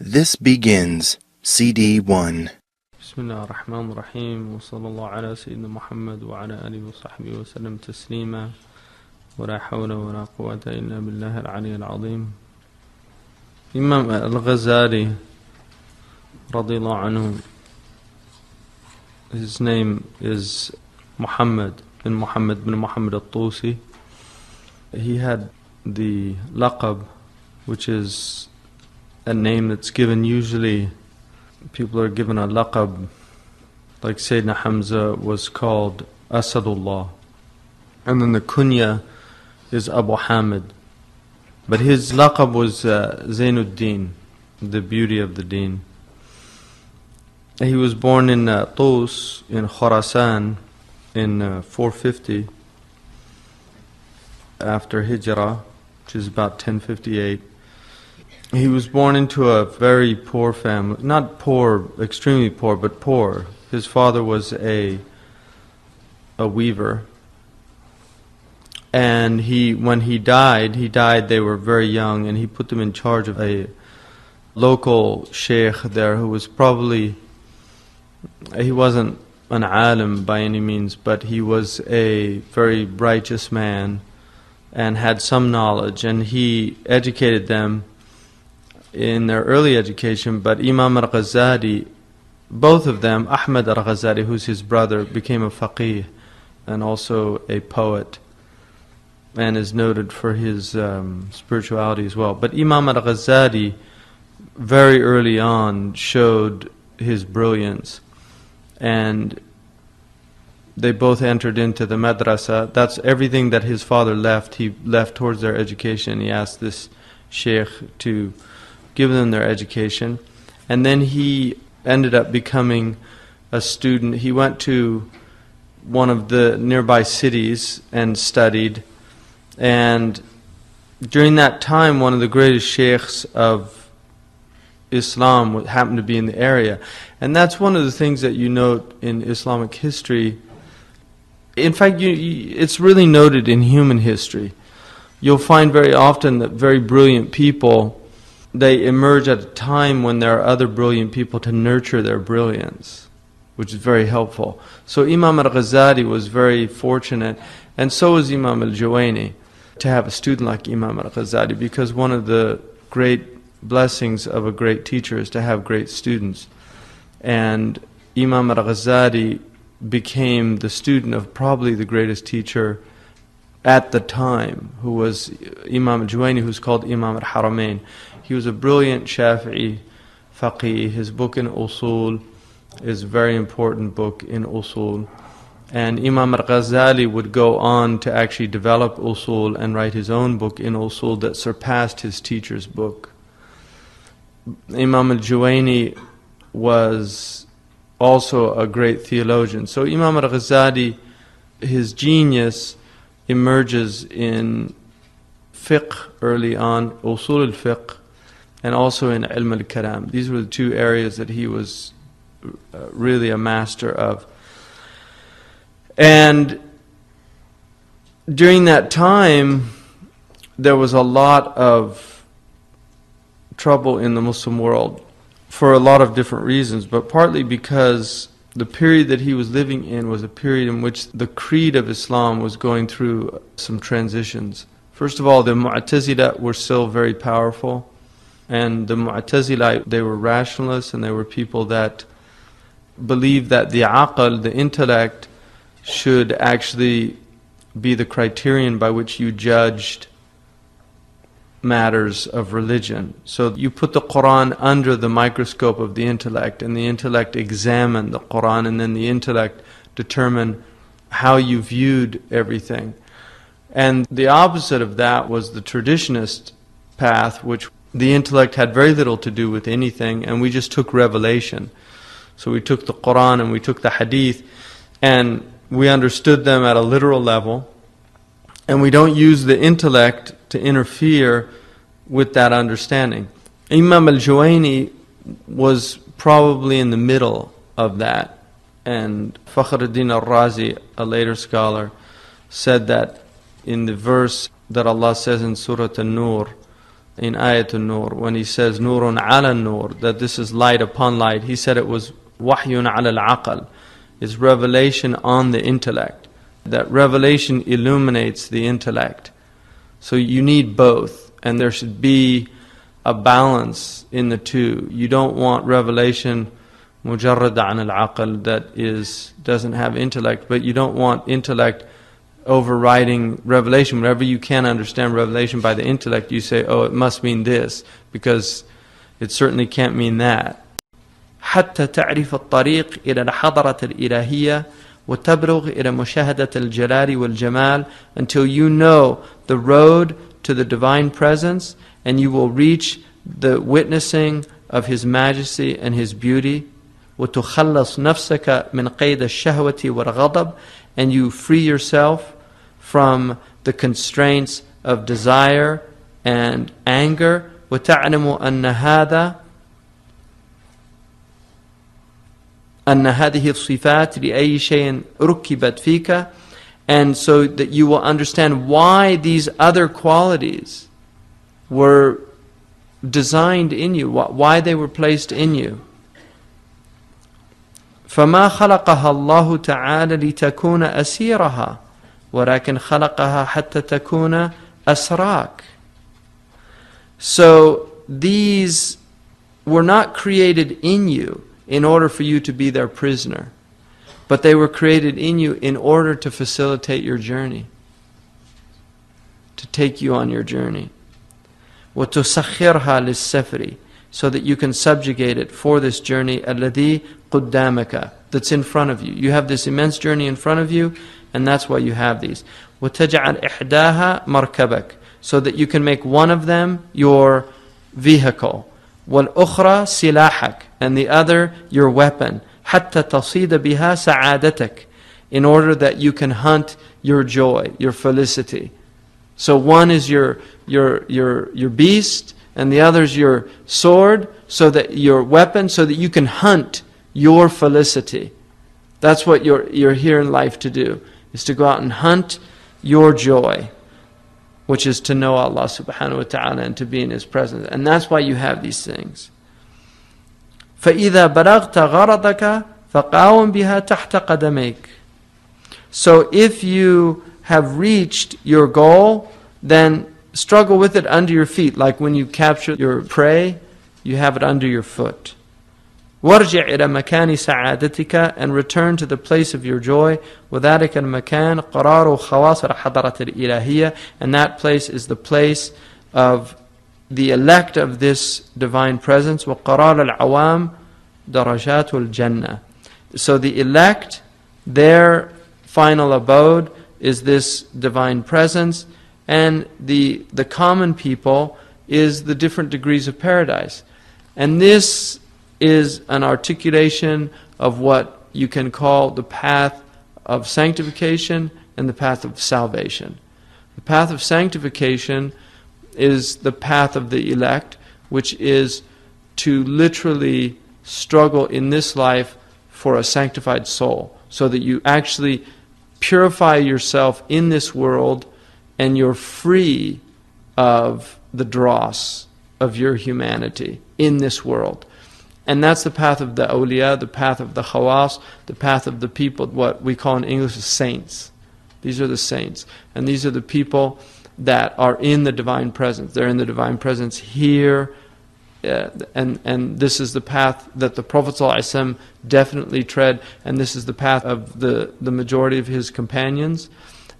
This begins CD 1. Bismillah ar-Rahman ar-Rahim wa sallallahu ala Sayyidina Muhammad wa ala alihi wa sahbihi wa sallam taslima wa la hawla wa la quwwata illa billahi al-ali al-azim. Imam al-Ghazali radiyallahu anhu, his name is Muhammad bin Muhammad al-Tusi. He had the laqab, which is a name that's given usually. People are given a laqab, like Sayyidina Hamza was called Asadullah. And then the kunya is Abu Hamid. But his laqab was Zainuddin, the beauty of the deen. He was born in Tus, in Khurasan, in 450 after Hijrah, which is about 1058. He was born into a very poor family, not poor, extremely poor, but poor. His father was a weaver. And when he died, they were very young, and he put them in charge of a local Shaykh there who was he wasn't an alim by any means, but he was a very righteous man and had some knowledge, and he educated them in their early education. But Imam al-Ghazali, both of them, Ahmad al-Ghazali, who's his brother, became a faqih and also a poet and is noted for his spirituality as well. But Imam al-Ghazali very early on showed his brilliance, and they both entered into the madrasa. That's everything that his father left. He left towards their education. He asked this Shaykh to give them their education, and then he ended up becoming a student. He went to one of the nearby cities and studied, and during that time one of the greatest sheikhs of Islam happened to be in the area. And that's one of the things that you note in Islamic history. In fact, it's really noted in human history. You'll find very often that very brilliant people, they emerge at a time when there are other brilliant people to nurture their brilliance, which is very helpful. So Imam al-Ghazali was very fortunate, and so was Imam al-Juwayni, to have a student like Imam al-Ghazali, because one of the great blessings of a great teacher is to have great students. And Imam al-Ghazali became the student of probably the greatest teacher at the time, who was Imam al-Juwayni, who's called Imam al-Haramain. He was a brilliant Shafi'i faqih. His book in usul is a very important book in usul. And Imam al-Ghazali would go on to actually develop usul and write his own book in usul that surpassed his teacher's book. Imam al-Juwayni was also a great theologian. So Imam al-Ghazali, his genius emerges in fiqh early on, usul al-fiqh, and also in ilm al-kalam. These were the two areas that he was really a master of. And during that time, there was a lot of trouble in the Muslim world for a lot of different reasons, but partly because the period that he was living in was a period in which the creed of Islam was going through some transitions. First of all, the Mu'tazila were still very powerful, and the Mu'tazila, they were rationalists, and they were people that believed that the aql, the intellect, should actually be the criterion by which you judged matters of religion. So you put the Quran under the microscope of the intellect, and the intellect examined the Quran, and then the intellect determined how you viewed everything. And the opposite of that was the traditionist path, which the intellect had very little to do with anything, and we just took revelation. So we took the Quran and we took the Hadith, and we understood them at a literal level, and we don't use the intellect to interfere with that understanding. Imam al-Juwayni was probably in the middle of that, and Fakhruddin al-Razi, a later scholar, said that in the verse that Allah says in Surah An-Nur, in Ayatul Nur, when he says Nurun ala Nur, that this is light upon light, he said it was Wahyun ala al-aqal. It's revelation on the intellect. That revelation illuminates the intellect. So you need both, and there should be a balance in the two. You don't want revelation mujarrad an al-aqal, that doesn't have intellect, but you don't want intellect overriding revelation. Whenever you can't understand revelation by the intellect, you say, oh, it must mean this, because it certainly can't mean that. حتى تعرف الطريق إلى الحضرة الإلهية وتبلغ إلى مشاهدة الجلال والجمال, until you know the road to the divine presence, and you will reach the witnessing of His majesty and His beauty. وتخلص نفسك من قيد الشهوة والغضب, and you free yourself from the constraints of desire and anger. وتعلم أن هذه الصفات لأي شيء ركبت فيك, and so that you will understand why these other qualities were designed in you, why they were placed in you. فما خلقها الله تعالى لتكون أسيرها ولكن خلقها حتى تكون أسراك. So these were not created in you in order for you to be their prisoner, but they were created in you in order to facilitate your journey, to take you on your journey. وتسخرها للسفر, so that you can subjugate it for this journey الذي قدامك, that's in front of you. You have this immense journey in front of you, and that's why you have these. وتجعل إحداها مركبك, so that you can make one of them your vehicle. والأخرى سلاحك, and the other your weapon. حتى تصيد بها سعادتك, in order that you can hunt your joy, your felicity. So one is your beast, and the other is your sword, so that your weapon, so that you can hunt your felicity. That's what you're here in life to do, is to go out and hunt your joy, which is to know Allah subhanahu wa ta'ala and to be in His presence. And that's why you have these things. فَإِذَا بَلَغْتَ غَرَضَكَ فَقَاوَمْ بِهَا تَحْتَ قَدَمَيْكَ. So if you have reached your goal, then struggle with it under your feet. Like when you capture your prey, you have it under your foot. وَارْجِعْ إِلَى مَكَانِ سَعَادَتِكَ, and return to the place of your joy. وَذَلِكَ الْمَكَانِ قَرَارُ خَوَاصِ الْحَضَرَةِ الْإِلَهِيَّةِ, and that place is the place of the elect of this divine presence. وَقَرَارُ الْعَوَامِ دَرَجَاتُ الْجَنَّةِ. So the elect, their final abode is this divine presence, and the common people is the different degrees of paradise. And this is an articulation of what you can call the path of sanctification and the path of salvation. The path of sanctification is the path of the elect, which is to literally struggle in this life for a sanctified soul, so that you actually purify yourself in this world and you're free of the dross of your humanity in this world. And that's the path of the awliya, the path of the khawas, the path of the people, what we call in English the saints. These are the saints. And these are the people that are in the divine presence. They're in the divine presence here. And this is the path that the Prophet ﷺ definitely tread. And this is the path of the majority of his companions.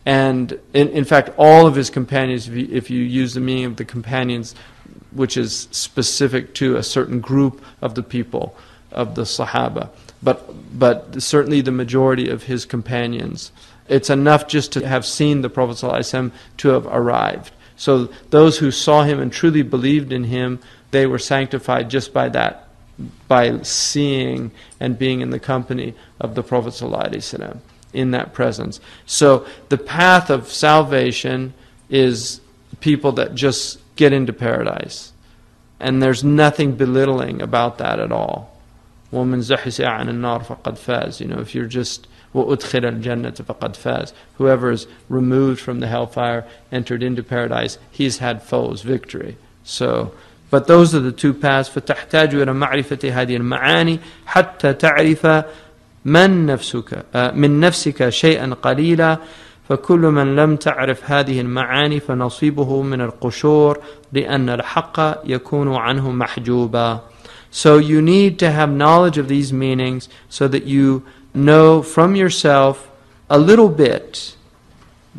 And in fact, all of his companions, if you use the meaning of the companions, which is specific to a certain group of the people, of the Sahaba. But certainly the majority of his companions. It's enough just to have seen the Prophet ﷺ to have arrived. So those who saw him and truly believed in him, they were sanctified just by that, by seeing and being in the company of the Prophet ﷺ, in that presence. So the path of salvation is people that just get into paradise. And there's nothing belittling about that at all. وَمَنْ زَحِزِحَ عَنِ النَّارِ فَقَدْ فَازَ. If you're just وَأُدْخِلَ الْجَنَّةَ فَقَدْ فَازَ. Whoever is removed from the hellfire, entered into paradise, he's had foes, victory. So, but those are the two paths. فَتَحْتَاجُ إِلَى مَعْرِفَةِ هَذِهِ الْمَعَانِ حَتَّى تَعْرِفَ من نفسك شيئا قليلا فكل من لم تعرف هذه المعاني فنصيبه من القشور لأن الحق يكون عنه محجوبا. So you need to have knowledge of these meanings so that you know from yourself a little bit,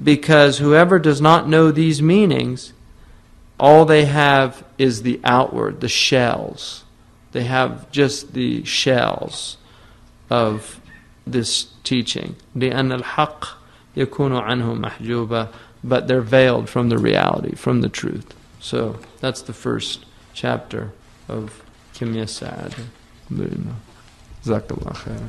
because whoever does not know these meanings, all they have is the outward, the shells. They have just the shells of this teaching. لأن الحق يكون عنه محجوبا, but they're veiled from the reality, from the truth. So that's the first chapter of كمية السعادة. جزاك الله خيرا.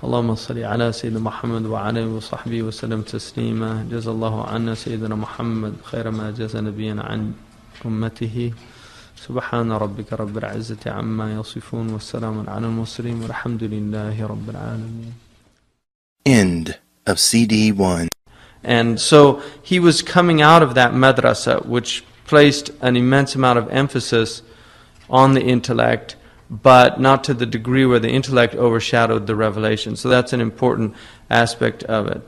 اللهم صل على سيدنا محمد وعلى آله وصحبه وسلم تسليما. جزا الله عنا سيدنا محمد خير ما جزى نبيا عن أمته. سبحان ربك رب العزة عما يصفون والسلام على المرسلين والحمد لله رب العالمين. End of CD 1. And so he was coming out of that madrasa, which placed an immense amount of emphasis on the intellect, but not to the degree where the intellect overshadowed the revelation. So that's an important aspect of it.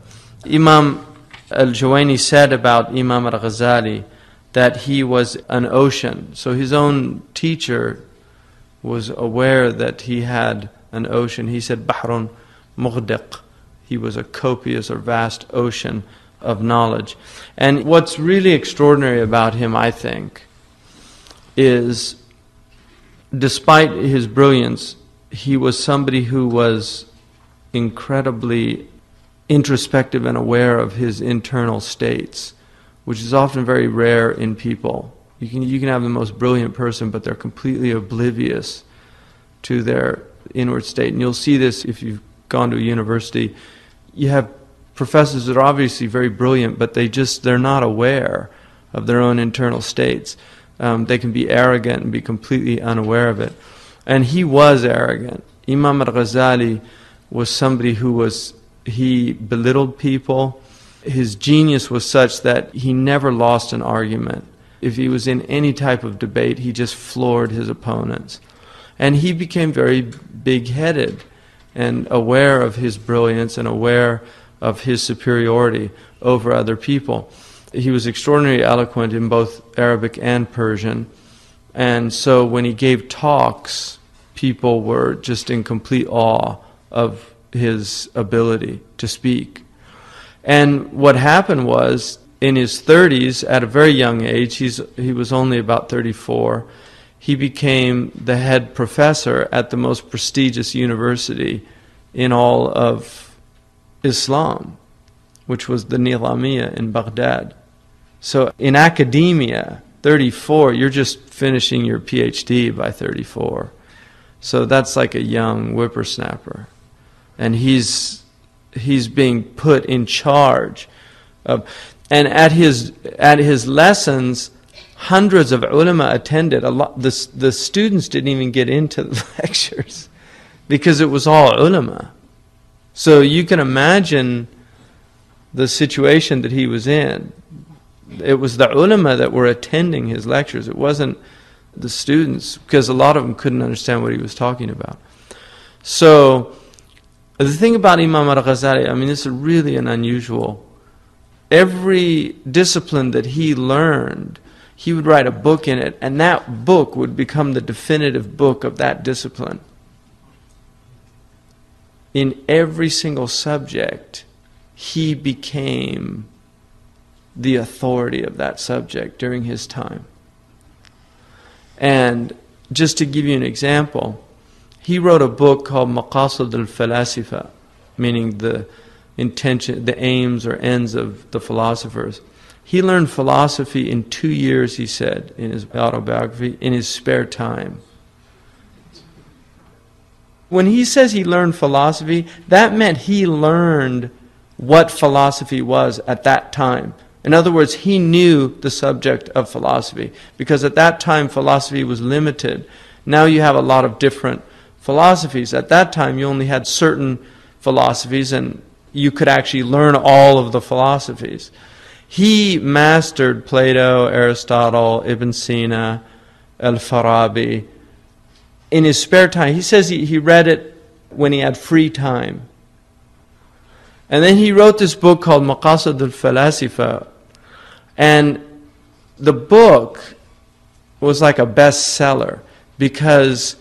Imam al-Juwayni said about Imam al-Ghazali that he was an ocean. So his own teacher was aware that he had an ocean. He said, Bahrun Mughdiq. He was a copious or vast ocean of knowledge. And what's really extraordinary about him, I think, is despite his brilliance, he was somebody who was incredibly introspective and aware of his internal states, which is often very rare in people. You can have the most brilliant person, but they're completely oblivious to their inward state. And you'll see this if you've gone to a university. You have professors that are obviously very brilliant, but they're not aware of their own internal states. They can be arrogant and be completely unaware of it. And he was arrogant. Imam al-Ghazali was somebody he belittled people. His genius was such that he never lost an argument. If he was in any type of debate, he just floored his opponents. And he became very big-headed and aware of his brilliance and aware of his superiority over other people. He was extraordinarily eloquent in both Arabic and Persian. And so when he gave talks, people were just in complete awe of his ability to speak. And what happened was, in his 30s, at a very young age, he was only about 34, he became the head professor at the most prestigious university in all of Islam, which was the Nizamiya in Baghdad. So in academia, 34, you're just finishing your PhD by 34. So that's like a young whippersnapper. And he's being put in charge of, and at his lessons, hundreds of ulama attended. The students didn't even get into the lectures because it was all ulama. So you can imagine the situation that he was in. It was the ulama that were attending his lectures. It wasn't the students, because a lot of them couldn't understand what he was talking about. So the thing about Imam al-Ghazali, I mean, this is really an unusual. Every discipline that he learned, he would write a book in it, and that book would become the definitive book of that discipline. In every single subject, he became the authority of that subject during his time. And just to give you an example, he wrote a book called Maqasid al-Falasifa, meaning the intention, the aims or ends of the philosophers. He learned philosophy in 2 years, he said, in his autobiography, in his spare time. When he says he learned philosophy, that meant he learned what philosophy was at that time. In other words, he knew the subject of philosophy, because at that time philosophy was limited. Now you have a lot of different philosophies. At that time you only had certain philosophies, and you could actually learn all of the philosophies. He mastered Plato, Aristotle, Ibn Sina, Al-Farabi in his spare time. He says he read it when he had free time. And then he wrote this book called Maqasid al-Falasifa. And the book was like a bestseller because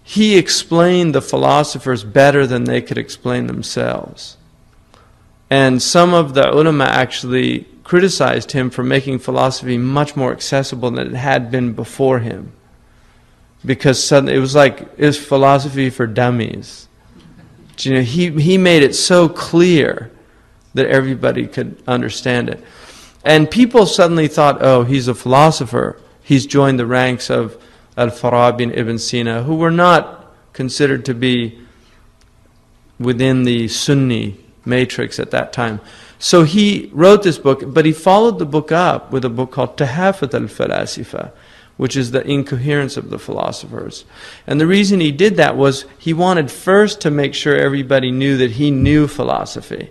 he explained the philosophers better than they could explain themselves. And some of the ulama actually criticized him for making philosophy much more accessible than it had been before him. Because suddenly it was philosophy for dummies. You know, he made it so clear that everybody could understand it. And people suddenly thought, oh, he's a philosopher. He's joined the ranks of Al-Farabi and Ibn Sina, who were not considered to be within the Sunni matrix at that time. So he wrote this book, but he followed the book up with a book called Tahafut al-Falasifa, which is the incoherence of the philosophers. And the reason he did that was he wanted first to make sure everybody knew that he knew philosophy.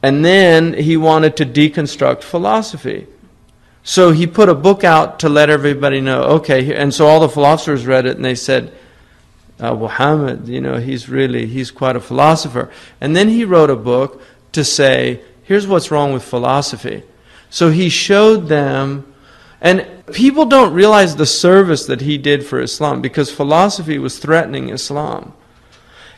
And then he wanted to deconstruct philosophy. So he put a book out to let everybody know, okay, and so all the philosophers read it and they said, Muhammad, you know, he's quite a philosopher. And then he wrote a book to say, here's what's wrong with philosophy. So he showed them, and people don't realize the service that he did for Islam, because philosophy was threatening Islam.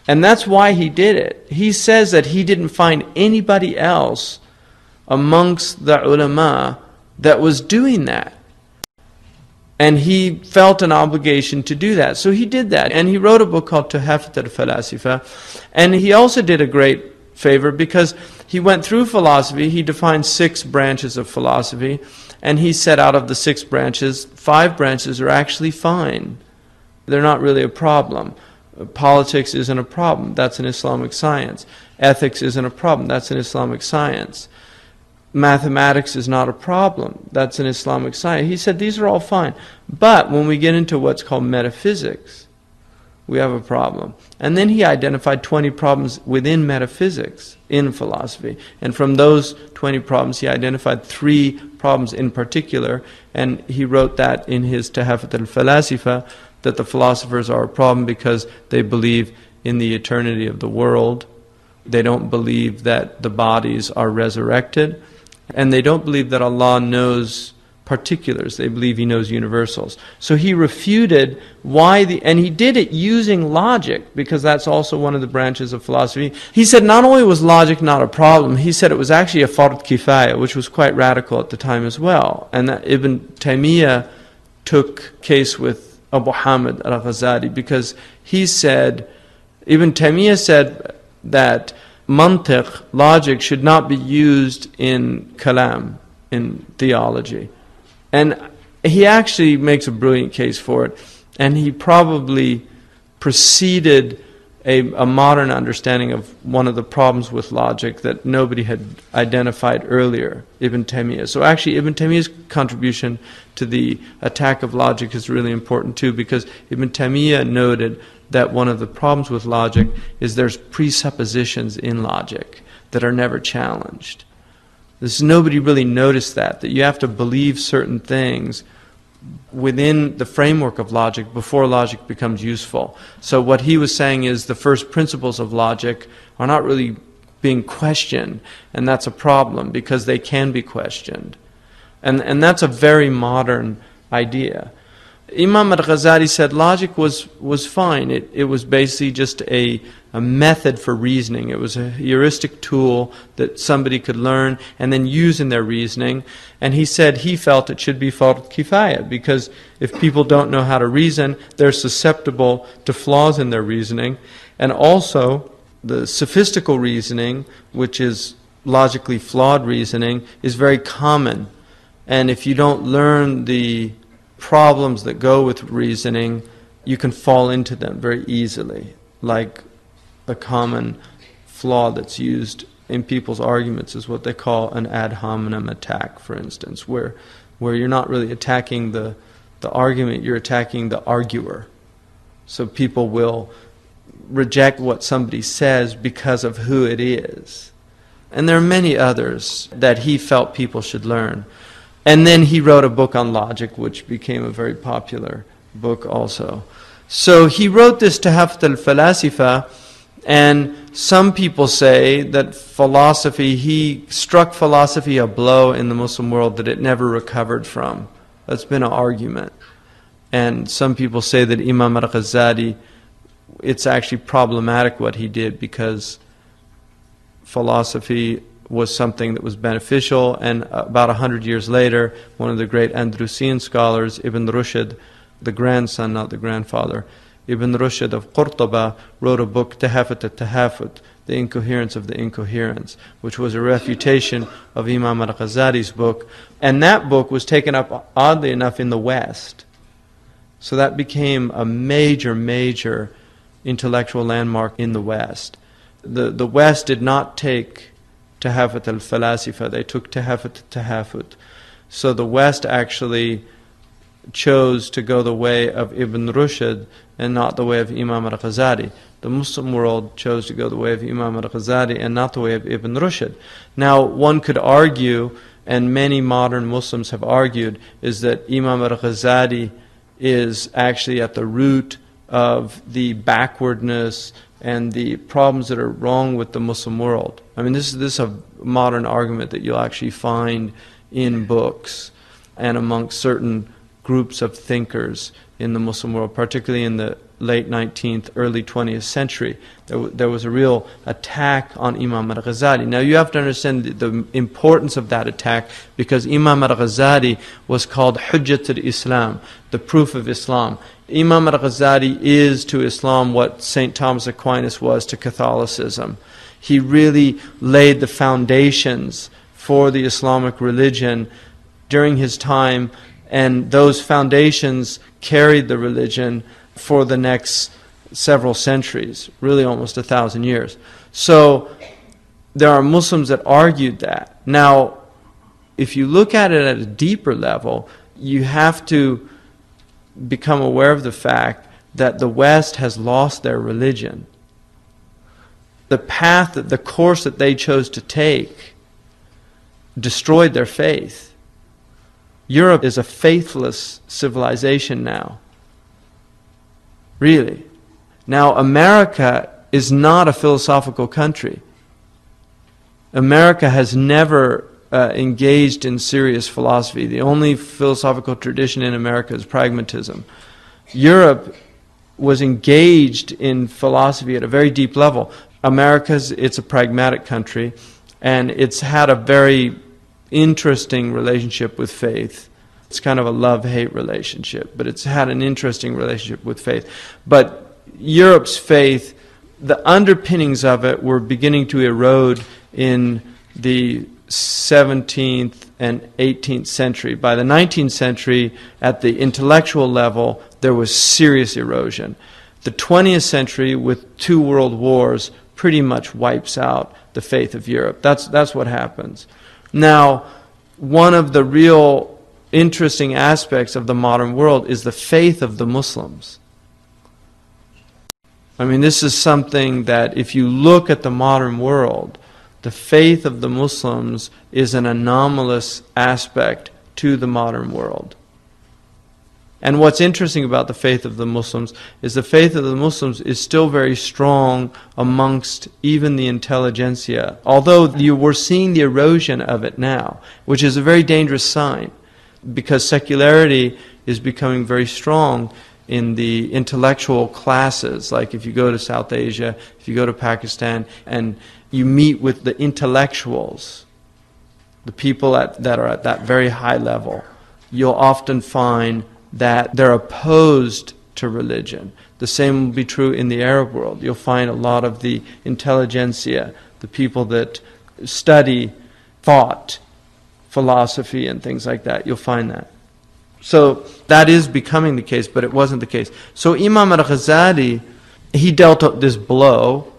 And that's why he did it. He says that he didn't find anybody else amongst the ulama that was doing that. And he felt an obligation to do that. So he did that. And he wrote a book called Tuhafat al-Falasifa. And he also did a great favor because he went through philosophy. He defined 6 branches of philosophy. And he said out of the 6 branches, 5 branches are actually fine. They're not really a problem. Politics isn't a problem. That's an Islamic science. Ethics isn't a problem. That's an Islamic science. Mathematics is not a problem. That's an Islamic science. He said these are all fine. But when we get into what's called metaphysics, we have a problem. And then he identified 20 problems within metaphysics in philosophy. And from those 20 problems, he identified 3 problems in particular. And he wrote that in his Tahafut al-Falasifa, that the philosophers are a problem because they believe in the eternity of the world. They don't believe that the bodies are resurrected. And they don't believe that Allah knows particulars. They believe He knows universals. So he refuted and he did it using logic, because that's also one of the branches of philosophy. He said not only was logic not a problem, he said it was actually a fard kifaya, which was quite radical at the time as well. And that Ibn Taymiyyah took case with Abu Hamid al-Ghazali, because Ibn Taymiyyah said that mantiq, logic, should not be used in kalam, in theology. And he actually makes a brilliant case for it. And he probably preceded a modern understanding of one of the problems with logic that nobody had identified earlier, Ibn Taymiyyah. So actually Ibn Taymiyyah's contribution to the attack of logic is really important too, because Ibn Taymiyyah noted that one of the problems with logic is there's presuppositions in logic that are never challenged. Nobody really noticed that you have to believe certain things within the framework of logic before logic becomes useful. So what he was saying is the first principles of logic are not really being questioned, and that's a problem because they can be questioned. And that's a very modern idea. Imam al-Ghazali said logic was fine. It was basically just a method for reasoning. It was a heuristic tool that somebody could learn and then use in their reasoning. And he said he felt it should be fard kifaya, because if people don't know how to reason, they're susceptible to flaws in their reasoning. And also, the sophistical reasoning, which is logically flawed reasoning, is very common. And if you don't learn the problems that go with reasoning, you can fall into them very easily, like a common flaw that's used in people's arguments is what they call an ad hominem attack, for instance, where you're not really attacking the argument, you're attacking the arguer. So people will reject what somebody says because of who it is. And there are many others that he felt people should learn. And then he wrote a book on logic, which became a very popular book also. So he wrote this Tahafut al-Falasifa, and some people say that he struck philosophy a blow in the Muslim world that it never recovered from. That's been an argument. And some people say that Imam al-Ghazali, it's actually problematic what he did, because philosophy was something that was beneficial, and about 100 years later, one of the great Andalusian scholars, Ibn Rushd, the grandson, not the grandfather, Ibn Rushd of Qurtuba, wrote a book, Tahafut al-Tahafut, The Incoherence of the Incoherence, which was a refutation of Imam al-Ghazali's book. And that book was taken up, oddly enough, in the West. So that became a major, major intellectual landmark in the West. The West did not take Tahafut al-Falasifa, they took Tahafut al-Tahafut. So the West actually chose to go the way of Ibn Rushd and not the way of Imam al-Ghazali. The Muslim world chose to go the way of Imam al-Ghazali and not the way of Ibn Rushd. Now, one could argue, and many modern Muslims have argued, is that Imam al-Ghazali is actually at the root of the backwardness and the problems that are wrong with the Muslim world. I mean, this is a modern argument that you'll actually find in books and amongst certain groups of thinkers in the Muslim world, particularly in the late 19th, early 20th century. There was a real attack on Imam al-Ghazali. Now you have to understand the importance of that attack, because Imam al-Ghazali was called Hujjat al-Islam, the proof of Islam. Imam al-Ghazali is to Islam what St. Thomas Aquinas was to Catholicism. He really laid the foundations for the Islamic religion during his time, and those foundations carried the religion for the next several centuries, really almost 1,000 years. So there are Muslims that argued that. Now, if you look at it at a deeper level, you have to become aware of the fact that the West has lost their religion. The path, the course that they chose to take destroyed their faith. Europe is a faithless civilization now. Really. Now, America is not a philosophical country. America has never engaged in serious philosophy. The only philosophical tradition in America is pragmatism. Europe was engaged in philosophy at a very deep level. It's a pragmatic country, and it's had a very interesting relationship with faith. It's kind of a love-hate relationship, but it's had an interesting relationship with faith. But Europe's faith, the underpinnings of it were beginning to erode in the 17th and 18th century. By the 19th century, at the intellectual level, there was serious erosion. The 20th century, with 2 world wars, pretty much wipes out the faith of Europe. That's what happens. Now, one of the real interesting aspects of the modern world is the faith of the Muslims. I mean, this is something that if you look at the modern world, the faith of the Muslims is an anomalous aspect to the modern world. And what's interesting about the faith of the Muslims is the faith of the Muslims is still very strong amongst even the intelligentsia, although we're seeing the erosion of it now, which is a very dangerous sign, because secularity is becoming very strong in the intellectual classes. Like if you go to South Asia, if you go to Pakistan, and you meet with the intellectuals, the people that are at that very high level, you'll often find that they're opposed to religion. The same will be true in the Arab world. You'll find a lot of the intelligentsia, the people that study thought, philosophy and things like that. You'll find that. So that is becoming the case, but it wasn't the case. So Imam al-Ghazali, he dealt this blow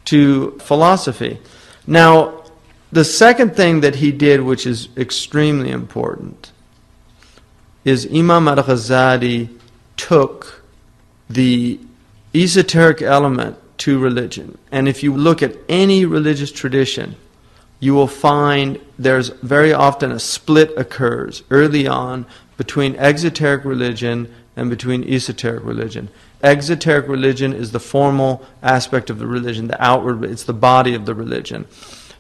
to philosophy. Now, the second thing that he did, which is extremely important, is Imam al-Ghazali took the esoteric element to religion. And if you look at any religious tradition, you will find there's very often a split occurs early on between exoteric religion and between esoteric religion. Exoteric religion is the formal aspect of the religion, the outward, it's the body of the religion.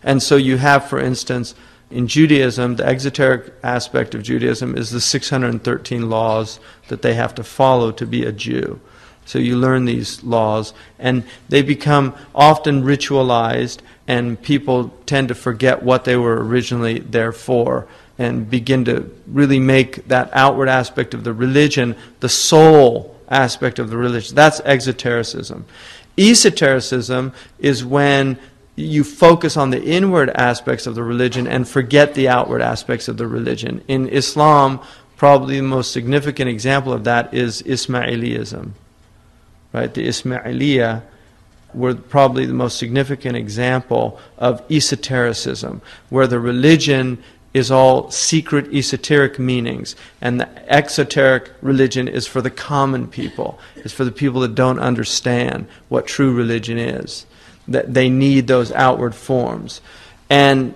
And so you have, for instance, in Judaism, the exoteric aspect of Judaism is the 613 laws that they have to follow to be a Jew. So you learn these laws, and they become often ritualized, and people tend to forget what they were originally there for, and begin to really make that outward aspect of the religion the sole aspect of the religion. That's exotericism. Esotericism is when you focus on the inward aspects of the religion and forget the outward aspects of the religion. In Islam, probably the most significant example of that is Ismailism. Right? The Ismailiyah were probably the most significant example of esotericism, where the religion is all secret esoteric meanings, and the exoteric religion is for the common people. It's for the people that don't understand what true religion is, that they need those outward forms. And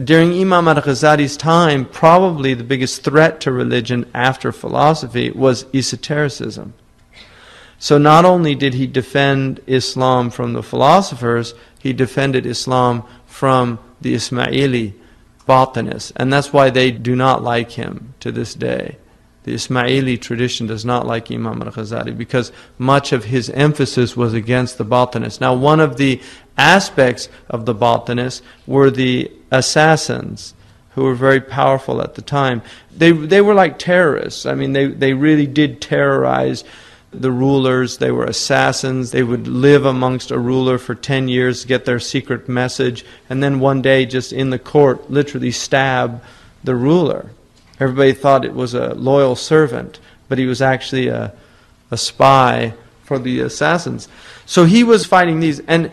during Imam al-Ghazali's time, probably the biggest threat to religion after philosophy was esotericism. So not only did he defend Islam from the philosophers, he defended Islam from the Ismaili Batinists. And that's why they do not like him to this day. The Ismaili tradition does not like Imam al-Ghazali because much of his emphasis was against the Batinists. Now, one of the aspects of the Batinists were the assassins, who were very powerful at the time. They were like terrorists. I mean, they really did terrorize the rulers. They were assassins. They would live amongst a ruler for 10 years, get their secret message, and then one day just in the court literally stab the ruler. Everybody thought it was a loyal servant, but he was actually a spy for the assassins. So he was fighting these, and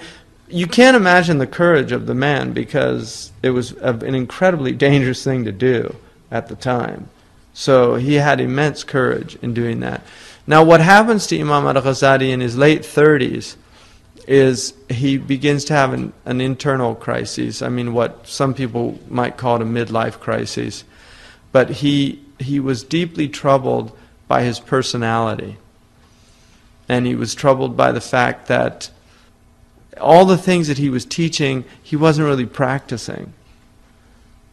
you can't imagine the courage of the man, because it was an incredibly dangerous thing to do at the time. So he had immense courage in doing that. Now, what happens to Imam al-Ghazali in his late 30s is he begins to have an internal crisis. I mean, what some people might call a midlife crisis. But he was deeply troubled by his personality. And he was troubled by the fact that all the things that he was teaching, he wasn't really practicing.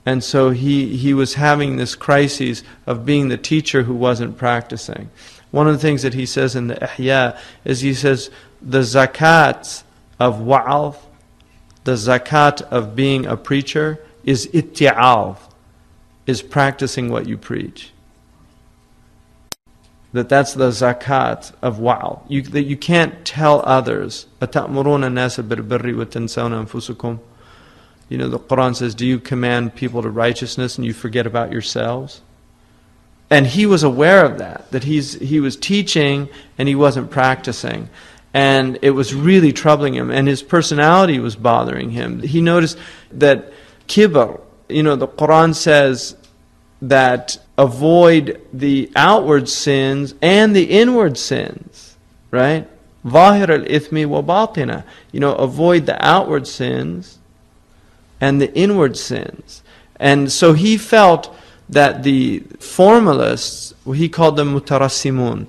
And so he was having this crisis of being the teacher who wasn't practicing. One of the things that he says in the Ihya is he says, the zakat of wa'al, the zakat of being a preacher, is itti'al, is practicing what you preach. That's the zakat of wa'al. That you can't tell others. أَتَأْمُرُونَ النَّاسَ بِالْبِرِّ وَتَنْسَوْنَ أَنفُسَكُمْ. You know, the Quran says, do you command people to righteousness and you forget about yourselves? And he was aware of that he was teaching and he wasn't practicing. And it was really troubling him, and his personality was bothering him. He noticed that kibr, the Quran says that avoid the outward sins and the inward sins, right? ظاهر الإثم وباطنه. Avoid the outward sins and the inward sins. And so he felt that the formalists, he called them mutarassimun,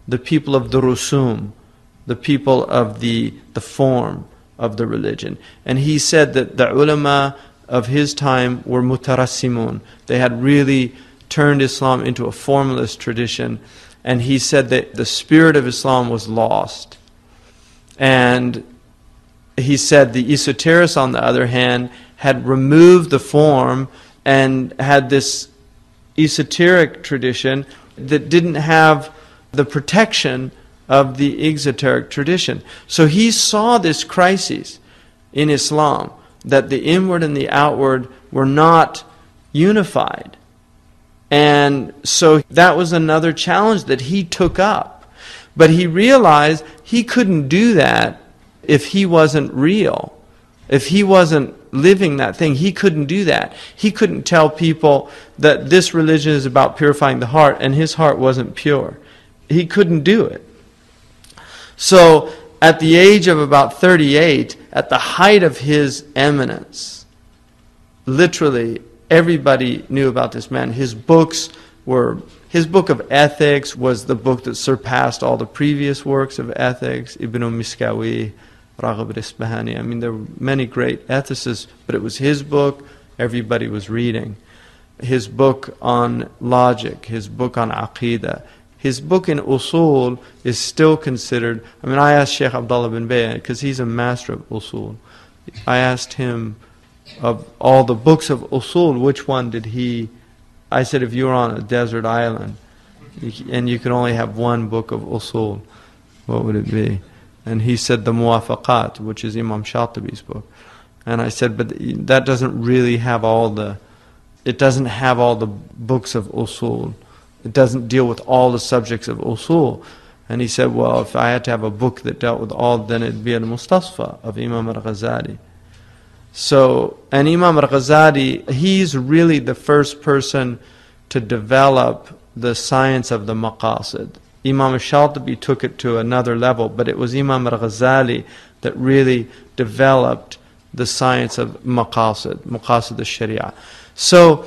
the people of the rusum, the people of the form of the religion. And he said that the ulama of his time were mutarassimun. They had really turned Islam into a formalist tradition. And he said that the spirit of Islam was lost. And he said the esoterics, on the other hand, had removed the form and had this esoteric tradition that didn't have the protection of the exoteric tradition. So he saw this crisis in Islam, that the inward and the outward were not unified. And so that was another challenge that he took up. But he realized he couldn't do that if he wasn't real. If he wasn't living that thing, he couldn't do that. He couldn't tell people that this religion is about purifying the heart, and his heart wasn't pure. He couldn't do it. So, at the age of about 38, at the height of his eminence, literally everybody knew about this man. His book of ethics was the book that surpassed all the previous works of ethics. Ibn Miskawi, Raghib al-Isbahani. I mean, there were many great ethicists, but it was his book everybody was reading. His book on logic, his book on aqidah, his book in usul is still considered. I mean, I asked Shaykh Abdullah bin Bayy, because he's a master of usul. I asked him, of all the books of usul, which one did he... I said, if you were on a desert island and you could only have one book of usul, what would it be? And he said the Muwafaqat, which is Imam Shatibi's book. And I said, but that doesn't really have all the... It doesn't have all the books of usul. It doesn't deal with all the subjects of usul. And he said, well, if I had to have a book that dealt with all, then it'd be al-Mustasfa of Imam al-Ghazali. So, and Imam al-Ghazali, he's really the first person to develop the science of the maqasid. Imam al-Shatibi took it to another level, but it was Imam al-Ghazali that really developed the science of maqasid al-Sharia. So,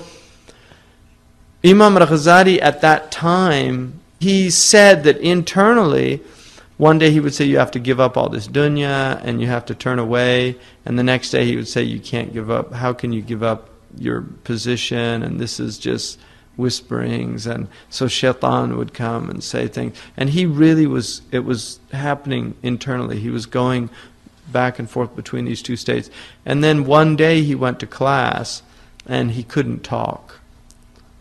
Imam al-Ghazali at that time, he said that internally, one day he would say, you have to give up all this dunya, and you have to turn away, and the next day he would say, you can't give up, how can you give up your position, and this is just whisperings, and so shaitan would come and say things, and he really was, it was happening internally, he was going back and forth between these two states, and then one day he went to class, and he couldn't talk,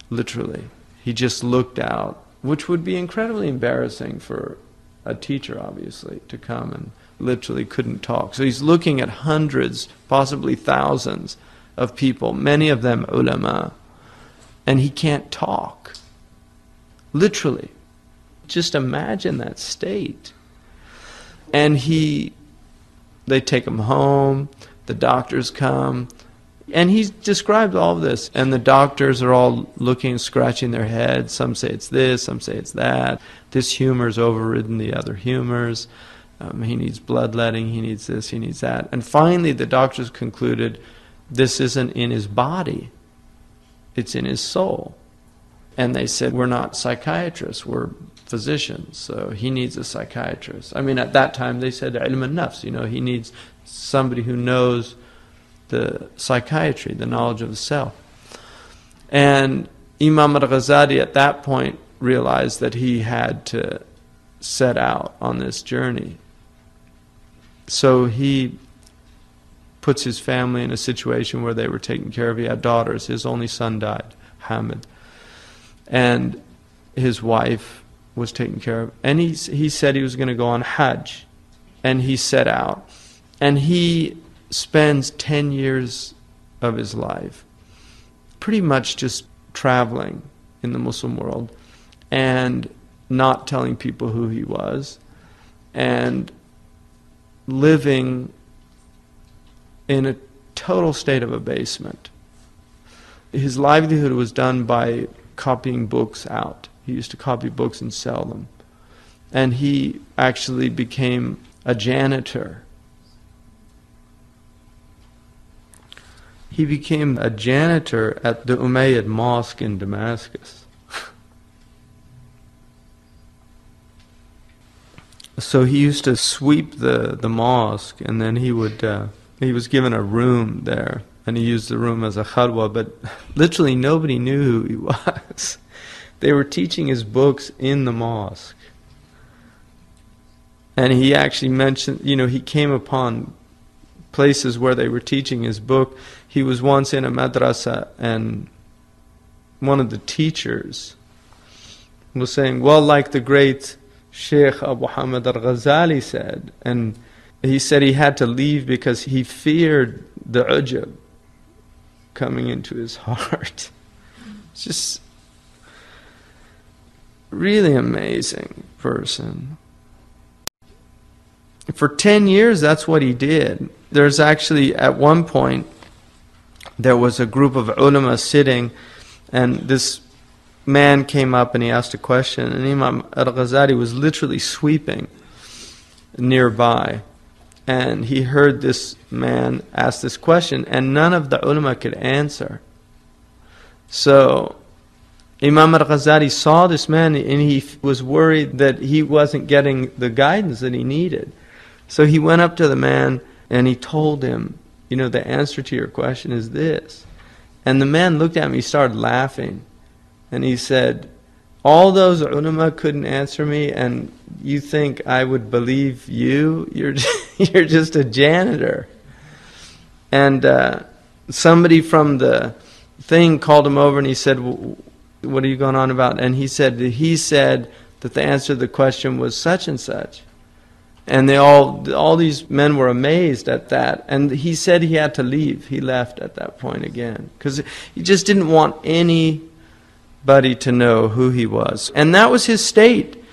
literally, he just looked out, which would be incredibly embarrassing for a teacher, obviously, to come and literally couldn't talk. So he's looking at hundreds, possibly thousands of people, many of them ulama, and he can't talk. Literally. Just imagine that state. And they take him home, the doctors come, and he's described all of this, and the doctors are all looking, scratching their heads. Some say it's this, some say it's that. This humor's overridden the other humors. He needs bloodletting, he needs this, he needs that. And finally the doctors concluded this isn't in his body, it's in his soul. And they said, we're not psychiatrists, we're physicians, so he needs a psychiatrist. I mean, at that time they said ilm al-nafs, he needs somebody who knows the psychiatry, the knowledge of the self. And Imam al-Ghazali at that point realized that he had to set out on this journey. So he puts his family in a situation where they were taken care of. He had daughters. His only son died, Hamid. And his wife was taken care of. And he said he was going to go on Hajj. And he set out. And he spends 10 years of his life pretty much just traveling in the Muslim world and not telling people who he was and living in a total state of abasement. His livelihood was done by copying books out. He used to copy books and sell them. And he actually became a janitor. He became a janitor at the Umayyad Mosque in Damascus. So he used to sweep the mosque, and then he was given a room there, and he used the room as a khalwa, but literally nobody knew who he was. They were teaching his books in the mosque. And he actually mentioned, he came upon places where they were teaching his book. He was once in a madrasa, and one of the teachers was saying, well, like the great Shaykh Abu Hamid al-Ghazali said, and he said he had to leave because he feared the ujab coming into his heart. It's just really amazing person. For 10 years, that's what he did. There's actually, at one point, there was a group of ulama sitting, and this man came up and he asked a question, and Imam al-Ghazali was literally sweeping nearby. and he heard this man ask this question, and none of the ulama could answer. So Imam al-Ghazali saw this man, and he was worried that he wasn't getting the guidance that he needed. So he went up to the man and he told him, you know, the answer to your question is this. And the man looked at me, he started laughing, and he said, all those ulama couldn't answer me, and you think I would believe you? You're just a janitor. And somebody from the thing called him over and he said, what are you going on about? And he said that the answer to the question was such and such. And all these men were amazed at that. And he said he had to leave. He left at that point again, because he just didn't want anybody to know who he was. And that was his state.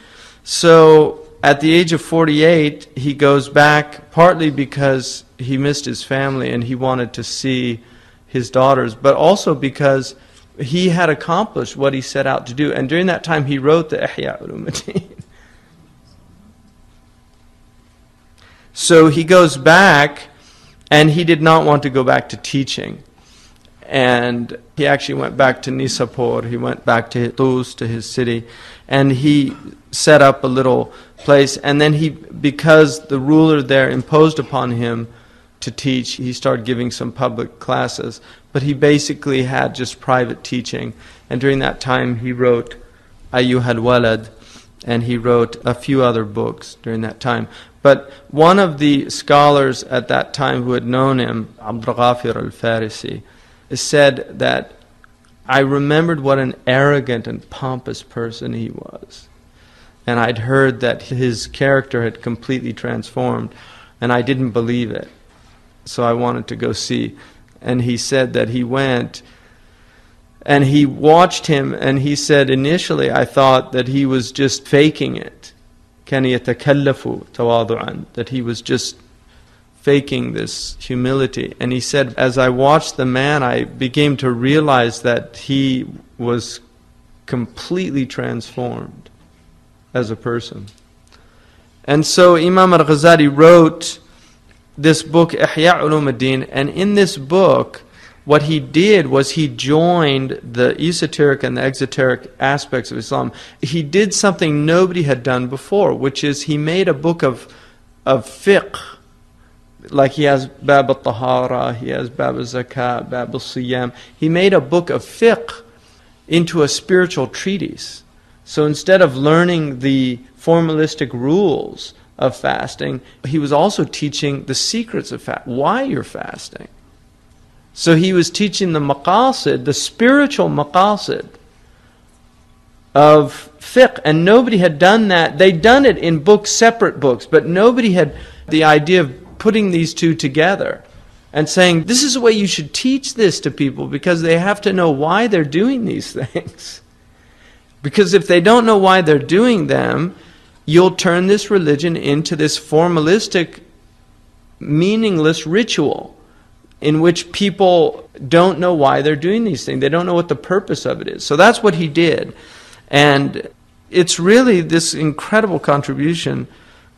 So at the age of 48, he goes back, partly because he missed his family and he wanted to see his daughters, but also because he had accomplished what he set out to do. And during that time, he wrote the Ihya Ulumuddin. So he goes back, and he did not want to go back to teaching. And he actually went back to Nisapur, he went back to Tus, to his city, and he set up a little place. And then because the ruler there imposed upon him to teach, he started giving some public classes. But he basically had just private teaching. And during that time he wrote Ayyuhal Walad, and he wrote a few other books during that time. But one of the scholars at that time who had known him, Abdul Ghafir al-Farisi, said that I remembered what an arrogant and pompous person he was. And I'd heard that his character had completely transformed, and I didn't believe it. So I wanted to go see. And he said that he went, and he watched him, and he said, initially I thought that he was just faking it. كان يتكلف تواضعا, that he was just faking this humility. And he said, as I watched the man, I began to realize that he was completely transformed as a person. And so Imam al-Ghazali wrote this book, Ihya Ulumuddin, and in this book, what he did was he joined the esoteric and the exoteric aspects of Islam. He did something nobody had done before, which is he made a book of fiqh. Like he has Bab al-Tahara, he has Bab al-Zakat, Bab al-Siyam. He made a book of fiqh into a spiritual treatise. So instead of learning the formalistic rules of fasting, he was also teaching the secrets of fasting, why you're fasting. So he was teaching the maqasid, the spiritual maqasid of fiqh, and nobody had done that. They'd done it in books, separate books, but nobody had the idea of putting these two together and saying, this is the way you should teach this to people, because they have to know why they're doing these things. Because if they don't know why they're doing them, you'll turn this religion into this formalistic, meaningless ritual in which people don't know why they're doing these things. They don't know what the purpose of it is. So that's what he did. And it's really this incredible contribution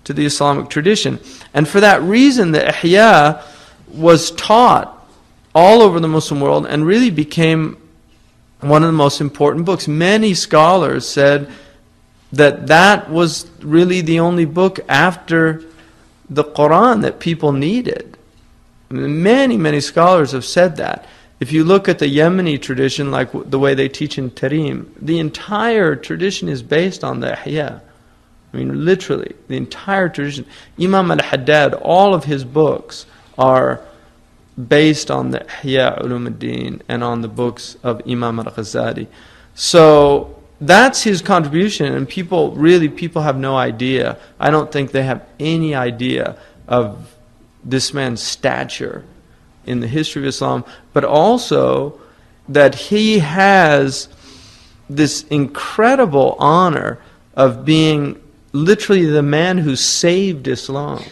to the Islamic tradition. And for that reason, the Ihya was taught all over the Muslim world and really became one of the most important books. Many scholars said that that was really the only book after the Quran that people needed. Many, many scholars have said that. If you look at the Yemeni tradition, like the way they teach in Tarim, the entire tradition is based on the Ihya. I mean, literally, the entire tradition. Imam al-Haddad, all of his books are based on the Ihya Ulumuddin and on the books of Imam al-Ghazali. So that's his contribution, and people have no idea. I don't think they have any idea of this man's stature in the history of Islam, but also that he has this incredible honor of being literally the man who saved Islam.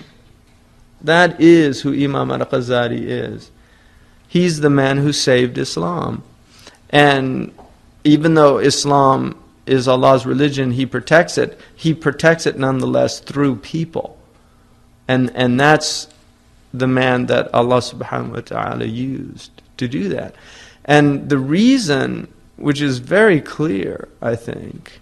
That is who Imam al-Ghazali is. He's the man who saved Islam. And even though Islam is Allah's religion, He protects it nonetheless through people. And that's the man that Allah subhanahu wa ta'ala used to do that. And the reason, which is very clear, I think,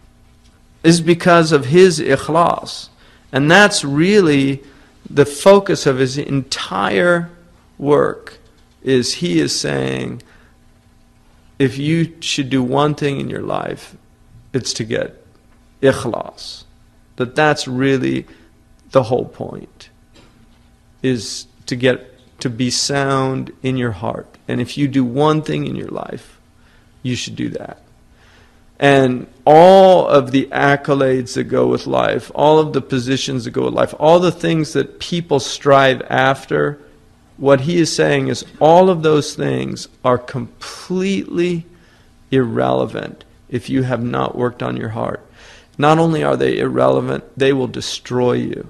is because of his ikhlas. And that's really the focus of his entire work, is he is saying, if you should do one thing in your life, it's to get ikhlas. That's really the whole point, is to be sound in your heart. And if you do one thing in your life, you should do that. And all of the accolades that go with life, all of the positions that go with life, all the things that people strive after, what he is saying is all of those things are completely irrelevant if you have not worked on your heart. Not only are they irrelevant, they will destroy you.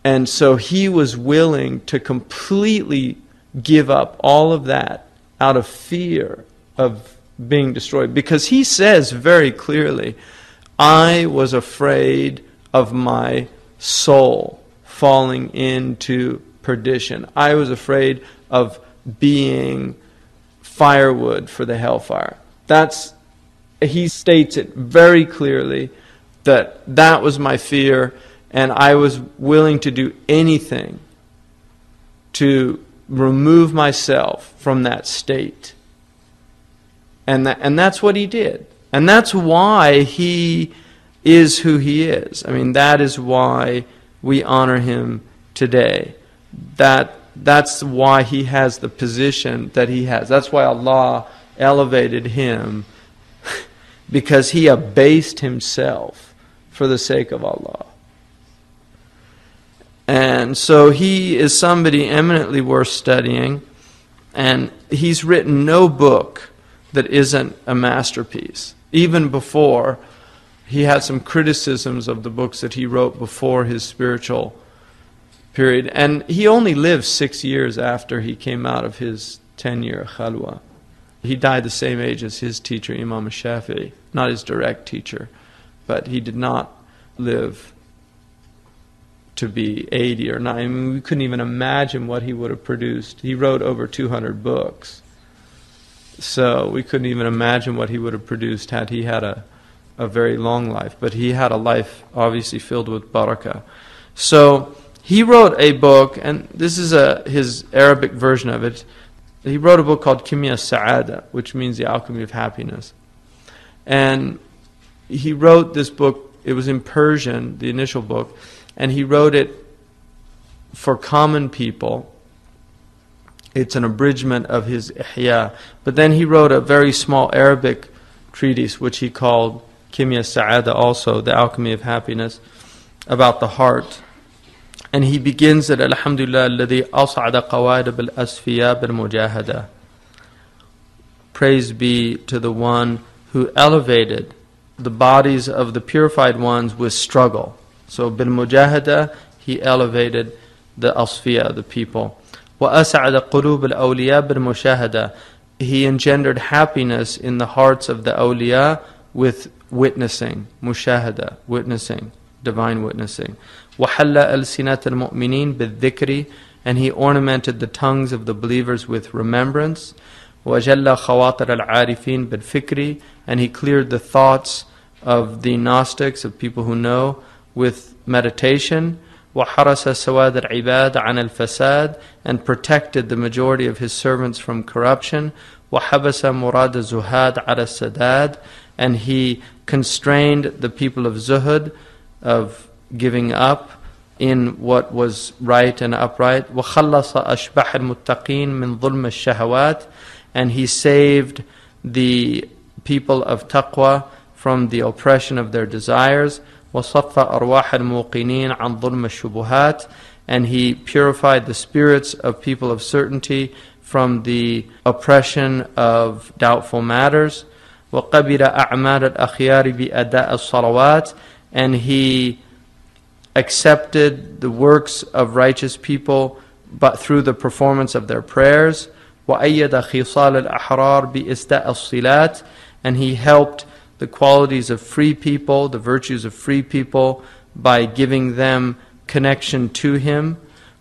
And so he was willing to completely give up all of that out of fear of being destroyed. Because he says very clearly, I was afraid of my soul falling into perdition. I was afraid of being firewood for the hellfire. He states it very clearly that was my fear, and I was willing to do anything to remove myself from that state. And that's what he did. And that's why he is who he is. I mean, that is why we honor him today. That's why he has the position that he has. That's why Allah elevated him, because he abased himself for the sake of Allah. And so he is somebody eminently worth studying, and he's written no book that isn't a masterpiece. Even before, he had some criticisms of the books that he wrote before his spiritual period. And he only lived 6 years after he came out of his 10-year khalwa. He died the same age as his teacher, Imam Shafi'i. Not his direct teacher, but he did not live to be 80 or 90. I mean, we couldn't even imagine what he would have produced. He wrote over 200 books. So we couldn't even imagine what he would have produced had he had a very long life. But he had a life obviously filled with barakah. So he wrote a book, and this is his Arabic version of it. He wrote a book called Kimya Sa'ada, which means the alchemy of happiness. And he wrote this book, it was in Persian, the initial book, and he wrote it for common people. It's an abridgment of his Ihya. But then he wrote a very small Arabic treatise, which he called Kimya Sa'ada, also, the alchemy of happiness, about the heart. And he begins it, Alhamdulillah, الذي أصعد قوارب الأسفياء بالمجاهدة. Praise be to the one who elevated the bodies of the purified ones with struggle. So بالمجاهدة, he elevated the asfiya, the people. وأسعد قلوب الأولياء بالمشاهدة. He engendered happiness in the hearts of the awliya with witnessing, mushahada, witnessing, divine witnessing. وحل ألسنة المؤمنين بالذكر, and he ornamented the tongues of the believers with remembrance. وجل خواطر العارفين بالفكر, and he cleared the thoughts of the Gnostics, of people who know, with meditation. وحرس سواد العباد عن الفساد, and protected the majority of his servants from corruption. وحبس مراد الزهاد على السداد, and he constrained the people of zuhud, of giving up in what was right and upright. وخلص أشباح المتقين من ظلم الشهوات, and he saved the people of taqwa from the oppression of their desires. وصف أرواح الموقنين عن ظلم الشبهات, and he purified the spirits of people of certainty from the oppression of doubtful matters. وقبل أعمال الأخيار بأداء الصلوات, and he accepted the works of righteous people but through the performance of their prayers. وأيد خصال الأحرار بإسداء الصلات, and he helped the qualities of free people, the virtues of free people, by giving them connection to him.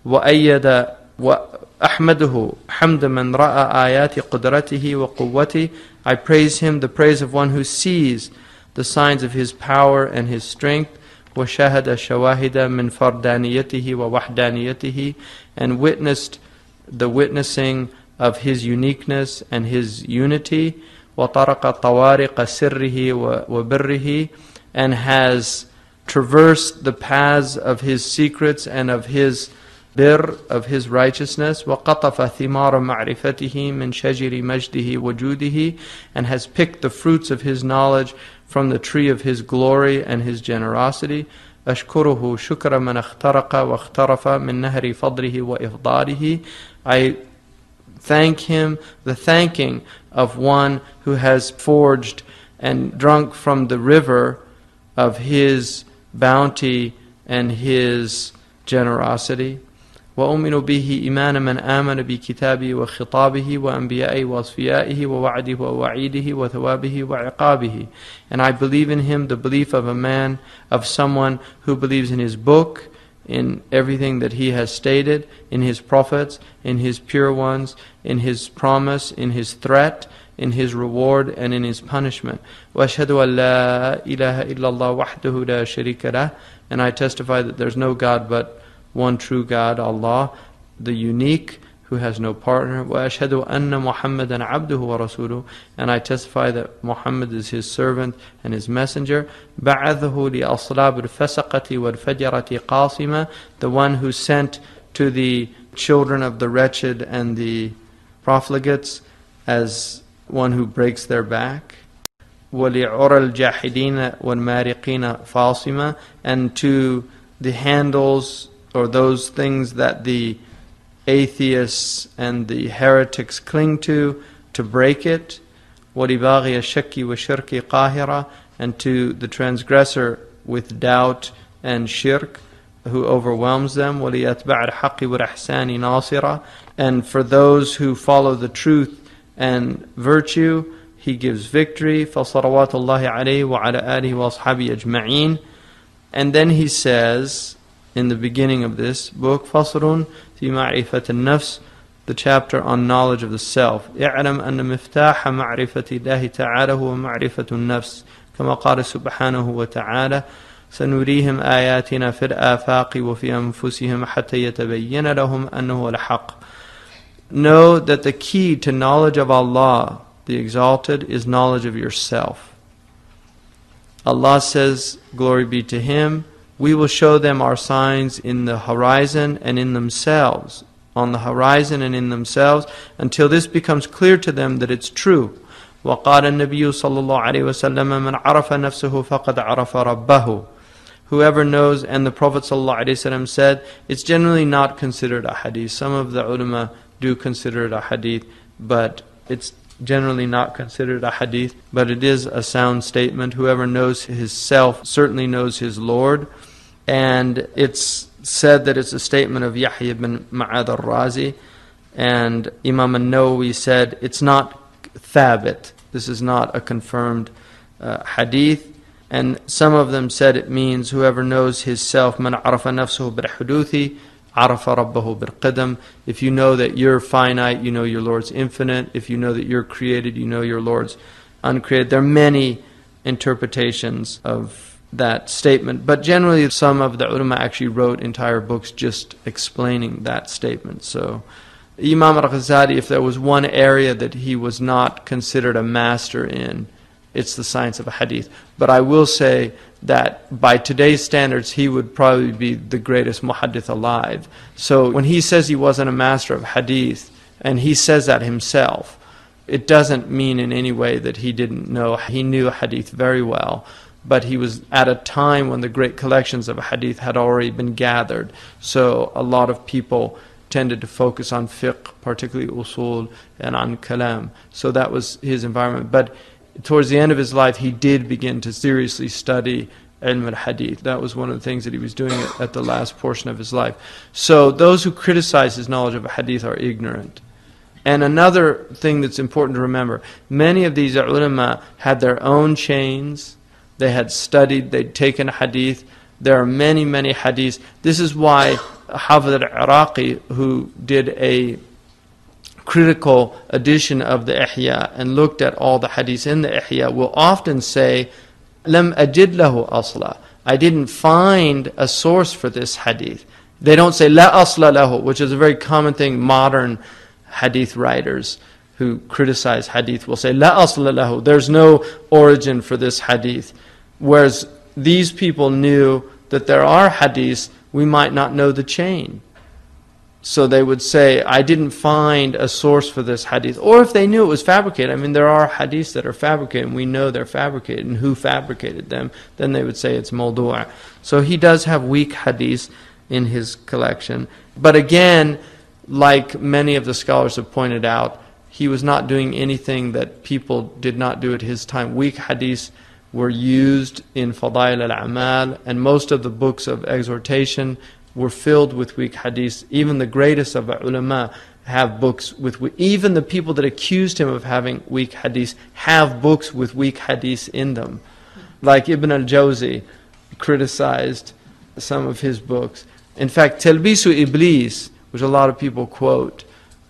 وأيد وأحمده حمد من رأى آيات قدرته وقوته. I praise him the praise of one who sees the signs of his power and his strength. وشاهد شواهد من فردانيته ووحدانيته, and witnessed the witnessing of his uniqueness and his unity. وطرق طوارق سره وبره, and has traversed the paths of his secrets and of his bir, of his righteousness. وقطف ثمار معرفته من شجر مجده وجوده, and has picked the fruits of his knowledge from the tree of his glory and his generosity. أشكره شكر من اخترق واخترف من نهر فضله وإفضاله. I thank him the thanking of one who has forged and drunk from the river of his bounty and his generosity. وأؤمن به إيمان من آمن بكتابه وخطابه وأنبيائه وأصفيائه ووعده ووعيده وثوابه وعقابه. And I believe in him the belief of a man, of someone who believes in his book, in everything that he has stated, in his prophets, in his pure ones, in his promise, in his threat, in his reward, and in his punishment. وأشهد أن لا إله إلا الله وحده لا شريك له. And I testify that there's no God but one true God, Allah, the unique, who has no partner. وَأَشْهَدُ أَنَّ مُحَمَّدًا عَبْدُهُ وَرَسُولُهُ. And I testify that Muhammad is his servant and his messenger. بَعَثَهُ لِأَصْلَابِ الْفَسَقَةِ وَالْفَجَرَةِ قَاسِمًا. The one who sent to the children of the wretched and the profligates as one who breaks their back. وَلِعُرَى الْجَاحِدِينَ وَالْمَارِقِينَ فَاصِمًا. And to the handles, or those things that the atheists and the heretics cling to break it. وَلِبَاغِيَ الشَّكِّ وَشِرْكِ قَاهِرًا. And to the transgressor with doubt and shirk, who overwhelms them. وَلِيَتْبَعَ الْحَقِّ وَالْإِحْسَانِ نَاصِرًا. And for those who follow the truth and virtue, he gives victory. فَصَلَوَاتُ اللَّهِ عَلَيْهِ وَعَلَى آلِهِ وَأَصْحَابِهِ أَجْمَعِينَ. And then he says, in the beginning of this book, فَصْلٌ فِي مَعْرِفَةِ النَّفْسِ, the chapter on knowledge of the self. اعلم أن مفتاح معرفة الله تعالى هو معرفة النفس كما قال سبحانه وتعالى سنريهم آياتنا في الآفاق وفي أنفسهم حتى يتبين لهم أنه الحق. Know that the key to knowledge of Allah, the Exalted, is knowledge of yourself. Allah says, glory be to Him, we will show them our signs in the horizon and in themselves, on the horizon and in themselves, until this becomes clear to them that it's true. وَقَالَ النَّبِيُّ صَلَّى اللَّهُ عَلَيْهِ وَسَلَّمَ مَنْ عَرَفَ نَفْسَهُ فَقَدْ عَرَفَ رَبَّهُ. Whoever knows, and the Prophet ﷺ said, it's generally not considered a hadith. Some of the ulama do consider it a hadith, but it's generally not considered a hadith, but it is a sound statement. Whoever knows his self certainly knows his Lord. And it's said that it's a statement of Yahya ibn Ma'ad al-Razi. And Imam al-Nawawi said it's not thabit. This is not a confirmed hadith. And some of them said it means whoever knows his self, man arafa nafsuhu bil-huduthi, arafa rabbahu bil-qidam. If you know that you're finite, you know your Lord's infinite. If you know that you're created, you know your Lord's uncreated. There are many interpretations of that statement, but generally some of the ulama actually wrote entire books just explaining that statement. So Imam al-Ghazali, if there was one area that he was not considered a master in, it's the science of a hadith. But I will say that by today's standards, he would probably be the greatest muhaddith alive. So when he says he wasn't a master of hadith, and he says that himself, it doesn't mean in any way that he didn't know. He knew hadith very well, but he was at a time when the great collections of hadith had already been gathered. So a lot of people tended to focus on fiqh, particularly usul, and on kalam. So that was his environment. But towards the end of his life, he did begin to seriously study ilm al-hadith. That was one of the things that he was doing at the last portion of his life. So those who criticize his knowledge of hadith are ignorant. And another thing that's important to remember, many of these ulama had their own chains. They had studied, they'd taken hadith. There are many, many hadiths. This is why Hafid al-Iraqi, who did a critical edition of the Ihya and looked at all the hadiths in the Ihya, will often say, "Lam ajid lahu asla." I didn't find a source for this hadith. They don't say "la asla lahu," which is a very common thing. Modern hadith writers who criticize hadith will say "la asla lahu." There's no origin for this hadith. Whereas these people knew that there are hadiths, we might not know the chain. So they would say, I didn't find a source for this hadith. Or if they knew it was fabricated, I mean, there are hadiths that are fabricated, and we know they're fabricated, and who fabricated them, then they would say it's mawdu'. So he does have weak hadiths in his collection. But again, like many of the scholars have pointed out, he was not doing anything that people did not do at his time. Weak hadiths were used in Fadail al-Amal, and most of the books of exhortation were filled with weak hadiths. Even the greatest of ulama have books with even the people that accused him of having weak hadiths have books with weak hadiths in them. Like Ibn al-Jawzi criticized some of his books. In fact, Talbisu Iblis, which a lot of people quote,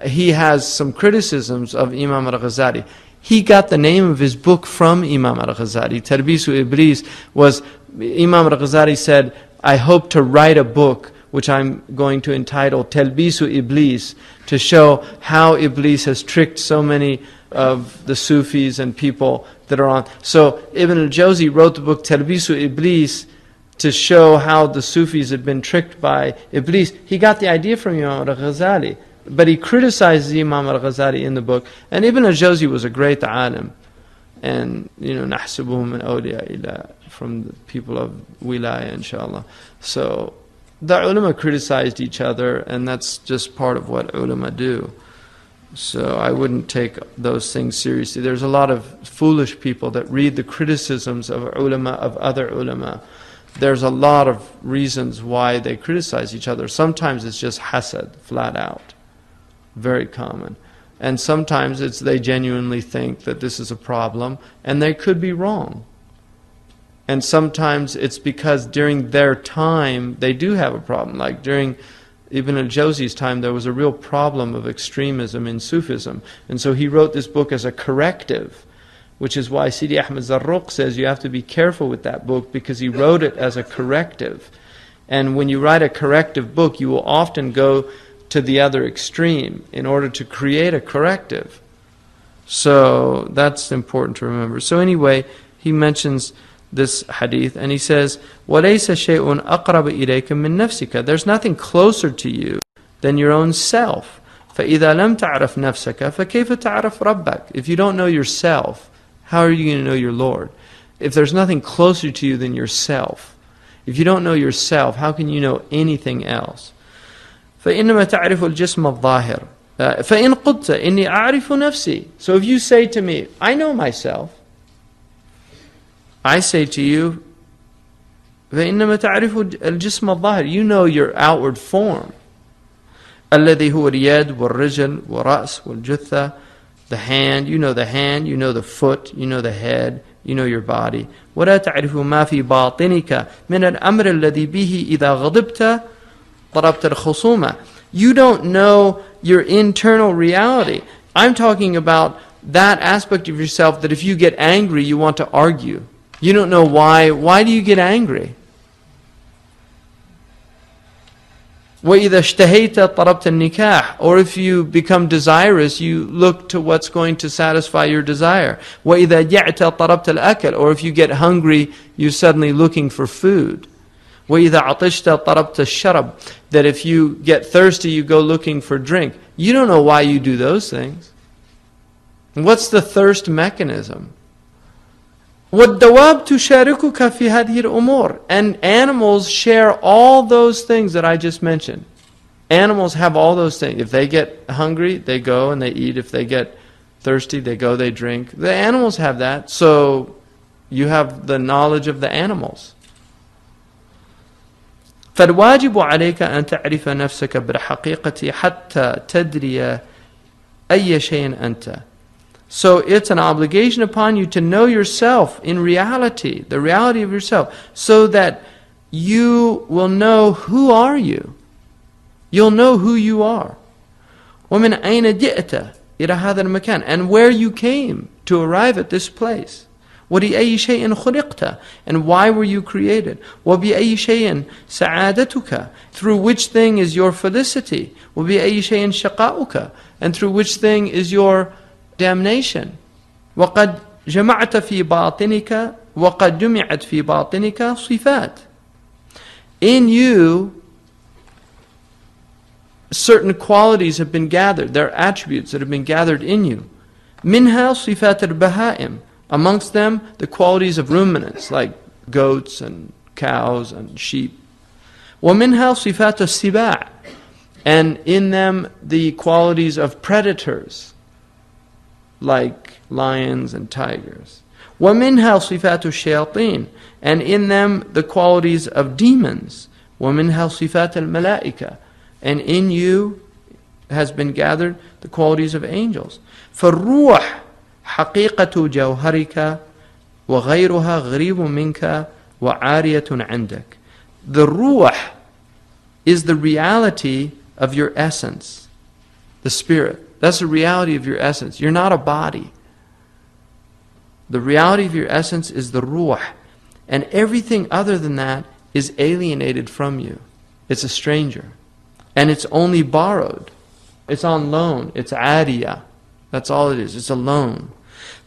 he has some criticisms of Imam al-Ghazali. He got the name of his book from Imam al-Ghazali. Talbisu Iblis was, Imam al-Ghazali said, I hope to write a book which I'm going to entitle Talbisu Iblis, to show how Iblis has tricked so many of the Sufis and people that are on. So Ibn al-Jawzi wrote the book Talbisu Iblis to show how the Sufis had been tricked by Iblis. He got the idea from Imam al-Ghazali, but he criticizes Imam al-Ghazali in the book. And Ibn al-Jawzi was a great alim. And, نحسبهم من أولياء الله, from the people of wilaya, inshallah. So the ulama criticized each other, and that's just part of what ulama do. So I wouldn't take those things seriously. There's a lot of foolish people that read the criticisms of ulama, of other ulama. There's a lot of reasons why they criticize each other. Sometimes it's just hasad, flat out. Very common. And sometimes it's they genuinely think that this is a problem, and they could be wrong. And sometimes it's because during their time they do have a problem. Like during Ibn al-Jawzi's time, there was a real problem of extremism in Sufism. And so he wrote this book as a corrective, which is why Sidi Ahmed Zarruq says you have to be careful with that book, because he wrote it as a corrective. And when you write a corrective book, you will often go to the other extreme in order to create a corrective. So that's important to remember. So anyway, he mentions this hadith, and he says, وَلَيْسَ شَيْءٌ أَقْرَبَ إِلَيْكَ مِن نَفْسِكَ. There's nothing closer to you than your own self. فَإِذَا لَمْ تَعْرَفْ نَفْسَكَ فَكَيْفَ تَعْرَفْ رَبَّكَ. If you don't know yourself, how are you going to know your Lord? If there's nothing closer to you than yourself, if you don't know yourself, how can you know anything else? فَإِنَّمَا تَعْرِفُ الْجِسْمَ الظَّاهِرِ فَإِنْ قُلْتَ إِنِّي أَعْرِفُ نَفْسِي. So if you say to me, I know myself, I say to you, فَإِنَّمَا تَعْرِفُ الْجِسْمَ الظَّاهِرِ. You know your outward form. الَّذِي هُوَ الْيَدْ وَالرِّجْلِ وَالرَّأْسِ وَالْجُثَّةِ. The hand, you know the foot, you know the head, you know your body. وَلَا تَعْرِفُ مَا فِي بَاطِنِكَ مِنَ الْأَمْرِ الَّذِي بِهِ إِذَا غَضِبْتَ ضَرَبْتَ الْخُصُومَ. You don't know your internal reality. I'm talking about that aspect of yourself that if you get angry, you want to argue. You don't know why. Why do you get angry? وَإِذَا اشْتَهَيْتَ طَرَبْتَ النِّكَاحِ. Or if you become desirous, you look to what's going to satisfy your desire. وَإِذَا جَعْتَ طَرَبْتَ الْأَكَلِ. Or if you get hungry, you're suddenly looking for food. وَإِذَا عَطِشْتَ طَرَبْتَ الشَّرَبِ. That if you get thirsty, you go looking for drink. You don't know why you do those things. What's the thirst mechanism? وَالدَّوَابُ تُشَارِكُكَ فِي هَذِهِ الْأُمُورِ. And animals share all those things that I just mentioned. Animals have all those things. If they get hungry, they go and they eat. If they get thirsty, they go, they drink. The animals have that. So you have the knowledge of the animals. فالواجب عليك أن تعرف نفسك بالحقيقة حتى تدري أي شيء أنت. So it's an obligation upon you to know yourself in reality, the reality of yourself, so that you will know who are you. You'll know who you are. وَمِنْ أَيْنَ جِئْتَ إِلَى هَذَا الْمَكَانِ, and where you came to arrive at this place. وَلِأَيِّ شَيْءٍ خُلِقْتَ, and why were you created? وَبِأَيِّ شَيْءٍ سَعَادَتُكَ, through which thing is your felicity? وَبِأَيِّ شَيْءٍ شَقَاؤُكَ, and through which thing is your damnation? وَقَدْ جَمَعْتَ فِي بَاطِنِكَ وَقَدْ جُمِعَتْ فِي بَاطِنِكَ صِفَاتٍ. In you, certain qualities have been gathered. There are attributes that have been gathered in you. مِنْهَا صِفَاتَ الْبَهَائِمِ, amongst them the qualities of ruminants, like goats and cows and sheep. وَمِنْهَا صِفَاتَ السِّبَاعِ, and in them the qualities of predators, like lions and tigers. وَمِنْهَا صِفَاتُ الشَّيَاطِينِ, and in them the qualities of demons. وَمِنْهَا صِفَاتَ الْمَلَائِكَةِ, and in you has been gathered the qualities of angels. فَالرُّوحِ حَقِيقَةُ جَوْهَرِكَ وَغَيْرُهَا غَرِيبٌ مِنْكَ وَعَارِيَةٌ عِنْدَكَ. The ruh is the reality of your essence, the spirit. That's the reality of your essence. You're not a body. The reality of your essence is the ruh, and everything other than that is alienated from you. It's a stranger, and it's only borrowed. It's on loan. It's عارية. That's all it is. It's a loan.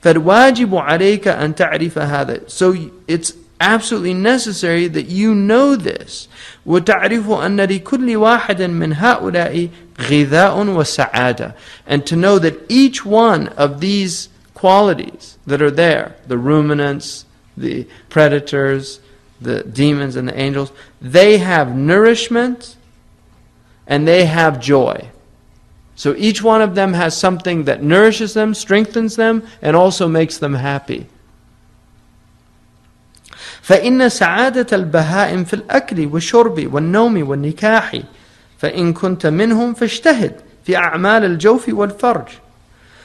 فَالْوَاجِبُ عَلَيْكَ أَن تَعْرِفَ هَذَا. So it's absolutely necessary that you know this. وَتَعْرِفُ أَنَّ لِكُلِّ وَاحِدٍ مِّنْ هَؤُلَاءِ غِذَاءٌ وَسَعَادَةٌ. And to know that each one of these qualities that are there, the ruminants, the predators, the demons and the angels, they have nourishment and they have joy. So each one of them has something that nourishes them, strengthens them, and also makes them happy. فإن سعادة البهائم في الأكل والشرب والنوم والنكاح فإن كنت منهم فاجتهد في أعمال الجوف والفرج.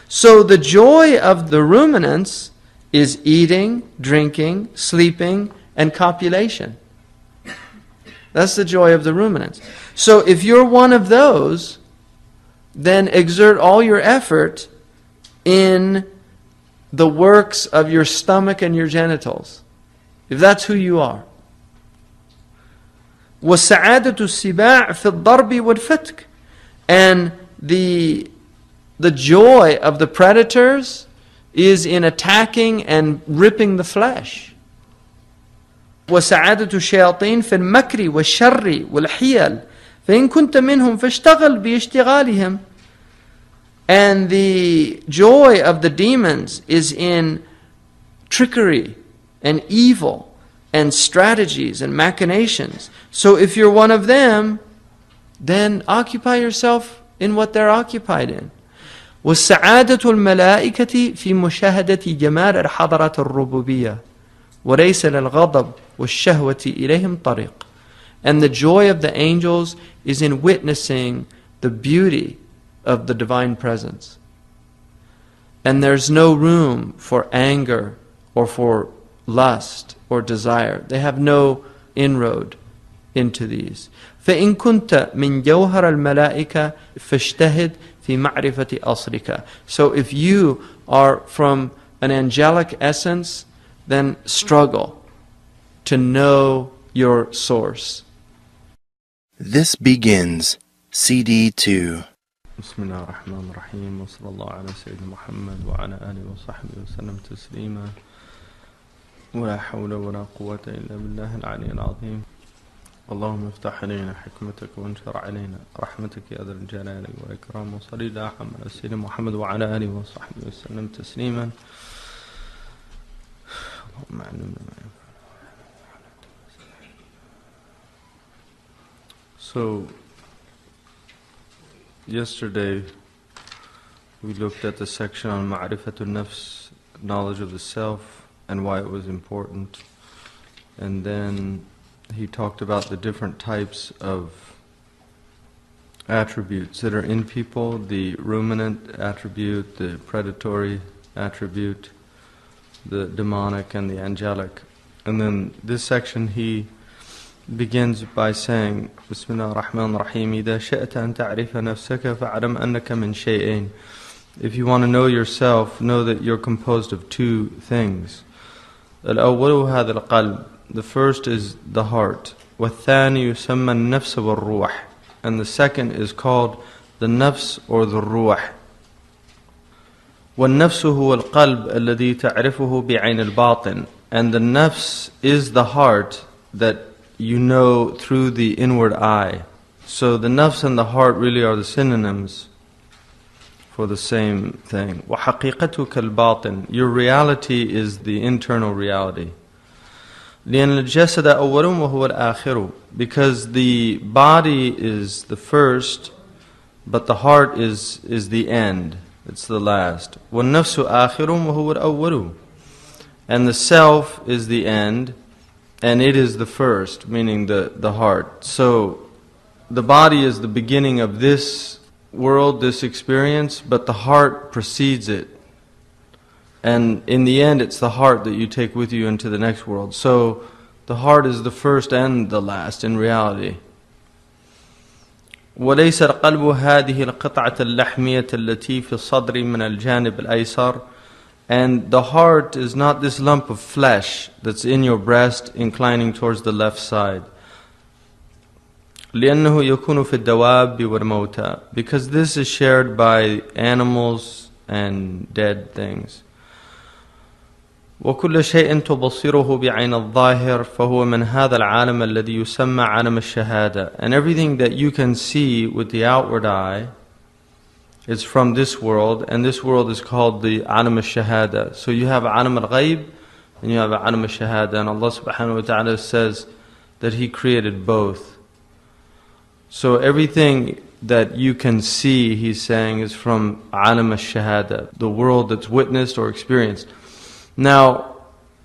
So the joy of the ruminants is eating, drinking, sleeping, and copulation. That's the joy of the ruminants. So if you're one of those, then exert all your effort in the works of your stomach and your genitals, if that's who you are. وَالسَّعَادَةُ السِّبَاعِ فِي الضَّرْبِ وَالْفَتْكِ. And the joy of the predators is in attacking and ripping the flesh. وَسَعَادَةُ الشَّيَاطِينِ فِي الْمَكْرِ وَالشَّرِّ وَالْحِيَلِ فَإِن كُنْتَ مِنْهُمْ فَاشْتَغَلْ بِاشْتِغَالِهِمْ. And the joy of the demons is in trickery and evil and strategies and machinations. So if you're one of them, then occupy yourself in what they're occupied in. وَالسَّعَادَةُ الْمَلَائِكَةِ فِي مُشَاهَدَةِ جَمَالِ الْحَضَرَةِ الرُّبُوبِيَّةِ وَلَيْسَ لِلْغَضَبِ وَالشَّهْوَةِ إِلَيْهِمْ طَرِيقٌ. And the joy of the angels is in witnessing the beauty of the divine presence. And there's no room for anger or for lust or desire. They have no inroad into these. فَإِن كُنْتَ مِنْ جَوْهَرَ الْمَلَائِكَةِ فَاشْتَهِدْ فِي مَعْرِفَةِ أَصْلِكَ. So if you are from an angelic essence, then struggle to know your source. This begins CD 2. بسم الله الرحمن الرحيم وصلى الله على سيدنا محمد وعلى آله وصحبه وسلم تسليما ولا حول ولا قوة إلا بالله العلي العظيم. اللهم افتح علينا حكمتك وانشر علينا رحمتك يا ذا الجلال والإكرام. وصلى الله على سيدنا محمد وعلى آله وصحبه وسلم تسليما. اللهم علمنا ما ينفعنا. So yesterday we looked at the section on Ma'rifatun Nafs, knowledge of the self, and why it was important. And then he talked about the different types of attributes that are in people, the ruminant attribute, the predatory attribute, the demonic and the angelic. And then this section he begins by saying, Bismillah ar-Rahman ar-Rahim, إِذَا شَئْتَ أَن تَعْرِفَ نَفْسَكَ فَاعْلَمْ أَنَّكَ مِنْ شَيْئَيْنِ. If you want to know yourself, know that you're composed of two things. الأول هذا القلب. The first is the heart. والثاني يسمى النفس والروح. And the second is called the nafs or the ruh. والنفس هو القلب الذي تعرفه بعين الباطن. And the nafs is the heart that you know through the inward eye. So the nafs and the heart really are the synonyms for the same thing. وحقيقتك الباطن. Your reality is the internal reality. لأن الجسد أول وهو الآخر. Because the body is the first, but the heart is the end. It's the last. والنفس آخر وهو الأول. And the self is the end, and it is the first, meaning the heart. So the body is the beginning of this world, this experience, but the heart precedes it. And in the end, it's the heart that you take with you into the next world. So the heart is the first and the last in reality. وليس القلب هذه القطعة اللحمية التي في الصدر من الجانب الأيسر. And the heart is not this lump of flesh that's in your breast inclining towards the left side. لأنه يكون في الدواب والموتى. Because this is shared by animals and dead things. وكل شيء تبصره بعين الظاهر فهو من هذا العالم الذي يسمى عالم الشهادة. And everything that you can see with the outward eye is from this world, and this world is called the عالم الشهادة. So you have عالم الغيب and you have عالم الشهادة, and Allah subhanahu wa ta'ala says that He created both. So everything that you can see, He's saying, is from عالم الشهادة, the world that's witnessed or experienced. Now,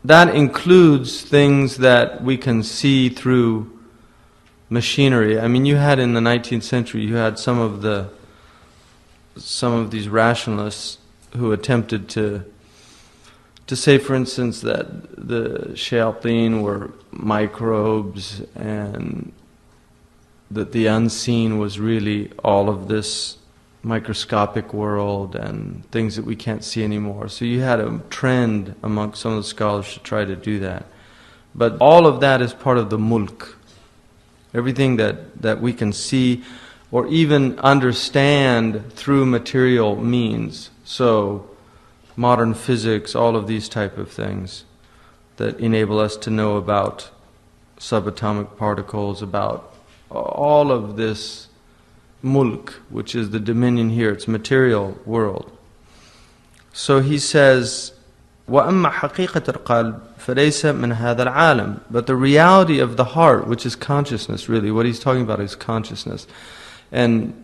that includes things that we can see through machinery. I mean, you had in the 19th century, you had some of these rationalists who attempted to say, for instance, that the shayateen were microbes and that the unseen was really all of this microscopic world and things that we can't see anymore. So you had a trend among some of the scholars to try to do that. But all of that is part of the mulk. Everything that we can see or even understand through material means. So modern physics, all of these type of things that enable us to know about subatomic particles, about all of this mulk, which is the dominion here, it's material world. So he says, وَأَمَّا حَقِيقَةَ الْقَلْبِ فَلَيْسَ مِنْ هَذَا الْعَالَمِ. But the reality of the heart, which is consciousness really, what he's talking about is consciousness. And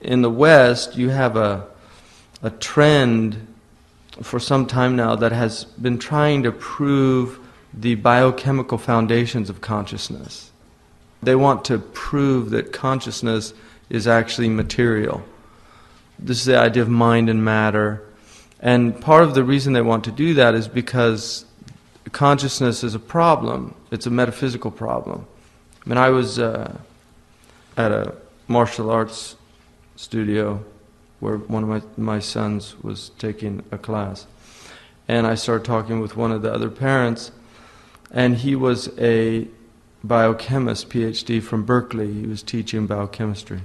in the West, you have a trend for some time now that has been trying to prove the biochemical foundations of consciousness. They want to prove that consciousness is actually material. This is the idea of mind and matter. And part of the reason they want to do that is because consciousness is a problem. It's a metaphysical problem. I mean, I was at a martial arts studio where one of my sons was taking a class. And I started talking with one of the other parents, and he was a biochemist, PhD from Berkeley. He was teaching biochemistry.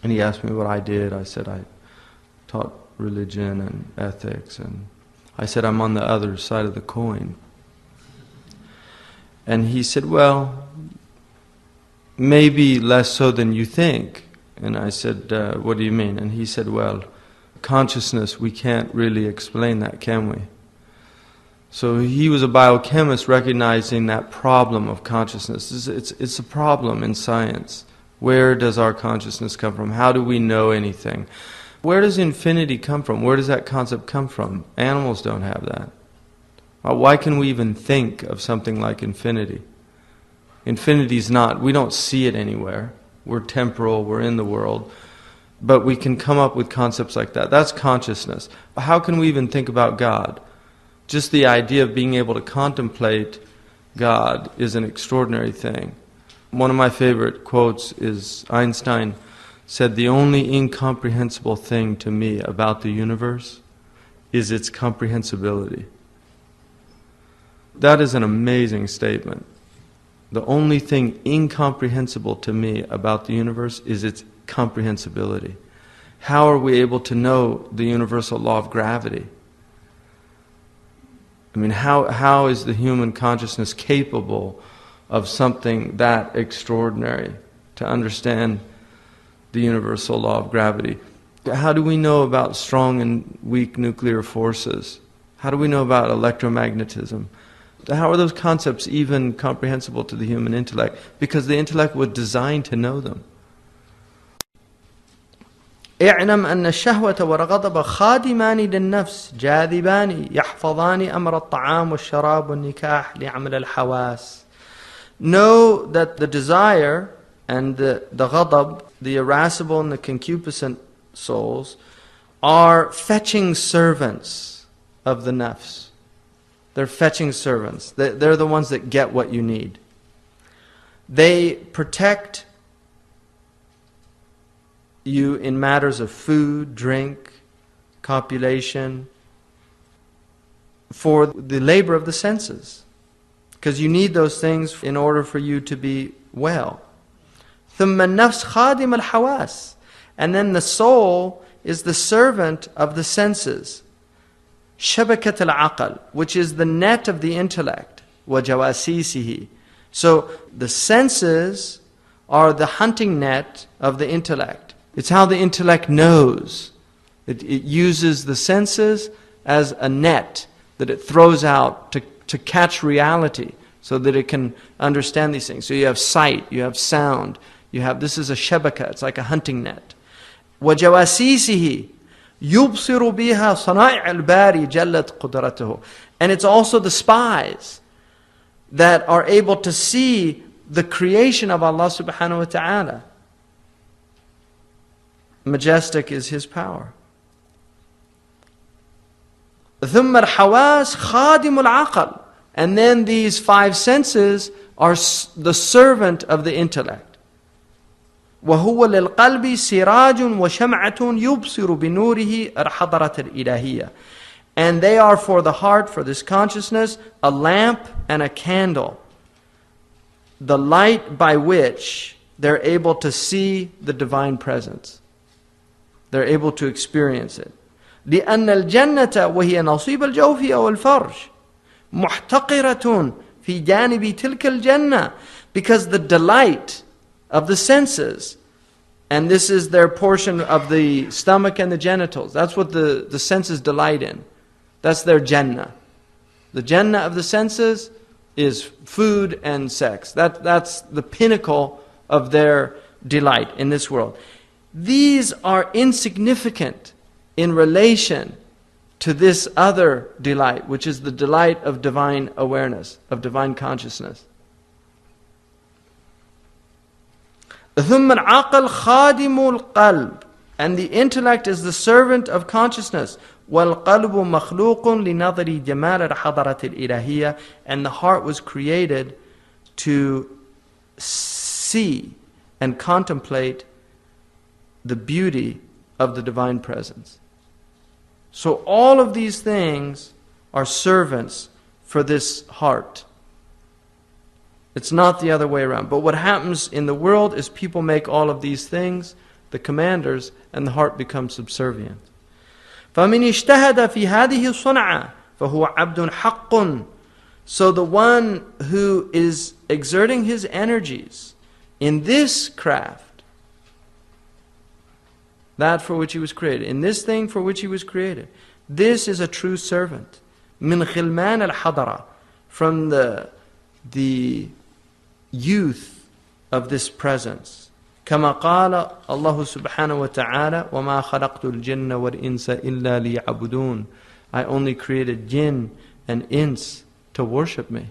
And he asked me what I did. I said I taught religion and ethics, and I said I'm on the other side of the coin. And he said, well, maybe less so than you think. And I said, what do you mean? And he said, well, consciousness, we can't really explain that, can we? So he was a biochemist recognizing that problem of consciousness. It's a problem in science. Where does our consciousness come from? How do we know anything? Where does infinity come from? Where does that concept come from? Animals don't have that. Why can we even think of something like infinity? Infinity is not, we don't see it anywhere. We're temporal, we're in the world. But we can come up with concepts like that. That's consciousness. How can we even think about God? Just the idea of being able to contemplate God is an extraordinary thing. One of my favorite quotes is Einstein said, "The only incomprehensible thing to me about the universe is its comprehensibility." That is an amazing statement. The only thing incomprehensible to me about the universe is its comprehensibility. How are we able to know the universal law of gravity? I mean, how is the human consciousness capable of something that extraordinary to understand the universal law of gravity? How do we know about strong and weak nuclear forces? How do we know about electromagnetism? How are those concepts even comprehensible to the human intellect? Because the intellect was designed to know them. اعلم أن الشهوة والغضب خادمان للنفس جاذبان يحفظان أمر الطعام والشراب والنكاح لعمل الحواس. Know that the desire and the ghadab, the irascible and the concupiscent souls, are fetching servants of the nafs. They're fetching servants. They're the ones that get what you need. They protect you in matters of food, drink, copulation, for the labor of the senses. Because you need those things in order for you to be well. ثُمَّ النَّفْسِ خَادِمَ الْحَوَاسِ. And then the soul is the servant of the senses. شَبَكَةَ الْعَقَلِ, which is the net of the intellect. وَجَوَاسِيسِهِ. So the senses are the hunting net of the intellect. It's how the intellect knows. It uses the senses as a net that it throws out to catch reality so that it can understand these things. So you have sight, you have sound, this is a shabaka, it's like a hunting net. وَجَوَاسِيسِهِ يُبْصِرُ بِهَا صَنَائِعَ الْبَارِ جَلَّتْ قُدْرَتُهُ. And it's also the spies that are able to see the creation of Allah subhanahu wa ta'ala. Majestic is His power. ثُمَّ الْحَوَاسِ خَادِمُ الْعَقَلِ. And then these five senses are the servant of the intellect. وَهُوَ لِلْقَلْبِ سِرَاجٌ وَشَمْعَةٌ يُبْصِرُ بِنُورِهِ الْحَضَرَةَ الْإِلَهِيَّةِ. And they are for the heart, for this consciousness, a lamp and a candle. The light by which they're able to see the divine presence. They're able to experience it. لأن الجنة وهي نصيب الجوف أو الفرج محتقرة في جانب تلك الجنة. Because the delight of the senses, and this is their portion of the stomach and the genitals, that's what the senses delight in. That's their Jannah. The Jannah of the senses is food and sex. That's the pinnacle of their delight in this world. These are insignificant in relation to this other delight, which is the delight of divine awareness, of divine consciousness. ثُمَّ الْعَقْلُ خَادِمُ الْقَلْبِ. And the intellect is the servant of consciousness. وَالْقَلْبُ مَخْلُوقٌ لِنَظْرِ جَمَالِ الْحَضَرَةِ الْإِلَهِيَّةِ. And the heart was created to see and contemplate the beauty of the divine presence. So all of these things are servants for this heart. It's not the other way around. But what happens in the world is people make all of these things the commanders, and the heart becomes subservient. فَمِنْ اجْتَهَدَ فِي هَذِهِ الصُّنْعَةِ فَهُوَ عَبْدٌ حَقٌّ. So the one who is exerting his energies in this craft, that for which he was created, in this thing for which he was created, this is a true servant. مِنْ خِلْمَانَ الْحَضَرَةِ. From the youth of this presence. كما قال الله سبحانه وتعالى وما خلقت الجن والإنس إلا ليعبدون. I only created jinn and ins to worship me.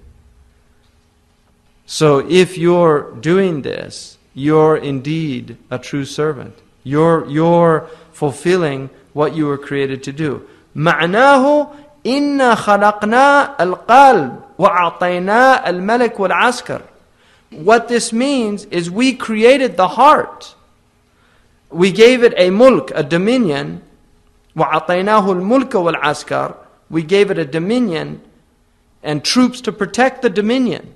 So if you're doing this, you're indeed a true servant. You're fulfilling what you were created to do. معناه إِنَّا خَلَقْنَا الْقَلْبِ وَأَعْطَيْنَا الْمَلَكِ وَالْعَسْكَرِ. What this means is we created the heart. We gave it a mulk, a dominion. وَأَعْطَيْنَاهُ الْمُلْكَ وَالْعَسْكَرِ. We gave it a dominion and troops to protect the dominion.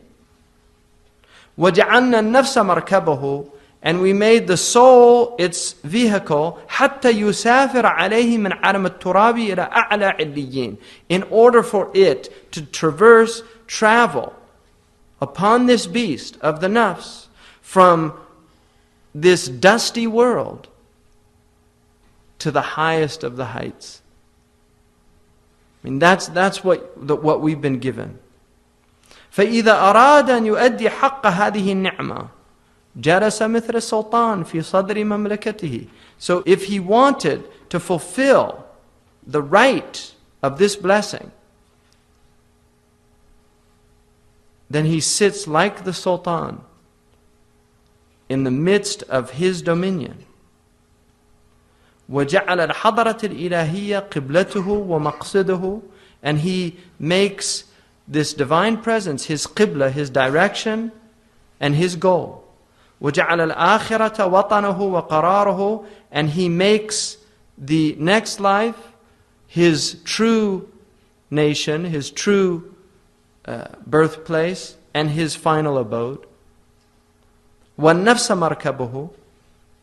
وَجَعَلْنَا النَّفْسَ مَرْكَبَهُ. And we made the soul its vehicle حَتَّى يُسَافِرَ عَلَيْهِ مِنْ عَالَمِ التُّرَابِ إِلَى أَعْلَى عِلِّيِّينَ. In order for it to travel upon this beast of the nafs from this dusty world to the highest of the heights. I mean, that's what we've been given. فَإِذَا أَرَادَ أَنْ يُؤَدِّي حَقَّ هَذِهِ النِّعْمَةِ جَلَسَ مِثْلَ السُّلْطَانِ فِي صَدْرِ مَمْلَكَتِهِ. So if he wanted to fulfill the right of this blessing, then he sits like the sultan in the midst of his dominion. وَجَعَلَ الْحَضَرَةِ الْإِلَهِيَّةِ قِبْلَتُهُ وَمَقْصِدُهُ. And he makes this divine presence his qibla, his direction, and his goal. وَجَعَلَ الْآخِرَةَ وَطَنَهُ وَقَرَارُهُ. And he makes the next life his true nation, his true birthplace, and his final abode. وَالنَّفْسَ مَرْكَبُهُ.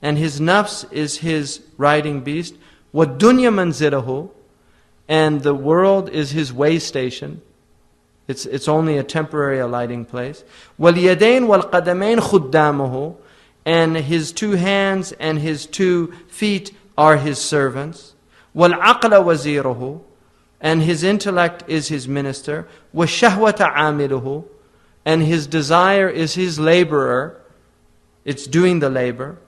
And his nafs is his riding beast. وَالدُّنْيَا مَنْزِلَهُ. And the world is his way station. It's only a temporary alighting place. وَالْيَدَيْنِ وَالْقَدَمَيْنِ خُدَّامُهُ. And his two hands and his 2 feet are his servants. وَالْعَقْلَ وَزِيرُهُ. And his intellect is his minister. وَالشَّهْوَةَ عَامِلُهُ. And his desire is his laborer. It's doing the labor.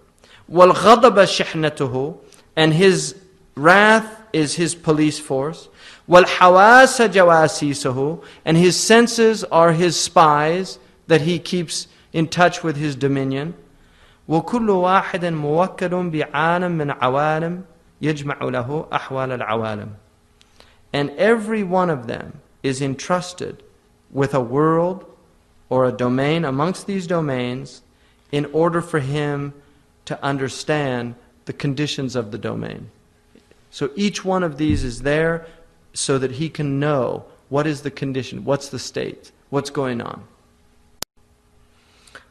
وَالْغَضَبَ شِحْنَتُهُ. And his wrath is his police force. وَالْحَوَاسَ جَوَاسِيسُهُ. And his senses are his spies that he keeps in touch with his dominion. وَكُلُّ وَاحِدٍ مُوَكَّلٌ بِعَالَمٍ مِنْ عَوَالِمٍ يَجْمَعُ لَهُ أَحْوَالَ الْعَوَالِمِ. And every one of them is entrusted with a world or a domain amongst these domains in order for him to understand the conditions of the domain. So each one of these is there so that he can know what is the condition, what's the state, what's going on.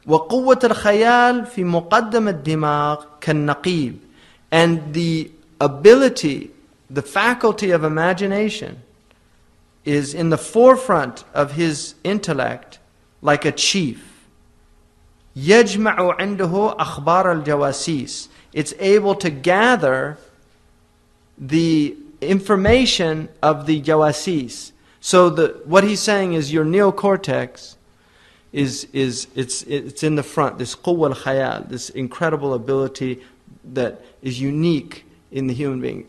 وَقُوَّةَ الْخَيَالِ فِي مُقَدَّمَ الدِّمَاغِ كَالنَّقِيبِ. And the ability, the faculty of imagination is in the forefront of his intellect like a chief. يَجْمَعُ عِنْدَهُ أَخْبَارَ الْجَوَاسِيسِ. It's able to gather the information of the jawasis. So what he's saying is your neocortex it's in the front, this quwwa al-khayal, this incredible ability that is unique in the human being.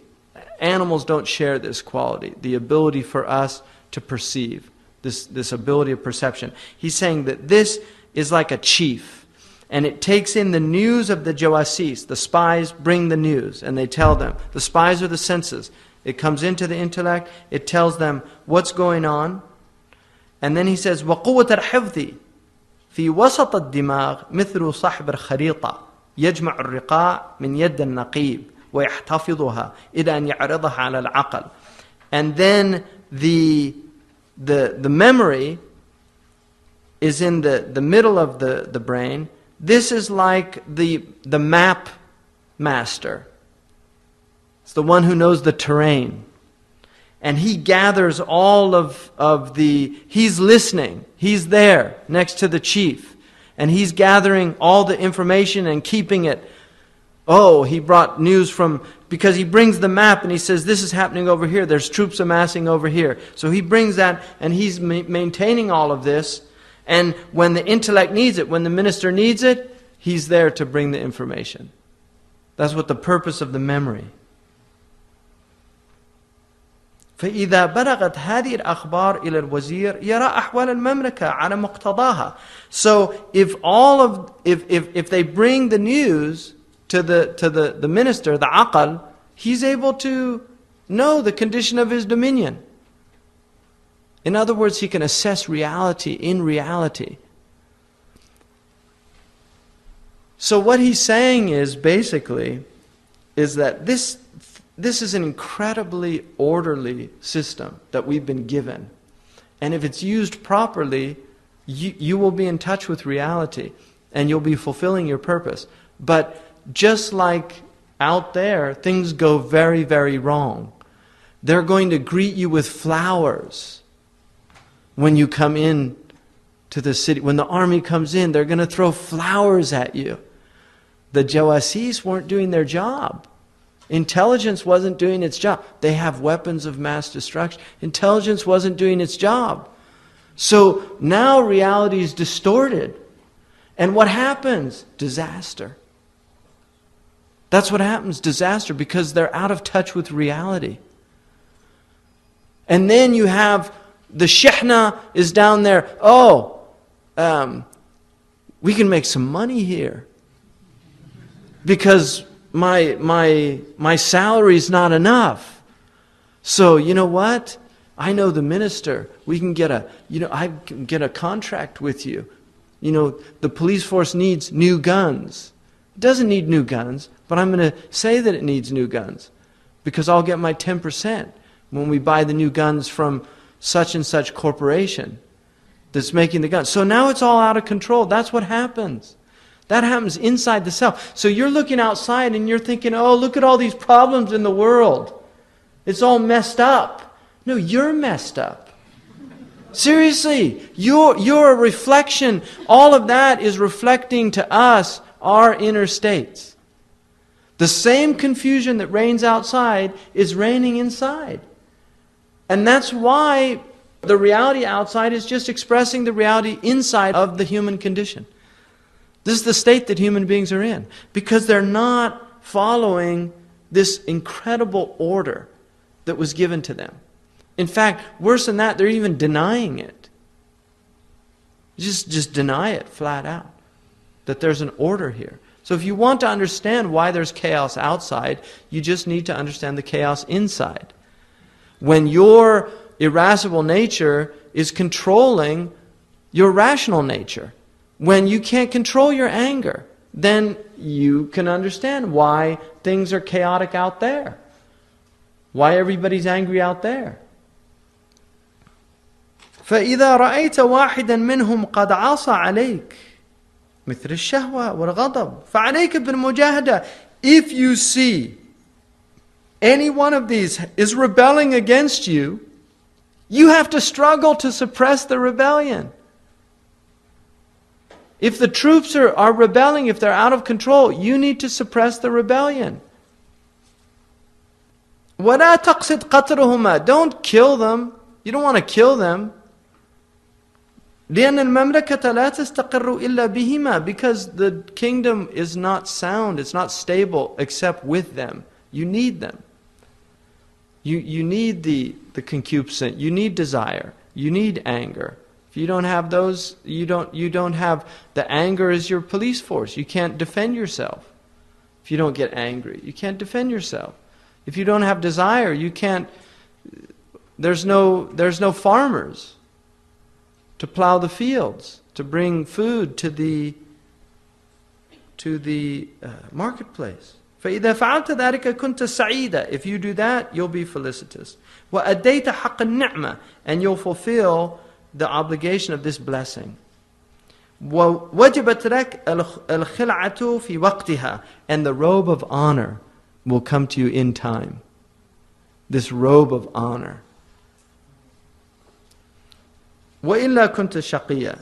Animals don't share this quality, the ability for us to perceive, this ability of perception. He's saying that this is like a chief, and it takes in the news of the jawasis. The spies bring the news, and they tell them. The spies are the senses. It comes into the intellect, it tells them what's going on. And then he says, وَقُوَّةَ الْحِفْظِ فِي وَسَطَ الدِّمَاغِ مِثْلُ صَحْبِ الْخَرِيطَةِ يَجْمَعُ الرِّقَاءَ مِنْ يَدَّ النَّقِيبِ وَيَحْتَفِظُهَا إِلَى أَنْ يَعْرِضَهَا عَلَى الْعَقْلِ. And then the memory is in the middle of the brain. This is like the map master. It's the one who knows the terrain. And he gathers all of he's listening. He's there next to the chief. And he's gathering all the information and keeping it. Oh, he brought news because he brings the map and he says, this is happening over here. There's troops amassing over here. So he brings that and he's maintaining all of this. And when the intellect needs it, when the minister needs it, he's there to bring the information. That's what the purpose of the memory. فإذا بلغت هذه الأخبار إلى الوزير يرى أحوال المملكة على مقتضاها. So if they bring the news to the minister, the aqal, he's able to know the condition of his dominion. In other words, he can assess reality in reality. So what he's saying is basically is that this is an incredibly orderly system that we've been given. And if it's used properly, you will be in touch with reality and you'll be fulfilling your purpose. But just like out there, things go very, very wrong. They're going to greet you with flowers when you come in to the city. When the army comes in, they're going to throw flowers at you. The Jawasis weren't doing their job. Intelligence wasn't doing its job. They have weapons of mass destruction. Intelligence wasn't doing its job. So now reality is distorted. And what happens? Disaster. That's what happens, disaster, because they're out of touch with reality. And then you have the shihna is down there. We can make some money here because my salary's not enough. So you know what? I know the minister. We can get I can get a contract with you. The police force needs new guns. It doesn't need new guns, but I'm going to say that it needs new guns because I'll get my 10% when we buy the new guns from such and such corporation that's making the guns. So now it's all out of control. That's what happens. That happens inside the cell. So you're looking outside and you're thinking, oh, look at all these problems in the world. It's all messed up. No, you're messed up. Seriously, you're a reflection. All of that is reflecting to us our inner states. The same confusion that reigns outside is reigning inside. And that's why the reality outside is just expressing the reality inside of the human condition. This is the state that human beings are in. Because they're not following this incredible order that was given to them. In fact, worse than that, they're even denying it. Just deny it flat out. That there's an order here. So if you want to understand why there's chaos outside, you just need to understand the chaos inside. When your irascible nature is controlling your rational nature, when you can't control your anger, then you can understand why things are chaotic out there. Why everybody's angry out there. فإذا رأيت واحدا منهم قد عصى عليك مثل الشهوة والغضب فعليك بالمجاهدة. If you see any one of these is rebelling against you, you have to struggle to suppress the rebellion. If the troops are rebelling, if they're out of control, you need to suppress the rebellion. وَلَا تَقْصِدْ قَتْلُهُمَا. Don't kill them. You don't want to kill them. لأن المملكة لا تستقر إلا بهما. Because the kingdom is not sound, it's not stable except with them. You need them. You need the concupiscence, you need desire, you need anger. If you don't have those, you don't have, the anger is your police force. You can't defend yourself. If you don't get angry, you can't defend yourself. If you don't have desire, you can't, there's no farmers to plow the fields, to bring food to the marketplace. فإذا فعلت ذلك كنت سعيدا. If you do that, you'll be felicitous. وأديت حق النعمة, and you'll fulfill the obligation of this blessing. ووجبت لك الخلعة في وقتها, and the robe of honor will come to you in time. This robe of honor. وإلا كنت شقيا.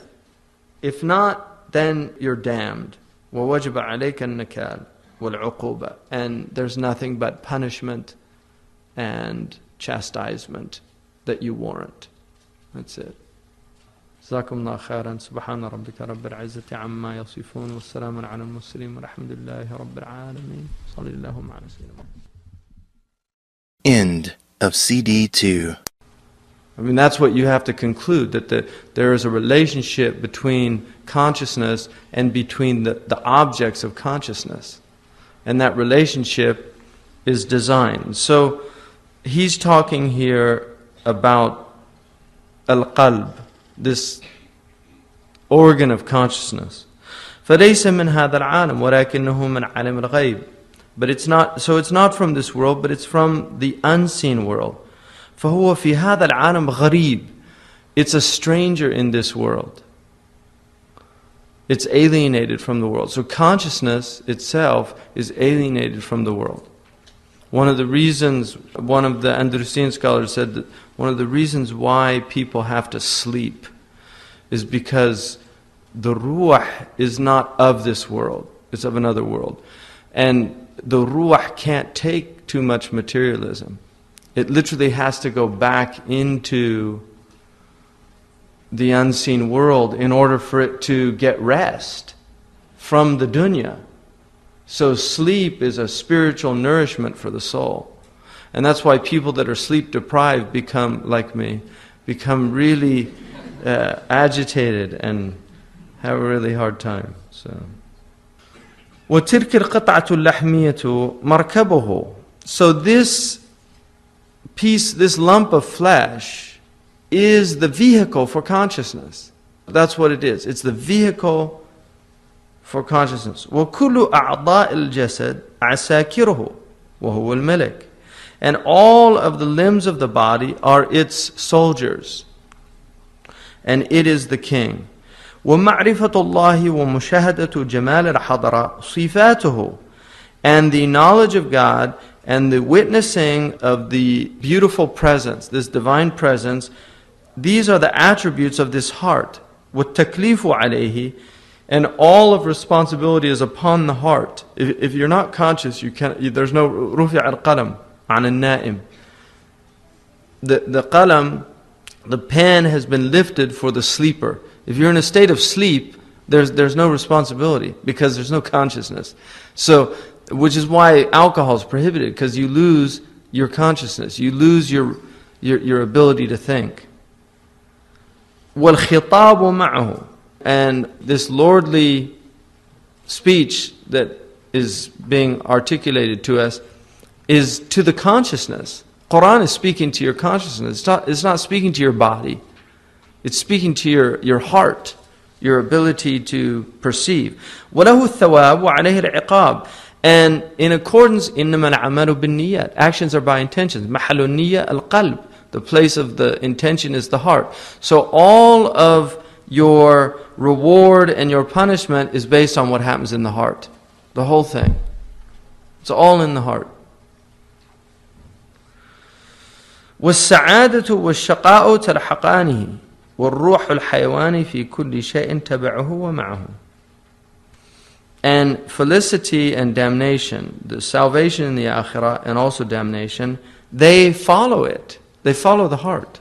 If not, then you're damned. ووجب عليك النكال والعقوبة, and there's nothing but punishment and chastisement that you warrant. That's it. جزاكم الله خيرا. سبحان ربك رب العزة عما يصفون والسلام على المرسلين والحمد لله رب العالمين. صلى الله على سيدنا. End of CD 2. I mean, that's what you have to conclude, that there is a relationship between consciousness and between the objects of consciousness. And that relationship is design. So he's talking here about al-qalb, this organ of consciousness. فَلَيْسَ مِنْ هَذَا الْعَالَمِ وَلَكِنَّهُ مِنْ عَالَمِ الْغَيْبِ. But it's not from this world, but it's from the unseen world. فَهُوَ فِي هَذَا الْعَالَمِ غَرِيبٌ. It's a stranger in this world. It's alienated from the world. So consciousness itself is alienated from the world. One of the reasons, one of the Andalusian scholars said that one of the reasons why people have to sleep is because the ruh is not of this world, it's of another world. And the ruh can't take too much materialism. It literally has to go back into the unseen world in order for it to get rest from the dunya. So sleep is a spiritual nourishment for the soul. And that's why people that are sleep deprived become, like me, become really agitated and have a really hard time. So, وَتِلْكِ الْقِطْعَةُ اللَّحْمِيَّةُ مَرْكَبُهُ. So this piece, this lump of flesh, is the vehicle for consciousness. That's what it is. It's the vehicle for consciousness. وَكُلُّ أَعْضَاءِ الْجَسَدِ عَسَاكِرُهُ وَهُوَ الْمَلِكُ. And all of the limbs of the body are its soldiers. And it is the king. وَمَعْرِفَةُ اللَّهِ وَمُشَاهَدَةُ جَمَالِ الْحَضْرَةِ صِفَاتُهُ. And the knowledge of God and the witnessing of the beautiful presence, this divine presence, these are the attributes of this heart. وَالتَّكْلِيفُ عَلَيْهِ. And all of responsibility is upon the heart. If you're not conscious, you can't. There's no رُفِعَ الْقَلَمْ عَنِ النَّائِمِ. The qalam, the pen has been lifted for the sleeper. If you're in a state of sleep, there's no responsibility because there's no consciousness. So, which is why alcohol is prohibited, because you lose your consciousness, you lose your ability to think. وَالْخِطَابُ مَعَهُ. And this lordly speech that is being articulated to us is to the consciousness. Quran is speaking to your consciousness. It's not speaking to your body. It's speaking to your heart, your ability to perceive. وَلَهُ الثَّوَابُ وَعَلَيْهِ الْعِقَابُ. And in accordance, إِنَّمَا الْعَمَلُ بِالنِّيَّاتِ. Actions are by intentions. مَحَلُ النِّيَّةِ الْقَلْبِ. The place of the intention is the heart. So all of your reward and your punishment is based on what happens in the heart. The whole thing. It's all in the heart. وَالسَّعَادَةُ وَالشَّقَاءُ تَلْحَقَانِهِ وَالرُّوحُ الْحَيَوَانِ فِي كُلِّ شَيْءٍ تَبَعُهُ وَمَعَهُ. And felicity and damnation, the salvation in the akhirah and also damnation, they follow it. They follow the heart.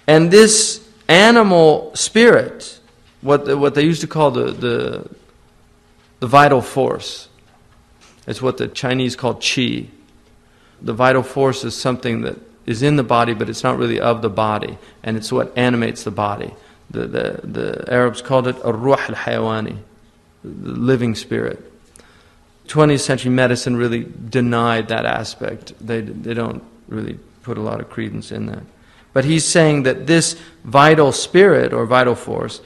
And this animal spirit, what they used to call the vital force, it's what the Chinese call qi. The vital force is something that is in the body, but it's not really of the body, and it's what animates the body. The Arabs called it ar-ruh al-hayawani, the living spirit. 20th century medicine really denied that aspect. They don't really put a lot of credence in that. But he's saying that this vital spirit or vital force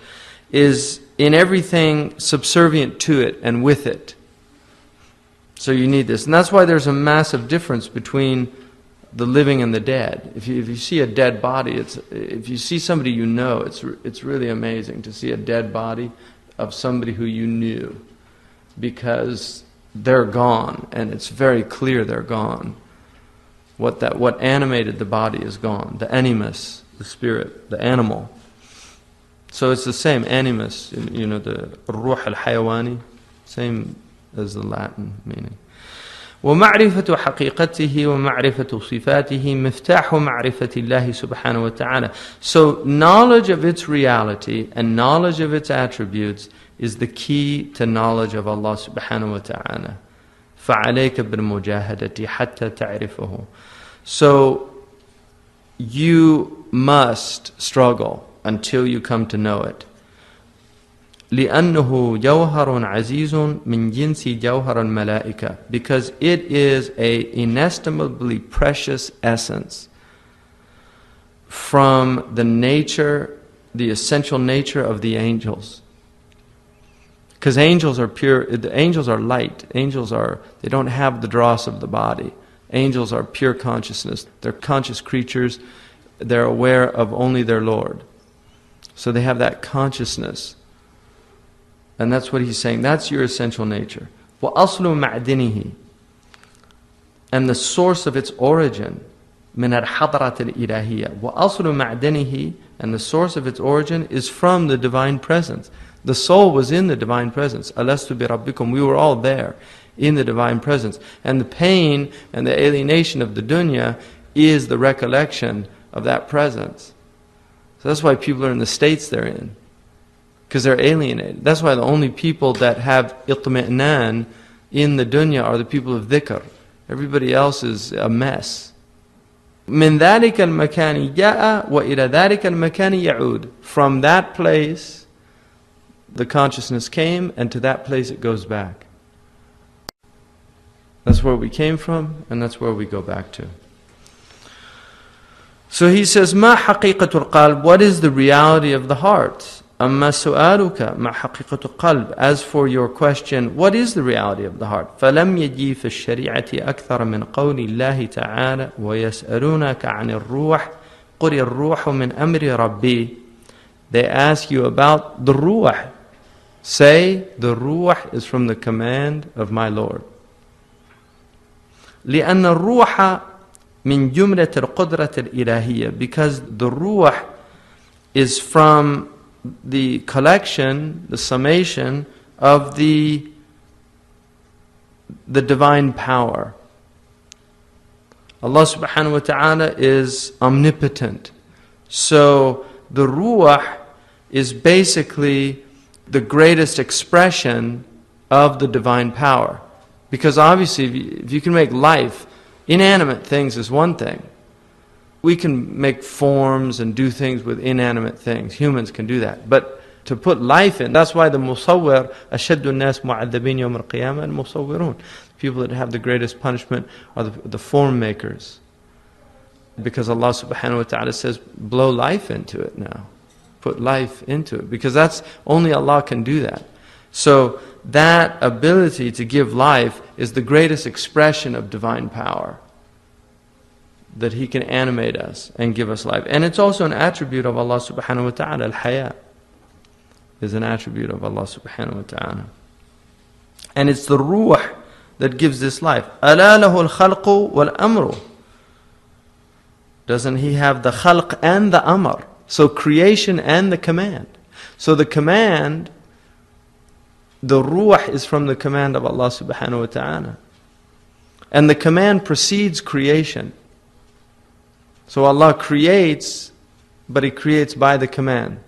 is in everything subservient to it and with it. So you need this. And that's why there's a massive difference between the living and the dead. If you see a dead body, if you see somebody you know, it's really amazing to see a dead body of somebody who you knew, because they're gone and it's very clear they're gone. What animated the body is gone. The animus, the spirit, the animal. So it's the same animus, the ruh al-hayawani, same as the Latin meaning. وَمَعْرِفَةُ حَقِيقَتِهِ وَمَعْرِفَةُ صِفَاتِهِ مِفْتَاحُ مَعْرِفَةِ اللَّهِ سُبْحَانَهُ وَتَعَالَى. So knowledge of its reality and knowledge of its attributes is the key to knowledge of Allah subhanahu wa ta'ala. فَعَلَيْكَ بِالْمُجَاهَدَةِ حَتَّى تَعْرِفَهُ. So you must struggle until you come to know it. لأنه جوهر عزيز من جنس جوهر الملائكة, because it is an inestimably precious essence from the nature, the essential nature of the angels. Because angels are pure, the angels are light. Angels are, they don't have the dross of the body. Angels are pure consciousness. They're conscious creatures. They're aware of only their Lord. So they have that consciousness. And that's what he's saying. That's your essential nature. وَأَصْلُ مَعْدِنِهِ. And the source of its origin, مِنَ الْحَضْرَةِ الْإِلَهِيَّةِ وَأَصْلُ مَعْدِنِهِ. And the source of its origin is from the divine presence. The soul was in the divine presence. أَلَسْتُ بِرَبِّكُمْ. We were all there in the divine presence. And the pain and the alienation of the dunya is the recollection of that presence. So that's why people are in the states they're in. Because they're alienated. That's why the only people that have itmi'nan in the dunya are the people of dhikr. Everybody else is a mess. مِنْ ذَلِكَ الْمَكَانِ جَاءَ وَإِلَى ذَلِكَ الْمَكَانِ يَعُودُ. From that place, the consciousness came, and to that place it goes back. That's where we came from, and that's where we go back to. So he says, مَا حَقِيقَةُ الْقَلْبِ. What is the reality of the heart? أَمَّا سُؤَالُكَ مَا حَقِيقَةُ الْقَلْبِ. As for your question, what is the reality of the heart? فَلَمْ يَجِي فِي الشَّرِيعَةِ أَكْثَرَ مِنْ قَوْلِ اللَّهِ تَعَالَى وَيَسْأَلُونَكَ عَنِ الرُّوحِ قُلِ الرُّوحُ مِنْ أَمْرِ رَبِّي. They ask you about the ruh. Say, the ruh is from the command of my Lord. لأن الروح من جملة القدرة الإلهية. Because the ruh is from the collection, the summation of the divine power. Allah subhanahu wa ta'ala is omnipotent. So the ruh is basically the greatest expression of the divine power. Because obviously if you can make life, inanimate things is one thing. We can make forms and do things with inanimate things. Humans can do that. But to put life in, that's why the musawwir, أَشَدُّ النَّاسِ مُعَذَّبِينَ يَوْمَ الْقِيَامَةِ الْمُصَوِّرُونَ. People that have the greatest punishment are the form makers. Because Allah subhanahu wa ta'ala says, blow life into it now. Put life into it. Because that's, only Allah can do that. So that ability to give life is the greatest expression of divine power. That He can animate us and give us life. And it's also an attribute of Allah subhanahu wa ta'ala. Al-haya is an attribute of Allah subhanahu wa ta'ala. And it's the ruh that gives this life. أَلَا لَهُ الْخَلْقُ وَالْأَمْرُ. Doesn't He have the khalq and the amr? So creation and the command. So the command, the ruh is from the command of Allah subhanahu wa ta'ala. And the command precedes creation. So Allah creates, but He creates by the command.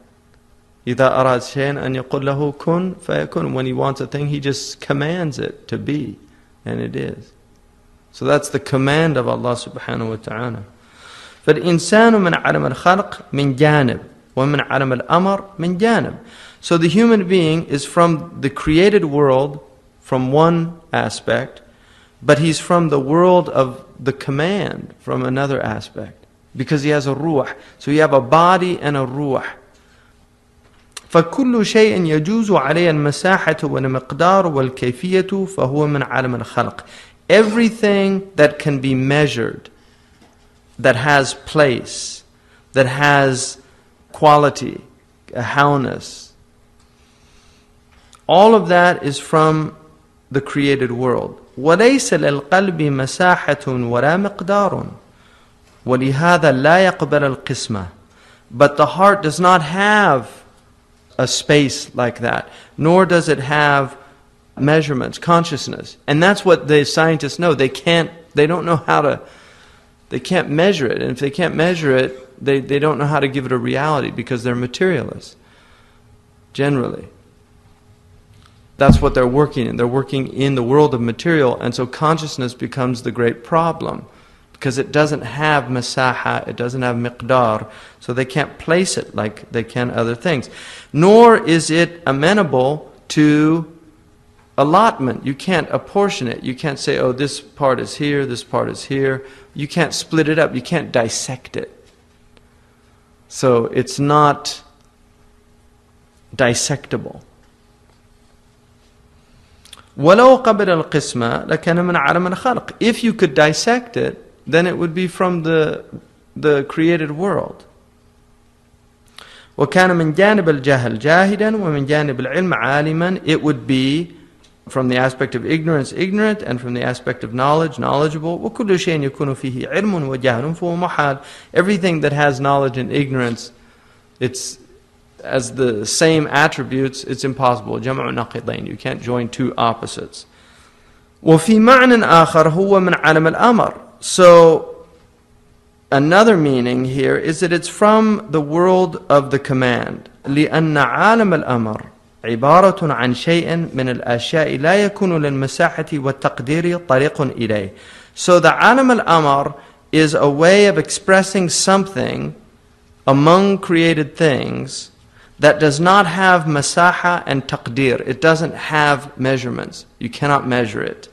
إِذَا أَرَادَ شَيْئًا أَنْ يَقُلْ لَهُ كُنْ فَيَكُنْ. When He wants a thing, He just commands it to be, and it is. So that's the command of Allah subhanahu wa ta'ala. فَالْإِنسَانُ مِنْ عَلَمَ الْخَلْقِ مِنْ جَانِبٍ وَمِنْ عَلَمَ الْأَمْرِ مِنْ جَانِبٍ. So the human being is from the created world from one aspect, but he's from the world of the command from another aspect. Because he has a ruh. So you have a body and a ruh. فَكُلُّ شَيْءٍ يَجُوزُ عَلَيْهِ الْمَسَاحَةُ وَالْمِقْدَارُ وَالْكَيْفِيَّةُ فَهُوَ مِنْ عَالَمِ الْخَلْقِ. Everything that can be measured, that has place, that has quality, a howness, all of that is from the created world. وَلَيْسَ لِلْقَلْبِ مَسَاحَةٌ وَلَا مِقْدَارٌ وَلِهَذَا لَا يَقْبَلَ الْقِسْمَةِ. But the heart does not have a space like that, nor does it have measurements, consciousness. And that's what the scientists know. They don't know how to, they can't measure it. And if they can't measure it, they don't know how to give it a reality because they're materialists, generally. That's what they're working in. They're working in the world of material, and so consciousness becomes the great problem. Because it doesn't have masaha, it doesn't have miqdar, so they can't place it like they can other things. Nor is it amenable to allotment. You can't apportion it. You can't say, oh, this part is here, this part is here. You can't split it up. You can't dissect it. So it's not dissectable. وَلَوْ قَبِلَ الْقِسْمَ لَكَانَ مِنْ عَالَمِ الْخَلْقِ. If you could dissect it, then it would be from the created world. وَكَانَ مِنْ جَانِبِ الْجَهْلِ جَاهِدًا وَمِنْ جَانِبِ الْعِلْمِ عَالِمًا. It would be from the aspect of ignorance, ignorant, and from the aspect of knowledge, knowledgeable. وَكُلُّ شَيْءٍ يَكُونُ فِيهِ عِلْمٌ وَجَهْلٌ فَهُوَ مُحَالٌ. Everything that has knowledge and ignorance, it's as the same attributes, it's impossible. جَمْعُ نَقِضَيْنِ. You can't join two opposites. وَفِي مَعْنٍ آخَرْ هُوَ مِنْ عَالَمِ الْأَمْرِ. So, another meaning here is that it's from the world of the command. لِأَنَّ عَالَمَ الْأَمْرِ عبارة عن شيء من الأشياء لا يكون للمساحة والتقدير طريق إليه. So the عالم الأمر is a way of expressing something among created things that does not have masaha and taqdir. It doesn't have measurements. You cannot measure it.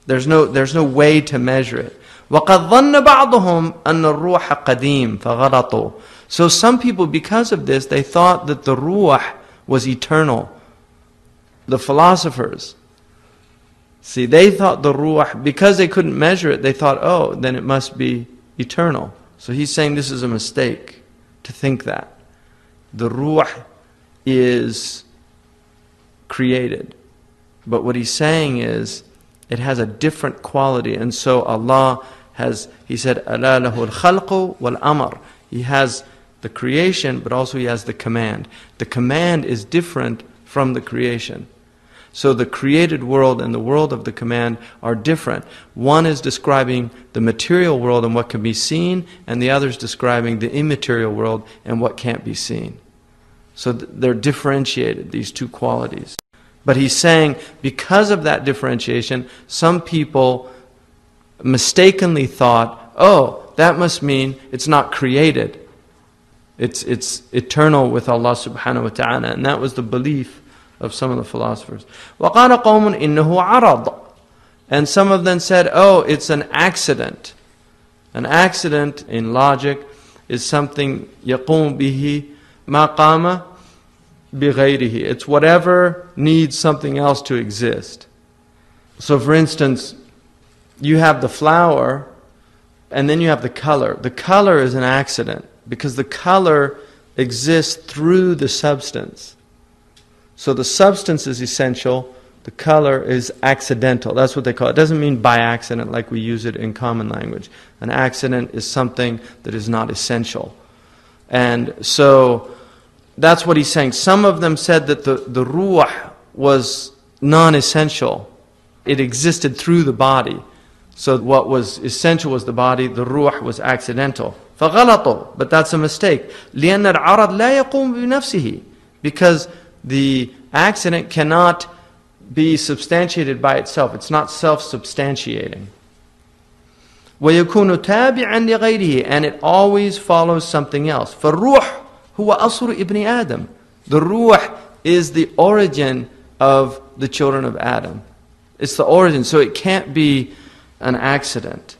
There's no way to measure it. وَقَدْ ظَنَّ بَعْضُهُمْ أَنَّ الرُّوحَ قَدِيمٌ فَغَلَطُوا. So some people, because of this, they thought that the ruh was eternal. The philosophers, see, they thought the ruh, because they couldn't measure it, they thought, oh, then it must be eternal. So he's saying this is a mistake to think that. The ruh is created. But what he's saying is, it has a different quality. And so Allah has, he said, أَلَا لَهُ الْخَلْقُ وَالْأَمْرُ. He has the creation, but also he has the command. The command is different from the creation. So the created world and the world of the command are different. One is describing the material world and what can be seen, and the other is describing the immaterial world and what can't be seen. So they're differentiated, these two qualities. But he's saying, because of that differentiation, some people mistakenly thought, oh, that must mean it's not created. It's eternal with Allah subhanahu wa ta'ala. And that was the belief of some of the philosophers. وَقَالَ قَوْمٌ إِنَّهُ عَرَضٌ. And some of them said, oh, it's an accident. An accident in logic is something يَقُومُ بِهِ مَا قَامَ بِغَيْرِهِ. It's whatever needs something else to exist. So for instance, you have the flower, and then you have the color. The color is an accident, because the color exists through the substance. So the substance is essential, the color is accidental. That's what they call it. It doesn't mean by accident like we use it in common language. An accident is something that is not essential. And so that's what he's saying. Some of them said that the ruh was non-essential. It existed through the body. So what was essential was the body, the ruh was accidental. فَغَلَطُوا. But that's a mistake. لِأَنَّ الْعَرَضْ لَا يَقُومُ بِنَفْسِهِ. Because the accident cannot be substantiated by itself. It's not self-substantiating. وَيَكُونُ تَابِعًا لِغَيْرِهِ. And it always follows something else. فَالرُّوحُ هُوَ أَصْرُ إِبْنِ آدَمَ. The ruh is the origin of the children of Adam. It's the origin, so it can't be an accident.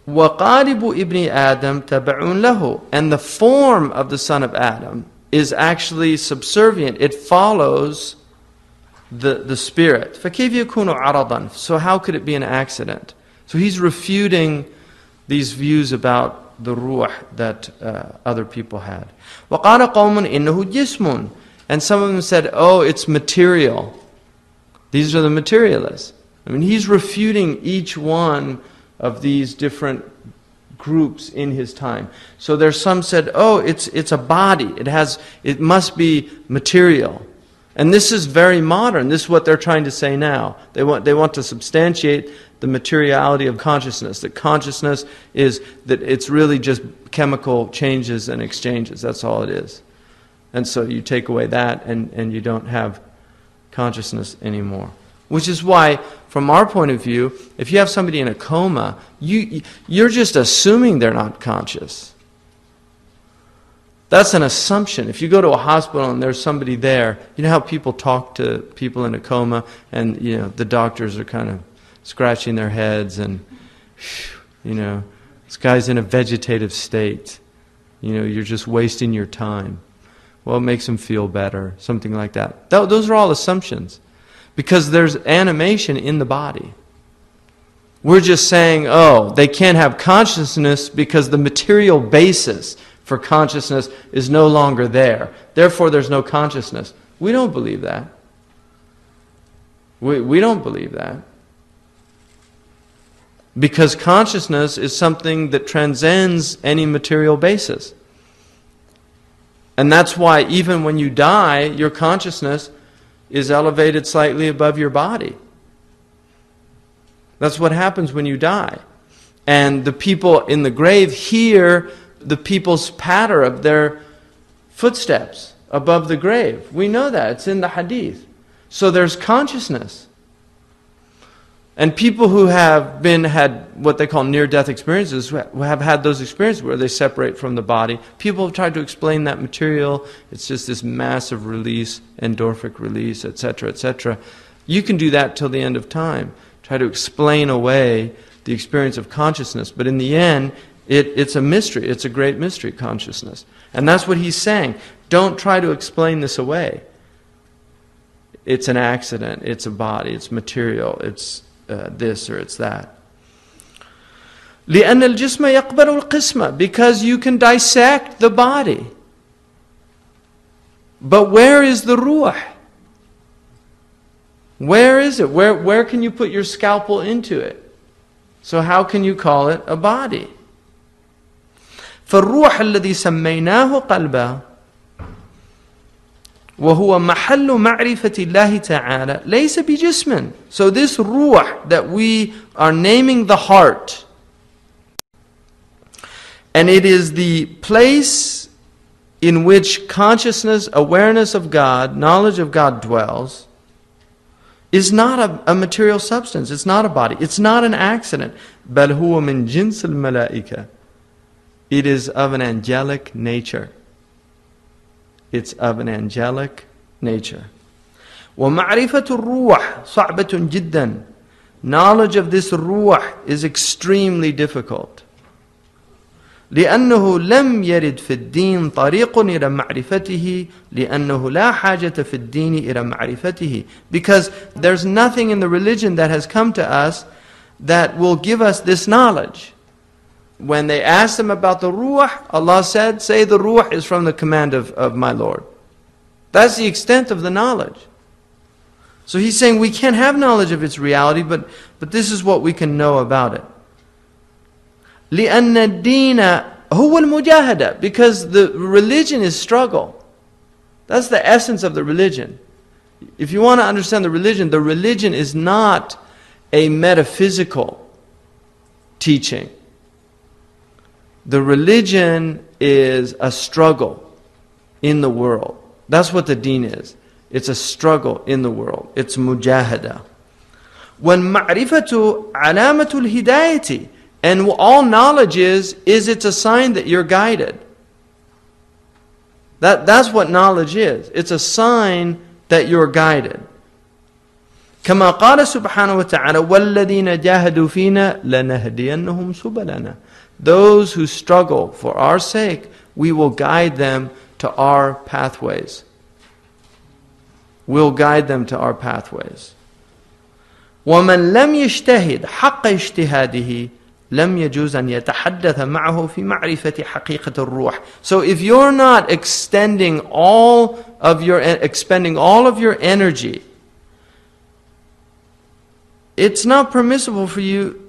وَقَالِبُ إِبْنِ آدَمَ تَبَعٌ لَهُ. And the form of the son of Adam is actually subservient. It follows the spirit. فَكَيْفَ يَكُونُ عَرَضًا. So how could it be an accident? So he's refuting these views about the ruh that other people had. وَقَالَ قَوْمٌ إِنَّهُ جِسْمٌ. And some of them said, oh, it's material. These are the materialists. I mean, he's refuting each one of these different groups in his time. So there's some said, oh, it's a body. It must be material. And this is very modern. This is what they're trying to say now. They want to substantiate the materiality of consciousness. That consciousness is that it's really just chemical changes and exchanges. That's all it is. And so you take away that and you don't have consciousness anymore. Which is why, from our point of view, if you have somebody in a coma, you're just assuming they're not conscious. That's an assumption. If you go to a hospital and there's somebody there, you know how people talk to people in a coma, and the doctors are kind of scratching their heads and This guy's in a vegetative state. You're just wasting your time. Well, it makes him feel better, something like that. Those are all assumptions, because there's animation in the body. We're just saying, oh, they can't have consciousness because the material basis for consciousness is no longer there. Therefore, there's no consciousness. We don't believe that. We don't believe that. Because consciousness is something that transcends any material basis. And that's why even when you die, your consciousness is elevated slightly above your body. That's what happens when you die. And the people in the grave hear the people's patter of their footsteps above the grave. We know that. It's in the hadith. So there's consciousness. And people who have had what they call near-death experiences, who have had those experiences where they separate from the body, people have tried to explain that material. It's just this massive release, endorphic release, etc., etc. You can do that till the end of time. Try to explain away the experience of consciousness. But in the end, it's a mystery. It's a great mystery, consciousness. And that's what he's saying. Don't try to explain this away. It's an accident. It's a body. It's material. It's this or it's that. لأن الجسم يقبل القسمة, because you can dissect the body. But where is the ruh? Where is it? Where can you put your scalpel into it? So how can you call it a body? فالروح الذي سميناه قلبا وهو محل معرفة الله تعالى ليس بجسم. So this ruh that we are naming the heart, and it is the place in which consciousness, awareness of God, knowledge of God dwells, is not a material substance. It's not a body. It's not an accident. بل هو من جنس الملائكة. It is of an angelic nature. It's of an angelic nature. وَمَعْرِفَةُ الرُّوحِ صَعْبَةٌ جِدًّا. Knowledge of this ruh is extremely difficult. لأنه لم يرد في الدين طريق إلى معرفته لأنه لا حاجة في الدين إلى معرفته. Because there's nothing in the religion that has come to us that will give us this knowledge. When they asked him about the ruh, Allah said, say the ruh is from the command of my Lord. That's the extent of the knowledge. So he's saying we can't have knowledge of its reality, but this is what we can know about it. لأن الدين هو المجاهدة, because the religion is struggle. That's the essence of the religion. If you want to understand the religion is not a metaphysical teaching. The religion is a struggle in the world. That's what the deen is. It's a struggle in the world. It's mujahada. وَالْمَعْرِفَةُ عَلَامَةُ الْهِدَايَةِ. And all knowledge is it's a sign that you're guided. That's what knowledge is. It's a sign that you're guided. كما قال سبحانه وتعالى وَالَّذِينَ جَاهَدُوا فِينَا لَنَهْدِيَنَّهُمْ سُبَلَنَا. Those who struggle for our sake, we will guide them to our pathways. We'll guide them to our pathways. وَمَنْ لَمْ يَجْتَهِدْ حَقَّ اجْتِهَادِهِ لَمْ يَجُوزْ أَنْ يَتَحَدَّثَ مَعَهُ فِي مَعْرِفَةِ حَقِيقَةِ الرُّوحِ. So if you're not expending all of your energy, it's not permissible for you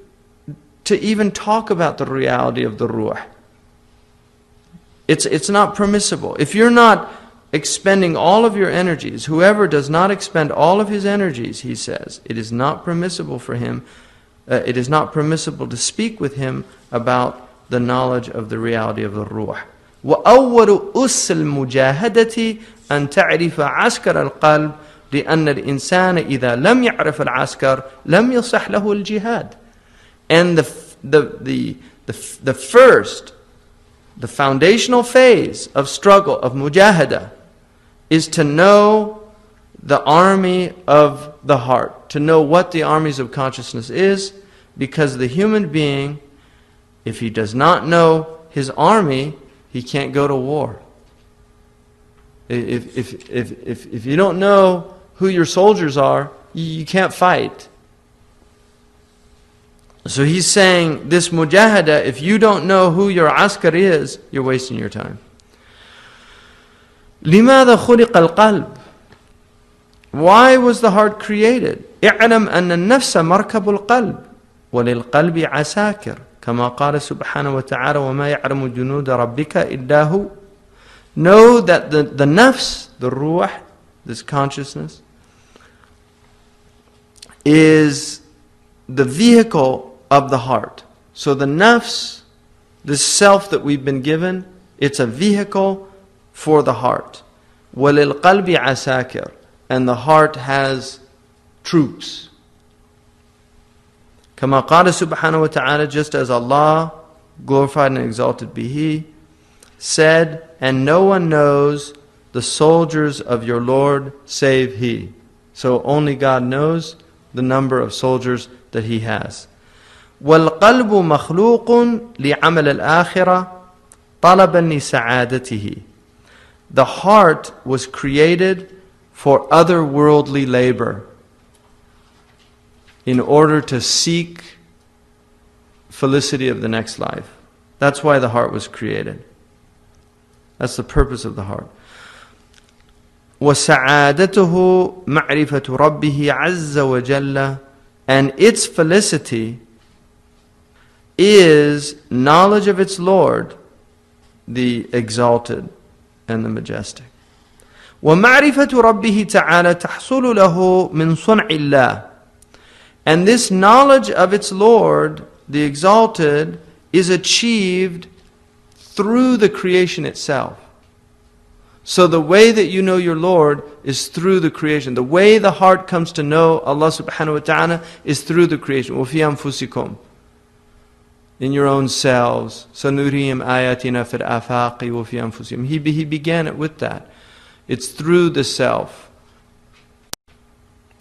to even talk about the reality of the ruh. It's not permissible. If you're not expending all of your energies, whoever does not expend all of his energies, he says, it is not permissible for him, it is not permissible to speak with him about the knowledge of the reality of the ruh. وَأَوَّلُ أُسِّ الْمُجَاهَدَةِ أَن تَعْرِفَ عَسْكَرَ الْقَلْبِ لأن الإنسان إذا لم يعرف العسكر لم يصح له الجهاد. And the foundational phase of struggle, of mujahada, is to know the army of the heart, to know what the armies of consciousness is, because the human being If he does not know his army, he can't go to war. If you don't know who your soldiers are, you can't fight. So he's saying, this mujahada, if you don't know who your askar is, you're wasting your time. لماذا خلق القلب? Why was the heart created? اعلم أن النفس مركب القلب وللقلب عساكر كما قال سبحانه وتعالى وما يعلم جنود ربك إلا هو. Know that the nafs, the ruh, this consciousness, is the vehicle of the heart. So the nafs, this self that we've been given, it's a vehicle for the heart. وَلِلْقَلْبِ عَسَاكِرٌ. And the heart has troops. كما قال سبحانه وتعالى, just as Allah, glorified and exalted be He, said, and no one knows the soldiers of your Lord save He. So only God knows the number of soldiers that He has. وَالْقَلْبُ مَخْلُوقٌ لِعَمَلِ الْآخِرَةِ طَلَبًا لِسَعَادَتِهِ. The heart was created for otherworldly labor in order to seek felicity of the next life. That's why the heart was created. That's the purpose of the heart. وَسَعَادَتُهُ مَعْرِفَةُ رَبِّهِ عَزَّ وَجَلَّ. And its felicity is knowledge of its Lord, the exalted and the majestic. وَمَعْرِفَةُ رَبِّهِ تَعَالَى تَحْصُلُ لَهُ مِنْ صُنْعِ اللَّهِ. And this knowledge of its Lord, the exalted, is achieved through the creation itself. So the way that you know your Lord is through the creation. The way the heart comes to know Allah subhanahu wa ta'ala is through the creation. وَفِي أَنفُسِكُمْ. In your own selves. سَنُرِيهِمْ آيَاتِنَا فِي الْآفَاقِ وَفِي أَنفُسِهِمْ. He began it with that. It's through the self.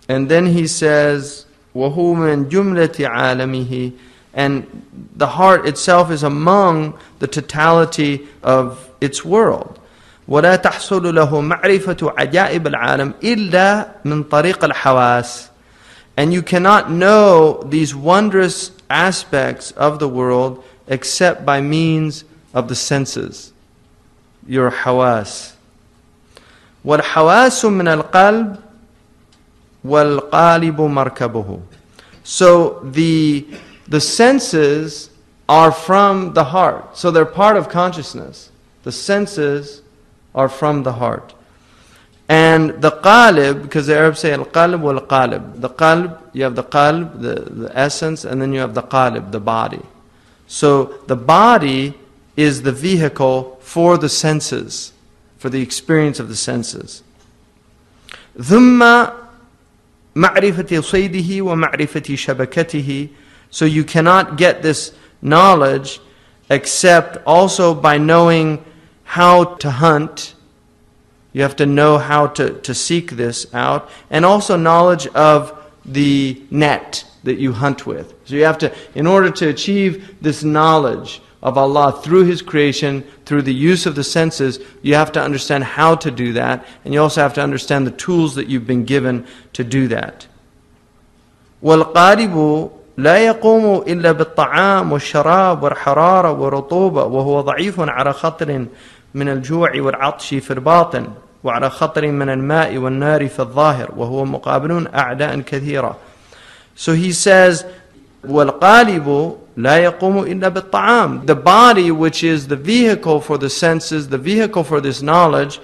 And then he says, وَهُوَ مِنْ جُمْلَةِ عَالَمِهِ. And the heart itself is among the totality of its world. وَلَا تَحْصُلُ لَهُ مَعْرِفَةُ عَجَائِبِ الْعَالَمِ إِلَّا مِنْ طَرِيقِ الْحَوَاسِ. And you cannot know these wondrous aspects of the world except by means of the senses, your hawas. وَالْحَوَاسُ مِنَ الْقَلْبِ وَالْقَالِبُ مَرْكَبُهُ. So the senses are from the heart. So they're part of consciousness. The senses are from the heart. And the qalib, because the Arabs say al-qalb wal-qalib. The qalb, you have the qalb, the essence, and then you have the qalib, the body. So the body is the vehicle for the senses, for the experience of the senses. ثُمَّ مَعْرِفَةِ صَيْدِهِ وَمَعْرِفَةِ شَبَكَتِهِ. So you cannot get this knowledge except also by knowing how to hunt. You have to know how to seek this out. And also knowledge of the net that you hunt with. So you have to, in order to achieve this knowledge of Allah through His creation, through the use of the senses, you have to understand how to do that. And you also have to understand the tools that you've been given to do that. وَالْقَارِبُ لا يقوم إلا بالطعام والشراب والحرارة والرطوبة وهو ضعيف على خطر من الجوع والعطش في الباطن وعلى خطر من الماء والنار في الظاهر وهو مقابل أعداء كثيرة. So he says, والقالب لا يقوم إلا بالطعام. The body, which is the vehicle for the senses, the vehicle for this knowledge,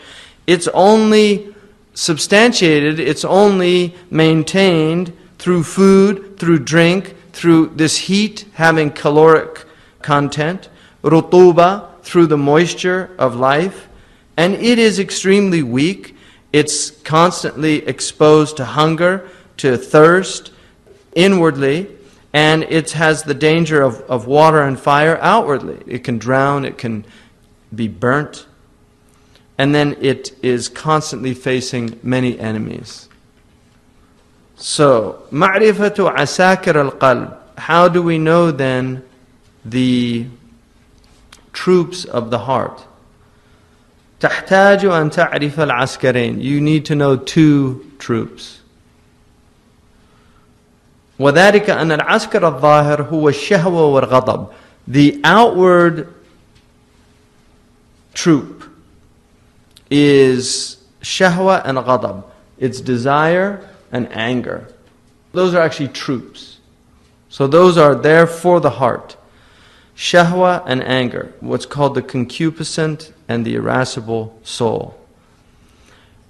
it's only substantiated, it's only maintained through food, through drink, through this heat having caloric content, rutuba, through the moisture of life, and it is extremely weak. It's constantly exposed to hunger, to thirst inwardly, and it has the danger of water and fire outwardly. It can drown, it can be burnt, and then it is constantly facing many enemies. So, ma'rifatu asakir al-qalb. How do we know then the troops of the heart. تحتاج أن تعرف العسكرين. You need to know two troops. وذلك أن العسكر الظاهر هو الشهوة والغضب. The outward troop is shahwa and ghadab. It's desire and anger. Those are actually troops. So those are there for the heart. Shahwa and anger, what's called the concupiscent and the irascible soul.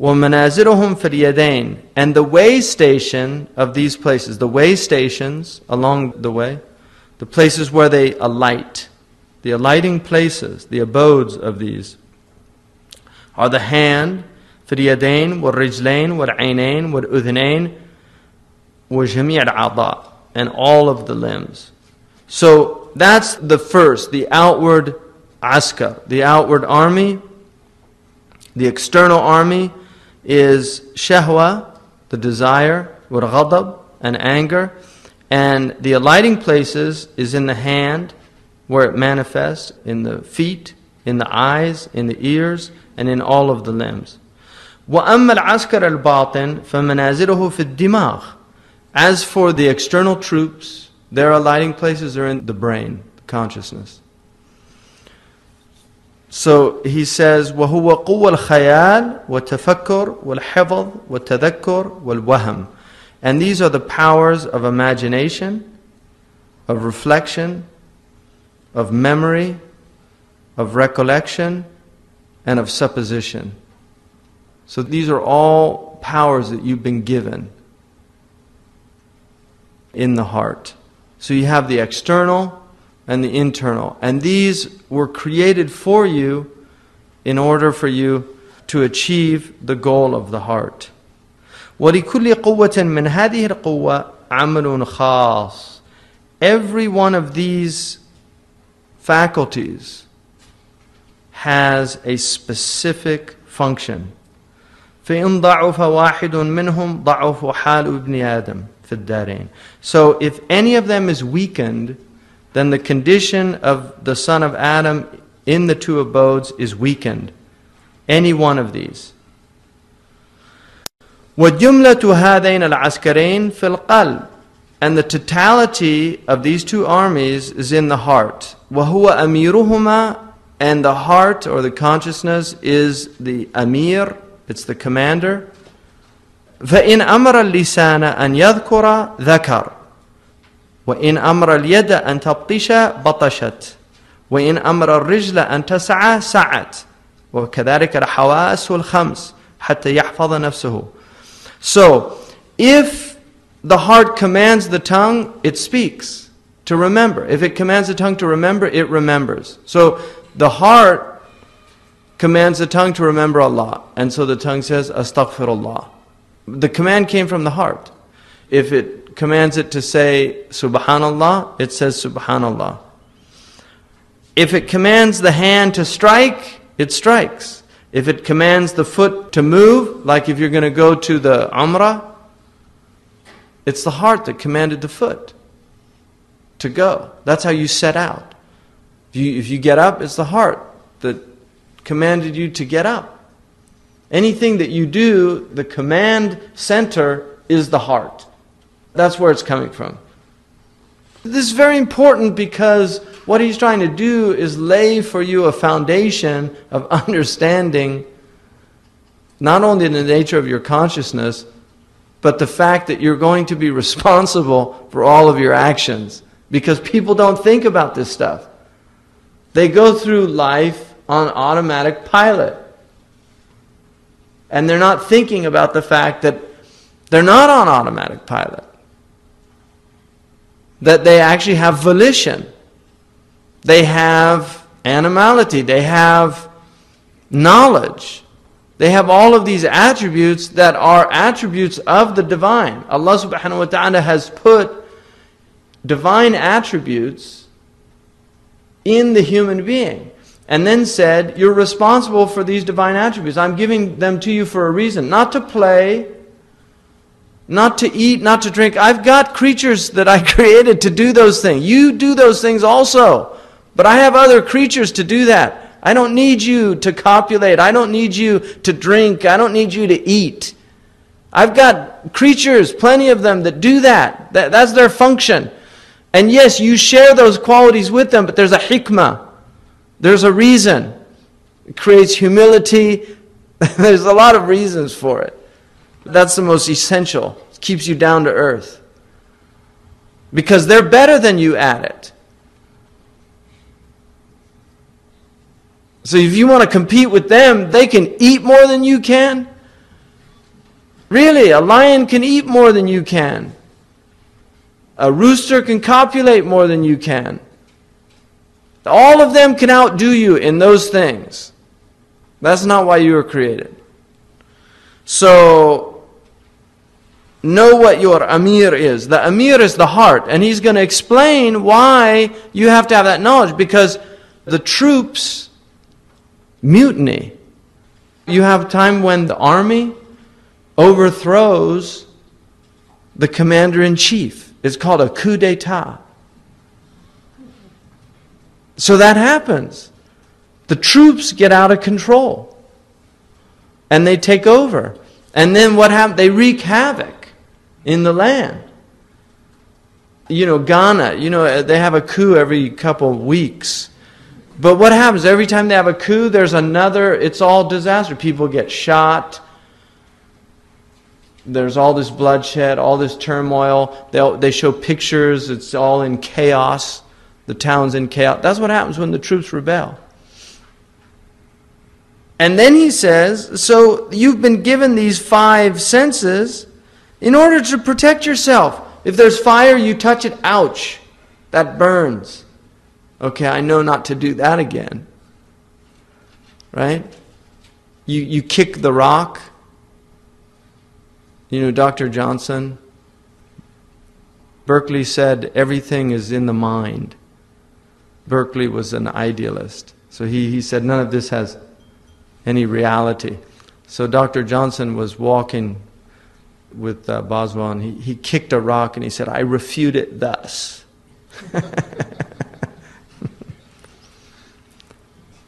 وَمَنَازِلُهُمْ فِي الْيَدَيْنِ. And the way station of these places, the way stations along the way, the places where they alight, the alighting places, the abodes of these, are the hand, في اليدين والرجلين والعينين والأذنين وجميع الأعضاء, and all of the limbs. So that's the first, the outward askar, the outward army. The external army is shahwa, the desire, والغضب, and anger. And the alighting places is in the hand, where it manifests, in the feet, in the eyes, in the ears, and in all of the limbs. وَأَمَّا الْعَسْكَرَ الْبَاطِنِ فَمَنَازِلُهُ فِي الدِّمَاغِ. As for the external troops, their alighting places are in the brain, consciousness. So he says, وَهُوَ قُوَّ الْخَيَالِ وَالتَّفَكُّرِ وَالْحِفْظِ وَالتَّذَكُّرِ وَالْوَهَمِ. And these are the powers of imagination, of reflection, of memory, of recollection, and of supposition. So these are all powers that you've been given in the heart. So you have the external and the internal. And these were created for you in order for you to achieve the goal of the heart. وَلِكُلِّ قُوَّةٍ مِّنْ هَذِهِ الْقُوَّةِ عَمَلٌ خَاصٌ. Every one of these faculties has a specific function. فَإِنْ ضَعُفَ وَاحِدٌ مِّنْهُمْ ضَعُفُ حَالُ ابْنِ آدَمَ فِي الدَّارَيْنِ. So if any of them is weakened, then the condition of the son of Adam in the two abodes is weakened. Any one of these. وَجُمْلَةُ هَذَيْنَ الْعَسْكَرَيْنِ فِي الْقَلْبِ. And the totality of these two armies is in the heart. وَهُوَ أَمِيرُهُمَا. And the heart, or the consciousness, is the amir, it's the commander. فَإِنْ أَمَرَ اللِّسَانَ أَنْ يَذْكُرَ ذَكَرَ وَإِنْ أَمَرَ الْيَدَ أَنْ تَبْطِشَ بَطَشَتْ وَإِنْ أَمَرَ الرِّجْلَ أَنْ تَسْعَى سَعَتْ وَكَذَلِكَ الْحَوَاسُ الْخَمْسُ حَتَّى يَحْفَظَ نَفْسُهُ. So, if the heart commands the tongue, it speaks to remember. If it commands the tongue to remember, it remembers. So, the heart commands the tongue to remember Allah. And so the tongue says, Astaghfirullah. The command came from the heart. If it commands it to say Subhanallah, it says Subhanallah. If it commands the hand to strike, it strikes. If it commands the foot to move, like if you're going to go to the Umrah, it's the heart that commanded the foot to go. That's how you set out. If you get up, it's the heart that commanded you to get up. Anything that you do, the command center is the heart. That's where it's coming from. This is very important because what he's trying to do is lay for you a foundation of understanding not only the nature of your consciousness, but the fact that you're going to be responsible for all of your actions. Because people don't think about this stuff. They go through life on automatic pilot. And they're not thinking about the fact that they're not on automatic pilot. That they actually have volition. They have animality. They have knowledge. They have all of these attributes that are attributes of the divine. Allah subhanahu wa ta'ala has put divine attributes in the human being. And then said, you're responsible for these divine attributes. I'm giving them to you for a reason. Not to play, not to eat, not to drink. I've got creatures that I created to do those things. You do those things also. But I have other creatures to do that. I don't need you to copulate. I don't need you to drink. I don't need you to eat. I've got creatures, plenty of them, that do that. That's their function. And yes, you share those qualities with them, but there's a hikmah. There's a reason. It creates humility. There's a lot of reasons for it. That's the most essential. It keeps you down to earth. Because they're better than you at it. So if you want to compete with them, they can eat more than you can. Really, a lion can eat more than you can. A rooster can copulate more than you can. All of them can outdo you in those things. That's not why you were created. So, know what your amir is. The amir is the heart. And he's going to explain why you have to have that knowledge. Because the troops mutiny. You have time when the army overthrows the commander-in-chief. It's called a coup d'etat. So that happens. The troops get out of control. And they take over. And then what happens? They wreak havoc in the land. You know, Ghana, they have a coup every couple of weeks. But what happens? Every time they have a coup, there's another, it's all disaster. People get shot. There's all this bloodshed, all this turmoil. They show pictures. It's all in chaos. The town's in chaos. That's what happens when the troops rebel. And then he says, so you've been given these 5 senses in order to protect yourself. If there's fire, you touch it, ouch, that burns. Okay, I know not to do that again. Right? You kick the rock. Dr. Johnson, Berkeley said everything is in the mind. Berkeley was an idealist. So he said none of this has any reality. So Dr. Johnson was walking with Boswell, and he kicked a rock and he said, I refute it thus.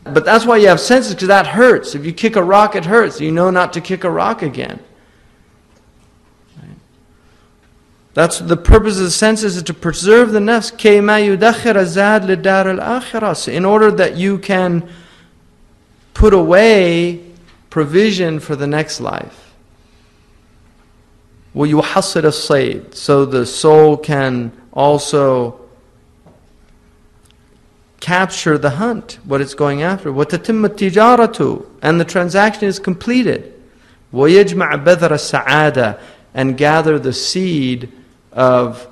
But that's why you have senses, because that hurts. If you kick a rock, it hurts. You know not to kick a rock again. Right? That's the purpose of the senses, is to preserve the nafs. كَيْمَا يُدَخِّرَ الزَّادِ لِلدَّارِ الْآخِرَةِ. In order that you can put away provision for the next life. وَيُحَصِّرَ الصَّيْدِ. So the soul can also capture the hunt, what it's going after. وَتَتِمَّ التِّجَارَةُ. And the transaction is completed. وَيَجْمَعَ بَذَرَ السَّعَادَةِ. And gather the seed of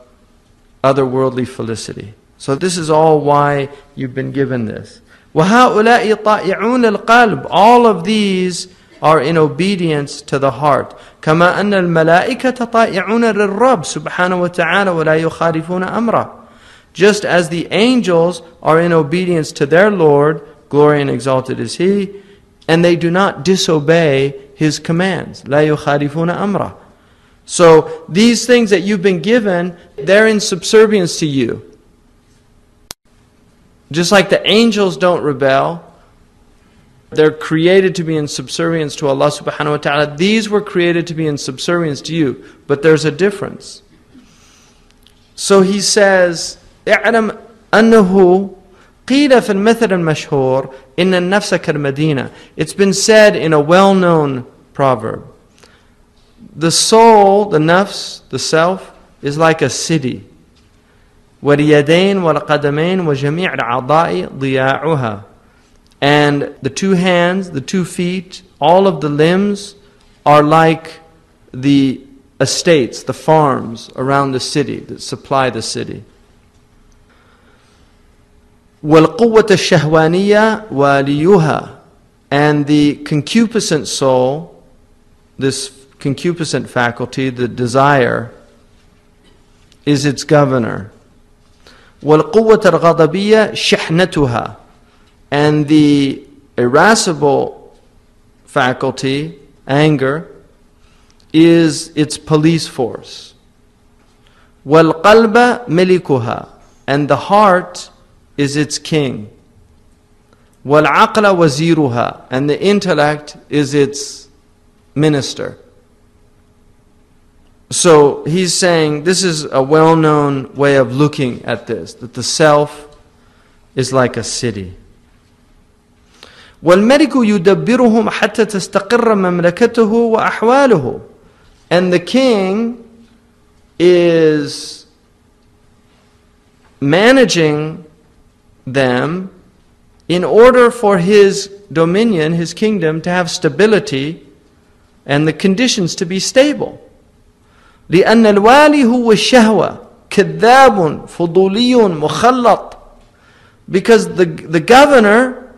otherworldly felicity. So this is all why you've been given this. وَهَؤُلَاءِ طَائِعُونَ الْقَلْبِ. All of these are in obedience to the heart. كَمَا أَنَّ الْمَلَائِكَةَ طَائِعُونَ لِلرَّبِّ سُبْحَانَهُ وَتَعَالَى وَلَا يُخَالِفُونَ أَمْرَهُ. Just as the angels are in obedience to their Lord, glory and exalted is He, and they do not disobey His commands. لَا يُخَالِفُونَ أَمْرَهُ. So these things that you've been given, they're in subservience to you. Just like the angels don't rebel, they're created to be in subservience to Allah subhanahu wa ta'ala. These were created to be in subservience to you. But there's a difference. So he says, اعلم أنه قيل في المثل المشهور إن النفس كالمدينة. It's been said in a well-known proverb. The soul, the nafs, the self, is like a city. واليدين والقدمين وجميع الأعضاء ضياعها. And the 2 hands, the 2 feet, all of the limbs are like the estates, the farms around the city that supply the city. وَالْقُوَّةَ الشَّهْوَانِيَّةِ وَالِيُّهَا. And the concupiscent soul, this concupiscent faculty, the desire, is its governor. وَالْقُوَّةَ الْغَضَبِيَّةِ شِحْنَتُهَا. And the irascible faculty, anger, is its police force. وَالْقَلْبَ مِلِكُهَا, and the heart is its king. وَالْعَقْلَ وَزِيرُهَا, and the intellect is its minister. So he's saying this is a well-known way of looking at this, that the self is like a city. وَالْمَلِكُ يُدَبِّرُهُمْ حَتَّى تَسْتَقِرَّ مَمْلَكَتُهُ وَأَحْوَالُهُ, and the king is managing them in order for his dominion, his kingdom, to have stability and the conditions to be stable. لأن الوالي هو الشهوة كذاب فضولي مخلط, because the governor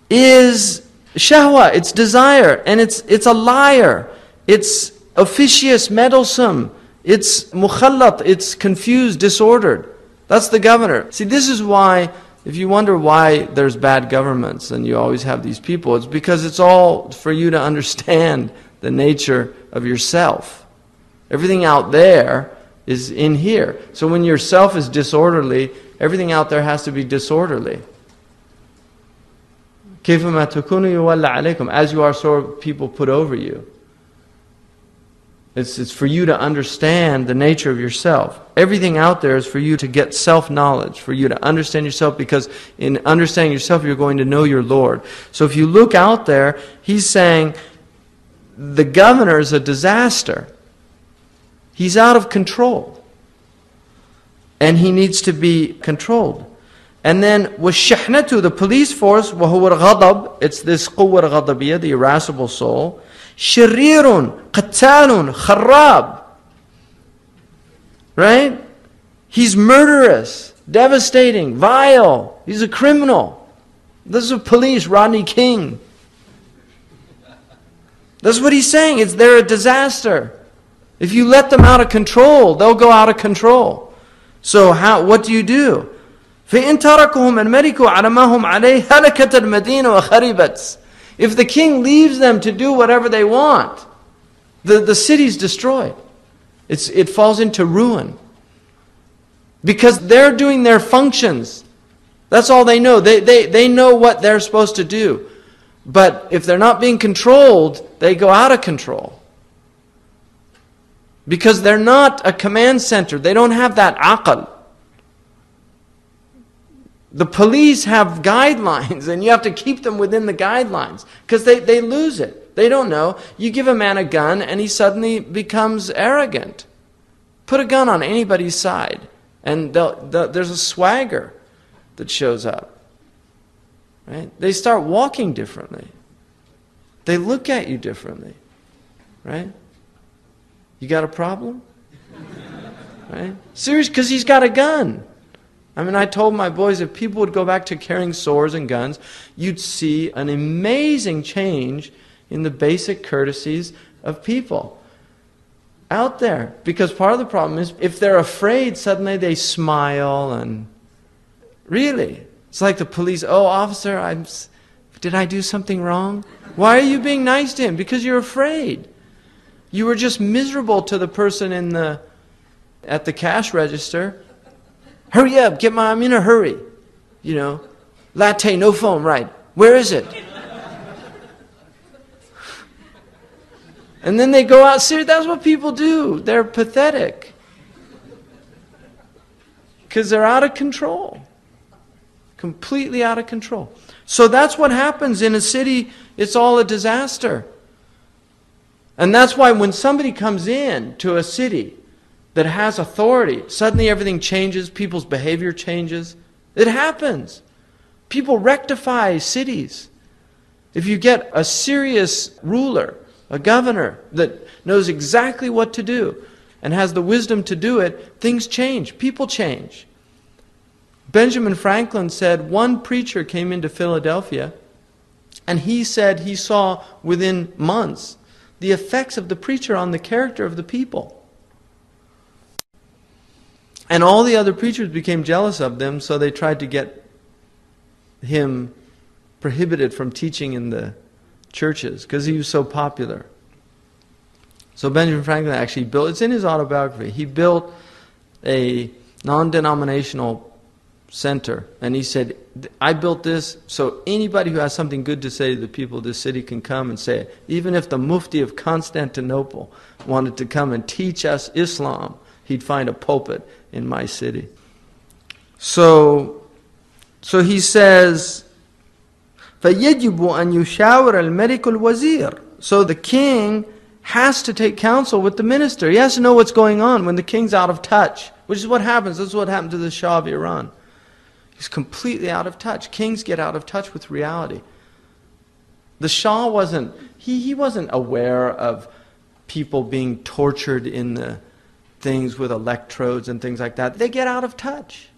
is shahwa, it's desire, and it's a liar, it's officious, meddlesome, it's mukhallat, it's confused, disordered. That's the governor. See, this is why, if you wonder why there's bad governments and you always have these people, it's because it's all for you to understand the nature of yourself. Everything out there is in here. So when yourself is disorderly, everything out there has to be disorderly. As you are, so people put over you. It's for you to understand the nature of yourself. Everything out there is for you to get self-knowledge, for you to understand yourself, because in understanding yourself, you're going to know your Lord. So if you look out there, he's saying the governor is a disaster. He's out of control. And he needs to be controlled. And then, وَالشَّحْنَةُ, the police force, وَهُوَ الْغَضَبِ, it's this قُوَّة الْغَضَبِيَّة, the irascible soul. شِرِّيرٌ قَتَّالٌ خَرَّابٌ. Right? He's murderous, devastating, vile. He's a criminal. This is a police, Rodney King. That's what he's saying. They're a disaster. If you let them out of control, they'll go out of control. So what do you do? فَإِن تَرَكُهُمْ الْمَلِكُ عَلَى مَا هُمْ عَلَيْهِ هَلَكَتِ الْمَدِينَ وَخَرِبَتْ. If the king leaves them to do whatever they want, the city's destroyed. It falls into ruin. Because they're doing their functions. That's all they know. They know what they're supposed to do. But if they're not being controlled, they go out of control. Because they're not a command center. They don't have that aql. The police have guidelines, and you have to keep them within the guidelines, because they lose it. They don't know. You give a man a gun, and he suddenly becomes arrogant. Put a gun on anybody's side, and there's a swagger that shows up. Right? They start walking differently. They look at you differently. Right? You got a problem? Right? Serious, because he's got a gun. I mean, I told my boys, if people would go back to carrying swords and guns, you'd see an amazing change in the basic courtesies of people out there. Because part of the problem is, if they're afraid, suddenly they smile, and really, it's like the police, oh, officer, did I do something wrong? Why are you being nice to him? Because you're afraid. You were just miserable to the person at the cash register. Hurry up, I'm in a hurry. You know, latte, no foam, right. Where is it? And then they go out, seriously, that's what people do. They're pathetic. Because they're out of control. Completely out of control. So that's what happens in a city. It's all a disaster. And that's why when somebody comes in to a city that has authority, suddenly everything changes, people's behavior changes. It happens. People rectify cities. If you get a serious ruler, a governor that knows exactly what to do and has the wisdom to do it, things change, people change. Benjamin Franklin said one preacher came into Philadelphia, and he said he saw within months the effects of the preacher on the character of the people. And all the other preachers became jealous of them, so they tried to get him prohibited from teaching in the churches because he was so popular. So Benjamin Franklin actually built, it's in his autobiography, he built a non-denominational center. And he said, I built this so anybody who has something good to say to the people of this city can come and say it. Even if the Mufti of Constantinople wanted to come and teach us Islam, he'd find a pulpit in my city. So he says, فَيَجِبُ أَن يُشَاوِرَ الْمَلِكُ الْوَزِيرُ. So the king has to take counsel with the minister. He has to know what's going on when the king's out of touch, which is what happens. This is what happened to the Shah of Iran. He's completely out of touch. Kings get out of touch with reality. The Shah wasn't, he wasn't aware of people being tortured in the things with electrodes and things like that. They get out of touch.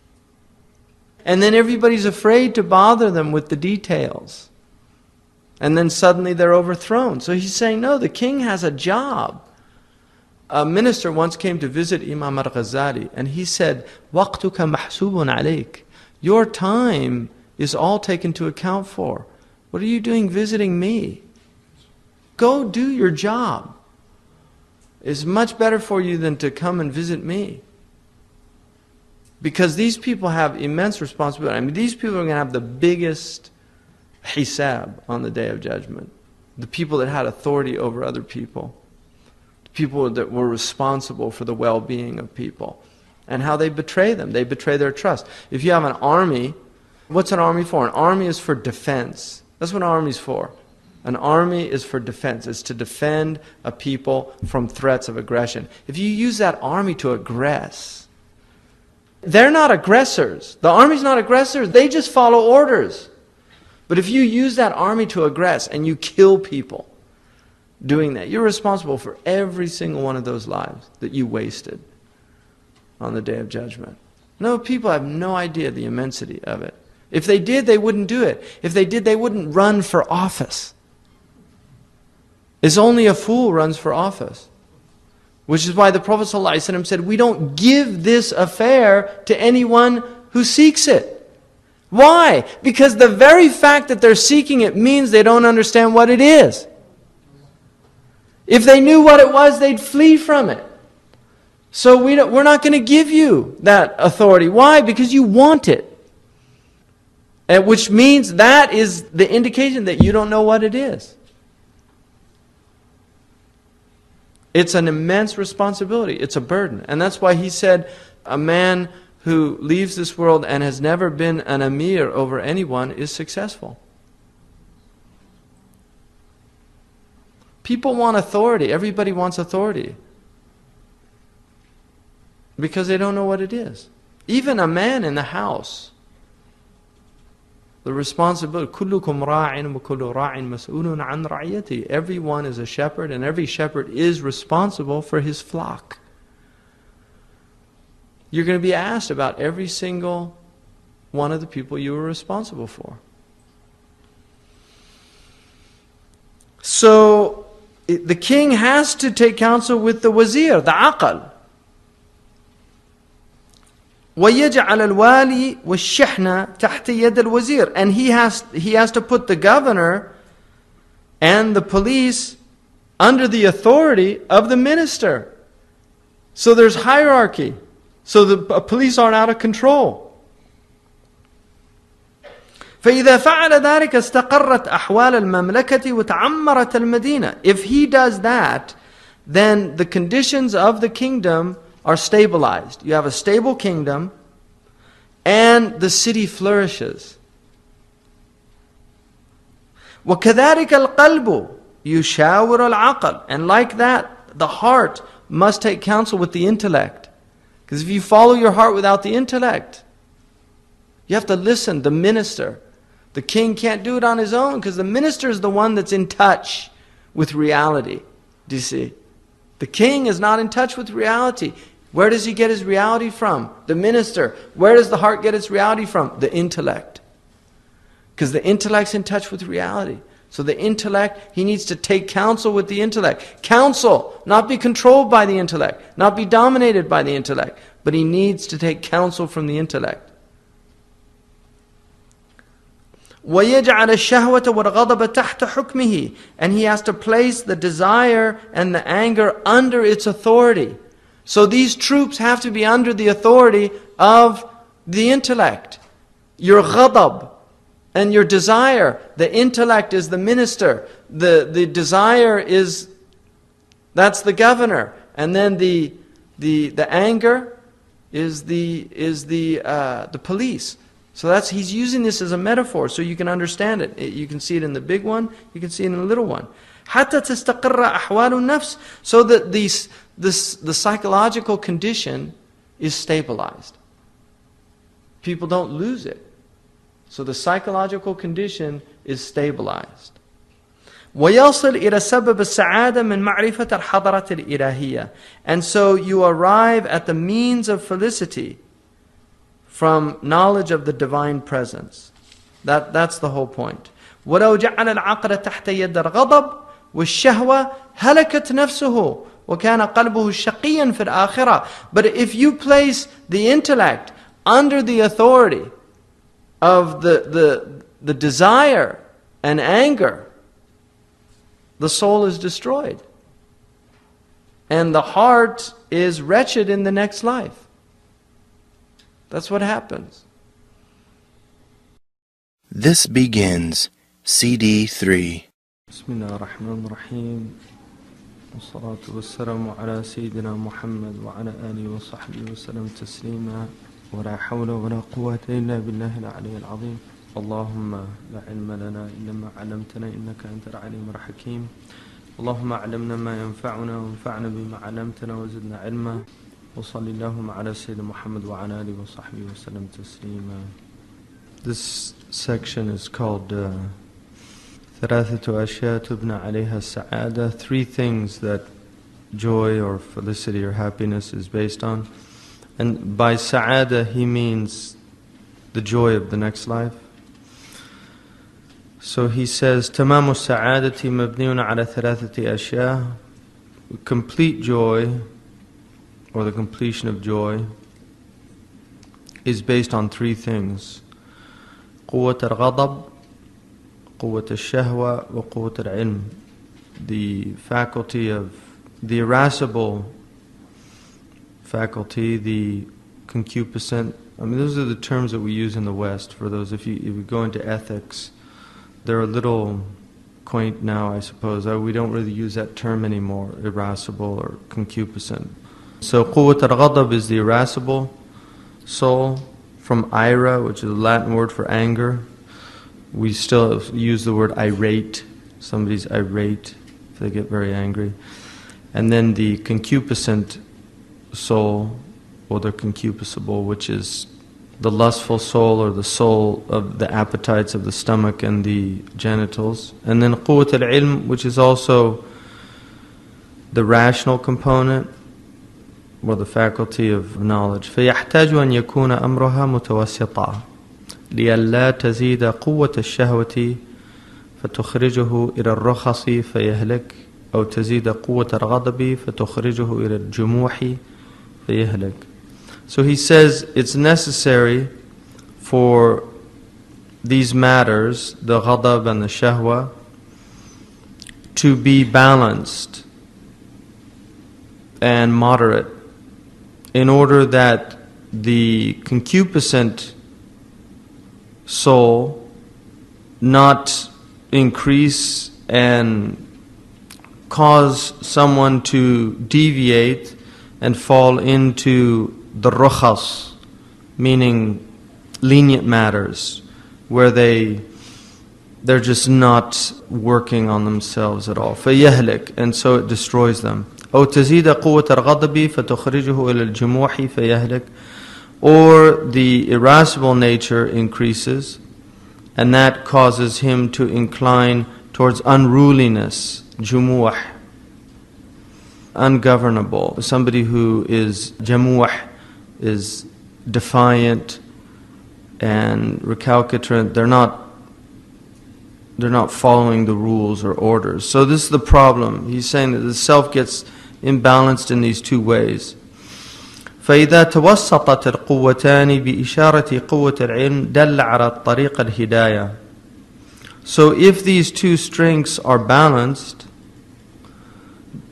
And then everybody's afraid to bother them with the details. And then suddenly they're overthrown. So he's saying, no, the king has a job. A minister once came to visit Imam al-Ghazali, and he said, وَقْتُكَ مَحْسُوبٌ عَلَيْكَ. Your time is all taken into account for. What are you doing visiting me? Go do your job. It's much better for you than to come and visit me. Because these people have immense responsibility. I mean, these people are going to have the biggest hisab on the Day of Judgment. The people that had authority over other people. The people that were responsible for the well-being of people. And how they betray them. They betray their trust. If you have an army, what's an army for? An army is for defense. That's what an army is for. An army is for defense. It's to defend a people from threats of aggression. If you use that army to aggress, they're not aggressors. The army's not aggressors. They just follow orders. But if you use that army to aggress and you kill people doing that, you're responsible for every single one of those lives that you wasted on the Day of Judgment. No, people have no idea the immensity of it. If they did, they wouldn't do it. If they did, they wouldn't run for office. It's only a fool runs for office. Which is why the Prophet ﷺ said, we don't give this affair to anyone who seeks it. Why? Because the very fact that they're seeking it means they don't understand what it is. If they knew what it was, they'd flee from it. So we're not going to give you that authority. Why? Because you want it. And which means that is the indication that you don't know what it is. It's an immense responsibility. It's a burden. And that's why he said, a man who leaves this world and has never been an emir over anyone is successful. People want authority. Everybody wants authority. Because they don't know what it is. Even a man in the house. The responsibility, كُلُّكُمْ رَاعٍ وَكُلُّ رَاعٍ مَسْئُولٌ عَنْ رَعِيَّتِهِ. Everyone is a shepherd, and every shepherd is responsible for his flock. You're going to be asked about every single one of the people you were responsible for. So, the king has to take counsel with the wazir, the aqal. وَيَجْعَلَ الْوَالِي وَالشِّحْنَ تَحْتَ يَدَ الْوَزِيرِ. And he has to put the governor and the police under the authority of the minister. So there's hierarchy. So the police aren't out of control. فَإِذَا فَعَلَ ذَلِكَ اسْتَقَرَّتْ أَحْوَالَ الْمَمْلَكَةِ وَتَعَمَّرَتْ الْمَدِينَةِ. If he does that, then the conditions of the kingdom are stabilized. You have a stable kingdom, and the city flourishes. وَكَذَلِكَ الْقَلْبُ يُشَاوِرُ الْعَقْلِ. And like that, the heart must take counsel with the intellect. Because if you follow your heart without the intellect, you have to listen. The minister, the king can't do it on his own, because the minister is the one that's in touch with reality. Do you see? The king is not in touch with reality. Where does he get his reality from? The minister. Where does the heart get its reality from? The intellect. Because the intellect's in touch with reality. So the intellect, he needs to take counsel with the intellect. Counsel, not be controlled by the intellect, not be dominated by the intellect, but he needs to take counsel from the intellect. وَيَجْعَلَ الشَّهْوَةَ وَالْغَضَبَ تَحْتَ حُكْمِهِ. And he has to place the desire and the anger under its authority. So these troops have to be under the authority of the intellect. Your ghadab and your desire, the intellect is the minister, the desire is, that's the governor, and then the anger is the police. So that's, he's using this as a metaphor so you can understand it. You can see it in the big one, you can see it in the little one. حتى تستقر أحوال النفس, so that the psychological condition is stabilized. People don't lose it. So the psychological condition is stabilized. ويصل إلى سبب السعادة من معرفة الحضرة الإلهية. And so you arrive at the means of felicity from knowledge of the divine presence. That's the whole point. ولو جعل العقل تحت يد الغضب والشهوة هلكت نفسه وكان قلبه شقيا في الآخرة. But if you place the intellect under the authority of the desire and anger, the soul is destroyed. And the heart is wretched in the next life. That's what happens. This begins CD 3. Bismillah ar-Rahman ar-Rahim. Wassalatu wassalamu ala Sayyidina Muhammad wa ala alihi wa sahbihi wa sallam taslima. Wa la hawla wa la quwwata illa billahi al-'ali al-'azim. Allahumma la ilma lana illa ma 'allamtana innaka antal 'alim al-hakim. Allahumma 'allimna ma yanfa'una wanfa'na bima 'allamtana wa zidna 'ilma. Wa sallallahu ala Sayyidina Muhammad wa ala alihi wa sahbihi wa sallam taslima. This section is called ثلاثة أشياء تبنى عليها السعادة, 3 things that joy or felicity or happiness is based on. And by sa'ada he means the joy of the next life. So he says تمام السعادة مبني على ثلاثة أشياء. Complete joy, or the completion of joy, is based on 3 things: قوة الغضب, قوة الشهوة, وقوة العلم. The faculty of the irascible faculty, the concupiscent. I mean, those are the terms that we use in the West. For those, if you go into ethics, they're a little quaint now, I suppose. We don't really use that term anymore, irascible or concupiscent. So قوة الغضب is the irascible soul, from ira, which is a Latin word for anger. We still use the word irate. Somebody's irate if they get very angry. And then the concupiscent soul, or the concupiscible, which is the lustful soul, or the soul of the appetites of the stomach and the genitals. And then قوة العلم, which is also the rational component, or the faculty of knowledge. فيحتاج أن يكون أمرها متوسطا لئلا تزيد قوة الشهوة فتخرجه إلى الرخص فيهلك، أو تزيد قوة الغضب فتخرجه إلى الجموح فيهلك. So he says it's necessary for these matters, the ghadab and the shahwa, to be balanced and moderate, in order that the concupiscent soul not increase and cause someone to deviate and fall into the rukhas, meaning lenient matters, where they're just not working on themselves at all. فَيَهْلِكْ, and so it destroys them. أو تزيد قوة الغضب فتخرجه إلى الجموح فيهلك, or the irascible nature increases, and that causes him to incline towards unruliness, jumuh, ungovernable. Somebody who is jamuh is defiant and recalcitrant. They're not following the rules or orders. So this is the problem. He's saying that the self gets imbalanced in these 2 ways. فإذا توسطت القوتان بإشارة قوة العلم دل على طريق الهداية. So if these two strengths are balanced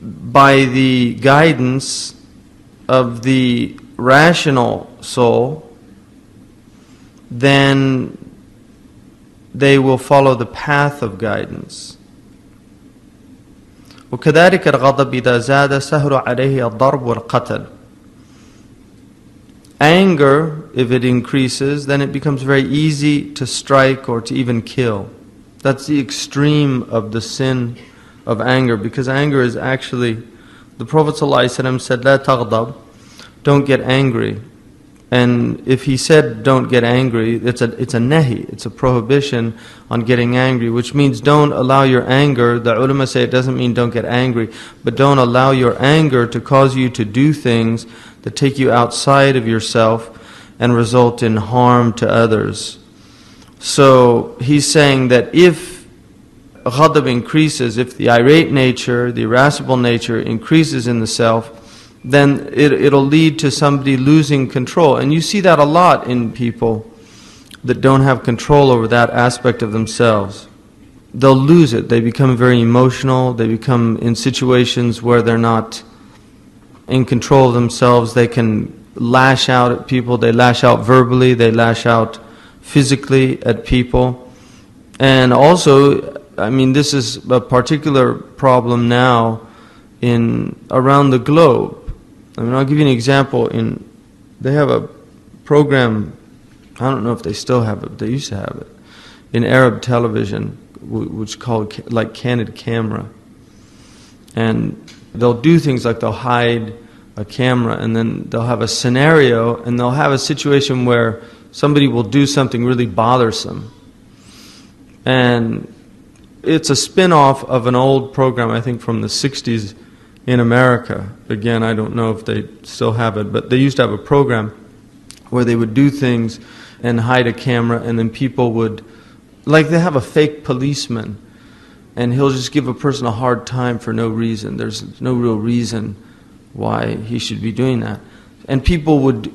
by the guidance of the rational soul, then they will follow the path of guidance. وكذلك الغضب إذا زاد سهل عليه الضرب والقتل. Anger, if it increases, then it becomes very easy to strike or to even kill. That's the extreme of the sin of anger, because anger is actually, the Prophet ﷺ said, لا تغضب, don't get angry. And if he said don't get angry, it's a nahi, it's a prohibition on getting angry, which means don't allow your anger. The ulama say it doesn't mean don't get angry, but don't allow your anger to cause you to do things that take you outside of yourself and result in harm to others. So he's saying that if ghadab increases, if the irate nature, the irascible nature increases in the self, then it'll lead to somebody losing control. And you see that a lot in people that don't have control over that aspect of themselves. They'll lose it. They become very emotional. They become in situations where they're not in control of themselves. They can lash out at people. They lash out verbally. They lash out physically at people. And also, I mean, this is a particular problem now around the globe. I mean, I'll give you an example. They have a program, I don't know if they still have it, but they used to have it, in Arab television, which is called like Candid Camera. And they'll do things like they'll hide a camera, and then they'll have a scenario, and they'll have a situation where somebody will do something really bothersome. And it's a spin-off of an old program, I think from the 60s, in America. Again, I don't know if they still have it, but they used to have a program where they would do things and hide a camera, and then people would, like they have a fake policeman, and he'll just give a person a hard time for no reason. There's no real reason why he should be doing that. And people would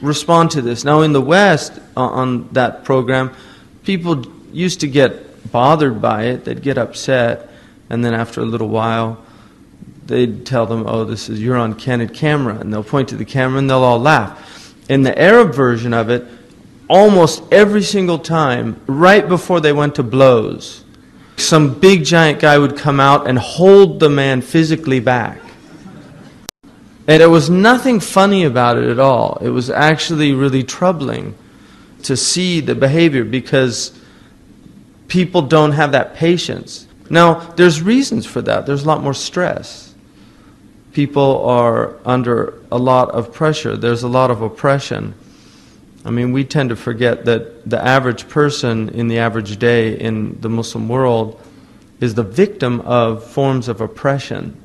respond to this. Now in the West, on that program, people used to get bothered by it, they'd get upset, and then after a little while, they'd tell them, oh, you're on Candid Camera, and they'll point to the camera and they'll all laugh. In the Arab version of it, almost every single time, right before they went to blows, some big giant guy would come out and hold the man physically back. And there was nothing funny about it at all. It was actually really troubling to see the behavior, because people don't have that patience. Now, there's reasons for that. There's a lot more stress. People are under a lot of pressure. There's a lot of oppression. I mean, we tend to forget that the average person in the average day in the Muslim world is the victim of forms of oppression.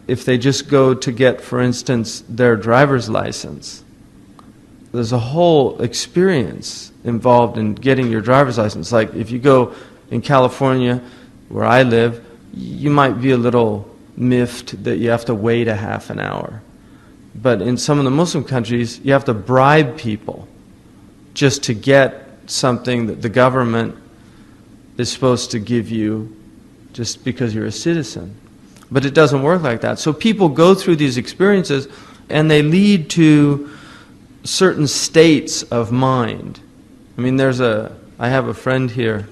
If they just go to get, for instance, their driver's license, there's a whole experience involved in getting your driver's license. Like if you go in California, where I live, you might be a little miffed that you have to wait a half an hour. But in some of the Muslim countries, you have to bribe people just to get something that the government is supposed to give you just because you're a citizen. But it doesn't work like that. So people go through these experiences and they lead to certain states of mind. I mean, I have a friend here,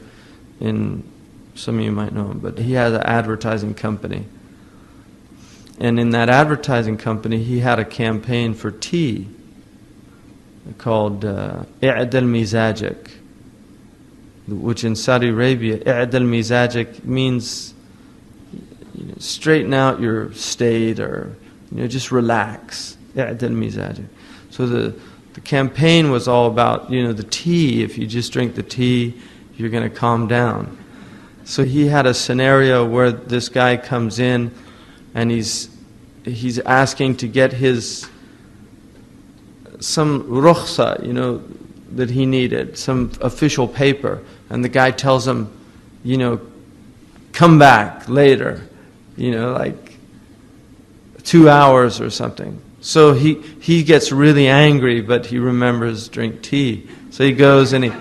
some of you might know him, but he has an advertising company. And in that advertising company, he had a campaign for tea called I'dal Mizajak, which in Saudi Arabia, I'dal Mizajak means straighten out your state, or just relax. I'dal Mizajak. So the campaign was all about the tea. If you just drink the tea, you're going to calm down. So he had a scenario where this guy comes in and he's asking to get some rukhsa, that he needed, some official paper, and the guy tells him, come back later, like 2 hours or something. So he gets really angry, but he remembers drink tea. So he goes and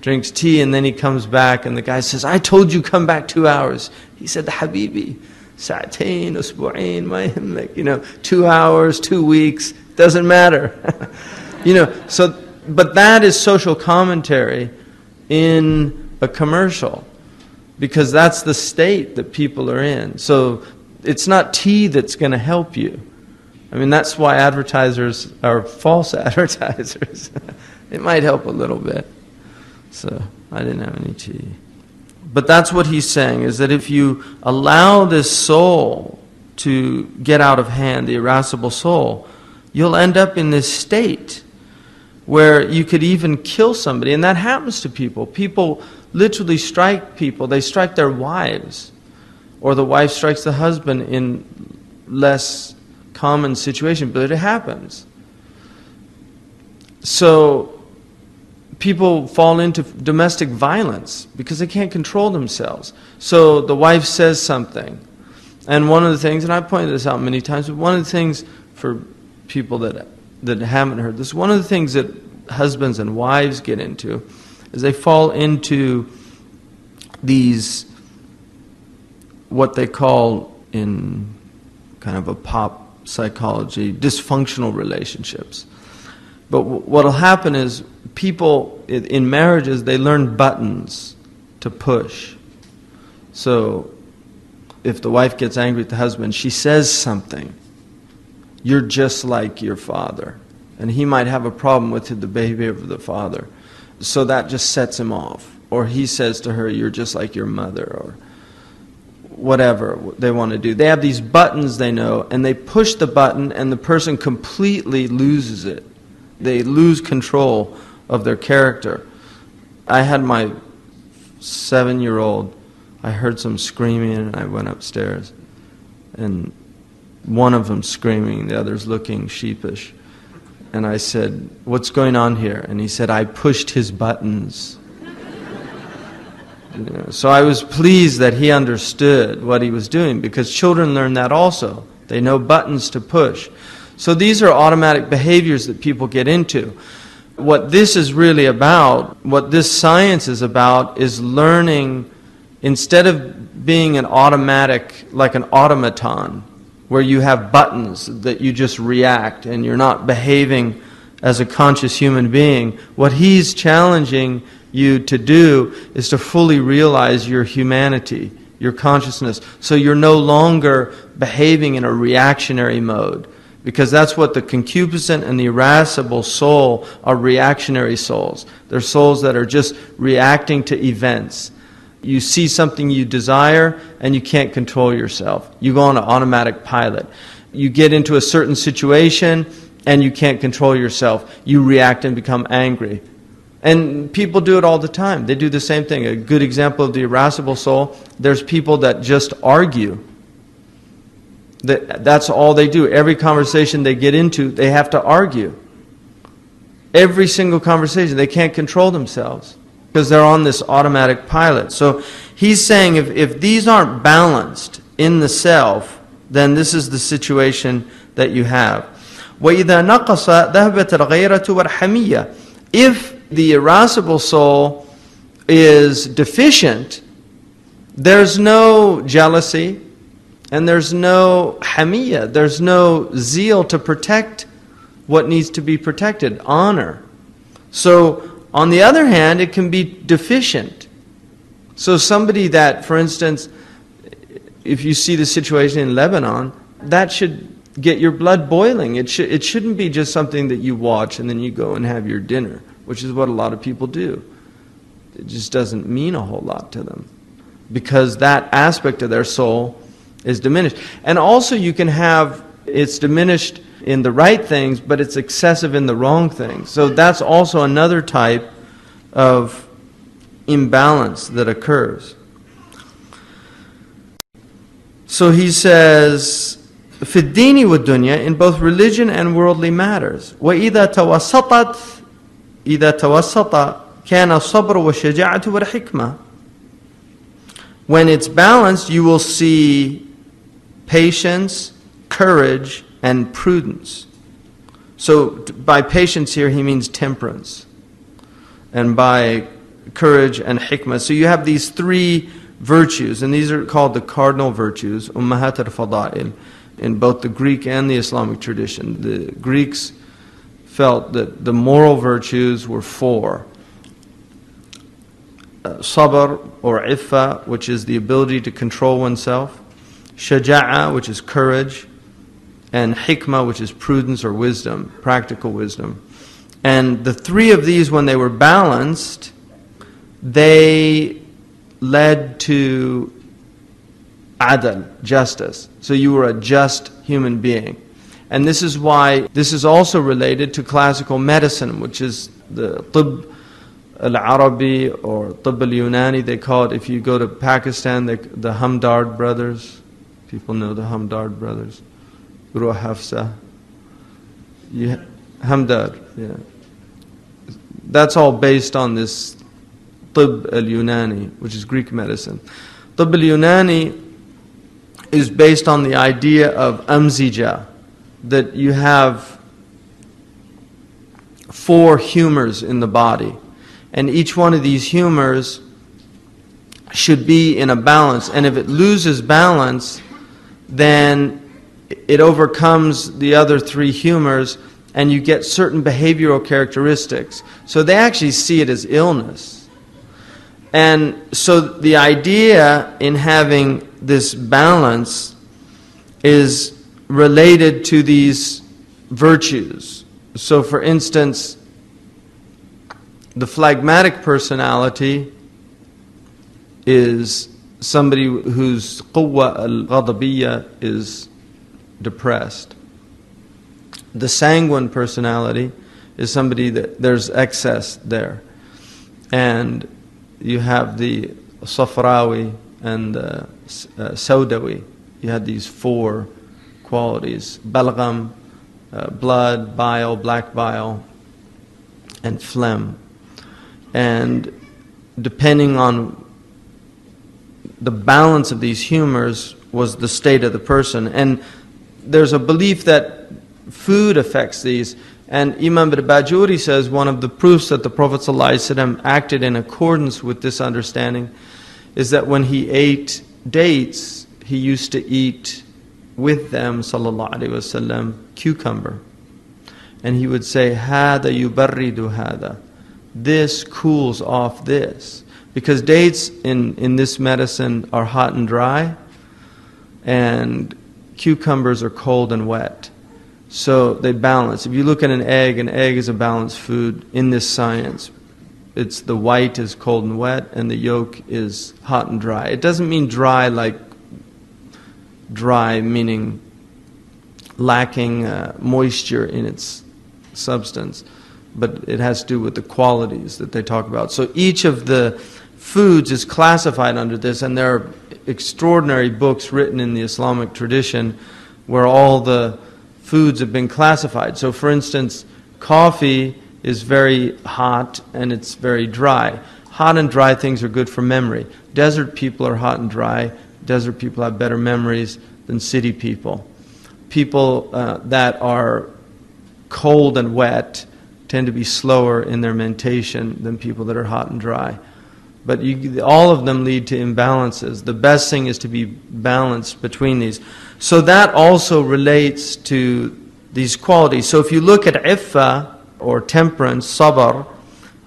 drinks tea, and then he comes back, and the guy says, I told you come back 2 hours. He said, Habibi, sa'atain, usbu'ain, ma yahimmak, 2 hours, 2 weeks, doesn't matter. But that is social commentary in a commercial, because that's the state that people are in. So it's not tea that's going to help you. I mean, that's why advertisers are false advertisers. It might help a little bit. So I didn't have any tea. But that's what he's saying, is that if you allow this soul to get out of hand, the irascible soul, you'll end up in this state where you could even kill somebody. And that happens to people. People literally strike people. They strike their wives. Or the wife strikes the husband in less common situation, but it happens. So people fall into domestic violence because they can't control themselves. So the wife says something. And one of the things, and I've pointed this out many times, but one of the things for people that haven't heard this, one of the things that husbands and wives get into is they fall into these, what they call in kind of a pop psychology, dysfunctional relationships. But what will happen is people in marriages, they learn buttons to push. So if the wife gets angry at the husband, she says something. You're just like your father. And he might have a problem with the behavior of the father. So that just sets him off. Or he says to her, you're just like your mother, or whatever they want to do. They have these buttons they know, and they push the button, and the person completely loses it. They lose control of their character. I had my 7-year-old, I heard some screaming, and I went upstairs. And one of them screaming, the other's looking sheepish. And I said, what's going on here? And he said, I pushed his buttons. So I was pleased that he understood what he was doing, because children learn that also. They know buttons to push. So these are automatic behaviors that people get into. What this is really about, what this science is about, is learning, instead of being an automatic, like an automaton, where you have buttons that you just react and you're not behaving as a conscious human being. What he's challenging you to do is to fully realize your humanity, your consciousness. So you're no longer behaving in a reactionary mode. Because that's what the concupiscent and the irascible soul are, reactionary souls. They're souls that are just reacting to events. You see something you desire and you can't control yourself. You go on an automatic pilot. You get into a certain situation and you can't control yourself. You react and become angry. And people do it all the time. They do the same thing. A good example of the irascible soul, there's people that just argue. That's all they do. Every conversation they get into, they have to argue. Every single conversation, they can't control themselves because they're on this automatic pilot. So he's saying if these aren't balanced in the self, then this is the situation that you have. وَإِذَا نَقَصَ ذَهَبَتِ الْغَيْرَةُ وَالْحَمِيَّةُ. If the irascible soul is deficient, there's no jealousy, and there's no hamiyya, there's no zeal to protect what needs to be protected, honor. So, on the other hand, it can be deficient. So somebody that, for instance, if you see the situation in Lebanon, that should get your blood boiling. It shouldn't be just something that you watch and then you go and have your dinner, which is what a lot of people do. It just doesn't mean a whole lot to them, because that aspect of their soul is diminished. And also you can have, it's diminished in the right things, but it's excessive in the wrong things. So that's also another type of imbalance that occurs. So he says, في الدين والدنيا, in both religion and worldly matters. وإذا توسطت إذا توسط كان الصبر والشجاعة والحكمة. When it's balanced, you will see patience, courage, and prudence. So by patience here he means temperance. And by courage, and hikmah. So you have these three virtues, and these are called the cardinal virtues, ummahat al-fada'il, in both the Greek and the Islamic tradition. The Greeks felt that the moral virtues were four. Sabr or iffa, which is the ability to control oneself. Shaja'a, which is courage. And hikmah, which is prudence or wisdom, practical wisdom. And the three of these, when they were balanced, they led to adl, justice. So you were a just human being. And this is why this is also related to classical medicine, which is the tibb al-Arabi or tibb al-Yunani, they call it. If you go to Pakistan, the Hamdard brothers, people know the Hamdard brothers, Guru Hamza, Hamdard, yeah. That's all based on this tibb al-Yunani, which is Greek medicine. Tibb al-Yunani is based on the idea of amzija, that you have four humors in the body, and each one of these humors should be in a balance, and if it loses balance, then it overcomes the other three humors, and you get certain behavioral characteristics. So they actually see it as illness. And so the idea in having this balance is related to these virtues. So for instance, the phlegmatic personality is somebody whose quwwa al-ghadabiyya is depressed. The sanguine personality is somebody that there's excess there. And you have the Safrawi and the Sawdawi. You had these four qualities: balgham, blood, bile, black bile, and phlegm. And depending on the balance of these humors was the state of the person. And there's a belief that food affects these. And Imam al-Bajuri says one of the proofs that the Prophet ﷺ acted in accordance with this understanding is that when he ate dates, he used to eat with them, sallallahu alaihi wasallam, cucumber. And he would say, "Hada yubarridu hada." This cools off this. Because dates in this medicine are hot and dry, and cucumbers are cold and wet. So they balance. If you look at an egg is a balanced food in this science. It's the white is cold and wet, and the yolk is hot and dry. It doesn't mean dry like dry, meaning lacking moisture in its substance, but it has to do with the qualities that they talk about. So each of the foods is classified under this, and there are extraordinary books written in the Islamic tradition where all the foods have been classified. So for instance, coffee is very hot and it's very dry. Hot and dry things are good for memory. Desert people are hot and dry. Desert people have better memories than city people. People that are cold and wet tend to be slower in their mentation than people that are hot and dry. But all of them lead to imbalances. The best thing is to be balanced between these. So that also relates to these qualities. So if you look at iffa or temperance, sabr,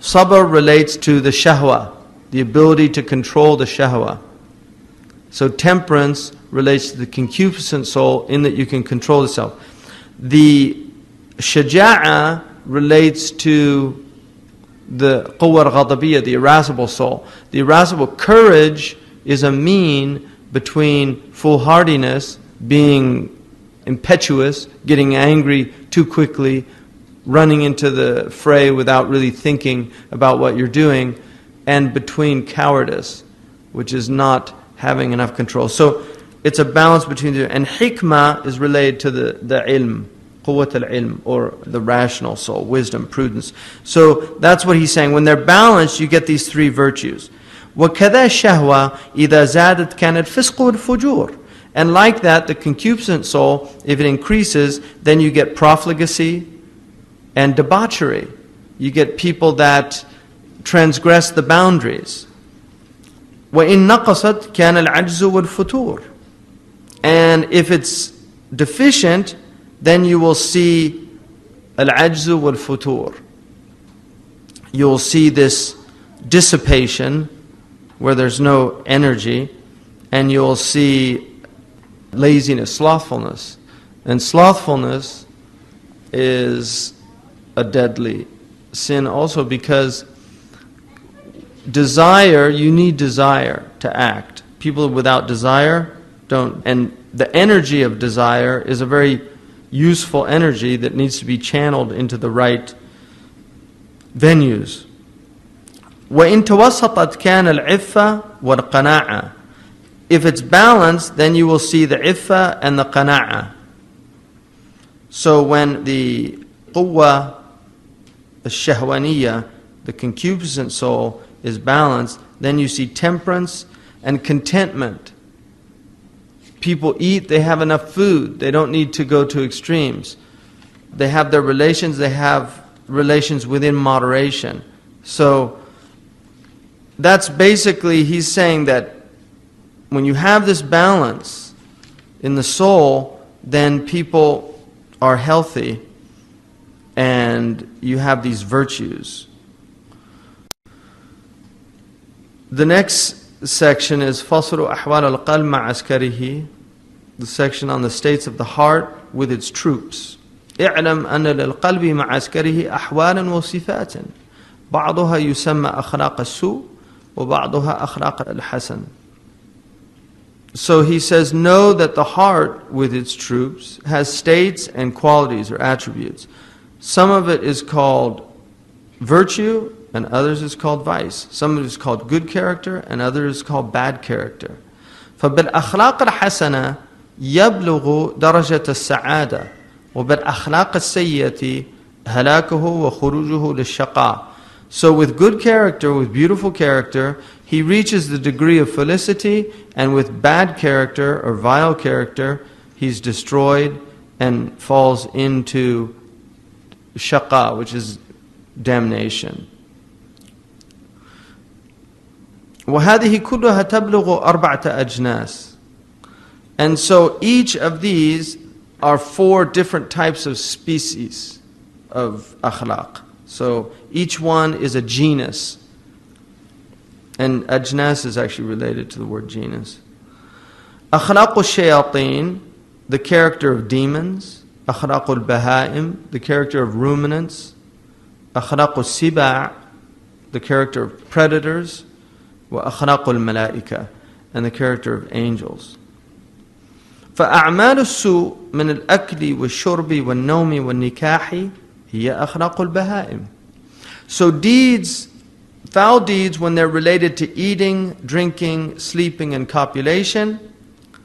sabr relates to the shahwa, the ability to control the shahwa. So temperance relates to the concupiscent soul in that you can control the self. The shaja'a relates to the quwwa al-ghadabiyya, the irascible soul. The irascible courage is a mean between foolhardiness, being impetuous, getting angry too quickly, running into the fray without really thinking about what you're doing, and between cowardice, which is not having enough control. So it's a balance between the two. And hikmah is related to the ilm, quwwat al-ilm, or the rational soul, wisdom, prudence. So that's what he's saying. When they're balanced, you get these three virtues. وَكَذَا الشَّهْوَةِ إِذَا زَادَتْ كَانَتْ فِسْقُ الْفُجُورِ. And like that, the concupiscent soul, if it increases, then you get profligacy and debauchery. You get people that transgress the boundaries. وَإِن نَقَصَتْ كَانَ الْعَجْزُ وَالْفُتُورُ. And if it's deficient, then you will see al-ajzu wal-futur. You will see this dissipation where there's no energy, and you'll see laziness, slothfulness. And slothfulness is a deadly sin also, because desire, you need desire to act. People without desire don't. And the energy of desire is a very useful energy that needs to be channeled into the right venues. وَإِن تَوَسَطَتْ كَانَ الْعِفَّةِ وَالْقَنَاعَةِ. If it's balanced, then you will see the iffa and the qana'a. So when the quwwa, the shahwaniyya, the concupiscent soul is balanced, then you see temperance and contentment. People eat, they have enough food, they don't need to go to extremes. They have their relations, they have relations within moderation. So that's basically, he's saying that when you have this balance in the soul, then people are healthy and you have these virtues. The next section is فَصْلُ أَحْوَالَ الْقَلْبِ مَعَ عَسْكَرِهِ, the section on the states of the heart with its troops. اعلم أن للقلب مع عسكره أحوالا وصفات بعضها يسمى أخلاق السوء وبعضها أخلاق الحسن. So he says, know that the heart with its troops has states and qualities or attributes. Some of it is called virtue and others is called vice. Some of it is called good character and others is called bad character. فبالأخلاق الحسنة يبلغ درجة السعادة وبالأخلاق السيئة هلاكه وخروجه للشقاء. So with good character, with beautiful character, he reaches the degree of felicity, and with bad character or vile character, he's destroyed and falls into shaqa, which is damnation. وَهَذِهِ كُلُّهَا تَبْلُغُ أَرْبَعَةَ أَجْنَاسٍ. And so each of these are 4 different types of species of akhlaq. So each one is a genus. And ajnas is actually related to the word genus. أخلاق الشياطين, the character of demons. أخلاق البهائم, the character of ruminants. أخلاق السباع, the character of predators. وأخلاق الملائكة, and the character of angels. فأعمال السوء من الأكل والشرب والنوم والنكاح هي أخلاق البهائم. So deeds, foul deeds, when they're related to eating, drinking, sleeping, and copulation,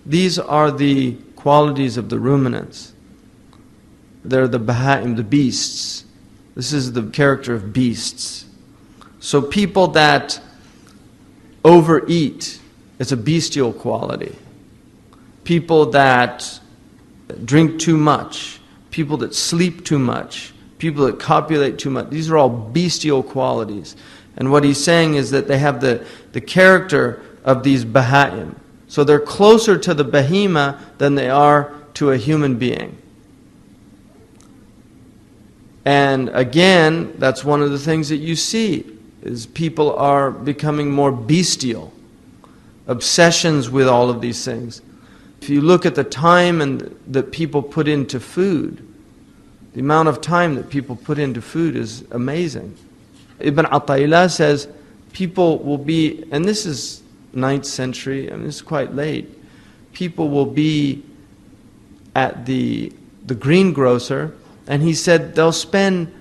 these are the qualities of the ruminants. They're the bahaim, the beasts. This is the character of beasts. So people that overeat, it's a bestial quality. People that drink too much, people that sleep too much, people that copulate too much, these are all bestial qualities. And what he's saying is that they have the character of these bahaim. So they're closer to the bahima than they are to a human being. And again, that's one of the things that you see, is people are becoming more bestial. Obsessions with all of these things. If you look at the time that people put into food, the amount of time that people put into food is amazing. Ibn Ata'illah says people will be, and this is 9th century, I mean this is quite late, people will be at the greengrocer, and he said they'll spend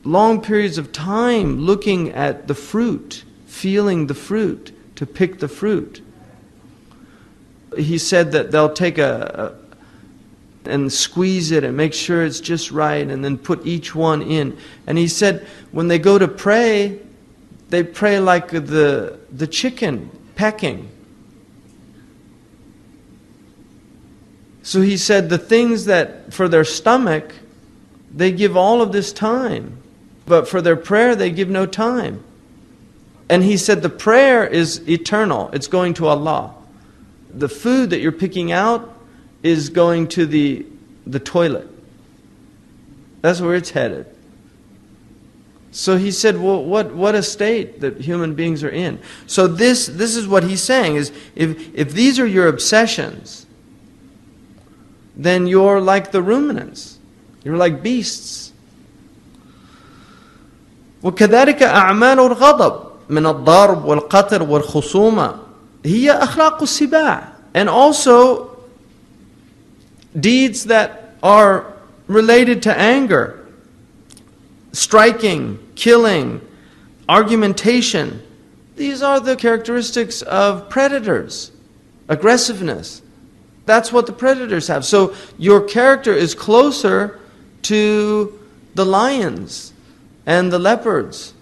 long periods of time looking at the fruit, feeling the fruit, to pick the fruit. He said that they'll take and squeeze it and make sure it's just right and then put each one in. And he said when they go to pray, they pray like the chicken, pecking. So he said the things that for their stomach, they give all of this time. but for their prayer they give no time. And he said the prayer is eternal. It's going to Allah. The food that you're picking out is going to the toilet. That's where it's headed. So he said, well, what a state that human beings are in. So this is what he's saying, is if these are your obsessions, then you're like the ruminants. You're like beasts. وكذلك أعمال الغضب من الضرب والقتل والخصومة هي أخلاق السباع. And also deeds that are related to anger, striking, killing, argumentation. These are the characteristics of predators. Aggressiveness. That's what the predators have. So your character is closer to the lions and the leopards.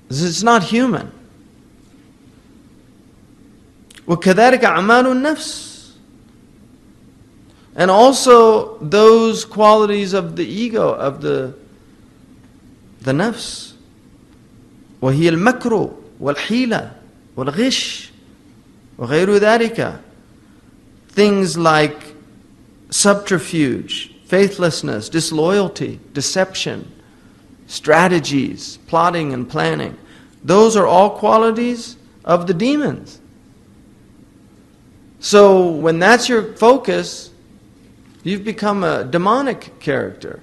It's not human. وَكَذَلِكَ أَعْمَالُ النَّفْسِ. And also those qualities of the ego, of the nafs. وَهِيَ الْمَكْرُ وَالْحِيلَةِ وَالْغِشِ وَغَيْرُ ذَلِكَ. Things like subterfuge, faithlessness, disloyalty, deception, strategies, plotting and planning. Those are all qualities of the demons. So when that's your focus, you've become a demonic character.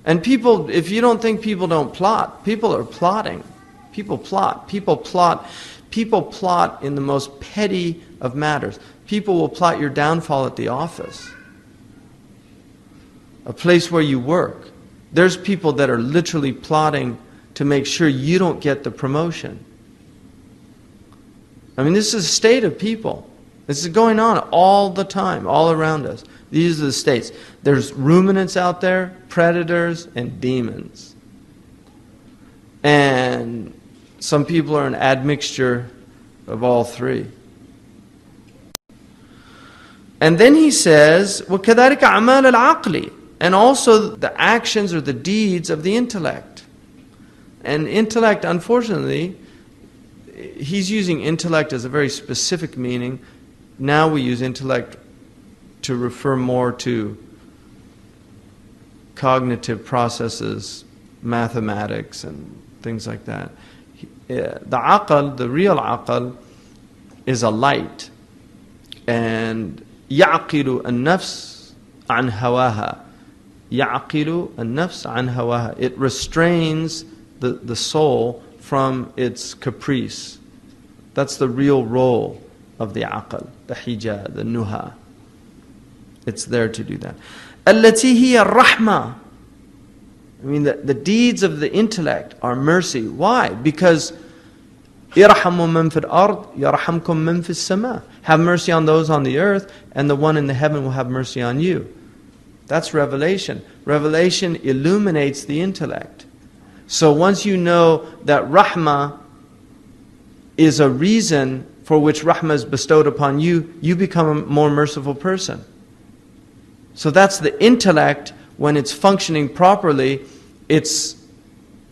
And people, if you don't think people don't plot, people are plotting. People plot. People plot. People plot in the most petty of matters. People will plot your downfall at the office, a place where you work. There's people that are literally plotting to make sure you don't get the promotion. I mean, this is a state of people. This is going on all the time, all around us. These are the states. There's ruminants out there, predators, and demons. And some people are an admixture of all three. And then he says, وَكَذَلِكَ أَعْمَالَ الْعَقْلِ. And also the actions or the deeds of the intellect. And intellect, unfortunately, he's using intellect as a very specific meaning. Now we use intellect to refer more to cognitive processes, mathematics and things like that. The aql, the real aql, is a light. And يعقل النفس عن هواها. يعقل النفس عن هواها. It restrains the soul from its caprice. That's the real role of the aql, the hijab, the nuha. It's there to do that. التي هي الرحمة. I mean, the deeds of the intellect are mercy. Why? Because يرحم من في الأرض يرحمكم من في السماء. Have mercy on those on the earth, and the one in the heaven will have mercy on you. That's revelation. Revelation illuminates the intellect. So once you know that rahmah is a reason for which rahmah is bestowed upon you, you become a more merciful person. So that's the intellect. When it's functioning properly, it's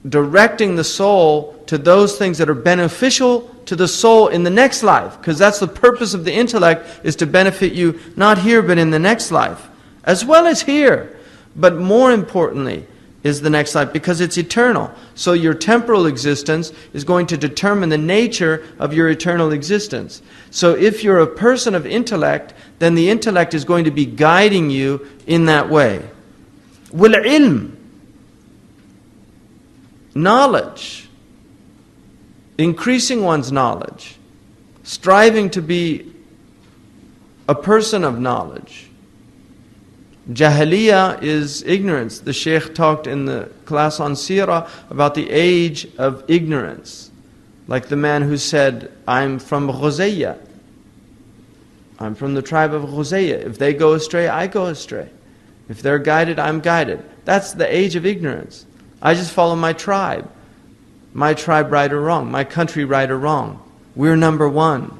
directing the soul to those things that are beneficial to the soul in the next life. Because that's the purpose of the intellect, is to benefit you not here but in the next life. As well as here. But more importantly is the next life, because it's eternal. So your temporal existence is going to determine the nature of your eternal existence. So if you're a person of intellect, then the intellect is going to be guiding you in that way. وَالْعِلْمِ, knowledge, increasing one's knowledge, striving to be a person of knowledge. Jahiliyyah is ignorance. The Shaykh talked in the class on Sirah about the age of ignorance. Like the man who said, I'm from Ghazali. I'm from the tribe of Ghazali. If they go astray, I go astray. If they're guided, I'm guided. That's the age of ignorance. I just follow my tribe. My tribe right or wrong. My country right or wrong. We're number one.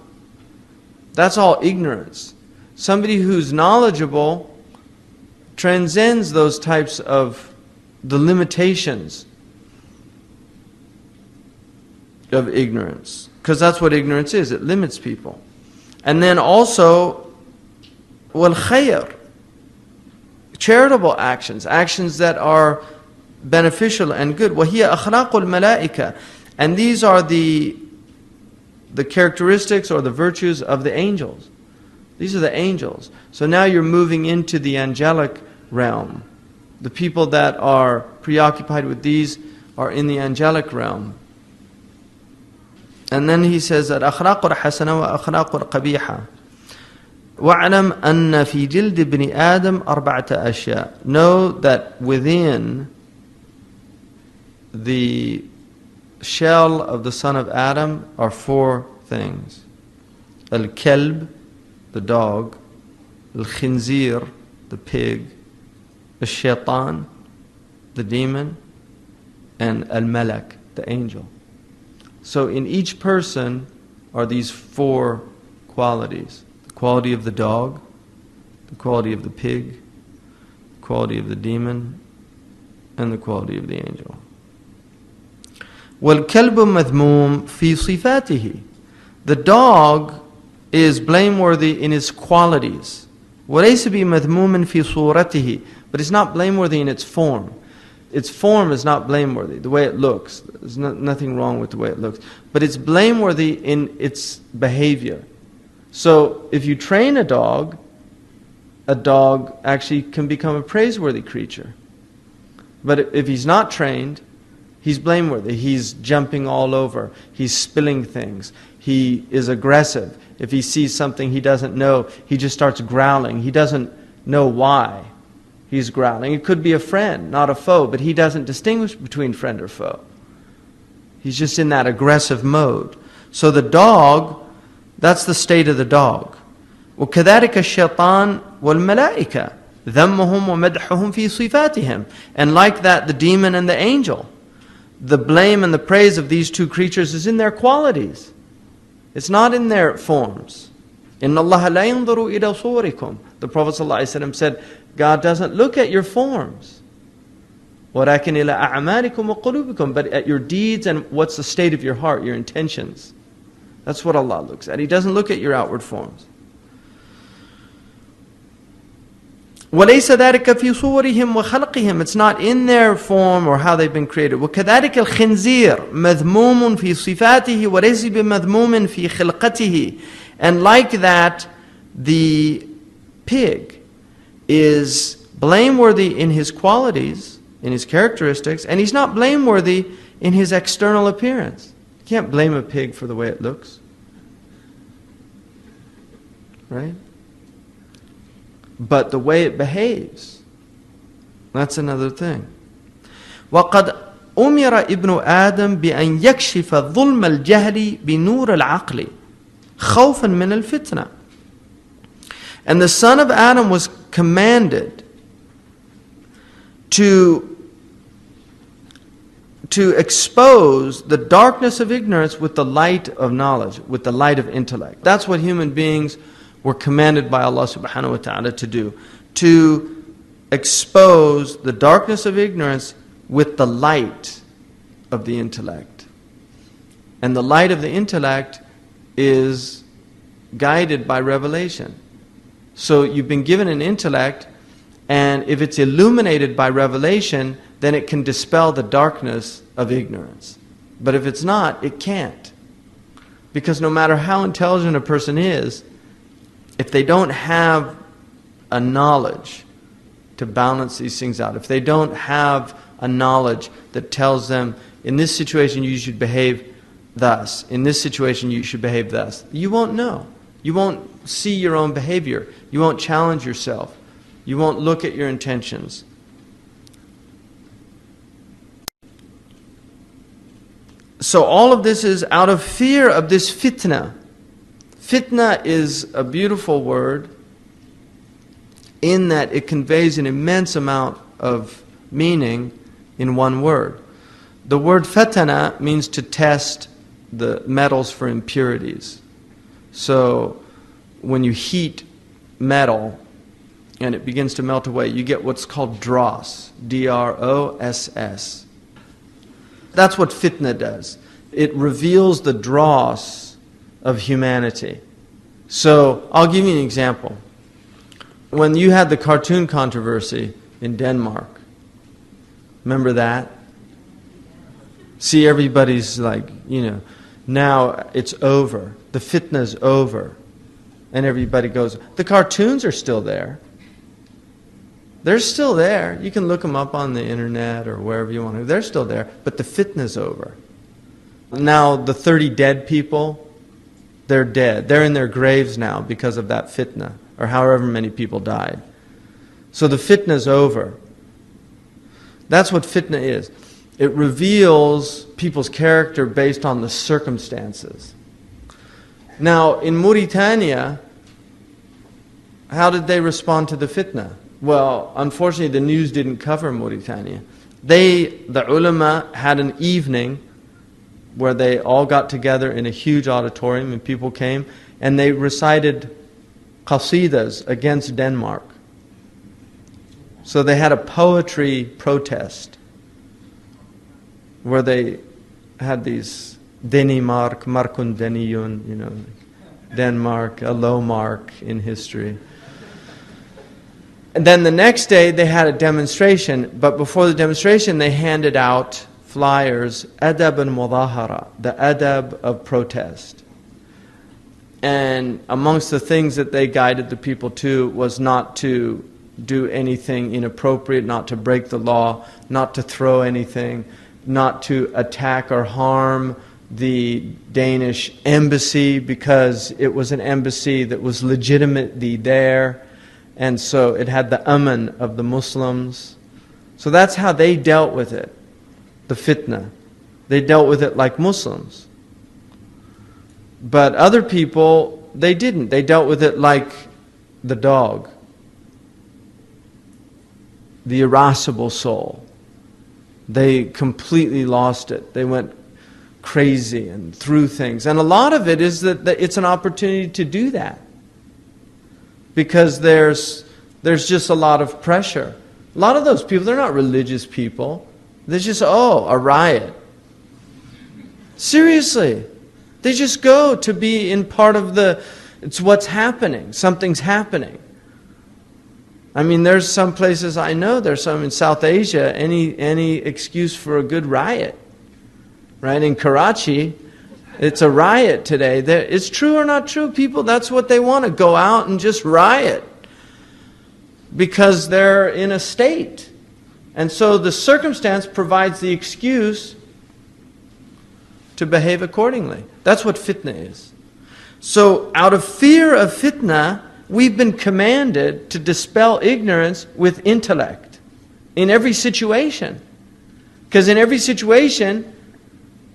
That's all ignorance. Somebody who's knowledgeable transcends those types of the limitations of ignorance. Because that's what ignorance is, it limits people. And then also, wal khayr, charitable actions, actions that are beneficial and good. وَهِيَ أَخْلَاقُ الْمَلَائِكَةِ, and these are the characteristics or the virtues of the angels. These are the angels. So now you're moving into the angelic realm. The people that are preoccupied with these are in the angelic realm. And then he says that أخلاق الحسنة وأخلاق القبيحة. وَاعْلَمْ أَنَّ فِي جِلْدِ ابْنِ آدَمْ أَرْبَعَةَ أَشْيَاء. Know that within the shell of the son of Adam are 4 things. Al-Kalb, the dog. Al-Khinzir, the pig. Al-Shaitan, the demon. And Al-Malak, the angel. So in each person are these 4 qualities. The quality of the dog, the quality of the pig, the quality of the demon, and the quality of the angel. وَالْكَلْبُ مَذْمُومٌ فِي صِفَاتِهِ. The dog is blameworthy in its qualities. وَلَيْسَ بِمَذْمُومٍ فِي صُورَتِهِ. But it's not blameworthy in its form. Its form is not blameworthy, the way it looks. There's nothing wrong with the way it looks. But it's blameworthy in its behavior. So if you train a dog actually can become a praiseworthy creature. But if he's not trained, he's blameworthy. He's jumping all over. He's spilling things. He is aggressive. If he sees something he doesn't know, he just starts growling. He doesn't know why he's growling. It could be a friend, not a foe, but he doesn't distinguish between friend or foe. He's just in that aggressive mode. So the dog, that's the state of the dog. وَكَذَلِكَ الشَّيْطَانِ وَالْمَلَائِكَةِ ذَمُّهُمْ وَمَدْحُهُمْ فِي صِفَاتِهِمْ. And like that, the demon and the angel. The blame and the praise of these 2 creatures is in their qualities. It's not in their forms. إِنَّ اللَّهَ لَا يَنْظُرُ إِلَى صُورِكُمْ. The Prophet ﷺ said, God doesn't look at your forms. وَلَكِنْ إِلَى أَعْمَالِكُمْ وَقُلُوبِكُمْ. But at your deeds and what's the state of your heart, your intentions. That's what Allah looks at. He doesn't look at your outward forms. وَلَيْسَ ذَلِكَ فِي صُوَرِهِمْ وَخَلْقِهِمْ. It's not in their form or how they've been created. وَكَذَلِكَ الْخِنْزِيرُ مَذْمُومٌ فِي صِفَاتِهِ وَلَيْسَ بِمَذْمُومٍ فِي خِلْقَتِهِ. And like that, the pig is blameworthy in his qualities, in his characteristics, and he's not blameworthy in his external appearance. You can't blame a pig for the way it looks. Right? But the way it behaves, that's another thing. وَقَدْ أُمِرَ ابْنُ آدَمْ بِأَنْ يَكْشِفَ ظُلْمَ الْجَهْلِ بِنُورِ الْعَقْلِ خَوْفًا مِنَ الْفِتْنَةِ. And the son of Adam was commanded to expose the darkness of ignorance with the light of knowledge, with the light of intellect. That's what human beings were commanded by Allah subhanahu wa ta'ala to do. To expose the darkness of ignorance with the light of the intellect. And the light of the intellect is guided by revelation. So you've been given an intellect, and if it's illuminated by revelation, then it can dispel the darkness of ignorance. But if it's not, it can't. Because no matter how intelligent a person is, if they don't have a knowledge to balance these things out, if they don't have a knowledge that tells them, in this situation you should behave thus, in this situation you should behave thus, you won't know. You won't see your own behavior. You won't challenge yourself. You won't look at your intentions. So all of this is out of fear of this fitna. Fitna is a beautiful word in that it conveys an immense amount of meaning in one word. The word fatana means to test the metals for impurities. So when you heat metal, and it begins to melt away, you get what's called dross, D-R-O-S-S. That's what fitna does. It reveals the dross of humanity. So, I'll give you an example. When you had the cartoon controversy in Denmark, remember that? See, everybody's like, now it's over. The fitna's over. And everybody goes, the cartoons are still there. They're still there. You can look them up on the internet or wherever you want to. They're still there, but the fitna's over. Now, the 30 dead people, they're dead. They're in their graves now because of that fitna, or however many people died. So the fitna's over. That's what fitna is. It reveals people's character based on the circumstances. Now, in Mauritania, how did they respond to the fitna? Well, unfortunately, the news didn't cover Mauritania. The ulama had an evening where they all got together in a huge auditorium and people came and they recited qasidas against Denmark. So they had a poetry protest where they had these Danimark, Markun Deniyun, Denmark, a low mark in history. And then the next day they had a demonstration, but before the demonstration they handed out flyers, adab and mudahara, the adab of protest. And amongst the things that they guided the people to was not to do anything inappropriate, not to break the law, not to throw anything, not to attack or harm the Danish embassy, because it was an embassy that was legitimately there, and so it had the aman of the Muslims. So that's how they dealt with it, the fitna. They dealt with it like Muslims. But other people, they didn't. They dealt with it like the dog, the irascible soul. They completely lost it. They went crazy and threw things. And a lot of it is that it's an opportunity to do that. Because there's just a lot of pressure. A lot of those people, they're not religious people. They're just, a riot. Seriously. They just go to be in part of it's what's happening. Something's happening. I mean, there's some places I know, there's some in South Asia, any excuse for a good riot. Right? In Karachi, it's a riot today. It's true or not true, people, that's what they want to go out and just riot. Because they're in a state. And so the circumstance provides the excuse to behave accordingly. That's what fitna is. So out of fear of fitna, we've been commanded to dispel ignorance with intellect. In every situation. Because in every situation,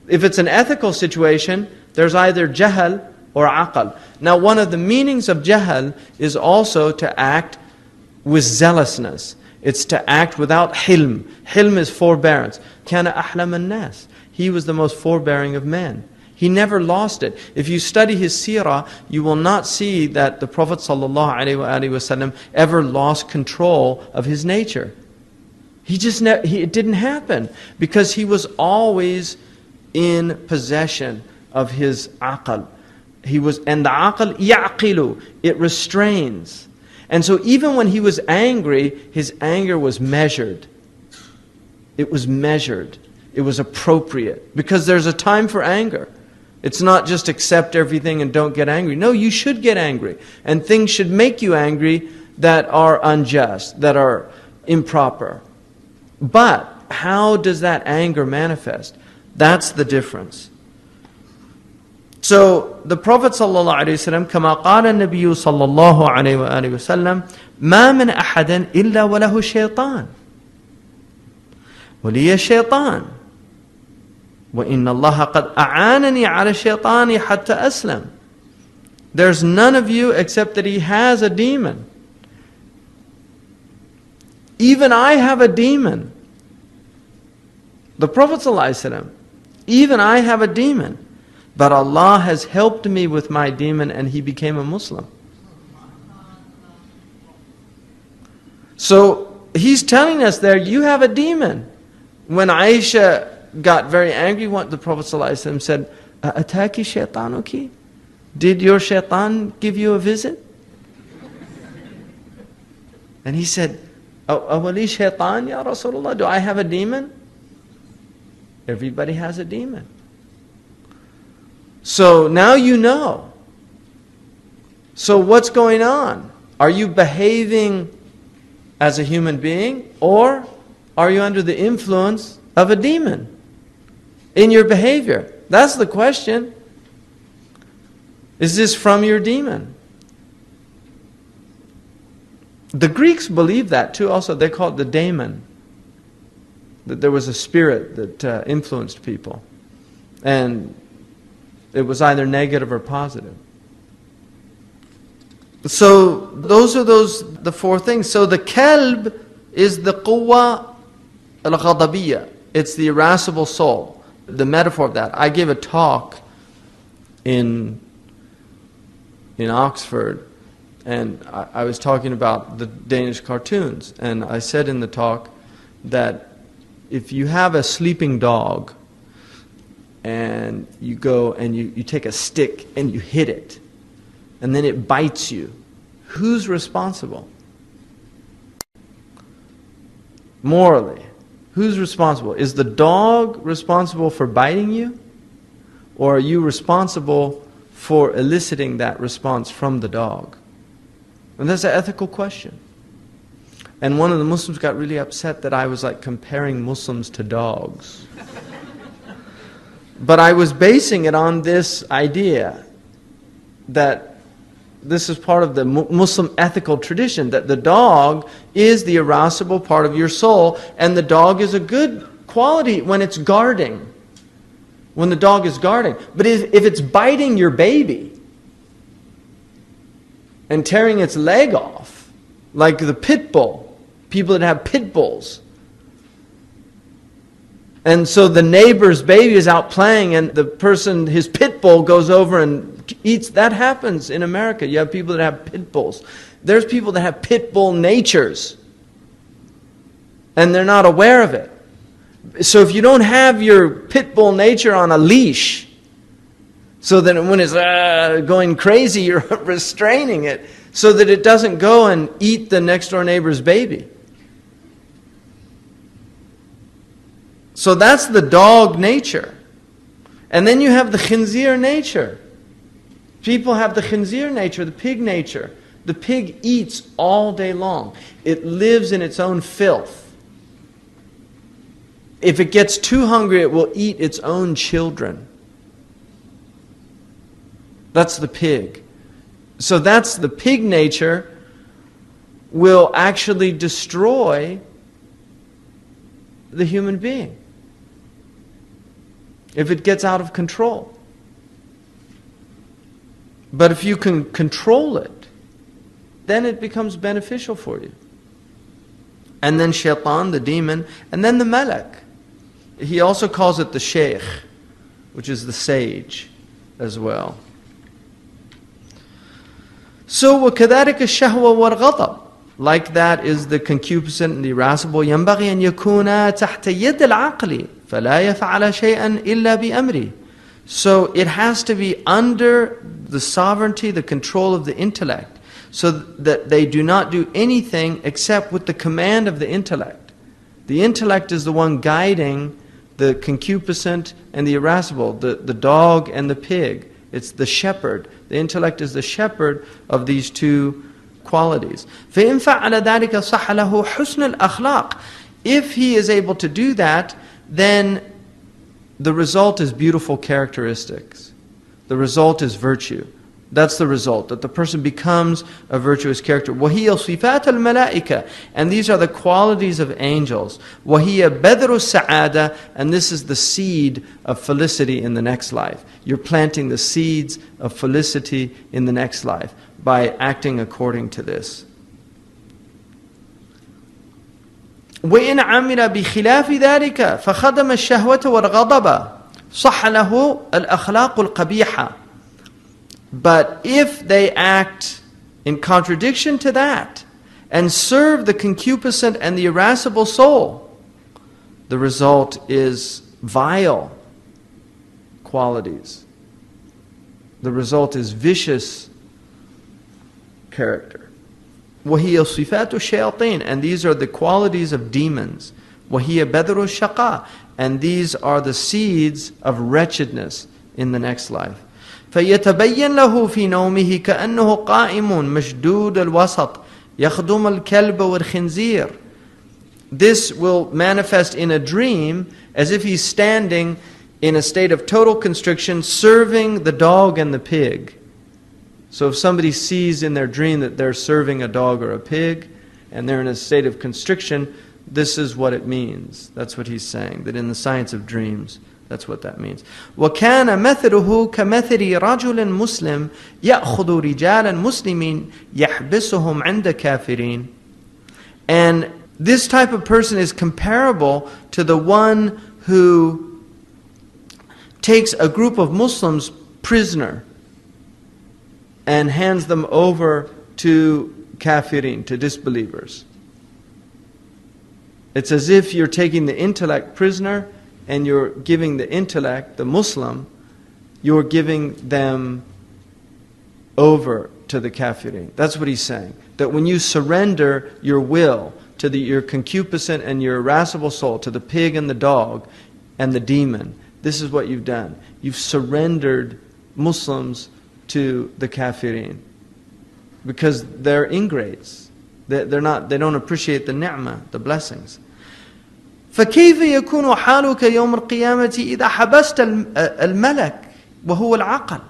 if it's an ethical situation, there's either jahl or aql. Now one of the meanings of jahl is also to act with zealousness. It's to act without hilm. Hilm is forbearance. Kana ahlam an-nas. He was the most forbearing of men. He never lost it. If you study his seerah, you will not see that the Prophet ﷺ ever lost control of his nature. It didn't happen because he was always in possession of his aql. And the aql ya'qilu, it restrains. And so even when he was angry, his anger was measured. It was measured. It was appropriate. Because there's a time for anger. It's not just accept everything and don't get angry. No, you should get angry. And things should make you angry that are unjust, that are improper. But how does that anger manifest? That's the difference. So the Prophet ﷺ, كما قال النبي صلى الله عليه وآله وسلم, ما من أحد إلا وله شيطان ولي شيطان وإن الله قد أعانني على الشيطان حتى أسلم. There's none of you except that he has a demon. Even I have a demon. The Prophet ﷺ, even I have a demon. But Allah has helped me with my demon and he became a Muslim. So he's telling us there, you have a demon. When Aisha got very angry, what the Prophet ﷺ said, "Ataki shaytanuki?" Did your shaitan give you a visit? And he said, "Awali shaitan ya Rasulullah, do I have a demon?" Everybody has a demon. So now you know. So what's going on? Are you behaving as a human being, or are you under the influence of a demon in your behavior? That's the question. Is this from your demon? The Greeks believed that too also. They called it the daemon. That there was a spirit that influenced people. And it was either negative or positive. So those are the four things. So the kalb is the quwwa al-ghadabiyya. It's the irascible soul. The metaphor of that. I gave a talk in Oxford, and I was talking about the Danish cartoons, and I said in the talk that if you have a sleeping dog and you go and you take a stick and you hit it and then it bites you, who's responsible? Morally, who's responsible? Is the dog responsible for biting you, or are you responsible for eliciting that response from the dog? And that's an ethical question. And one of the Muslims got really upset that I was like comparing Muslims to dogs. But I was basing it on this idea that this is part of the Muslim ethical tradition, that the dog is the irascible part of your soul, and the dog is a good quality when it's guarding. When the dog is guarding. But if it's biting your baby and tearing its leg off, like the pit bull, people that have pit bulls, and so the neighbor's baby is out playing and the person, his pit bull goes over and eats, that happens in America. You have people that have pit bulls. There's people that have pit bull natures and they're not aware of it. So if you don't have your pit bull nature on a leash, so that when it's going crazy, you're restraining it so that it doesn't go and eat the next door neighbor's baby. So that's the dog nature. And then you have the khinzir nature. People have the khinzir nature, the pig nature. The pig eats all day long. It lives in its own filth. If it gets too hungry, it will eat its own children. That's the pig. So that's the pig nature will actually destroy the human being if it gets out of control. But if you can control it, then it becomes beneficial for you. And then shaitan, the demon, and then the malak. He also calls it the Shaykh, which is the sage as well. So وَكَذَلِكَ الشَّهْوَ وَالْغَضَبِ. Like that is the concupiscent and the irascible. يَنْبَغِي أَنْ يَكُونَ تَحْتَ يَدِ الْعَقْلِ فَلَا يَفْعَلَ شَيْئًا إِلَّا بِأَمْرِهِ. So it has to be under the sovereignty, the control of the intellect, so that they do not do anything except with the command of the intellect. The intellect is the one guiding the concupiscent and the irascible, the dog and the pig. It's the shepherd. The intellect is the shepherd of these two qualities. فَإِنْ فَعَلَ ذَلِكَ صَحَ لَهُ حُسْنُ الْأَخْلَاقِ. If he is able to do that, then the result is beautiful characteristics. The result is virtue. That's the result, that the person becomes a virtuous character. وَهِيَ صِفَاتَ الْمَلَائِكَةِ. And these are the qualities of angels. وَهِيَ بَذْرُ السَّعَادَةِ. And this is the seed of felicity in the next life. You're planting the seeds of felicity in the next life by acting according to this. وَإِنْ عَمِلَ بِخِلَافِ ذَلِكَ فَخَدَمَ الشَّهْوَةَ وَالْغَضَبَ صَحَّ لَهُ الْأَخْلَاقُ الْقَبِيحَةِ. But if they act in contradiction to that, and serve the concupiscent and the irascible soul, the result is vile qualities. The result is vicious character. وَهِيَ صِفَاتُ الشَّيَاطِينَ, and these are the qualities of demons. وَهِيَ بَذْرُ الشَّقَاء, and these are the seeds of wretchedness in the next life. فَيَتَبَيَّنْ لَهُ فِي نَوْمِهِ كَأَنَّهُ قَائِمٌ مَشْدُودَ الْوَسَطِ يَخْدُمُ الْكَلْبَ وَالْخِنْزِيرِ. This will manifest in a dream as if he's standing in a state of total constriction, serving the dog and the pig. So if somebody sees in their dream that they're serving a dog or a pig, and they're in a state of constriction, this is what it means. That's what he's saying, that in the science of dreams, that's what that means. وَكَانَ مَثَلُهُ كَمَثَلِ رَجُلٍ مُسْلِمٍ يَأْخُذُ رِجَالًا مُسْلِمِينَ يَحْبِسُهُمْ عِنْدَ كَافِرِينَ. And this type of person is comparable to the one who takes a group of Muslims prisoner and hands them over to kafirin, to disbelievers. It's as if you're taking the intellect prisoner and you're giving the intellect, the Muslim, you're giving them over to the kafirin. That's what he's saying. That when you surrender your will to your concupiscent and your irascible soul, to the pig and the dog and the demon, this is what you've done. You've surrendered Muslims to the kafirin. Because they're ingrates. They don't appreciate the ni'mah, the blessings. فكيف يكون حالك يوم القيامة إذا حبست الملك وهو العقل?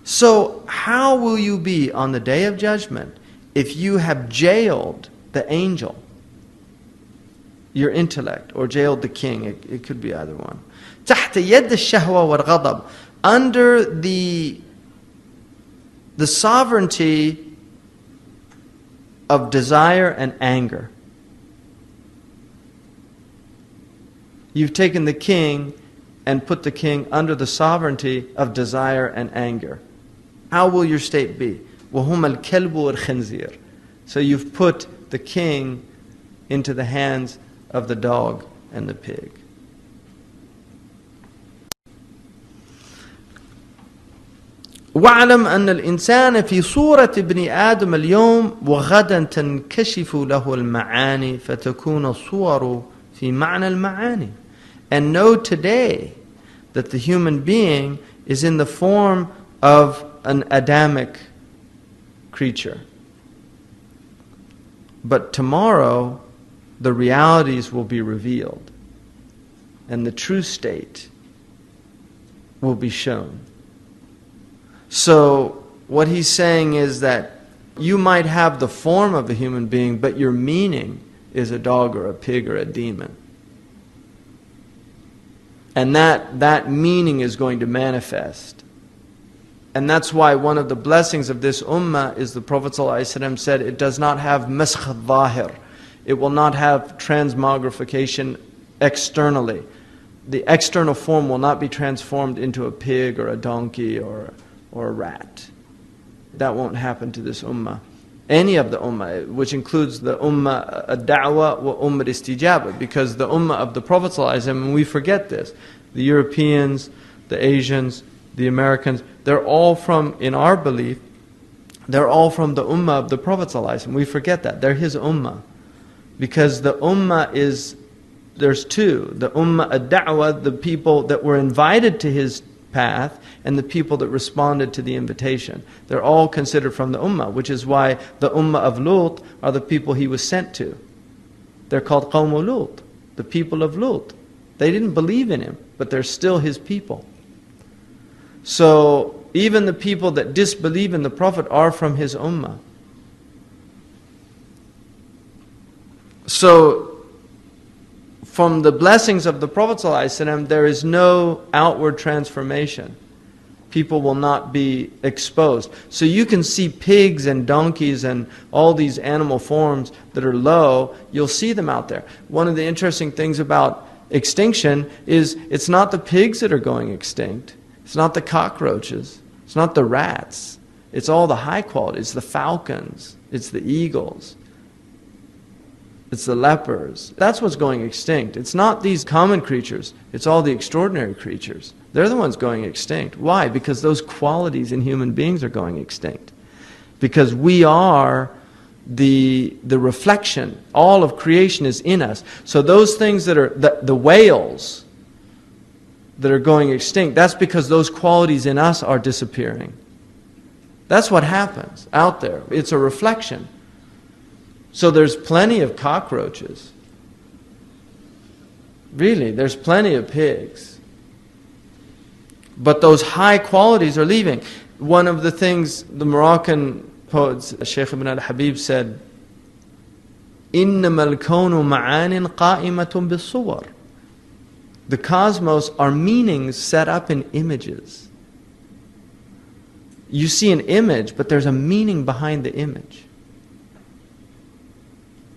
So how will you be on the day of judgment if you have jailed the angel, your intellect, or jailed the king? It could be either one. تحت يد الشهوة والغضب, under the sovereignty of desire and anger. You've taken the king and put the king under the sovereignty of desire and anger. How will your state be? وَهُمَ الْكَلْبُ وَالْخِنْزِيرُ. So you've put the king into the hands of the dog and the pig. وَاعْلَمْ أَنَّ الْإِنسَانَ فِي صُورَةِ ابْنِ آدَمَ الْيَوْمِ وَغَدًا تَنْكَشِفُ لَهُ الْمَعَانِي فَتَكُونَ الصُّوَرُ فِي مَعْنَى الْمَعَانِي. And know today that the human being is in the form of an Adamic creature. But tomorrow, the realities will be revealed, and the true state will be shown. So, what he's saying is that you might have the form of a human being, but your meaning is a dog or a pig or a demon. And that meaning is going to manifest. And that's why one of the blessings of this ummah is the Prophet ﷺ said it does not have maskh al-zahir. It will not have transmogrification externally. The external form will not be transformed into a pig or a donkey or a rat. That won't happen to this ummah. Any of the ummah, which includes the ummah ad-da'wah wa ummah istijabah, because the ummah of the Prophet ﷺ, and we forget this, the Europeans, the Asians, the Americans, they're all from, in our belief, they're all from the ummah of the Prophet ﷺ. We forget that. They're his ummah. Because the ummah is, there's two. The ummah ad-da'wah, the people that were invited to his path, and the people that responded to the invitation. They're all considered from the ummah, which is why the ummah of Lut are the people he was sent to. They're called Qawm Lut, the people of Lut. They didn't believe in him, but they're still his people. So even the people that disbelieve in the Prophet are from his ummah. So from the blessings of the Prophet ﷺ, there is no outward transformation. People will not be exposed. So you can see pigs and donkeys and all these animal forms that are low, you'll see them out there. One of the interesting things about extinction is it's not the pigs that are going extinct. It's not the cockroaches. It's not the rats. It's all the high quality. It's the falcons. It's the eagles. It's the lepers. That's what's going extinct. It's not these common creatures. It's all the extraordinary creatures. They're the ones going extinct. Why? Because those qualities in human beings are going extinct. Because we are the reflection. All of creation is in us. So those things that are, the whales that are going extinct, that's because those qualities in us are disappearing. That's what happens out there. It's a reflection. So there's plenty of cockroaches. Really, there's plenty of pigs. But those high qualities are leaving. One of the things the Moroccan poets, Shaykh ibn al-Habib said, إِنَّمَا الْكَوْنُ مَعَانٍ قَائِمَةٌ بِالصُّوَرِ. The cosmos are meanings set up in images. You see an image, but there's a meaning behind the image.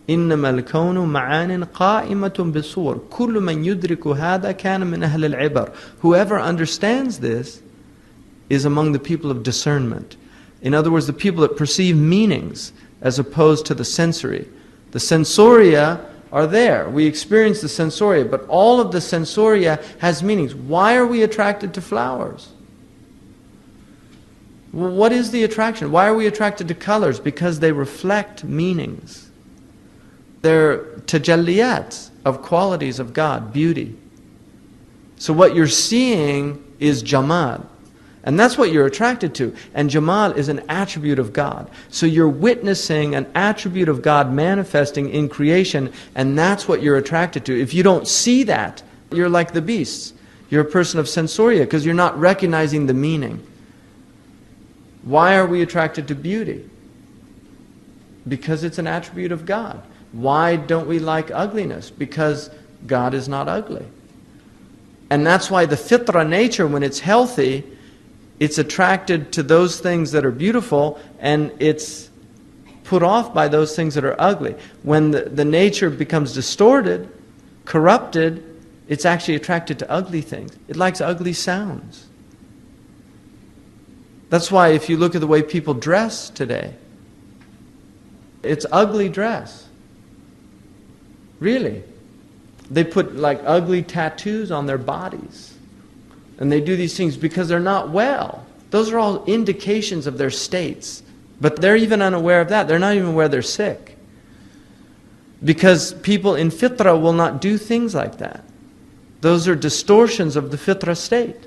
إِنَّمَا الْكَوْنُ مَعَانٍ قَائِمَةٌ بِالصُّوَرِ كُلُّ مَنْ يُدْرِكُ هَذَا كَانَ مِنْ أَهْلِ الْعِبَرِ. Whoever understands this is among the people of discernment. In other words, the people that perceive meanings as opposed to the sensory. The sensoria are there. We experience the sensoria, but all of the sensoria has meanings. Why are we attracted to flowers? What is the attraction? Why are we attracted to colors? Because they reflect meanings. They're tajalliyat of qualities of God, beauty. So what you're seeing is jamal. And that's what you're attracted to. And jamal is an attribute of God. So you're witnessing an attribute of God manifesting in creation, and that's what you're attracted to. If you don't see that, you're like the beasts. You're a person of sensoria because you're not recognizing the meaning. Why are we attracted to beauty? Because it's an attribute of God. Why don't we like ugliness? Because God is not ugly. And that's why the fitra nature, when it's healthy, it's attracted to those things that are beautiful, and it's put off by those things that are ugly. When the nature becomes distorted, corrupted, it's actually attracted to ugly things. It likes ugly sounds. That's why if you look at the way people dress today, it's ugly dress. Really. They put like ugly tattoos on their bodies. And they do these things because they're not well. Those are all indications of their states. But they're even unaware of that. They're not even aware they're sick. Because people in fitra will not do things like that. Those are distortions of the fitra state.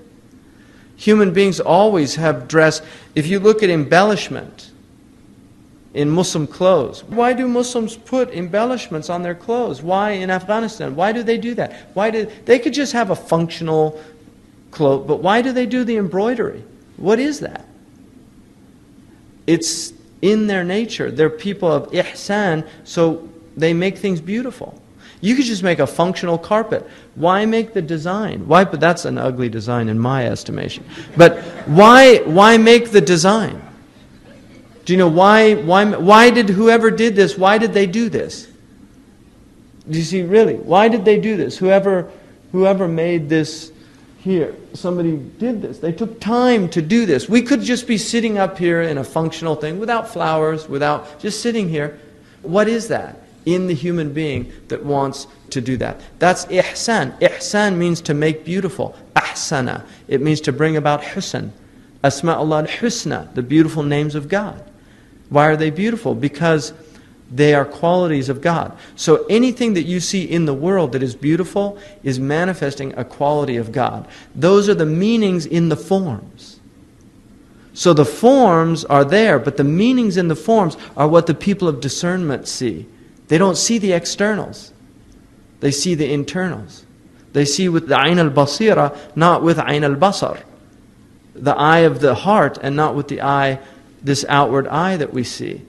Human beings always have dress. If you look at embellishment in Muslim clothes, why do Muslims put embellishments on their clothes? Why in Afghanistan? Why do they do that? They could just have a functional cloak, but why do they do the embroidery? What is that? It's in their nature. They're people of ihsan, so they make things beautiful. You could just make a functional carpet. Why make the design? Why? But that's an ugly design in my estimation. But why make the design? Do you know why did whoever did this, why did they do this? Do you see, really? Why did they do this? Whoever made this here, somebody did this. They took time to do this. We could just be sitting up here in a functional thing without flowers, without just sitting here. What is that in the human being that wants to do that? That's ihsan. Ihsan means to make beautiful. Ahsana. It means to bring about husn. Asma'ullah al-husna, the beautiful names of God. Why are they beautiful? Because they are qualities of God. So anything that you see in the world that is beautiful is manifesting a quality of God. Those are the meanings in the forms. So the forms are there, but the meanings in the forms are what the people of discernment see. They don't see the externals. They see the internals. They see with the ayn al-basira, not with ayn al-basar. The eye of the heart and not with the eye, this outward eye that we see.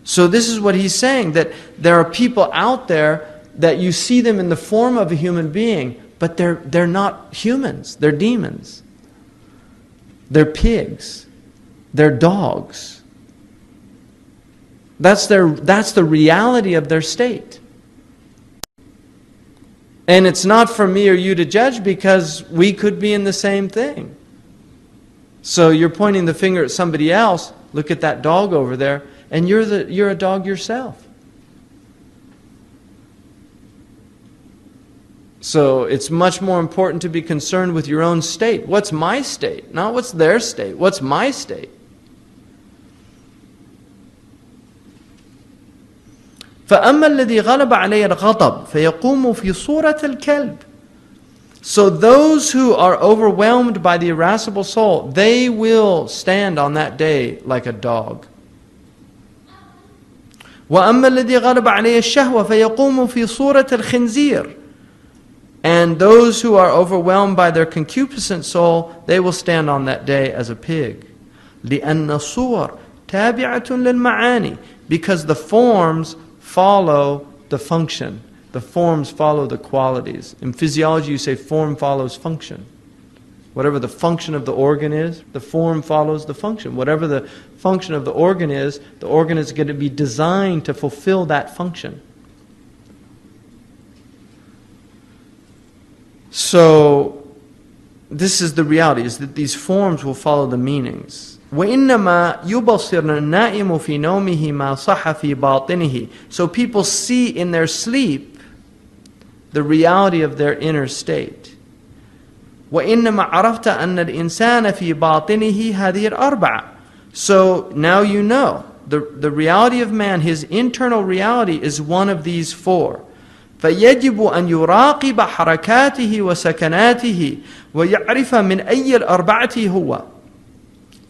So this is what he's saying, that there are people out there that you see them in the form of a human being, but they're not humans, they're demons. They're pigs. They're dogs. That's the reality of their state. And it's not for me or you to judge because we could be in the same thing. So you're pointing the finger at somebody else, look at that dog over there, and you're a dog yourself. So it's much more important to be concerned with your own state. What's my state? Not what's their state. What's my state? فَأَمَّا الَّذِي غَلَبَ عَلَيَّ الْغَضَبُ فَيَقُومُ فِي صُورَةِ الْكَلْبِ. So those who are overwhelmed by the irascible soul, they will stand on that day like a dog. وَأَمَّا الَّذِي غَلَبَ عَلَيَّ الشَّهْوَةُ فَيَقُومُ فِي صُورَةِ الْخِنْزِيرِ. And those who are overwhelmed by their concupiscent soul, they will stand on that day as a pig. لِأَنَّ الصُّوَرَ تَابِعَةٌ لِلْمَعَانِي. Because the forms follow the function. The forms follow the qualities. In physiology you say form follows function. Whatever the function of the organ is, the form follows the function. Whatever the function of the organ is going to be designed to fulfill that function. So, this is the reality, is that these forms will follow the meanings. وَإِنَّمَا يُبَصِّرْنَ النَّائِمُ فِي نَوْمِهِ مَا صَحَّ فِي بَاطِنِهِ. So people see in their sleep the reality of their inner state. وَإِنَّمَا عَرَفْتَ أَنَّ الْإِنسَانَ فِي بَاطِنِهِ هَذِهِ الْأَرْبَعَةِ. So now you know, the reality of man, his internal reality is one of these four. فَيَجِبُ أَنْ يُرَاقِبَ حَرَكَاتِهِ وَسَكَنَاتِهِ وَيَعْرِفَ مِنْ أَيِّ الْأَرْبَعَةِ هُوَ.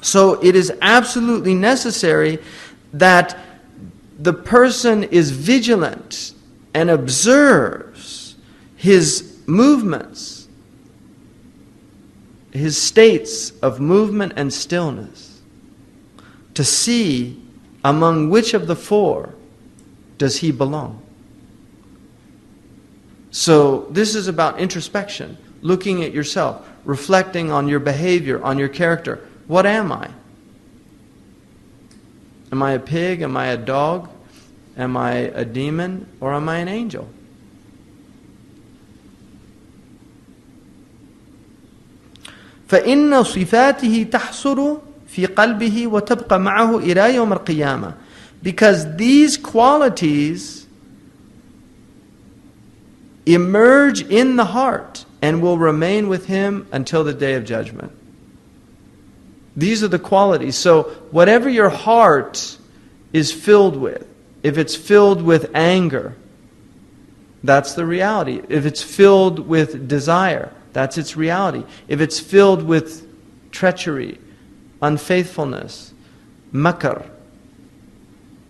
So it is absolutely necessary that the person is vigilant and observes his movements, his states of movement and stillness, to see among which of the four does he belong. So this is about introspection, looking at yourself, reflecting on your behavior, on your character. What am I? Am I a pig? Am I a dog? Am I a demon? Or am I an angel? فإن صفاته تحصر في قلبه وتبقى معه إلى يوم القيامة. Because these qualities emerge in the heart and will remain with him until the day of judgment. These are the qualities. So whatever your heart is filled with, if it's filled with anger, that's the reality. If it's filled with desire, that's its reality. If it's filled with treachery, unfaithfulness, makr,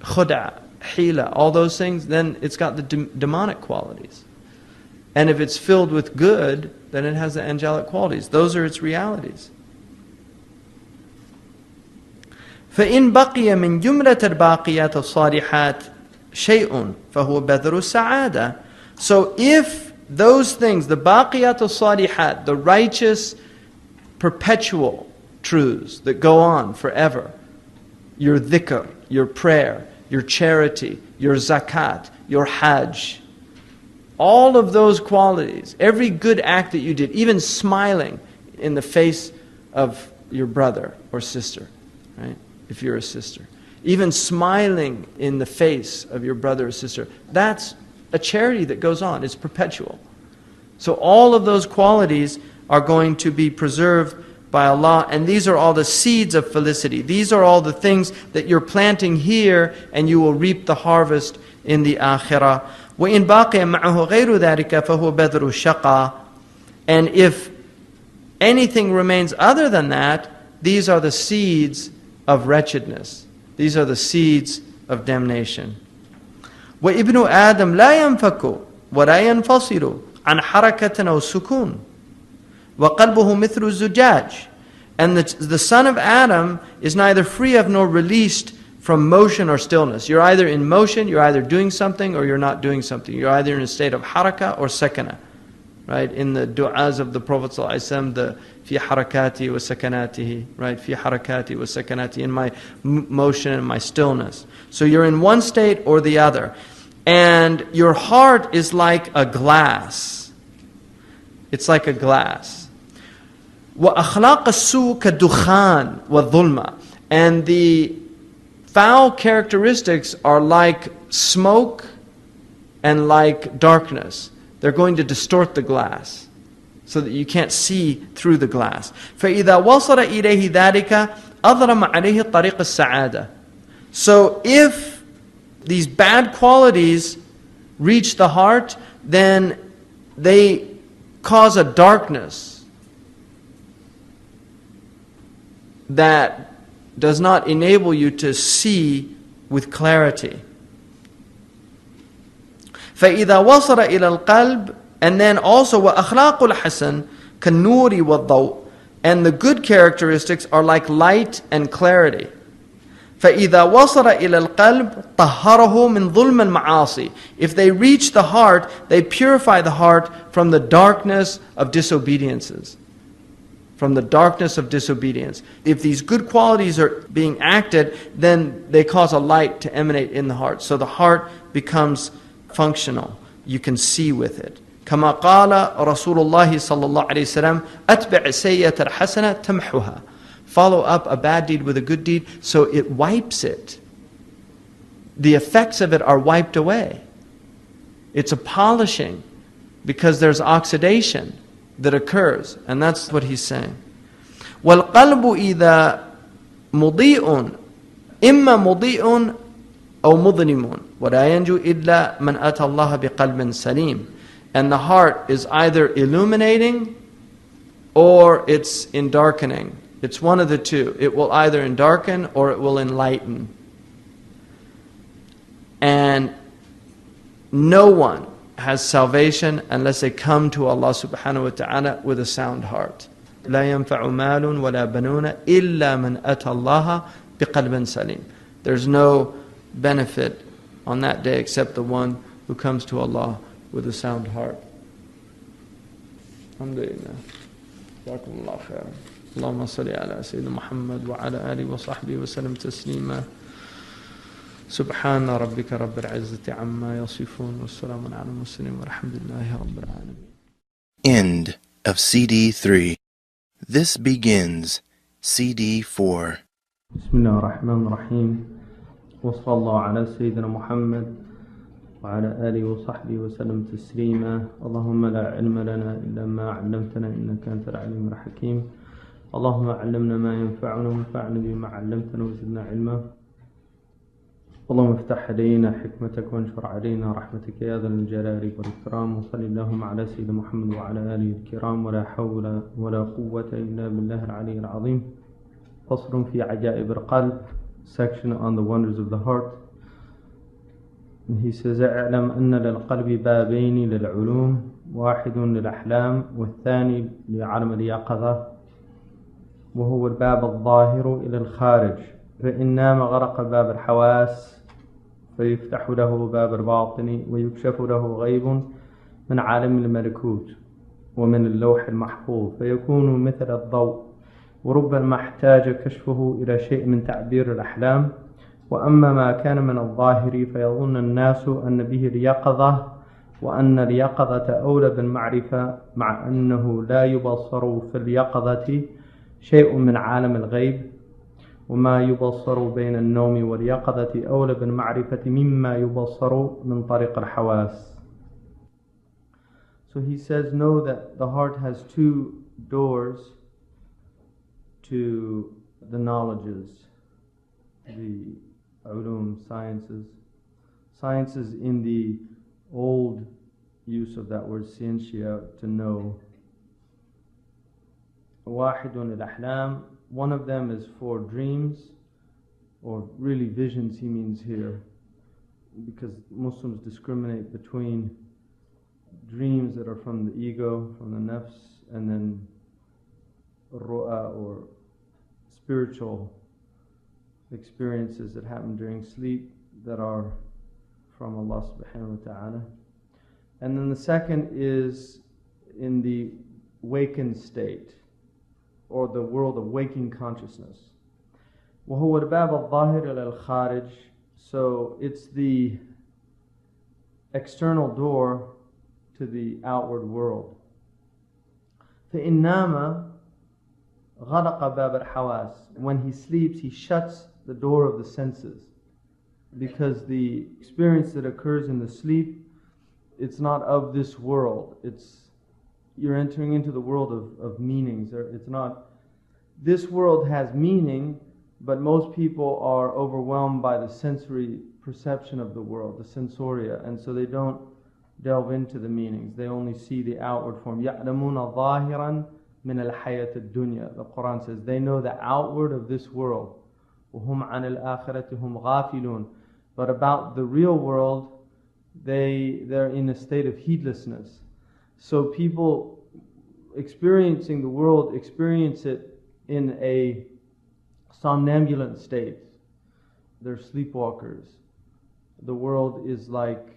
khuda, hila, all those things, then it's got the demonic qualities. And if it's filled with good, then it has the angelic qualities. Those are its realities. فإن بقي من جملة الباقيات الصالحات شيء فهو بذر السعادة. So if those things, the baqiyat al-salihat, the righteous, perpetual truths that go on forever, your dhikr, your prayer, your charity, your zakat, your hajj, all of those qualities, every good act that you did, even smiling in the face of your brother or sister, right? If you're a sister, even smiling in the face of your brother or sister, that's a charity that goes on. It's perpetual. So all of those qualities are going to be preserved by Allah, and these are all the seeds of felicity. These are all the things that you're planting here, and you will reap the harvest in the akhirah. وَإِنْ بَاقِيَ مَعَهُ غَيْرُ ذَلِكَ فَهُوَ بَذْرُ الشَّقَى. And if anything remains other than that, these are the seeds of wretchedness. These are the seeds of damnation. وَإِبْنُ آدَمْ لَا يَنْفَكُ وَلَا يَنْفَصِلُ عَنْ حَرَكَةٍ أَوْ سُكُونٍ وَقَلْبُهُ مِثْلُ الزُّجَاجِ. And the son of Adam is neither free of nor released from motion or stillness. You're either in motion, you're either doing something, or you're not doing something. You're either in a state of harakah or sakana. Right? In the du'as of the Prophet ﷺ, the fi harakati wa sakanatihi, right? Fi harakati wa sakanati, in my motion and my stillness. So you're in one state or the other. And your heart is like a glass. It's like a glass. وَأَخْلَاقَ السُّوءِ كَالدُّخَانِ وَالظُّلْمَةِ. And the Foul characteristics are like smoke and like darkness. They're going to distort the glass so that you can't see through the glass. فَإِذَا وَصَلَ إِلَيْهِ ذَلِكَ أَضْرَمَ عَلَيْهِ طَرِيقَ السَّعَادَةِ. So if these bad qualities reach the heart, then they cause a darkness that does not enable you to see with clarity. فإذا وصل إلى القلب, and then also وأخلاق الحسن كالنور والضوء, and the good characteristics are like light and clarity. فإذا وصل إلى القلب طهره من ظلم المعاصي. If they reach the heart, they purify the heart from the darkness of disobediences. From the darkness of disobedience. If these good qualities are being acted, then they cause a light to emanate in the heart. So the heart becomes functional. You can see with it. كما قال رسول الله صلى الله عليه وسلم أتبع السيئة الحسنة تمحها. Follow up a bad deed with a good deed, so it wipes it. The effects of it are wiped away. It's a polishing because there's oxidation that occurs, and that's what he's saying. وَالْقَلْبُ إِذَا مُضِيءٌ إِمَّا مُضِيءٌ أَوْ مُظْلِمٌ وَلَا يَنْجُو إِلَّا مَنْ أَتَى اللَّهَ بِقَلْبٍ سَلِيمٍ. And the heart is either illuminating or it's in darkening. It's one of the two. It will either darken or it will enlighten. And no one has salvation unless they come to Allah subhanahu wa ta'ala with a sound heart. لا ينفع مال ولا بنون إلا من أتى الله بقلب سليم. There's no benefit on that day except the one who comes to Allah with a sound heart. Alhamdulillah. Jazakumullah khairan. اللهم صل على سيدنا محمد وعلى آله وصحبه وسلم تسليما. سبحان ربك رب العزة عما يصفون والسلام على المرسلين والحمد لله رب العالمين. End of CD 3. This begins CD 4. بسم الله الرحمن الرحيم. وصلى الله على سيدنا محمد وعلى آله وصحبه وسلم تسليما. اللهم لا علم لنا إلا ما علمتنا إنك أنت العليم الحكيم. اللهم علمنا ما ينفعنا وانفعنا بما علمتنا وزدنا علما. اللهم افتح علينا حكمتك وانشر علينا رحمتك يا ذا الجلال والإكرام. وصل اللهم على سيدنا محمد وعلى آله الكرام. ولا حول ولا قوة إلا بالله العلي العظيم. فصل في عجائب القلب. Section on the wonders of the heart. And he says اعلم أن للقلب بابين للعلوم واحد للأحلام والثاني لعالم اليقظة وهو الباب الظاهر إلى الخارج. فإن نام غرق باب الحواس فيفتح له باب الباطن ويكشف له غيب من عالم الملكوت ومن اللوح المحفوظ فيكون مثل الضوء وربما احتاج كشفه إلى شيء من تعبير الأحلام. وأما ما كان من الظاهر فيظن الناس أن به اليقظة وأن اليقظة أولى بالمعرفة مع أنه لا يبصر في اليقظة شيء من عالم الغيب وما يبصر بين النوم واليقظة أولى بالمعرفة مما يبصر من طريق الحواس. So he says, know that the heart has two doors to the knowledges, the ulum, sciences. Sciences in the old use of that word scientia, to know. واحد للأحلام, one of them is for dreams, or really visions he means here, because Muslims discriminate between dreams that are from the ego, from the nafs, and then ru'a, or spiritual experiences that happen during sleep that are from Allah subhanahu wa ta'ala. And then the second is in the wakened state, or the world of waking consciousness. وهو الباب الظاهر إلى الخارج. So it's the external door to the outward world. فإن نام غلق باب الحواس. When he sleeps, he shuts the door of the senses. Because the experience that occurs in the sleep, it's not of this world. You're entering into the world of meanings. It's not, this world has meaning, but most people are overwhelmed by the sensory perception of the world, the sensoria, and so they don't delve into the meanings. They only see the outward form. يَعْلَمُونَ ظَاهِرًا مِنَ الْحَيَاةِ الدُّنْيَا. The Quran says they know the outward of this world. وَهُمْ عَنِ الْآخِرَةِ هُمْ غَافِلُونَ. But about the real world, they're in a state of heedlessness. So people experiencing the world experience it in a somnambulant state. They're sleepwalkers. The world is like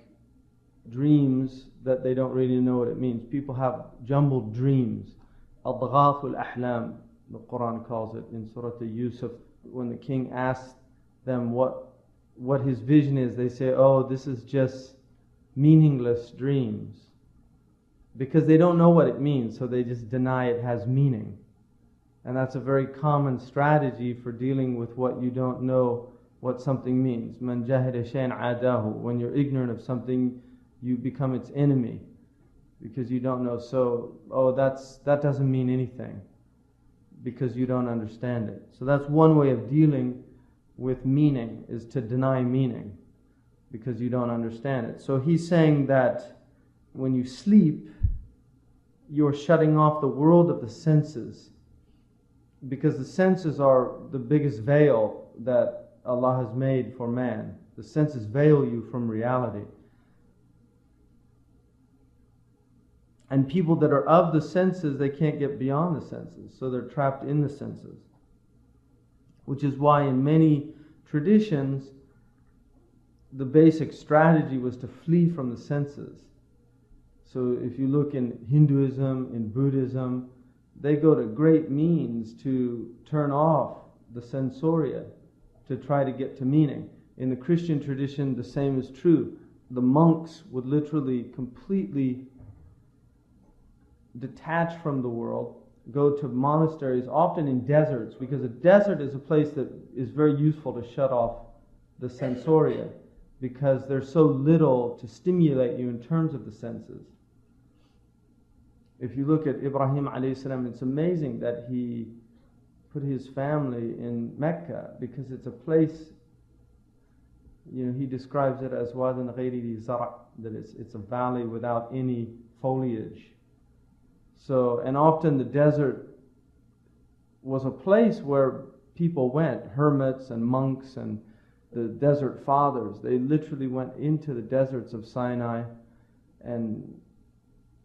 dreams that they don't really know what it means. People have jumbled dreams. أَضْغَاثُ الْأَحْلَامِ, the Quran calls it in Surah Yussuf. When the king asks them what his vision is, they say, oh, this is just meaningless dreams. Because they don't know what it means, so they just deny it has meaning. And that's a very common strategy for dealing with what you don't know what something means. مَنْ جَهِلَ شَيْءٍ عَادَاهُ. When you're ignorant of something, you become its enemy because you don't know. So, that doesn't mean anything because you don't understand it. So that's one way of dealing with meaning, is to deny meaning because you don't understand it. So he's saying that when you sleep, you're shutting off the world of the senses, because the senses are the biggest veil that Allah has made for man. The senses veil you from reality. And people that are of the senses, they can't get beyond the senses, so they're trapped in the senses. Which is why in many traditions, the basic strategy was to flee from the senses. So if you look in Hinduism, in Buddhism, they go to great means to turn off the sensoria to try to get to meaning. In the Christian tradition, the same is true. The monks would literally completely detach from the world, go to monasteries, often in deserts, because a desert is a place that is very useful to shut off the sensoria, because there's so little to stimulate you in terms of the senses. If you look at Ibrahim alayhi salam, it's amazing that he put his family in Mecca, because it's a place, he describes it as wadan ghayri zara', that it's a valley without any foliage. So, and often the desert was a place where people went, hermits and monks and the desert fathers. They literally went into the deserts of Sinai and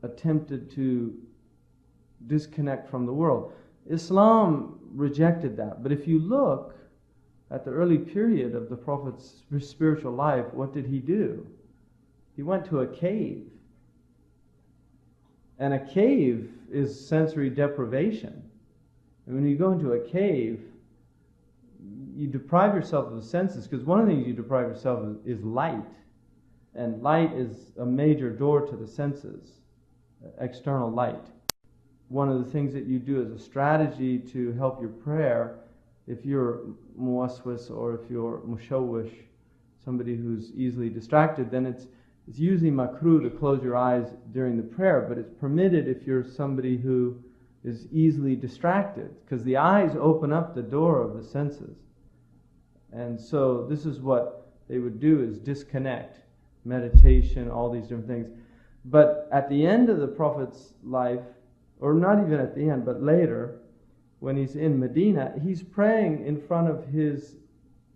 attempted to disconnect from the world. Islam rejected that. But if you look at the early period of the Prophet's spiritual life, what did he do? He went to a cave. And a cave is sensory deprivation. And when you go into a cave, you deprive yourself of the senses, because one of the things you deprive yourself of is light. And light is a major door to the senses, external light. One of the things that you do as a strategy to help your prayer, if you're muwaswas or if you're mushawwish, somebody who's easily distracted, then it's usually makruh to close your eyes during the prayer, but it's permitted if you're somebody who is easily distracted, because the eyes open up the door of the senses. And so this is what they would do, is disconnect, meditation, all these different things. But at the end of the Prophet's life, or not even at the end, but later, when he's in Medina, he's praying in front of his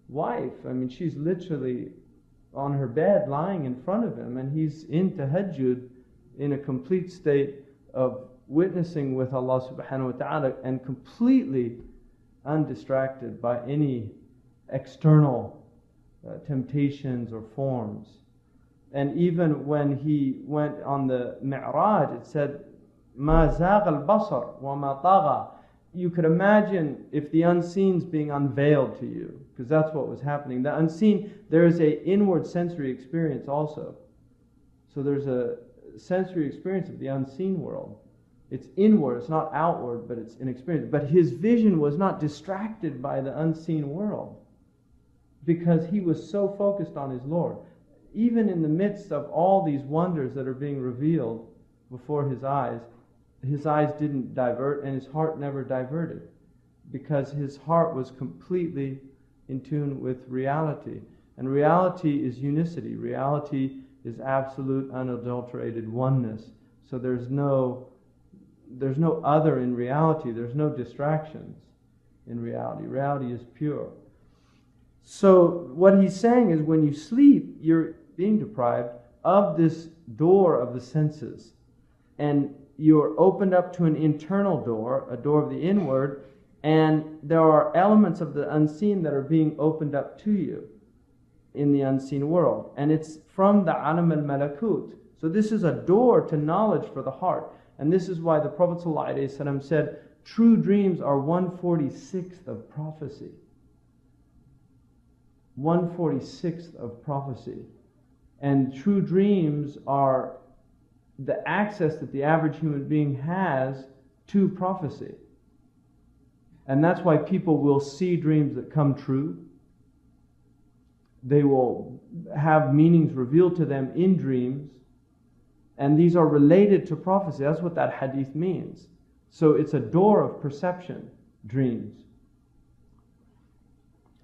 wife. I mean, she's literally on her bed lying in front of him, and he's in tahajjud in a complete state of witnessing with Allah subhanahu wa ta'ala, and completely undistracted by any external temptations or forms. And even when he went on the Mi'raj, it said, مَا زَاغَ الْبَصَرُ وَمَا طَغَى. You could imagine if the unseen's being unveiled to you, because that's what was happening. The unseen, there is a inward sensory experience also. So there's a sensory experience of the unseen world. It's inward, it's not outward, but it's an experience. But his vision was not distracted by the unseen world. because he was so focused on his Lord. Even in the midst of all these wonders that are being revealed before his eyes didn't divert, and his heart never diverted, because his heart was completely in tune with reality. And reality is unicity. Reality is absolute, unadulterated oneness. So there's no other in reality. There's no distractions in reality. Reality is pure. So what he's saying is, when you sleep, you're being deprived of this door of the senses, and you're opened up to an internal door, a door of the inward, and there are elements of the unseen that are being opened up to you in the unseen world. And it's from the alam al-malakut. So this is a door to knowledge for the heart. And this is why the Prophet ﷺ said, true dreams are 1/46th of prophecy. 1/46th of prophecy. And true dreams are the access that the average human being has to prophecy. And that's why people will see dreams that come true. They will have meanings revealed to them in dreams. And these are related to prophecy. That's what that hadith means. So it's a door of perception, dreams.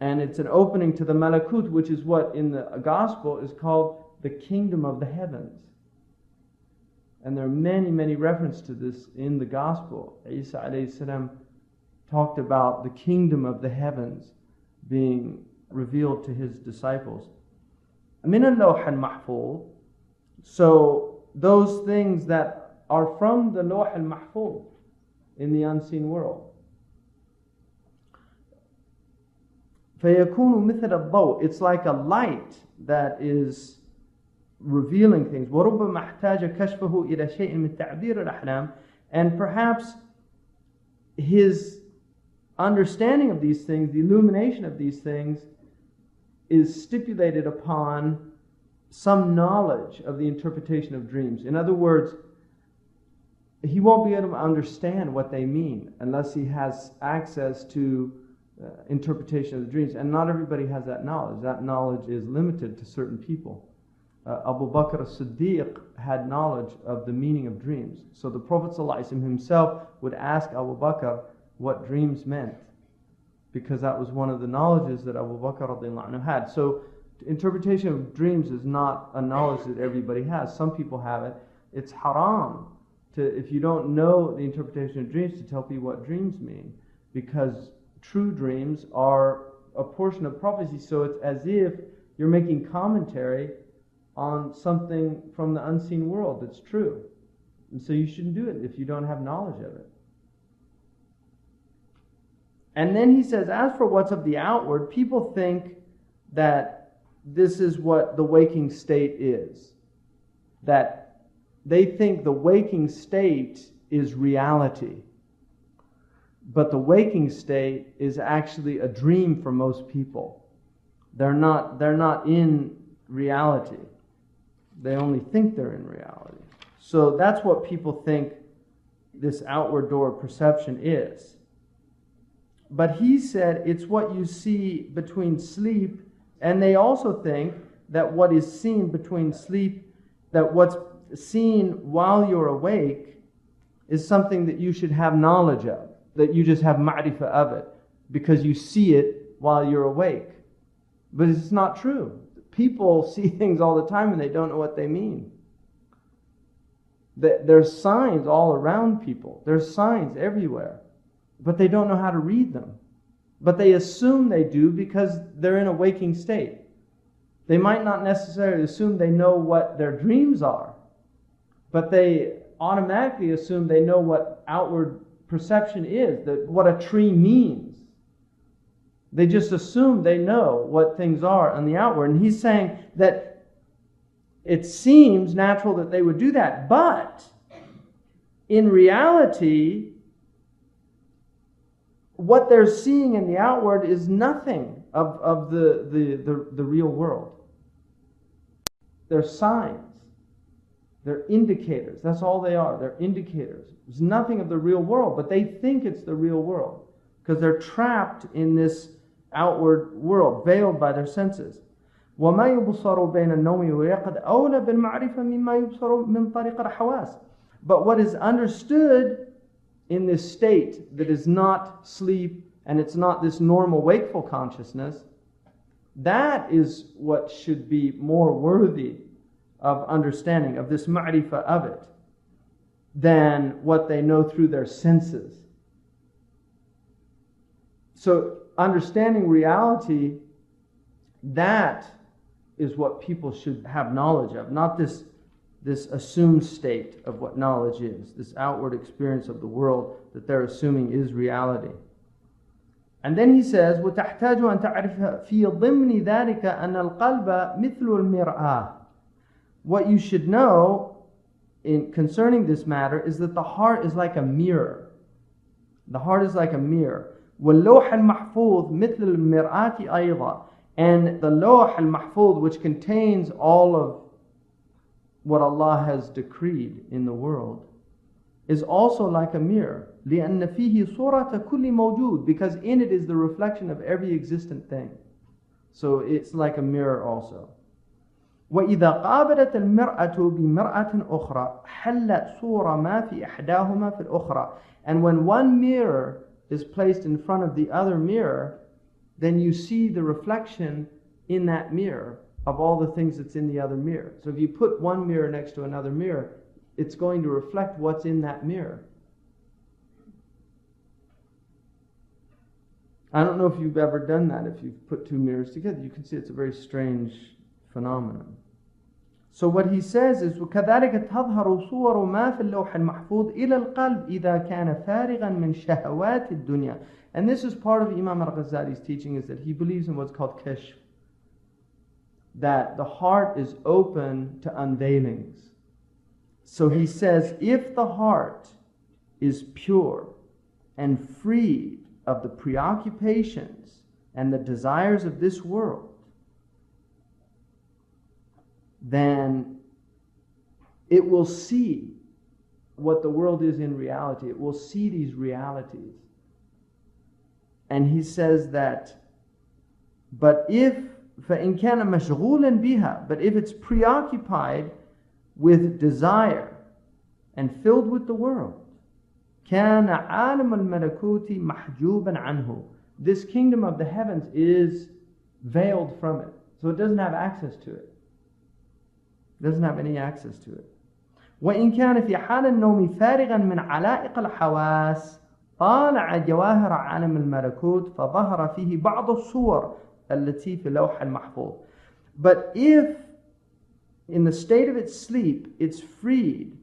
And it's an opening to the malakut, which is what in the gospel is called the kingdom of the heavens. And there are many, many references to this in the gospel. Isa alayhi salam talked about the kingdom of the heavens being revealed to his disciples. Min al-lawh al-mahfuz. So those things that are from the lawh al-mahfuz in the unseen world. فَيَكُونُ مِثْلَ الضَّوْءِ. It's like a light that is revealing things. وَرُبَّمَا احْتَاجَ كَشْفَهُ إِلَى شَيْءٍ مِنْ تَعْبِيرِ الْأَحْلَامِ. And perhaps his understanding of these things, the illumination of these things, is stipulated upon some knowledge of the interpretation of dreams. In other words, he won't be able to understand what they mean unless he has access to interpretation of the dreams. And not everybody has that knowledge. That knowledge is limited to certain people. Abu Bakr as-Siddiq had knowledge of the meaning of dreams. So the Prophet ﷺ himself would ask Abu Bakr what dreams meant, because that was one of the knowledges that Abu Bakr radiallahu anhu had. So interpretation of dreams is not a knowledge that everybody has. Some people have it. It's haram to, if you don't know the interpretation of dreams, to tell people what dreams mean, because true dreams are a portion of prophecy. So it's as if you're making commentary on something from the unseen world that's true. And so you shouldn't do it if you don't have knowledge of it. And then he says, as for what's of the outward, people think that this is what the waking state is. That they think the waking state is reality. But the waking state is actually a dream for most people. They're not in reality. They only think they're in reality. So that's what people think this outward door of perception is. But he said it's what you see between sleep, and they also think that what is seen between sleep, that what's seen while you're awake is something that you should have knowledge of, that you just have ma'rifah of it, because you see it while you're awake. But it's not true. People see things all the time and they don't know what they mean. There's signs all around people. There's signs everywhere. But they don't know how to read them. But they assume they do because they're in a waking state. They might not necessarily assume they know what their dreams are, but they automatically assume they know what outward perception is, that what a tree means. They just assume they know what things are on the outward. And he's saying that it seems natural that they would do that, but in reality, what they're seeing in the outward is nothing of the real world. They're signs. They're indicators. That's all they are. They're indicators. There's nothing of the real world, but they think it's the real world because they're trapped in this outward world, veiled by their senses. وما يبصر بين النوم واليقظة أولى بالمعرفة مما يبصر من طريق الحواس. But what is understood in this state that is not sleep and it's not this normal wakeful consciousness, that is what should be more worthy of understanding, of this ma'rifah of it, than what they know through their senses. So understanding reality, that is what people should have knowledge of, not this assumed state of what knowledge is, this outward experience of the world that they're assuming is reality. And then he says, وَتَحْتَاجُ أَن تَعْرِفَ فِي ضِمْنِ ذَلِكَ أَنَّ الْقَلْبَ مِثْلُ الْمِرْآةِ. What you should know concerning this matter is that the heart is like a mirror. The heart is like a mirror. وَاللَّوْحَ الْمَحْفُوظ مِثْلُ الْمِرْآةِ أَيْضًا. And the lawh al-mahfuz, which contains all of what Allah has decreed in the world, is also like a mirror. لأن فيه صورة كل موجود, because in it is the reflection of every existent thing. So it's like a mirror also. وإذا قابلت المرأة بمرأة أخرى حلت صورة ما في إحداهما في الأخرى. And when one mirror is placed in front of the other mirror, then you see the reflection in that mirror of all the things that's in the other mirror. So if you put one mirror next to another mirror, it's going to reflect what's in that mirror. I don't know if you've ever done that. If you've put two mirrors together, you can see it's a very strange phenomenon. So what he says is, وَكَذَلِكَ تَظْهَرُ صُوَرُ مَا فِي اللَّوْحِ الْمَحْفُوظِ إِلَى الْقَلْبِ إِذَا كَانَ فَارِغًا مِنْ شَهَوَاتِ الدُّنْيَا. And this is part of Imam al-Ghazali's teaching, is that he believes in what's called kashf, that the heart is open to unveilings. So he says, if the heart is pure and free of the preoccupations and the desires of this world, then it will see what the world is in reality. It will see these realities. And he says that, but if فَإِنْ كَانَ مَشْغُولًا بِهَا, but if it's preoccupied with desire and filled with the world, كَانَ عَالَمَ الْمَلَكُوتِ مَحْجُوبًا عَنْهُ. This kingdom of the heavens is veiled from it. So it doesn't have access to it. It doesn't have any access to it. وَإِنْ كَانَ فِي حَالِ النَّوْمِ فَارِغًا مِنْ عَلَائِقِ الْحَوَاسِ طالع جواهر عالم الملكوت فظهر فيه بعض الصور التي في اللوح المحفوظ. But if in the state of its sleep it's freed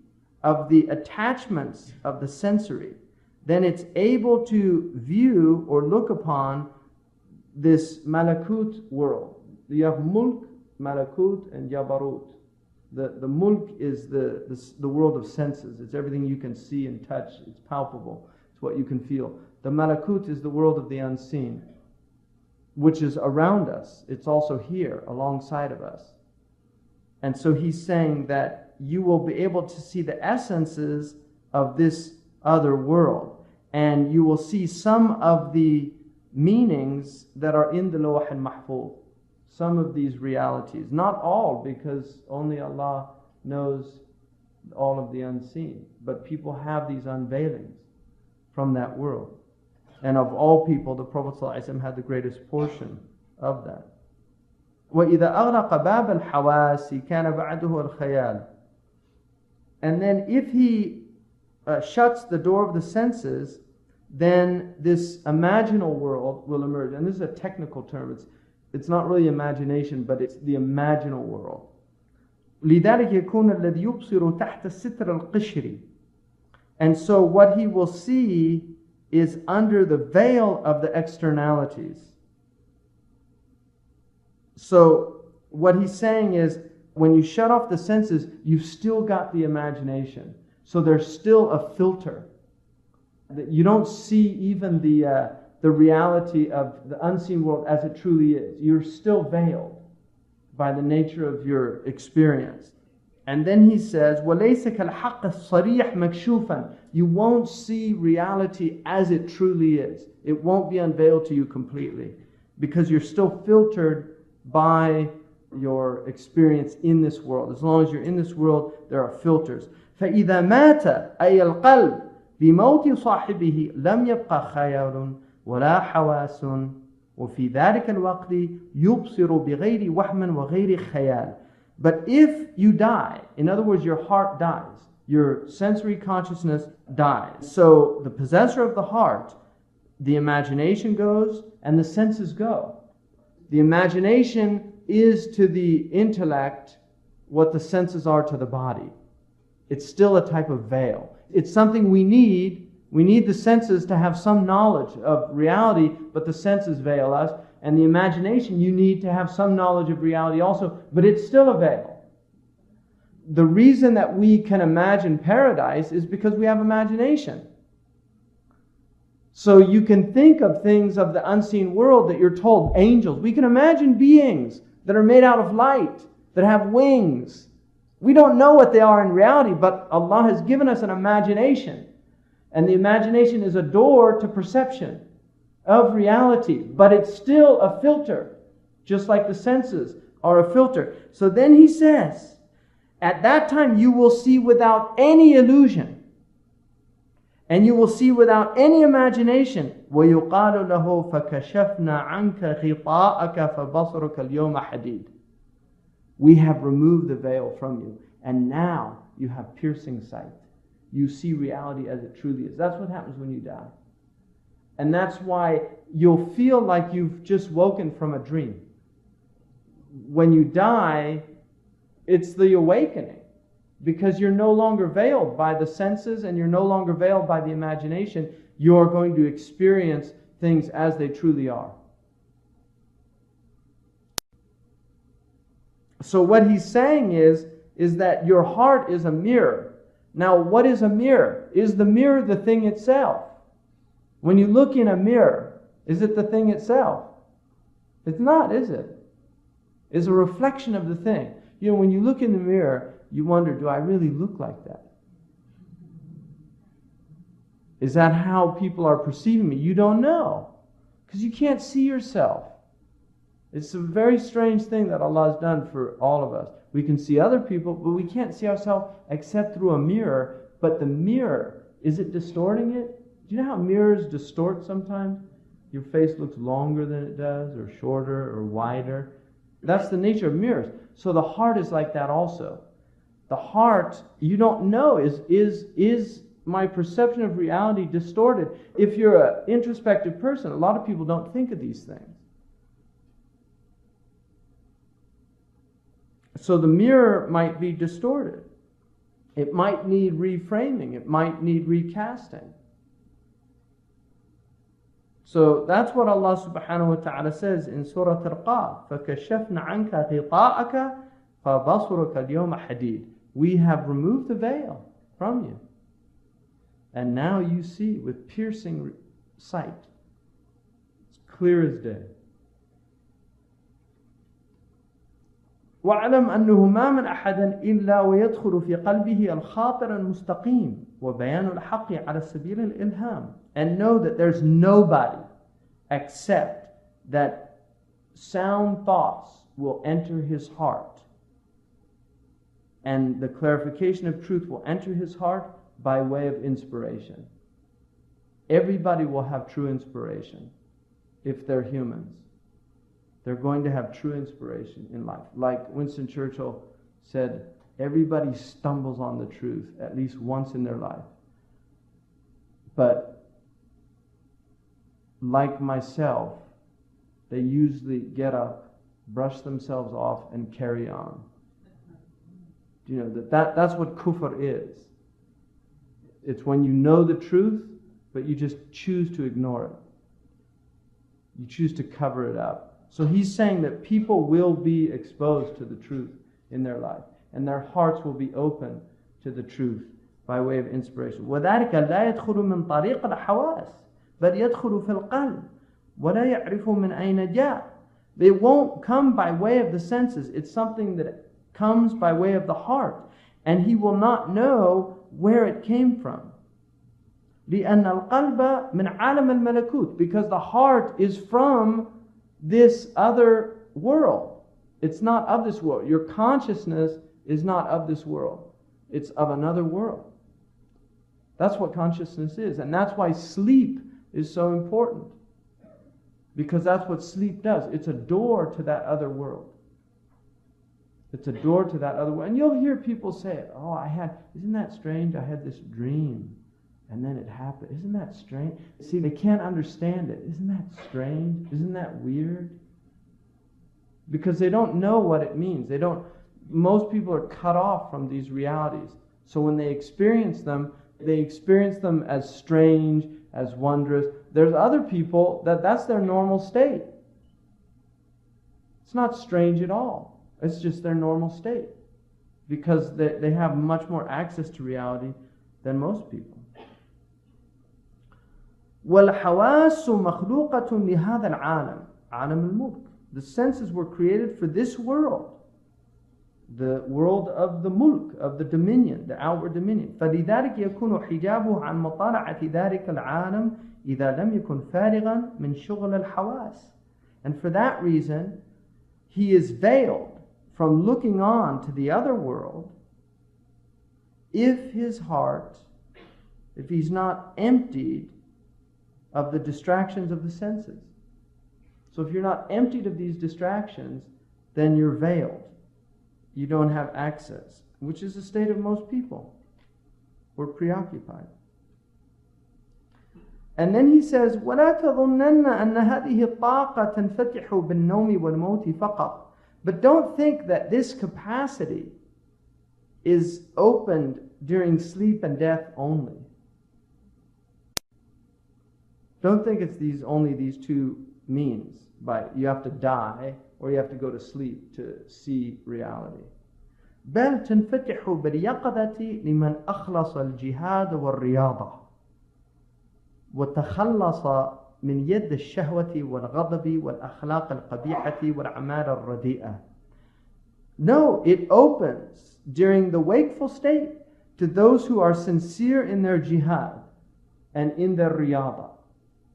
of the attachments of the sensory, then it's able to view or look upon this malakut world. You have mulk, malakut, and jabarut. The mulk is the world of senses. It's everything you can see and touch. It's palpable. It's what you can feel. The malakut is the world of the unseen, which is around us. It's also here, alongside of us. And so he's saying that you will be able to see the essences of this other world, and you will see some of the meanings that are in the lawh al-mahfuz, some of these realities. Not all, because only Allah knows all of the unseen, but people have these unveilings from that world. And of all people, the Prophet ﷺ had the greatest portion of that. وَإِذَا أَغْلَقَ بَابَ الْحَوَاسِ كَانَ بَعْدُهُ الْخَيَالِ. And then if he shuts the door of the senses, then this imaginal world will emerge. And this is a technical term. It's not really imagination, but it's the imaginal world. لِذَلِكَ يَكُونَ الَّذِي يُبْصِرُ تَحْتَ السِّتْرِ الْقِشْرِ. And so what he will see is under the veil of the externalities. So what he's saying is, when you shut off the senses, you've still got the imagination. So there's still a filter. You don't see even the reality of the unseen world as it truly is. You're still veiled by the nature of your experience. And then he says, وَلَيْسَ كَالْحَقِّ الصَّرِيحِ مَكْشُوفًا. You won't see reality as it truly is. It won't be unveiled to you completely. because you're still filtered by your experience in this world. As long as you're in this world, there are filters. فإذا مات أي القلب بموت صاحبه لم يبقى خيال ولا حواس وفي ذلك الوقت يبصر بغير وهم وغير خيال. But if you die, in other words, your heart dies, your sensory consciousness dies. So the possessor of the heart, the imagination goes and the senses go. The imagination is to the intellect what the senses are to the body. It's still a type of veil. It's something we need. We need the senses to have some knowledge of reality, but the senses veil us. And the imagination, you need to have some knowledge of reality also, but it's still a veil. The reason that we can imagine paradise is because we have imagination. So you can think of things of the unseen world that you're told, angels. We can imagine beings that are made out of light, that have wings. We don't know what they are in reality, but Allah has given us an imagination. And the imagination is a door to perception of reality, but it's still a filter, just like the senses are a filter. So then he says, at that time you will see without any illusion, and you will see without any imagination. وَيُقَالُ لَهُ فَكَشَفْنَا عَنْكَ غِطَاءَكَ فَبَصَرُكَ الْيَوْمَ حَدِيدٌ. We have removed the veil from you, and now you have piercing sight. You see reality as it truly is. That's what happens when you die. And that's why you'll feel like you've just woken from a dream. When you die, it's the awakening, because you're no longer veiled by the senses and you're no longer veiled by the imagination. You're going to experience things as they truly are. So what he's saying is that your heart is a mirror. Now, what is a mirror? Is the mirror the thing itself? When you look in a mirror, is it the thing itself? It's not, is it? It's a reflection of the thing. You know, when you look in the mirror, you wonder, do I really look like that? Is that how people are perceiving me? You don't know, because you can't see yourself. It's a very strange thing that Allah has done for all of us. We can see other people, but we can't see ourselves except through a mirror. But the mirror, is it distorting it? Do you know how mirrors distort sometimes? Your face looks longer than it does, or shorter, or wider. That's the nature of mirrors. So the heart is like that also. The heart, you don't know, is my perception of reality distorted? If you're an introspective person, a lot of people don't think of these things. So the mirror might be distorted. It might need reframing. It might need recasting. So that's what Allah subhanahu wa ta'ala says in Surah Al-Qaf. فَكَشَفْنَا عَنْكَ غِطَاءَكَ فَبَصُرُكَ الْيَوْمَ حَدِيدٌ. We have removed the veil from you, and now you see with piercing sight. It's clear as day. وَاعْلَمْ أَنَّهُ مَا مِنْ أَحَدٍ إِلَّا وَيَدْخُلُ فِي قَلْبِهِ الْخَاطِرَ الْمُسْتَقِيمِ وَبَيَانُ الْحَقِّ عَلَى سَبِيلِ الْإِلْهَامِ. And know that there's nobody except that sound thoughts will enter his heart, and the clarification of truth will enter his heart by way of inspiration. Everybody will have true inspiration if they're humans. They're going to have true inspiration in life. Like Winston Churchill said, everybody stumbles on the truth at least once in their life. But like myself, they usually get up, brush themselves off, and carry on. You know, that's what kufr is. It's when you know the truth, but you just choose to ignore it. You choose to cover it up. So he's saying that people will be exposed to the truth in their life, and their hearts will be open to the truth by way of inspiration. وَذَلِكَ لَا يَدْخُلُ مِنْ طَرِيقِ الْحَوَاسِ بَلْ يَدْخُلُ فِي الْقَلْبِ وَلَا يَعْرِفُ مِنْ أَيْنَ جَاءَ. They won't come by way of the senses. It's something that comes by way of the heart, and he will not know where it came from. لِأَنَّ الْقَلْبَ مِنْ عَالَمِ الْمَلَكُوتِ. Because the heart is from this other world. It's not of this world. Your consciousness is not of this world. It's of another world. That's what consciousness is. And that's why sleep is so important. Because that's what sleep does. It's a door to that other world. It's a door to that other world. And you'll hear people say, oh, isn't that strange? I had this dream. And then it happened. Isn't that strange? See, they can't understand it. Isn't that strange? Isn't that weird? Because they don't know what it means. Most people are cut off from these realities. So when they experience them as strange, as wondrous. There's other people that's their normal state. It's not strange at all. It's just their normal state. Because they have much more access to reality than most people. وَالْحَوَاسُ مَخْلُوقَةٌ لِهَذَا الْعَالَمِ عَالَمِ الْمُلْكِ. The senses were created for this world. The world of the mulk, of the dominion, the outward dominion. فَلِذَلِكَ يَكُونُ حِجَابُهُ عَنْ مُطَالَعَةِ ذَلِكَ الْعَالَمِ إِذَا لَمْ يَكُنْ فَارِغًا مِنْ شُغْلِ الْحَوَاسِ. And for that reason, he is veiled from looking on to the other world if his heart, if he's not emptied of the distractions of the senses. So if you're not emptied of these distractions, then you're veiled. You don't have access, which is the state of most people. We're preoccupied. And then he says, وَلَا تَظُنَّنَّ أَنَّ هَذِهِ الطَّاقَةَ تَنْفَتِحُ بِالنَّوْمِ وَالْمَوْتِ فَقَطْ. But don't think that this capacity is opened during sleep and death only. Don't think it's only these two means. You have to die or you have to go to sleep to see reality. بل تنفتح باليقظة لمن أخلص الجهاد والرياضة وتخلص من يد الشهوة والغضب والأخلاق القبيحة والأعمال الرديئة. No, it opens during the wakeful state to those who are sincere in their jihad and in their riyada.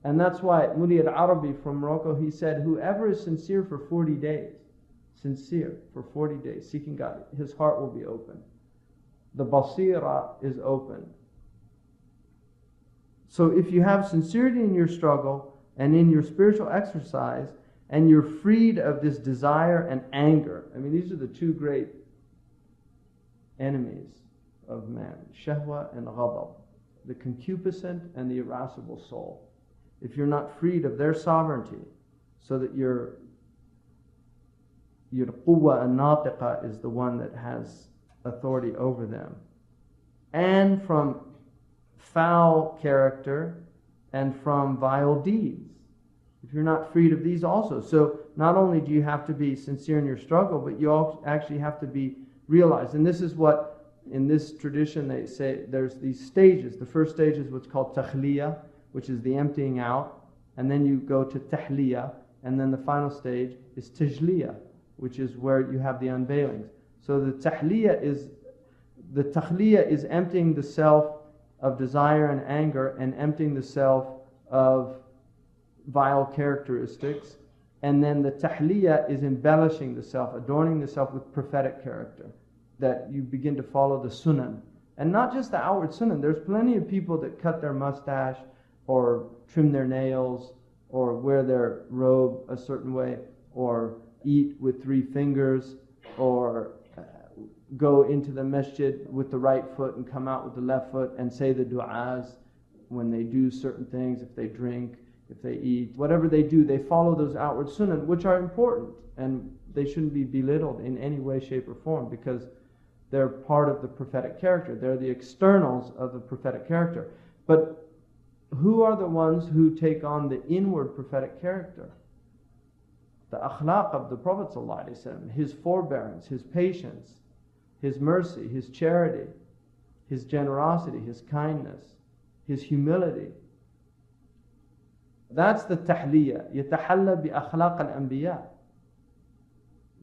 And that's why Muli al-Arabi from Morocco, he said, whoever is sincere for 40 days, seeking God, his heart will be open. The basira is open. So if you have sincerity in your struggle and in your spiritual exercise, and you're freed of this desire and anger, I mean, these are the two great enemies of man, shahwa and ghadab, the concupiscent and the irascible soul. If you're not freed of their sovereignty, so that your quwwa an-natiqa is the one that has authority over them, and from foul character and from vile deeds, if you're not freed of these also. So not only do you have to be sincere in your struggle, but you also actually have to be realized. And this is what, in this tradition, they say there's these stages. The first stage is what's called takhliya, which is the emptying out, and then you go to tahliya, and then the final stage is tajliya, which is where you have the unveilings. So the takhliya is emptying the self of desire and anger, and emptying the self of vile characteristics, and then the tahliya is embellishing the self, adorning the self with prophetic character, that you begin to follow the sunan, and not just the outward sunan. There's plenty of people that cut their mustache, or trim their nails, or wear their robe a certain way, or eat with 3 fingers, or go into the masjid with the right foot and come out with the left foot, and say the du'as when they do certain things, if they drink, if they eat, whatever they do, they follow those outward sunan, which are important, and they shouldn't be belittled in any way, shape, or form, because they're part of the prophetic character. They're the externals of the prophetic character. But who are the ones who take on the inward prophetic character? The akhlaq of the Prophet ﷺ, his forbearance, his patience, his mercy, his charity, his generosity, his kindness, his humility. That's the tahliya. يتحلى بأخلاق الأنبياء.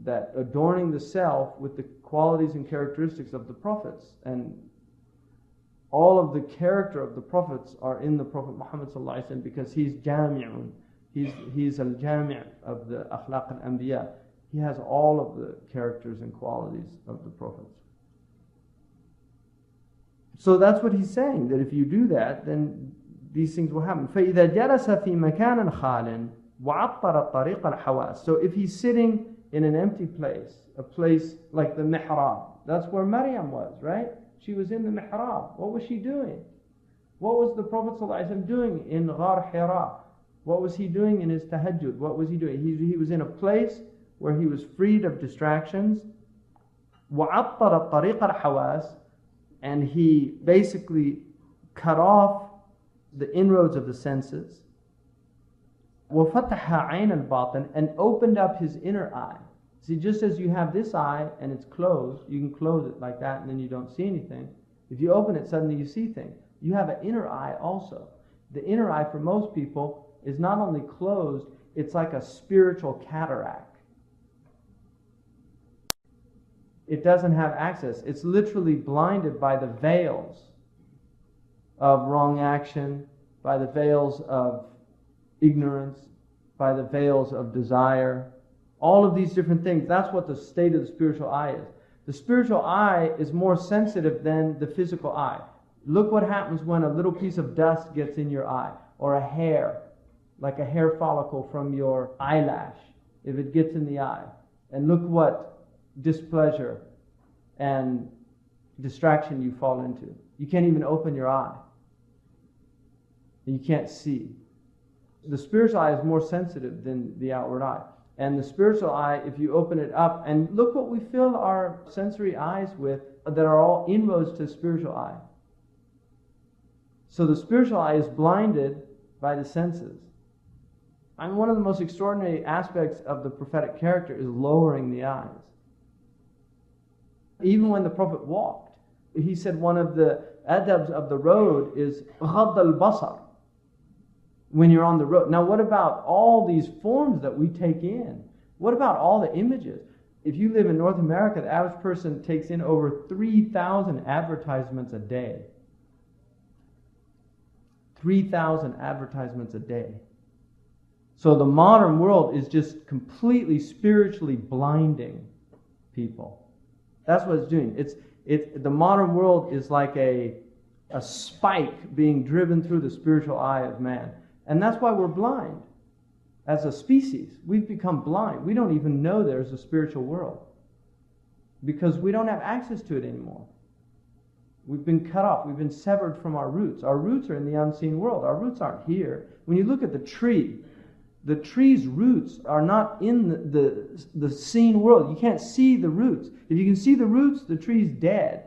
That adorning the self with the qualities and characteristics of the prophets. And all of the character of the prophets are in the Prophet Muhammad ﷺ, because he's jami'un. He's al-jami' of the akhlaq al-anbiya. He has all of the characters and qualities of the prophets. So that's what he's saying, that if you do that, then these things will happen. فَإِذَا جَلَسَ فِي مَكَانٍ خَالٍ وَعَطَّرَ طَرِيقَ الْحَوَاسِ. So if he's sitting in an empty place, a place like the mihrab, that's where Maryam was, right? She was in the mihrab. What was she doing? What was the Prophet ﷺ doing in Ghar Hira? What was he doing in his tahajjud? What was he doing? He was in a place where he was freed of distractions. وَعَطَّرَ طَرِيقَ الْحَوَاسِ. And he basically cut off the inroads of the senses. وَفَتَحَ عَيْنَ الْبَاطِنِ. And opened up his inner eye. See, just as you have this eye and it's closed, you can close it like that and then you don't see anything. If you open it, suddenly you see things. You have an inner eye also. The inner eye for most people is not only closed, it's like a spiritual cataract. It doesn't have access. It's literally blinded by the veils of wrong action, by the veils of ignorance, by the veils of desire. All of these different things. That's what the state of the spiritual eye is. The spiritual eye is more sensitive than the physical eye. Look what happens when a little piece of dust gets in your eye, or a hair, like a hair follicle from your eyelash, if it gets in the eye. And look what displeasure and distraction you fall into. You can't even open your eye. And you can't see. The spiritual eye is more sensitive than the outward eye. And the spiritual eye, if you open it up, and look what we fill our sensory eyes with, that are all inroads to the spiritual eye. So the spiritual eye is blinded by the senses. And one of the most extraordinary aspects of the prophetic character is lowering the eyes. Even when the Prophet walked, he said one of the adabs of the road is غَضَّ الْبَصَرِ. When you're on the road. Now what about all these forms that we take in? What about all the images? If you live in North America, the average person takes in over 3,000 advertisements a day. 3,000 advertisements a day. So the modern world is just completely spiritually blinding people. That's what it's doing. The modern world is like a spike being driven through the spiritual eye of man. And that's why we're blind. As a species, we've become blind. We don't even know there's a spiritual world. Because we don't have access to it anymore. We've been cut off. We've been severed from our roots. Our roots are in the unseen world. Our roots aren't here. When you look at the tree's roots are not in the seen world. You can't see the roots. If you can see the roots, the tree's dead.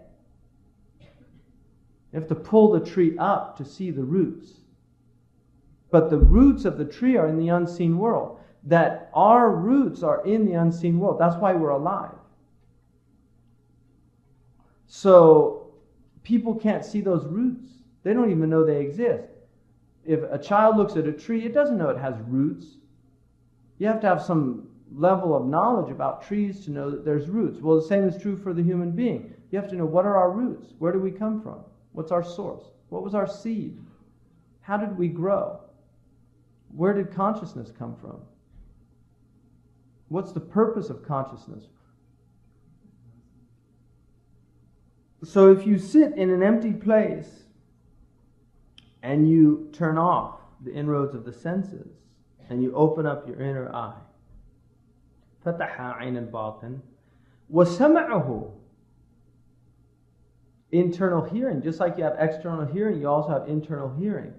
You have to pull the tree up to see the roots. But the roots of the tree are in the unseen world. That our roots are in the unseen world. That's why we're alive. So people can't see those roots. They don't even know they exist. If a child looks at a tree, it doesn't know it has roots. You have to have some level of knowledge about trees to know that there's roots. Well, the same is true for the human being. You have to know, what are our roots? Where do we come from? What's our source? What was our seed? How did we grow? Where did consciousness come from? What's the purpose of consciousness? So if you sit in an empty place and you turn off the inroads of the senses and you open up your inner eye, فَتَحَ عَيْنَ الْبَاطِنِ وَسَمَعُهُ, internal hearing. Just like you have external hearing, you also have internal hearing.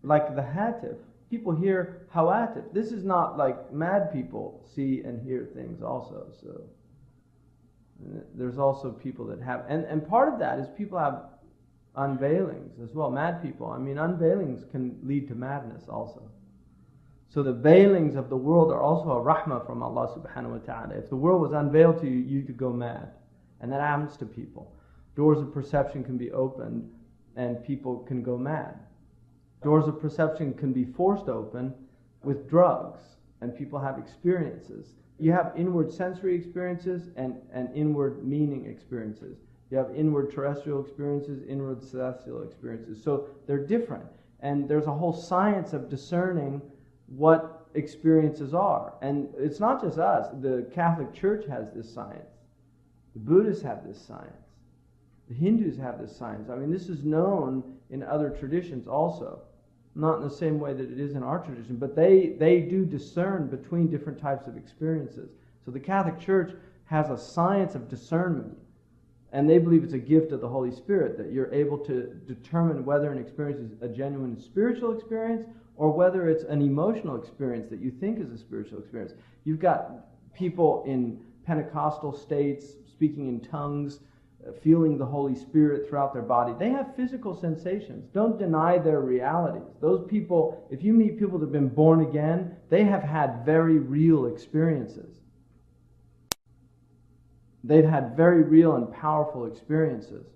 Like the hatif. People hear hawatif. This is not like mad people see and hear things also. So there's also people that have, and part of that is people have unveilings as well. Mad people. I mean, unveilings can lead to madness also. So the veilings of the world are also a rahmah from Allah subhanahu wa ta'ala. If the world was unveiled to you, you could go mad. And that happens to people. Doors of perception can be opened and people can go mad. Doors of perception can be forced open with drugs, and people have experiences. You have inward sensory experiences and inward meaning experiences. You have inward terrestrial experiences, inward celestial experiences. So they're different. And there's a whole science of discerning what experiences are. And it's not just us. The Catholic Church has this science. The Buddhists have this science. The Hindus have this science. I mean, this is known in other traditions also. Not in the same way that it is in our tradition, but they do discern between different types of experiences. So the Catholic Church has a science of discernment. And they believe it's a gift of the Holy Spirit, that you're able to determine whether an experience is a genuine spiritual experience or whether it's an emotional experience that you think is a spiritual experience. You've got people in Pentecostal states speaking in tongues, feeling the Holy Spirit throughout their body. They have physical sensations. Don't deny their realities. Those people, if you meet people that have been born again, they have had very real experiences. They've had very real and powerful experiences.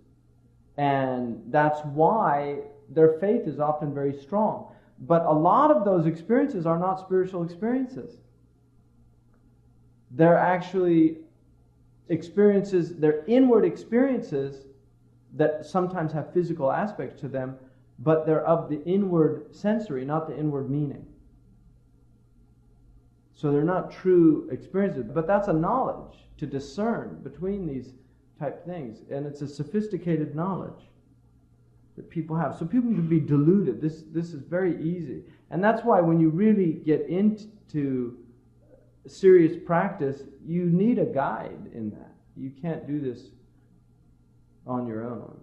And that's why their faith is often very strong. But a lot of those experiences are not spiritual experiences. They're actually experiences, they're inward experiences that sometimes have physical aspects to them, but they're of the inward sensory, not the inward meaning. So they're not true experiences, but that's a knowledge to discern between these type things. And it's a sophisticated knowledge that people have. So people can be deluded. This is very easy. And that's why when you really get into serious practice, you need a guide in that. You can't do this on your own.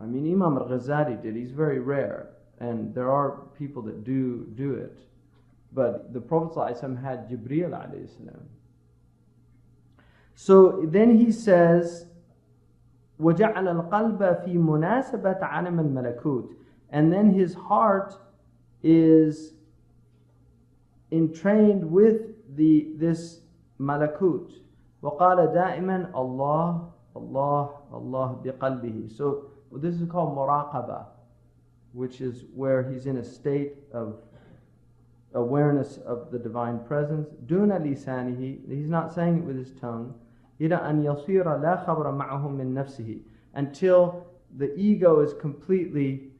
I mean, Imam Ghazali did. He's very rare. And there are people that do it. But the Prophet ﷺ had Jibreel alayhi salam. So then he says, وَجَعَلَ الْقَلْبَ فِي مُنَاسَبَةَ عَلَمَ الْمَلَكُوتِ. And then his heart is entrained with this malakut. وَقَالَ دَائِمًا Allah, Allah, Allah بِقَلْبِهِ. So this is called muraqabah, which is where he's in a state of awareness of the divine presence. دون لسانه, he's not saying it with his tongue. إلى أن يصير لا خبر معه من نفسه, until the ego is completely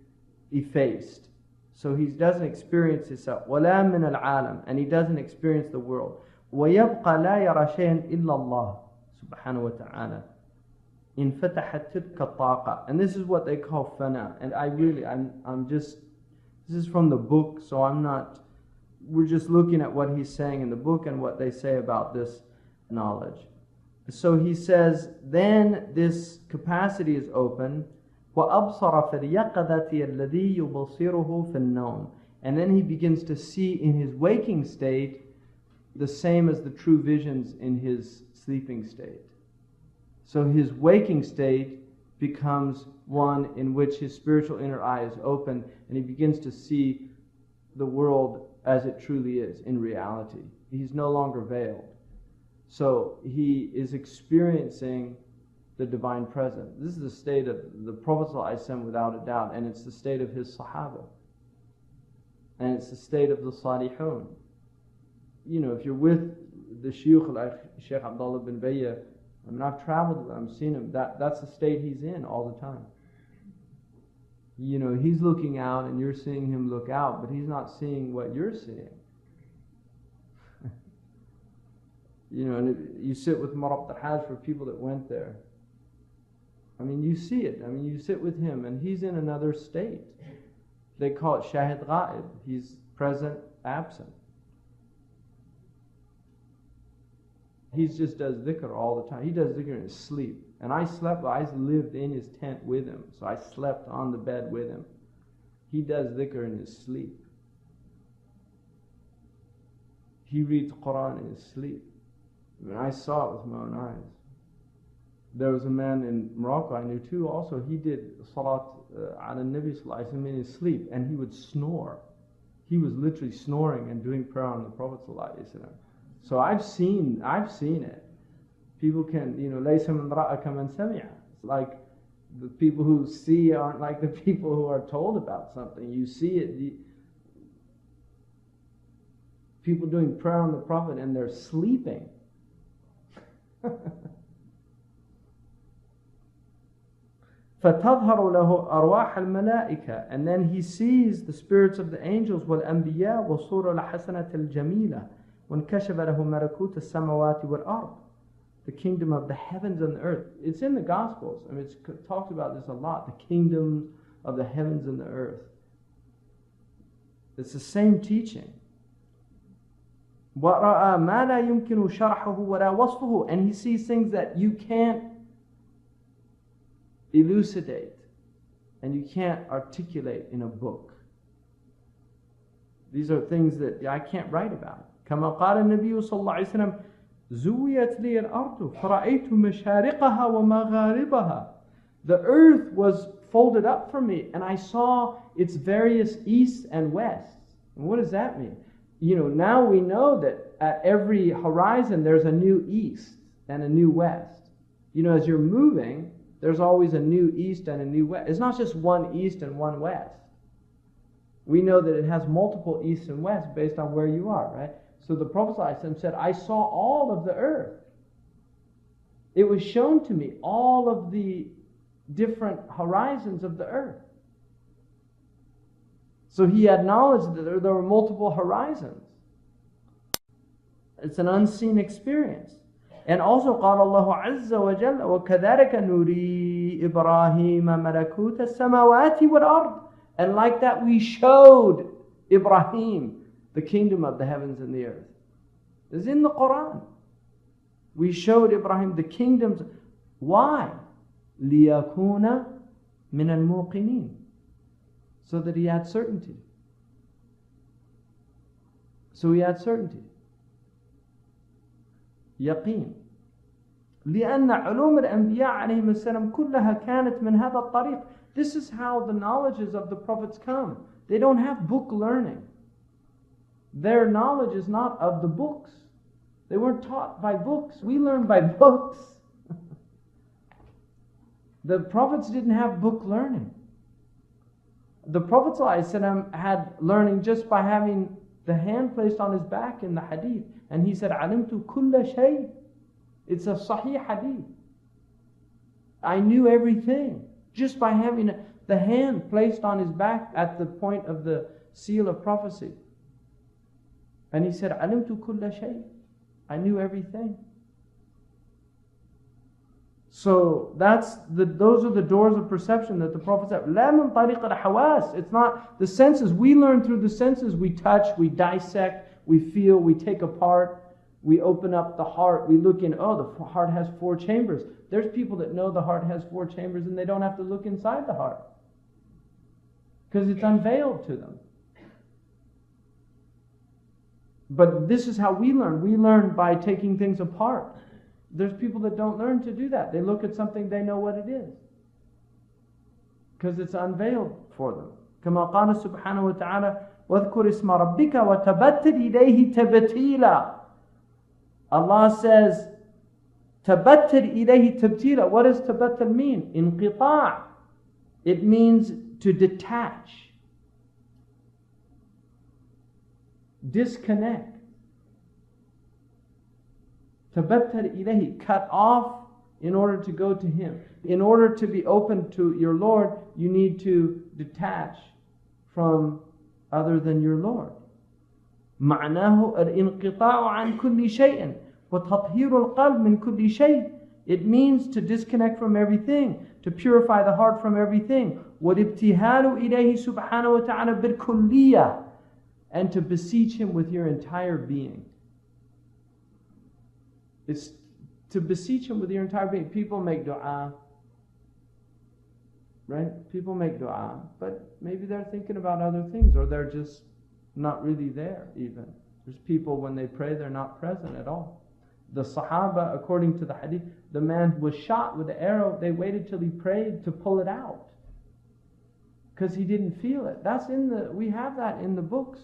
effaced. So he doesn't experience himself. ولا من العالم, and he doesn't experience the world. ويبقى لا يرى شيئا إلا الله سبحانه وتعالى. انفتحت تلك الطاقة. And this is what they call fana. And I'm just, this is from the book, so we're just looking at what he's saying in the book and what they say about this knowledge. So he says, then this capacity is open. وَأَبْصَرَ فِي الْيَقَظَةِ الَّذِي يُبْصِرُهُ فِي النَّوْمِ. And then he begins to see in his waking state the same as the true visions in his sleeping state. So his waking state becomes one in which his spiritual inner eye is open and he begins to see the world as it truly is in reality. He's no longer veiled. So he is experiencing the divine presence. This is the state of the Prophet ﷺ without a doubt, and it's the state of his Sahaba. And it's the state of the Salihun. You know, if you're with the Shaykh like Shaykh Abdullah bin Bayya, I mean, I've traveled with him, I've seen him, that's the state he's in all the time. You know, he's looking out and you're seeing him look out, but he's not seeing what you're seeing. You know, and you sit with Marab al-Hajj for people that went there. I mean, you see it. I mean, you sit with him and he's in another state. They call it Shahid Ghaib. He's present, absent. He just does dhikr all the time. He does dhikr in his sleep. And I lived in his tent with him. So I slept on the bed with him. He does dhikr in his sleep. He reads Quran in his sleep. I mean, I saw it with my own eyes. There was a man in Morocco I knew too also. He did Salat ala Nabi Sallallahu Alaihi Wasallam in his sleep, and he would snore. He was literally snoring and doing prayer on the Prophet Sallallahu Alaihi Wasallam. So I've seen it. People can, you know, لَيْسَ مَنْ رَأَكَ مَنْ سَمِعَ. It's like the people who see aren't like the people who are told about something. You see it. People doing prayer on the Prophet and they're sleeping. فَتَظْهَرُ لَهُ أَرْوَاحَ الْمَلَائِكَةِ, and then he sees the spirits of the angels, وَالْأَنْبِيَاءِ وَصُورَ الْحَسَنَةِ الْجَمِيلَةِ وَانْكَشَفَ لَهُ مَلَكُوتَ السَّمَوَاتِ وَالْأَرْضِ, the kingdom of the heavens and the earth. It's in the Gospels. I mean, it's talked about this a lot, the kingdom of the heavens and the earth. It's the same teaching. وَرَأَى مَا لَا يُمْكِنُ شَرْحُهُ وَلَا وَصْفُهُ, and he sees things that you can't elucidate and you can't articulate in a book. These are things that I can't write about. كما قال النبي صلى الله عليه وسلم زويت لي الأرض فرأيت مشارقها ومغاربها. The earth was folded up for me and I saw its various easts and wests. And what does that mean? Now we know that at every horizon there's a new east and a new west. As you're moving, there's always a new east and a new west. It's not just one east and one west. We know that it has multiple east and west based on where you are, right? So the Prophet ﷺ said, I saw all of the earth. It was shown to me, all of the different horizons of the earth. So he acknowledged that there were multiple horizons. It's an unseen experience. And also قال الله عز وجل وكذلك نري إبراهيم ملكوت السماوات والأرض. And like that we showed Ibrahim the kingdom of the heavens and the earth. It's in the Quran. We showed Ibrahim the kingdoms. Why? لِيَكُونَ مِنَ الْمُوقِنِينَ, so that he had certainty. So he had certainty. يقين. لأن علوم الأنبياء عليهم السلام كلها كانت من هذا الطريق. This is how the knowledges of the prophets come. They don't have book learning. Their knowledge is not of the books. They weren't taught by books. We learn by books. The prophets didn't have book learning. The Prophet ﷺ had learning just by having the hand placed on his back in the hadith. And he said, عَلِمْتُ كُلَّ شَيْءٍ. It's a sahih hadith. I knew everything just by having the hand placed on his back at the point of the seal of prophecy. And he said, عَلِمْتُ كُلَّ شَيْءٍ. I knew everything. So those are the doors of perception that the Prophet said. لَا مِنْ طَرِيقِ الْحَوَاسِ. It's not the senses. We learn through the senses. We touch, we dissect, we feel, we take apart, we open up the heart, we look in, the heart has 4 chambers. There's people that know the heart has 4 chambers and they don't have to look inside the heart because it's unveiled to them. But this is how we learn. We learn by taking things apart. There's people that don't learn to do that. They look at something, they know what it is because it's unveiled for them. كما قال سبحانه وتعالى وَاذْكُرِ اسْمَ رَبِّكَ وَتَبَتِّلْ إِلَيْهِ تَبْتِيلًا. Allah says, تَبَتِّلْ إِلَيْهِ تَبْتِيلًا. What does tabattul mean? Inqita'. It means to detach, disconnect. Tabattal ilayhi, cut off in order to go to Him. In order to be open to your Lord, you need to detach from other than your Lord. معناه الانقطاع عن كل شيء وتطهير القلب من كل شيء. It means to disconnect from everything, to purify the heart from everything. والابتهال إليه سبحانه وتعالى بالكلية, and to beseech Him with your entire being. It's to beseech Him with your entire being. People make dua, right? People make dua, but maybe they're thinking about other things, or they're just not really there even. There's people, when they pray, they're not present at all. The Sahaba, according to the hadith, the man who was shot with the arrow, they waited till he prayed to pull it out because he didn't feel it. We have that in the books.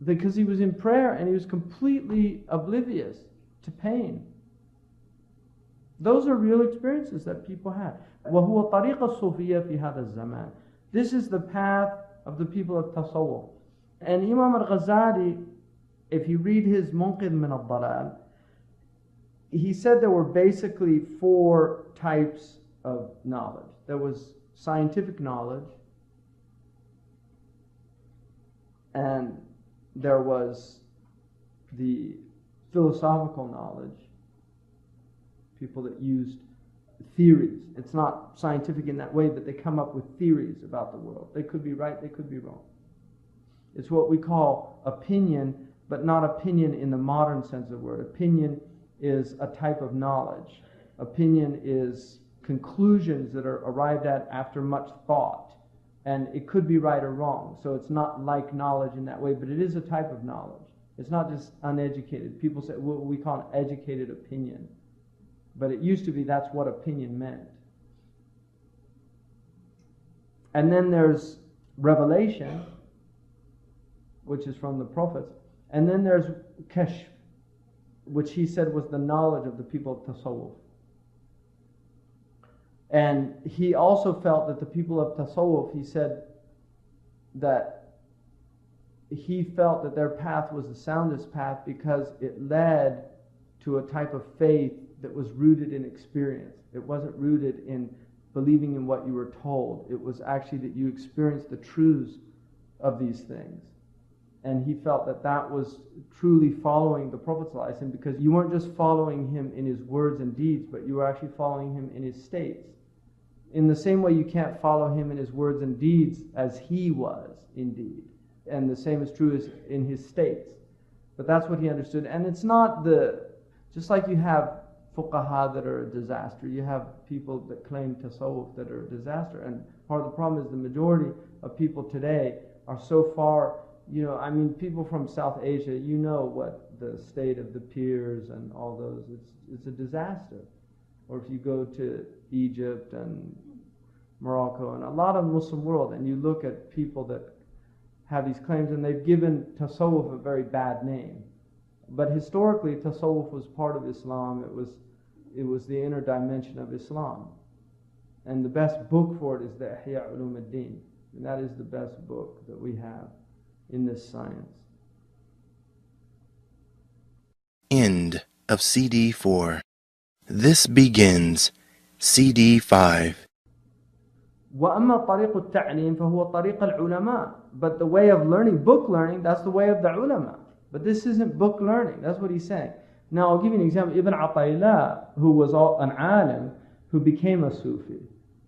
Because he was in prayer and he was completely oblivious to pain. Those are real experiences that people have. وَهُوَ طَرِيقَ الصُّوفِيَّةِ فِي هَذَا الزَّمَانِ. This is the path of the people of Tasawwuf. And Imam al-Ghazali, if you read his Munqidh min al-Dalal, he said there were basically 4 types of knowledge. There was scientific knowledge, and there was the philosophical knowledge, people that used theories. It's not scientific in that way, but they come up with theories about the world. They could be right, they could be wrong. It's what we call opinion, but not opinion in the modern sense of the word. Opinion is a type of knowledge. Opinion is conclusions that are arrived at after much thought. And it could be right or wrong. So it's not like knowledge in that way, but it is a type of knowledge. It's not just uneducated. People say what we call an educated opinion. But it used to be that's what opinion meant. And then there's revelation, which is from the prophets. And then there's kashf, which he said was the knowledge of the people of tasawwuf. And he also felt that the people of tasawwuf, he said that he felt that their path was the soundest path because it led to a type of faith that was rooted in experience. It wasn't rooted in believing in what you were told. It was actually that you experienced the truths of these things. And he felt that that was truly following the Prophet ﷺ, because you weren't just following him in his words and deeds, but you were actually following him in his states. In the same way you can't follow him in his words and deeds as he was indeed. And the same is true as in his states. But that's what he understood. And it's not just like you have fuqaha that are a disaster, you have people that claim tasawwuf that are a disaster. And part of the problem is the majority of people today are so far, people from South Asia, you know what the state of the pirs and all those, it's a disaster. Or if you go to Egypt and Morocco and a lot of Muslim world, and you look at people that have these claims, and they've given tasawwuf a very bad name. But historically, tasawwuf was part of Islam. It was the inner dimension of Islam. And the best book for it is the Ihya Ulum ad-Din. And that is the best book that we have in this science. End of CD 4. This begins CD 5. وَأَمَّا طَرِيقُ التَّعْلِيمِ فَهُوَ طَرِيقَ الْعُلَمَاءِ. But the way of learning, book learning, that's the way of the ulama. But this isn't book learning. That's what he's saying. Now I'll give you an example. Ibn Ata'illah, who was an alim, who became a Sufi.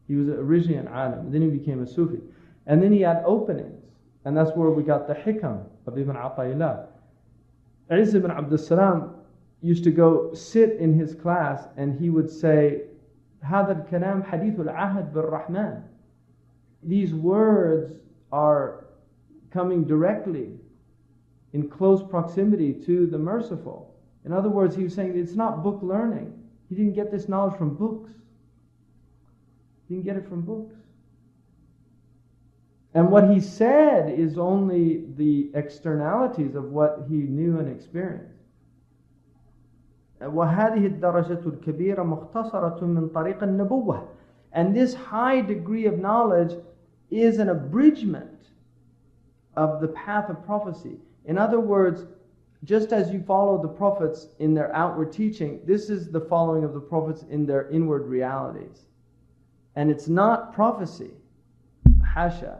He was originally an alim, then he became a Sufi. And then he had openings. And that's where we got the hikam of Ibn Ata'illah. Izz ibn Abdul Salam used to go sit in his class, and he would say, هذا الكلام حديث العهد بالرحمن. These words are coming directly in close proximity to the merciful. In other words, he was saying it's not book learning. He didn't get this knowledge from books. He didn't get it from books. And what he said is only the externalities of what he knew and experienced. وهذه الدرجة الكبيرة مختصرة من طريق النبوة. And this high degree of knowledge is an abridgment of the path of prophecy. In other words, just as you follow the prophets in their outward teaching, this is the following of the prophets in their inward realities. And it's not prophecy, hasha,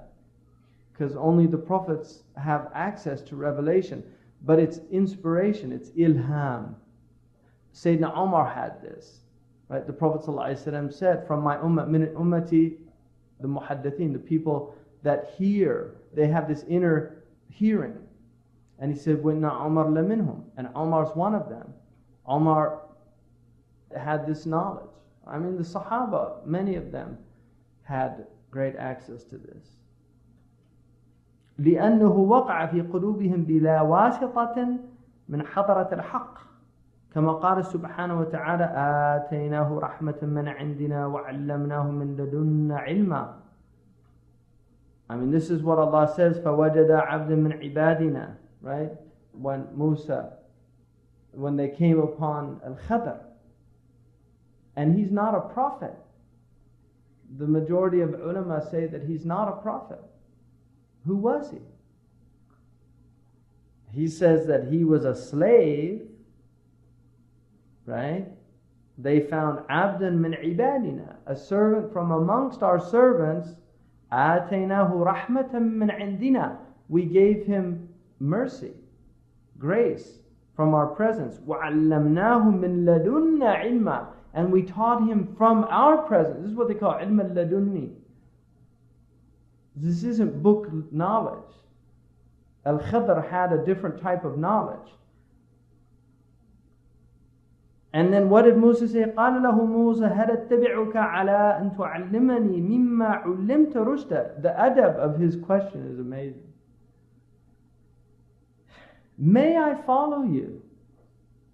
because only the prophets have access to revelation, but it's inspiration, it's ilham. Sayyidina Umar had this, right? The Prophet ﷺ said, from my ummah, min ummati, the muhaddithin, the people that hear, they have this inner hearing. And he said, وَإِنَّ Umar لَمِنْهُمْ. And Umar's one of them. Umar had this knowledge. I mean, the Sahaba, many of them had great access to this. لأنه وقع في قلوبهم بلا واسطة من حضرة الحق كما قال سبحانه وتعالى آتيناه رحمة من عندنا وعلمناه من لدنا علما. I mean, this is what Allah says, فَوَجَدَ عَبْدًا مِنْ عِبَادِنَا, right? When they came upon Al-Khadr. And he's not a prophet. The majority of ulama say that he's not a prophet. Who was he? He says that he was a slave, right? They found عَبْدًا مِنْ عِبَادِنَا, a servant from amongst our servants. آتَيْنَاهُ رَحْمَةً مِنْ عِنْدِنَا, we gave him mercy, grace from our presence. وَعَلَّمْنَاهُ مِنْ لَدُنَّا عِلْمًا, and we taught him from our presence. This is what they call ilm al-ladunni. This isn't book knowledge. Al-Khidr had a different type of knowledge. And then what did Musa say? قال له موسى هل اتبعك على أن تعلمني مما علمت رشدا. The adab of his question is amazing. May I follow you?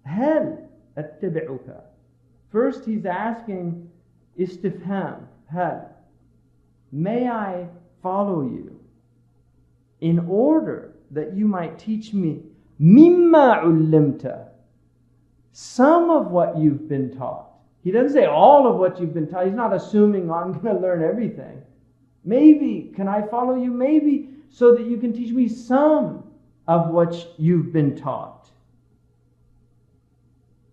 هل اتبعك. First he's asking istifham. هل. May I follow you in order that you might teach me مما علمت, some of what you've been taught. He doesn't say all of what you've been taught. He's not assuming, I'm going to learn everything. Maybe, can I follow you? Maybe, so that you can teach me some of what you've been taught.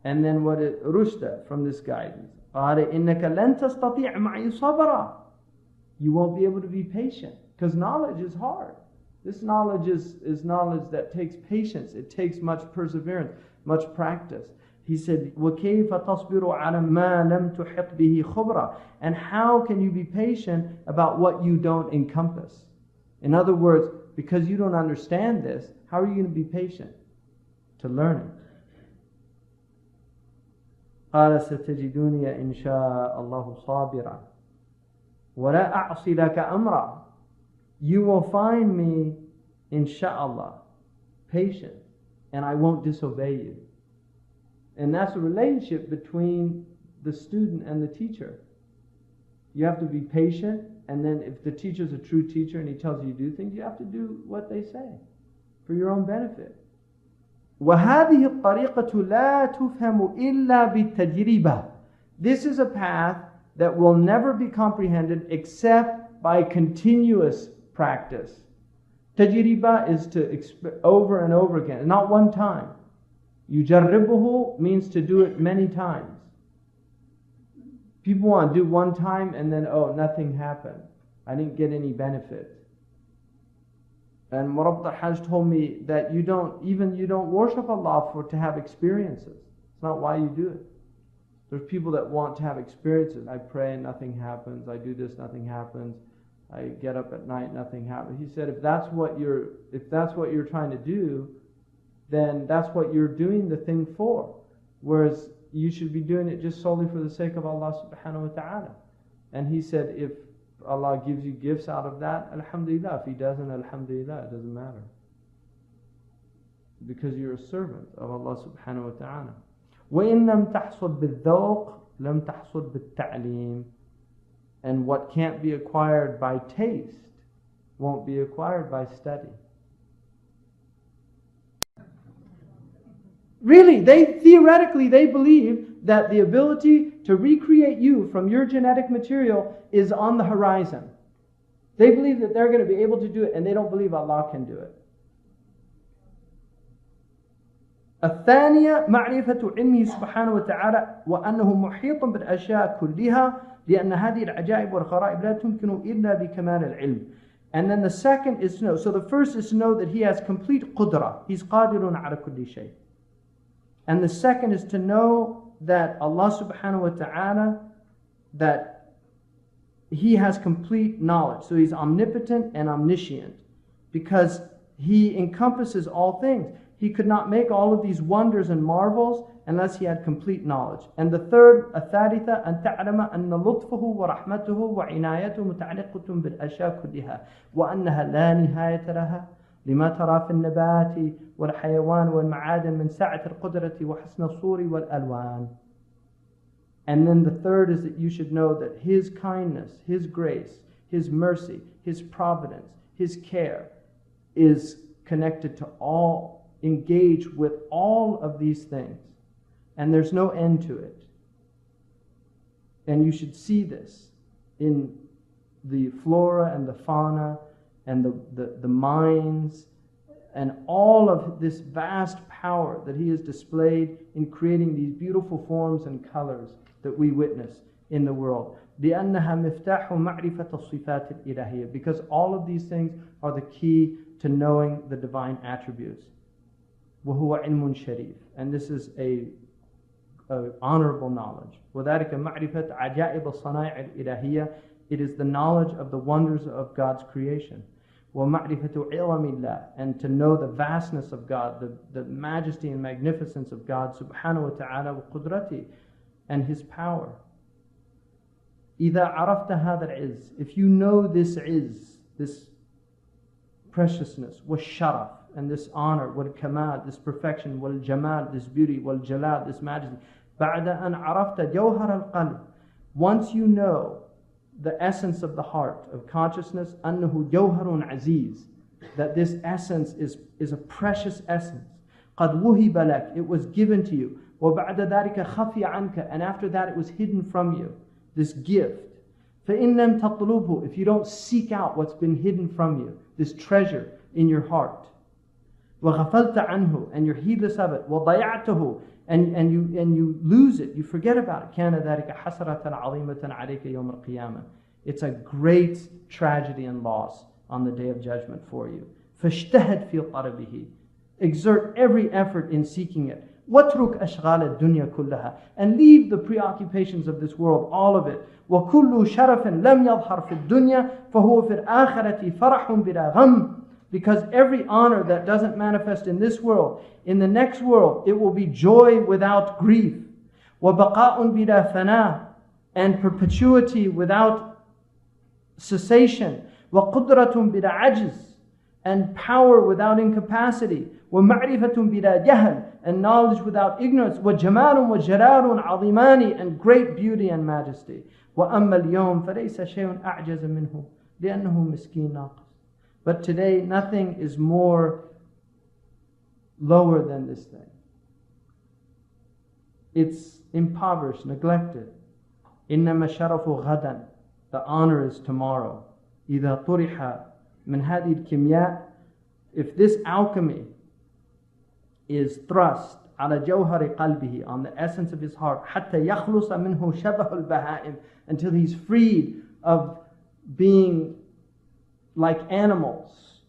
And then what is rushda from this guidance? قال إنك لن تستطيع معي صبرا. You won't be able to be patient, because knowledge is hard. This knowledge is knowledge that takes patience. It takes much perseverance, much practice. He said, وَكَيْفَ تَصْبِرُ عَلَى مَا لَمْ تُحِطْ بِهِ خُبْرًا. And how can you be patient about what you don't encompass? In other words, because you don't understand this, how are you going to be patient to learn it? قال ستجدوني إن شاء الله صابرا ولا أعصي لك أمرا. You will find me, inshallah, patient, and I won't disobey you. And that's a relationship between the student and the teacher. You have to be patient, and then if the teacher's a true teacher and he tells you to do things, you have to do what they say for your own benefit. وَهَذِهِ الطَّرِيقَةُ لَا تُفْهَمُ إِلَّا بِالتَّجْرِبَةِ. This is a path that will never be comprehended except by continuous practice. Tajriba is to over and over again, not one time. Yujarribuhu means to do it many times. People want to do one time and then, oh, nothing happened. I didn't get any benefit. And Murabta Hajj told me that you don't worship Allah to have experiences. It's not why you do it. There's people that want to have experiences. I pray and nothing happens. I do this, nothing happens. I get up at night, nothing happens. He said, if that's what you're trying to do, then that's what you're doing the thing for. Whereas you should be doing it just solely for the sake of Allah subhanahu wa ta'ala. And he said, if Allah gives you gifts out of that, alhamdulillah. If He doesn't, alhamdulillah, it doesn't matter. Because you're a servant of Allah subhanahu wa ta'ala. وَإِن لَمْ تَحْصُلْ بِالذَّوْقِ لَمْ تَحْصُلْ بِالتَّعْلِيمِ. And what can't be acquired by taste won't be acquired by study. Really, theoretically they believe that the ability to recreate you from your genetic material is on the horizon. They believe that they're going to be able to do it, and they don't believe Allah can do it. الثانية معرفة علمه سبحانه وتعالى وأنه محيط بالأشياء كلها لأن هذه العجائب والغرائب لا تمكن إلا بكمال العلم. And then the second is to know. So the first is to know that He has complete qudra. He's qadirun ala kulli shay. And the second is to know that Allah subhanahu wa ta'ala, that He has complete knowledge. So He's omnipotent and omniscient because He encompasses all things. He could not make all of these wonders and marvels unless He had complete knowledge. And the third, الثالثة أن تعلم أن لطفه ورحمته وعنايته متعلقة بالأشياء كلها وأنها لا نهاية لها لما ترى في النبات والحيوان والمعادن من سعة القدرة وحسن الصور والألوان. And then the third is that you should know that His kindness, His grace, His mercy, His providence, His care is connected to all, engaged with all of these things. And there's no end to it. And you should see this in the flora and the fauna and the mines and all of this vast power that He has displayed in creating these beautiful forms and colors that we witness in the world. لأنها مفتاح معرفة الصفات الإلهية, because all of these things are the key to knowing the divine attributes. وهو علم شريف, and this is a honorable knowledge. وذلك معرفة عجائب الصنائع الإلهية, it is the knowledge of the wonders of God's creation. ومعرفة علم الله, and to know the vastness of God, the majesty and magnificence of God subhanahu wa ta'ala وقدرته, and His power. إذا عرفت هذا العز, if you know this عز, this preciousness, والشرف, and this honor, والكمال, this perfection, والجمال, this beauty, والجلال, this majesty, بعد أن عرفت جوهر القلب, once you know the essence of the heart, of consciousness, أنه جوهر عزيز, that this essence is a precious essence. قد وهب لك, it was given to you. وبعد ذلك خفي عنك, and after that it was hidden from you. This gift. فإن لم تطلبه, if you don't seek out what's been hidden from you, this treasure in your heart. وغفلت عنه, and you're heedless of it. وضيعته, and you lose it, you forget about it. كان ذلك حسرة عظيمة عليك يوم القيامة. It's a great tragedy and loss on the day of judgment for you. فاجتهد في طلبه, exert every effort in seeking it. واترك أشغال الدنيا كلها, and leave the preoccupations of this world, all of it. وكل شرف لم يظهر في الدنيا فهو في الآخرة فرح بلا غم, because every honor that doesn't manifest in this world, in the next world it will be joy without grief. وبقاء بلا فناء, and perpetuity without cessation. وقدرة بلا عجز, and power without incapacity. ومعرفة بلا جهل, and knowledge without ignorance. وجمال وجلال عظيمان, and great beauty and majesty. وأما اليوم فليس شيء أعجز منه لأنه مسكين ناقص. But today nothing is more lower than this thing. It's impoverished, neglected. إنما الشرف غدا, the honor is tomorrow. إذا طرح من هذه الكيمياء, if this alchemy is thrust على جوهر قلبه, on the essence of his heart, حتى يخلص منه شبه البهائم, until he's freed of being like animals.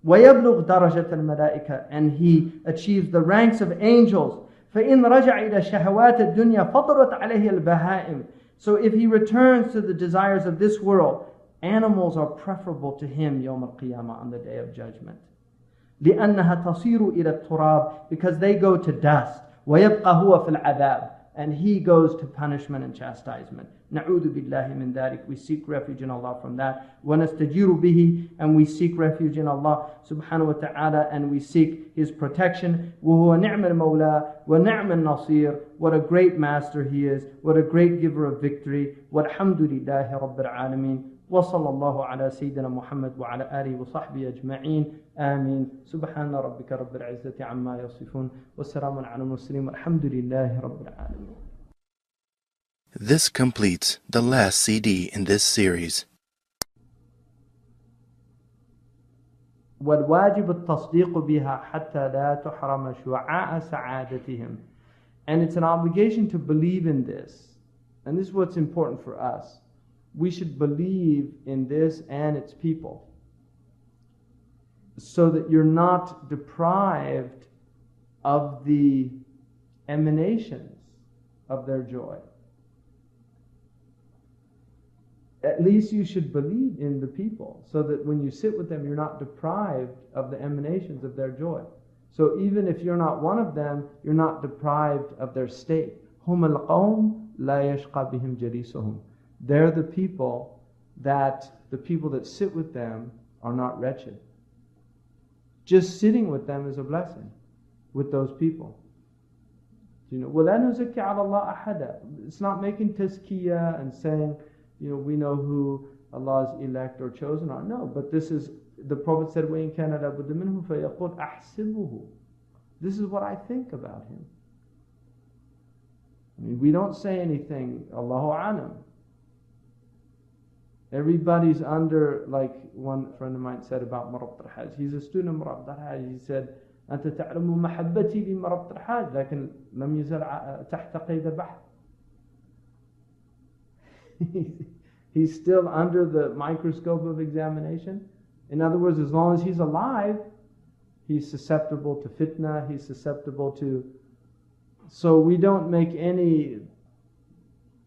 ويبلغ درجة الملائكة, and he achieves the ranks of angels. فإن رجع إلى شهوات الدنيا فطرت عليه البهائم. So if he returns to the desires of this world, animals are preferable to him يوم القيامة, on the day of judgment. لأنها تصير إلى التراب, because they go to dust. ويبقى هو في العذاب, and he goes to punishment and chastisement. نعوذ بالله من ذلك, we seek refuge in Allah from that. ونستجير به, and we seek refuge in Allah subhanahu wa ta'ala, and we seek His protection. وهو نعم المولى ونعم النصير, what a great master He is, what a great giver of victory. والحمد لله رب العالمين. وصلى الله على سيدنا محمد وعلى آله وصحبه أجمعين. آمين. سبحان ربك رب العزة عما يصفون والسلام على المرسلين والحمد لله رب العالمين. This completes the last CD in this series. والواجب التصديق بها حتى لا تحرم شعاع سعادتهم. And it's an obligation to believe in this. And this is what's important for us. We should believe in this and its people, so that you're not deprived of the emanations of their joy. At least you should believe in the people, so that when you sit with them, you're not deprived of the emanations of their joy. So even if you're not one of them, you're not deprived of their state. هم القوم لا يشقى بهم جليسهم. They're the people that sit with them are not wretched. Just sitting with them is a blessing, with those people. وَلَا نُزَكِّ عَلَى اللَّهِ أَحَدًا. It's not making tazkiyah and saying, we know who Allah's elect or chosen are. No, but this is, the Prophet said, وَإِن كَانَ لَا بُدَّ مِنْهُ فَيَقُولْ أَحْسِبُهُ. This is what I think about him. We don't say anything, Allahu Alam. Everybody's under, like one friend of mine said about Marabt al-Hajj. He's a student of Marabt al-Hajj. He said, أنت تعلم محبتي لمربط الحاج لكن لم يزل تحت قيد بحر. He's still under the microscope of examination. In other words, as long as he's alive, he's susceptible to fitna, he's susceptible to... So we don't make any...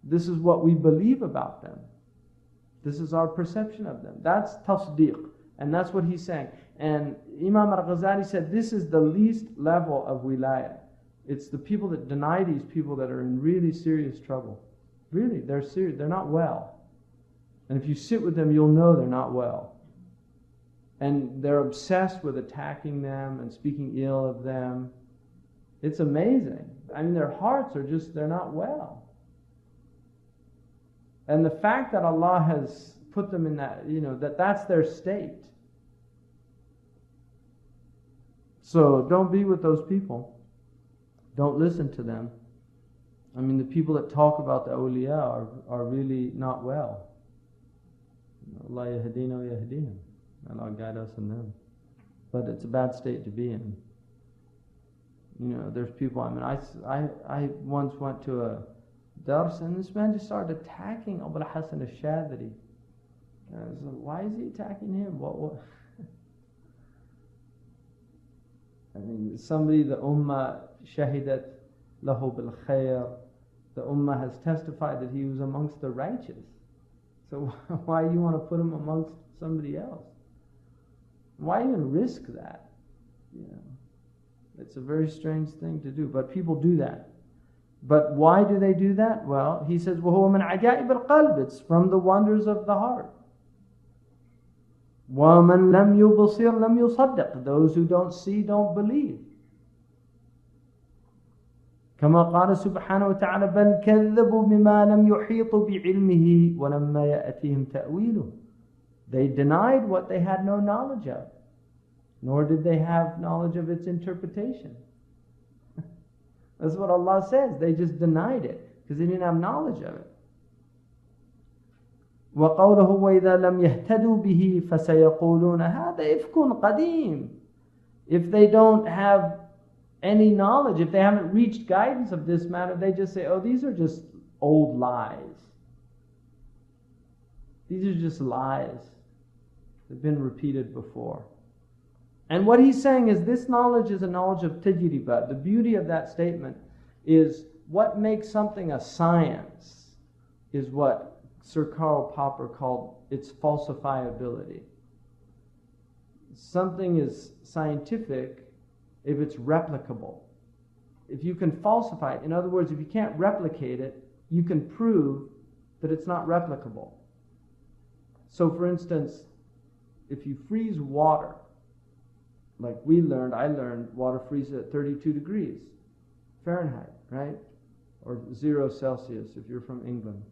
This is what we believe about them. This is our perception of them. That's tasdeeq. And that's what he's saying. And Imam al-Ghazali said this is the least level of wilayah. It's the people that deny these people that are in really serious trouble. Really, they're serious. They're not well. And if you sit with them, you'll know they're not well. And they're obsessed with attacking them and speaking ill of them. It's amazing. I mean, their hearts are just, they're not well. And the fact that Allah has put them in that, that's their state. So don't be with those people. Don't listen to them. I mean, the people that talk about the awliya are really not well. Allah yahdina wa yahdihim. Allah guide us and them. But it's a bad state to be in. There's people, I mean, I once went to a dars and this man just started attacking Abu al-Hasan al-Shadri. I was like, why is he attacking him? What? I mean, somebody, the ummah shahidat lahu bil khair. The ummah has testified that he was amongst the righteous. So why you want to put him amongst somebody else? Why even risk that? It's a very strange thing to do, but people do that. But why do they do that? Well, he says, وَهُوَ مِنْ عَجَائِبِ الْقَلْبِ. It's from the wonders of the heart. وَمَنْ لَمْ يُبْصِرْ لَمْ يُصَدِّقْ. Those who don't see, don't believe. كما قال سبحانه وتعالى بل كذبوا بما لم يحيطوا بعلمه ولما يأتيهم تأويله. They denied what they had no knowledge of, nor did they have knowledge of its interpretation. That's what Allah says. They just denied it because they didn't have knowledge of it. وقوله وإذا لم يهتدوا به فسيقولون هذا إفك قديم. If they don't have any knowledge, if they haven't reached guidance of this matter, they just say, oh, these are just old lies. These are just lies. They've been repeated before. And what he's saying is this knowledge is a knowledge of tajriba. The beauty of that statement is what makes something a science is what Sir Karl Popper called its falsifiability. Something is scientific if it's replicable. If you can falsify it, in other words, if you can't replicate it, you can prove that it's not replicable. So for instance, if you freeze water, like I learned water freezes at 32 degrees Fahrenheit, right? Or 0 Celsius if you're from England.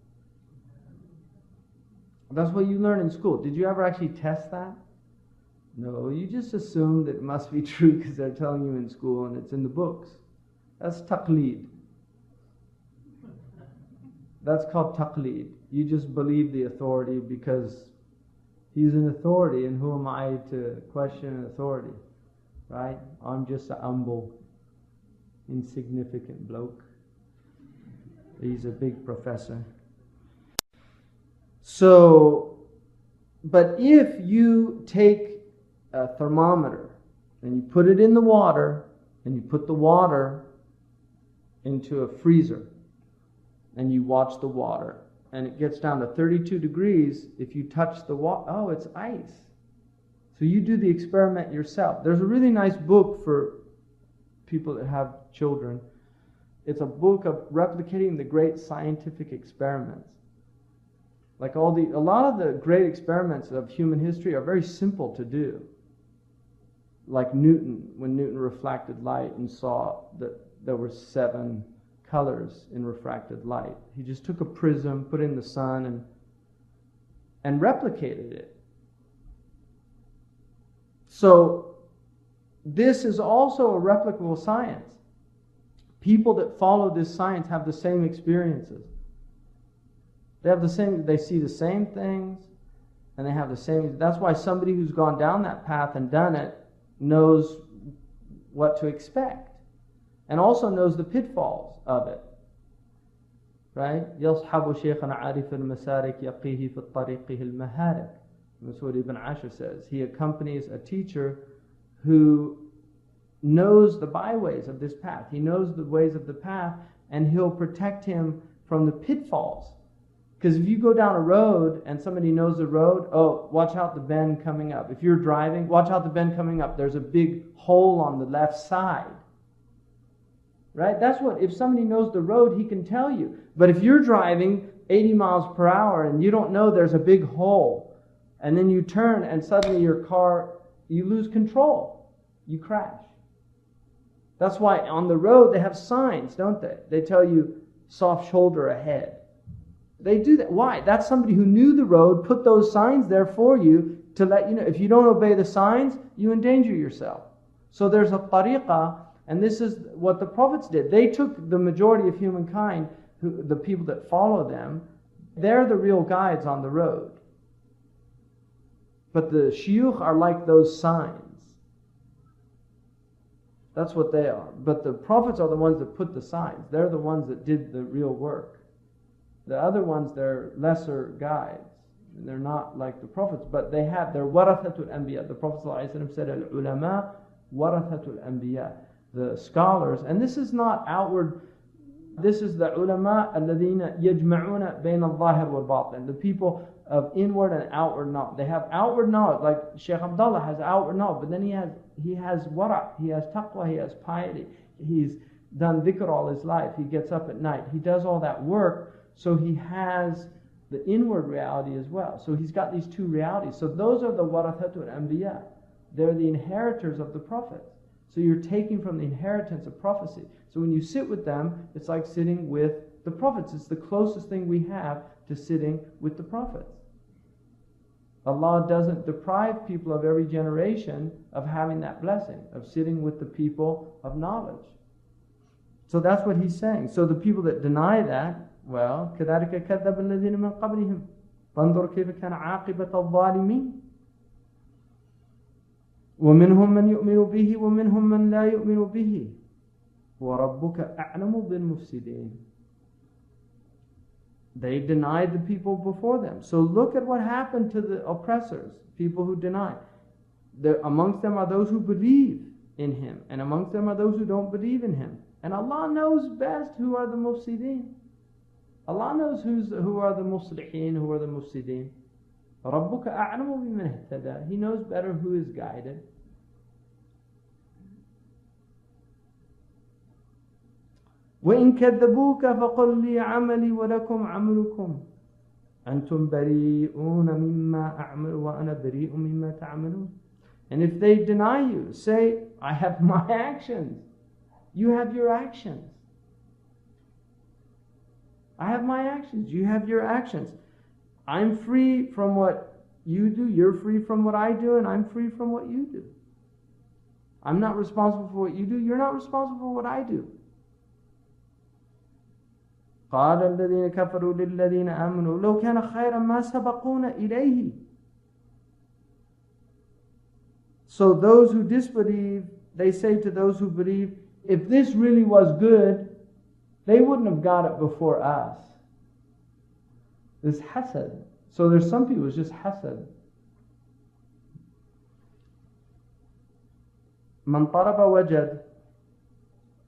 That's what you learn in school. Did you ever actually test that? No, you just assume that it must be true because they're telling you in school and it's in the books. That's taqleed. That's called taqleed. You just believe the authority because he's an authority, and who am I to question an authority? Right? I'm just a humble, insignificant bloke. He's a big professor. So, but if you take a thermometer and you put it in the water and you put the water into a freezer and you watch the water and it gets down to 32 degrees, if you touch the water, oh, it's ice. So you do the experiment yourself. There's a really nice book for people that have children. It's a book of replicating the great scientific experiments. Like a lot of the great experiments of human history are very simple to do. Like Newton, when Newton refracted light and saw that there were 7 colors in refracted light. He just took a prism, put it in the sun, and replicated it. So this is also a replicable science. People that follow this science have the same experiences. They see the same things, And they have the same. That's why somebody who's gone down that path and done it knows what to expect, and also knows the pitfalls of it. Right? يصحب شيخنا عارف المسارك يقيه في طريقه المهارك. That's what Ibn Ashur says. He accompanies a teacher who knows the byways of this path. He knows the ways of the path, and he'll protect him from the pitfalls. Because if you go down a road and somebody knows the road, oh, watch out the bend coming up. If you're driving, watch out the bend coming up. There's a big hole on the left side. Right? That's what, if somebody knows the road, he can tell you. But if you're driving 80 miles per hour and you don't know there's a big hole, and then you turn and suddenly your car, you lose control. You crash. That's why on the road they have signs, don't they? They tell you soft shoulder ahead. They do that. Why? That's somebody who knew the road, put those signs there for you to let you know. If you don't obey the signs, you endanger yourself. So there's a tariqah, and this is what the prophets did. They took the majority of humankind, the people that follow them, they're the real guides on the road. But the shuyukh are like those signs. That's what they are. But the prophets are the ones that put the signs. They're the ones that did the real work. The other ones, they're lesser guides. They're not like the prophets, but they're warathatul anbiya. The Prophet ﷺ said, al-ulama warathatul anbiya. The scholars, and this is not outward, this is the ulama alladhina yajma'una bayna al-zahir wal-batin. The people of inward and outward knowledge. They have outward knowledge, like Shaykh Abdullah has outward knowledge, but then he has wara', he has taqwa, he has piety. He's done dhikr all his life. He gets up at night. He does all that work. So he has the inward reality as well. So he's got these two realities. So those are the warathatul anbiya. They're the inheritors of the prophets. So you're taking from the inheritance of prophecy. So when you sit with them, it's like sitting with the prophets. It's the closest thing we have to sitting with the prophets. Allah doesn't deprive people of every generation of having that blessing, of sitting with the people of knowledge. So that's what he's saying. So the people that deny that, well, كذلك كذب الذين من قبلهم فانظر كيف كان عاقبة الظالمين ومنهم من يؤمن به ومنهم من لا يؤمن به وربك أعلم بالمفسدين. They denied the people before them. So look at what happened to the oppressors, people who deny. Amongst them are those who believe in him, and amongst them are those who don't believe in him. And Allah knows best who are the mufsideen. Allah knows who are the muslihin, who are the mufsideen. رَبُّكَ أَعْلَمُ بِمَنِ اهْتَدَى. He knows better who is guided. وَإِن كَذَّبُوكَ فَقُلْ لِي عَمَلِي وَلَكُمْ عَمَلُكُمْ أَنْتُمْ بَرِيئُونَ مِمَّا أَعْمَلُ وَأَنَا بَرِيءٌ مِمَّا تَعْمَلُونَ. And if they deny you, say, I have my actions. You have your actions. I have my actions. You have your actions. I'm free from what you do. You're free from what I do. And I'm free from what you do. I'm not responsible for what you do. You're not responsible for what I do. قال الذين كفروا للذين آمنوا لو كان خيرا ما سبقونا إليه. So those who disbelieve, they say to those who believe, if this really was good, they wouldn't have got it before us. This hasad. So there's some people, it's just hasad. من طلب وجد.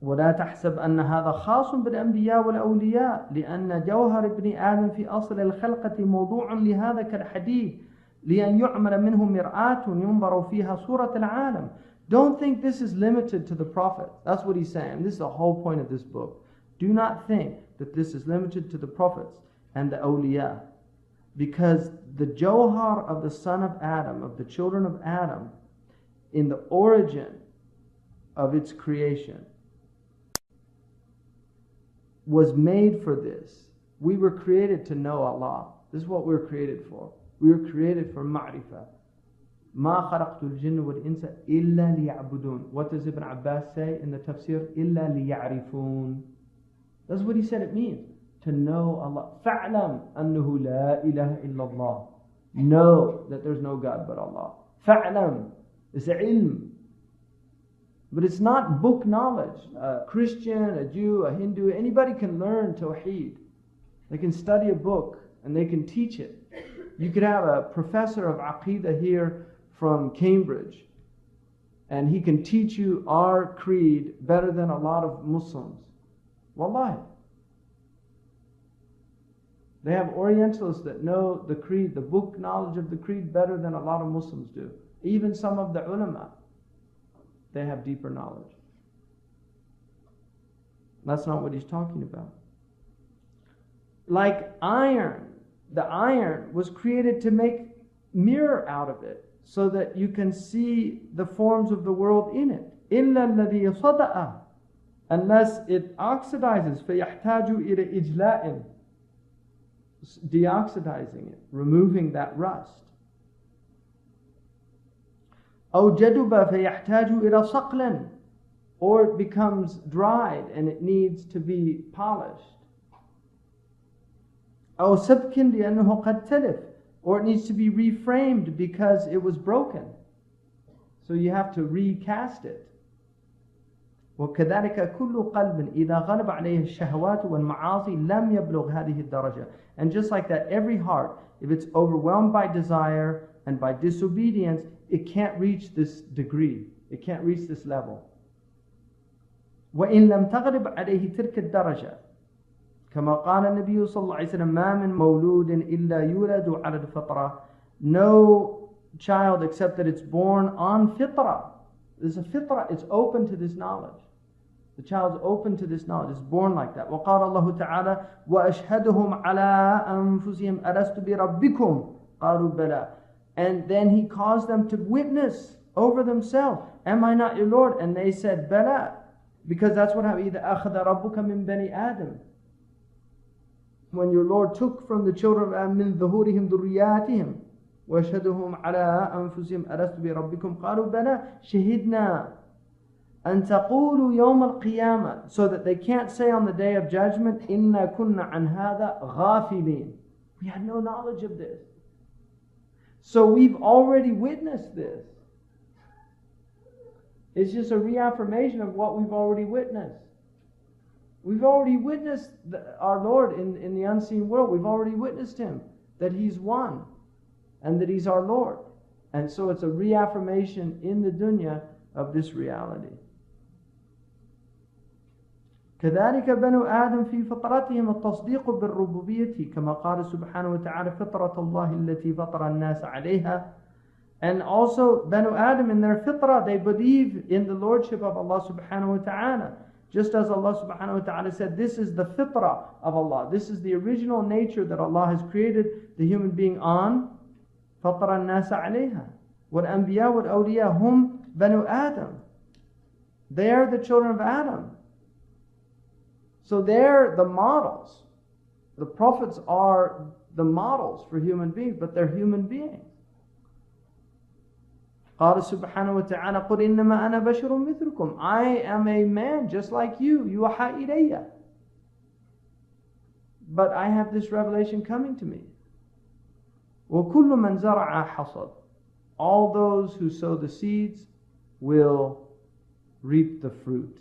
ولا تحسب أن هذا خاص بالأنبياء والأولياء لأن جوهر ابن آدم في أصل الخلقة موضوع لهذا كالحديد لأن يعمل منه مرآة ينظر فيها صورة العالم. Don't think this is limited to the prophet. That's what he's saying. This is the whole point of this book. Do not think that this is limited to the prophets and the awliya. Because the jawhar of the son of Adam, of the children of Adam, in the origin of its creation, was made for this. We were created to know Allah. This is what we were created for. We were created for ma'rifah. ما خلقت الجن والإنس إلا ليعبدون. What does Ibn Abbas say in the tafsir? إلا ليعرفون. That's what he said it means. To know Allah. فَاعْلَمْ أَنَّهُ لَا إِلَهَ إِلَّا اللَّهِ. Know that there's no God but Allah. Fa'lam. It's ilm. But it's not book knowledge. A Christian, a Jew, a Hindu, anybody can learn Tawheed. They can study a book and they can teach it. You could have a professor of Aqidah here from Cambridge, and he can teach you our creed better than a lot of Muslims. Wallahi. They have Orientalists that know the creed, the book knowledge of the creed better than a lot of Muslims do. Even some of the ulama, they have deeper knowledge. That's not what he's talking about. Like iron, the iron was created to make mirror out of it so that you can see the forms of the world in it. إِلَّا الَّذِي صَدَأَ, unless it oxidizes, فَيَحْتَاجُ إِلَى إِجْلَاءٍ, deoxidizing it, removing that rust. أَوْ جَدُبَ فَيَحْتَاجُ إِلَى صَقْلٍ, or it becomes dried and it needs to be polished. أَوْ سَبْكٍ لِأَنَّهُ قَدْ تَلِفْ, or it needs to be reframed because it was broken. So you have to recast it. وكذلك كل قلب إذا غلب عليه الشهوات والمعاصي لم يبلغ هذه الدرجة. And just like that, every heart, if it's overwhelmed by desire and by disobedience, it can't reach this degree. It can't reach this level. وإن لم تغلب عليه تلك الدرجة كما قال النبي صلى الله عليه وسلم ما من مولود إلا يولد على الفطرة. No child except that it's born on fitrah. There's a fitrah, it's open to this knowledge. The child's open to this knowledge, it's born like that. وقال الله تعالى وأشهدهم على أنفسهم ألست بربكم قالوا بلى. And then he caused them to witness over themselves, am I not your Lord? And they said bala, because that's what happened. إذا أخذ ربك من بني آدم, when your Lord took from the children of من ظهورهم ذرياتهم وأشهدهم على أنفسهم ألست بربكم قالوا بلى شهدنا أن تقولوا يوم القيامة, so that they can't say on the day of judgment إنا كنا عن هذا غافلين, we had no knowledge of this. So we've already witnessed this. It's just a reaffirmation of what we've already witnessed. We've already witnessed our Lord in the unseen world. We've already witnessed Him, that He's one and that He's our Lord. And so it's a reaffirmation in the dunya of this reality. كذلك بنو آدم في فطرتهم التصديق بالربوبية كما قال سبحانه وتعالى فطرة الله التي فطر الناس عليها. And also Banu Adam in their fitrah, they believe in the lordship of Allah subhanahu wa ta'ala. Just as Allah subhanahu wa ta'ala said, this is the fitrah of Allah. This is the original nature that Allah has created the human being on. فطر الناس عليها. والأنبياء والأولياء هم بنو آدم. They are the children of Adam. So they're the models. The prophets are the models for human beings, but they're human beings. قال سبحانه وتعالى قل إنما أنا بشر مثلكم. I am a man just like you. يوحى إلي. But I have this revelation coming to me. وكل من زرع حصد. All those who sow the seeds will reap the fruit.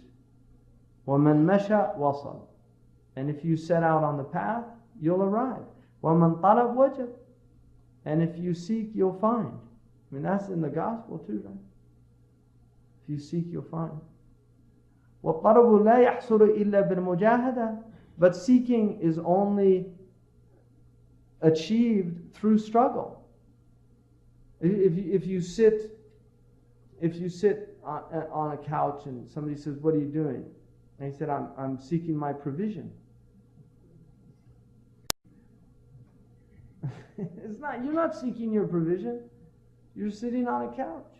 وَمَنْ مَشَى وَصَلْ. And if you set out on the path, you'll arrive. وَمَنْ طَلَبْ وَجَبْ. And if you seek, you'll find. I mean, that's in the gospel too, right? If you seek, you'll find. وَالطَّلَبُ لَا يَحْصُلُ إِلَّا بِالْمُجَاهَدَةِ. But seeking is only achieved through struggle. If you sit on a couch and somebody says, "What are you doing?" And he said, I'm seeking my provision. You're not seeking your provision. You're sitting on a couch.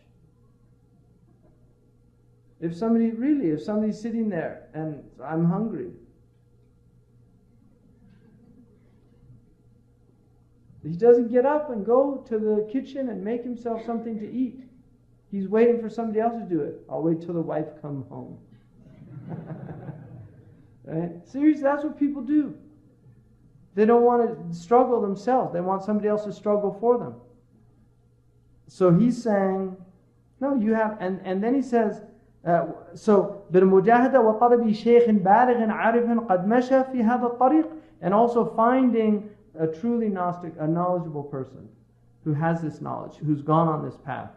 If somebody's sitting there and I'm hungry, he doesn't get up and go to the kitchen and make himself something to eat. He's waiting for somebody else to do it. I'll wait till the wife comes home. Right? Seriously, that's what people do. They don't want to struggle themselves. They want somebody else to struggle for them. So he's saying, no, you have, and then he says, so بالمجاهدة وطلب شيخ بالغ عارف قد مشى في هذا الطريق, and also finding a truly Gnostic, a knowledgeable person who has this knowledge, who's gone on this path.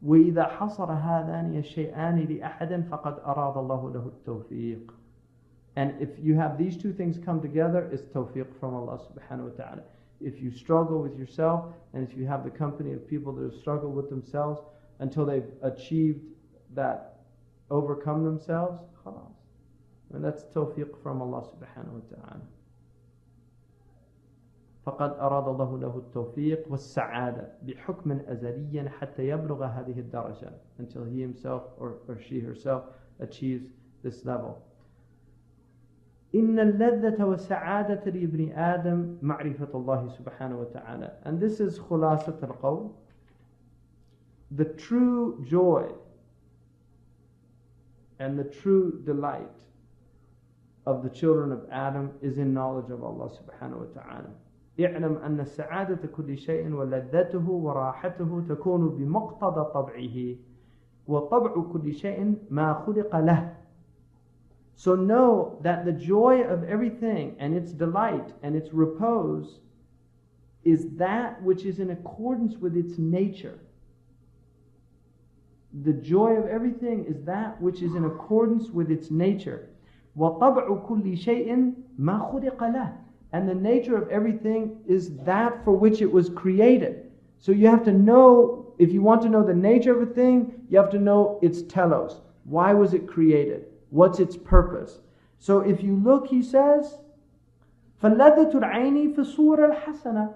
وإذا حصر هذان الشيئان لأحد فقد أراد الله له التوفيق. And if you have these two things come together, it's tawfiq from Allah subhanahu wa ta'ala. If you struggle with yourself, and if you have the company of people that have struggled with themselves until they've achieved that, overcome themselves, khalas. And that's tawfiq from Allah subhanahu wa ta'ala. فقد أراد الله له التوفيق والسعادة بحكم أزلي حتى يبلغ هذه الدرجة, until he himself or she herself achieves this level. إن اللذة والسعادة لابن آدم معرفة الله سبحانه وتعالى. And this is خلاصة القول. The true joy and the true delight of the children of Adam is in knowledge of Allah subhanahu wa ta'ala. اعلم أن السعادة كل شيء ولذته وراحته تكون بمقتضى طبعه وطبع كل شيء ما خلق له. So know that the joy of everything and its delight and its repose is that which is in accordance with its nature. The joy of everything is that which is in accordance with its nature. وَطَبْعُ كُلِّ شَيْءٍ مَا خُلِقَ لَهُ. And the nature of everything is that for which it was created. So you have to know, if you want to know the nature of a thing, you have to know its telos. Why was it created? What's its purpose? So if you look, he says, فَلَذَّةُ الْعَيْنِ فِي الصُّورَ الْحَسَنَةِ.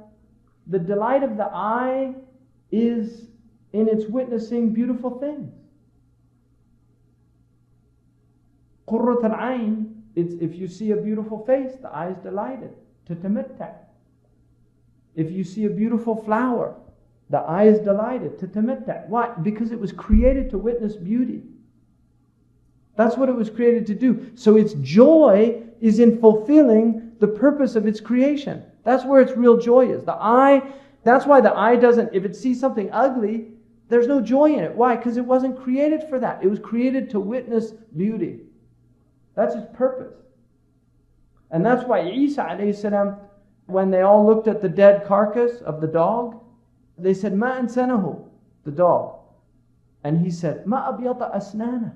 The delight of the eye is in its witnessing beautiful things. قُرَّةُ الْعَيْنِ, it's if you see a beautiful face, the eye is delighted. تَتَمَتَّعْ. If you see a beautiful flower, the eye is delighted. تَتَمَتَّعْ. Why? Because it was created to witness beauty. That's what it was created to do. So its joy is in fulfilling the purpose of its creation. That's where its real joy is. The eye, that's why the eye doesn't, if it sees something ugly, there's no joy in it. Why? Because it wasn't created for that. It was created to witness beauty. That's its purpose. And that's why Isa alayhi salam, when they all looked at the dead carcass of the dog, they said, Ma ansanahu, the dog. And he said, Ma abyata asnana.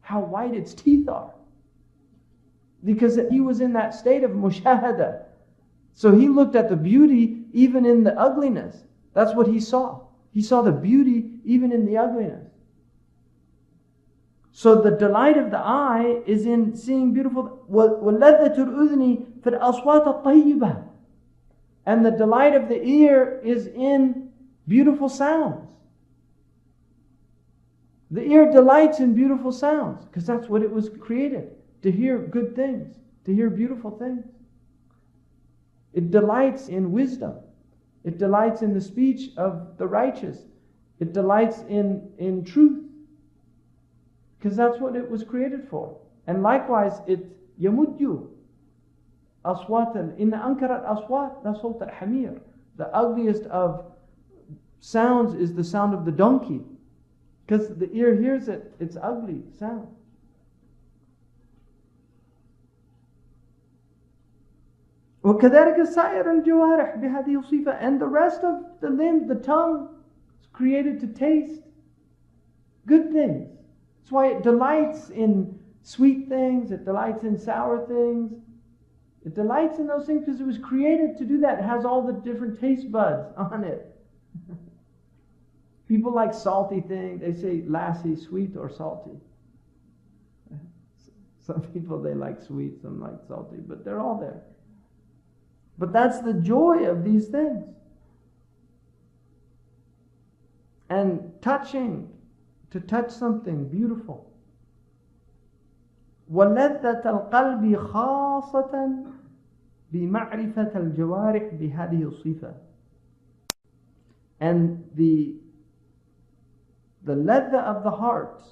How white its teeth are. Because he was in that state of mushahada. So he looked at the beauty even in the ugliness. That's what he saw. He saw the beauty even in the ugliness. So the delight of the eye is in seeing beautiful. وَلَذَّةُ الْأُذْنِ فِي الْأَصْوَاتِ الطَّيِّبَةِ. And the delight of the ear is in beautiful sounds. The ear delights in beautiful sounds because that's what it was created, to hear good things, to hear beautiful things. It delights in wisdom. It delights in the speech of the righteous. It delights in truth because that's what it was created for. And likewise, it يَمُدُّ أَصْوَاتًا إِنَّ أَنْكَرَ الْأَصْوَاتِ لَصَوْتَ الْحَمِيرِ. The ugliest of sounds is the sound of the donkey. Because the ear hears it, it's ugly sound. وَكَذَلِكَ سَائِرَ الْجَوَارِحِ بِهَذِهِ الصِّفَةِ. And the rest of the limbs, the tongue, is created to taste good things. That's why it delights in sweet things, it delights in sour things. It delights in those things because it was created to do that. It has all the different taste buds on it. People like salty things. They say, lassie, sweet or salty. Some people, they like sweet, some like salty, but they're all there. But that's the joy of these things. And touching, to touch something beautiful. وَلَذَّةَ الْقَلْبِ خَاصَةً بِمَعْرِفَةَ الْجَوَارِحِ بِهَذِهِ الصِّفَةِ. And the ladha of the heart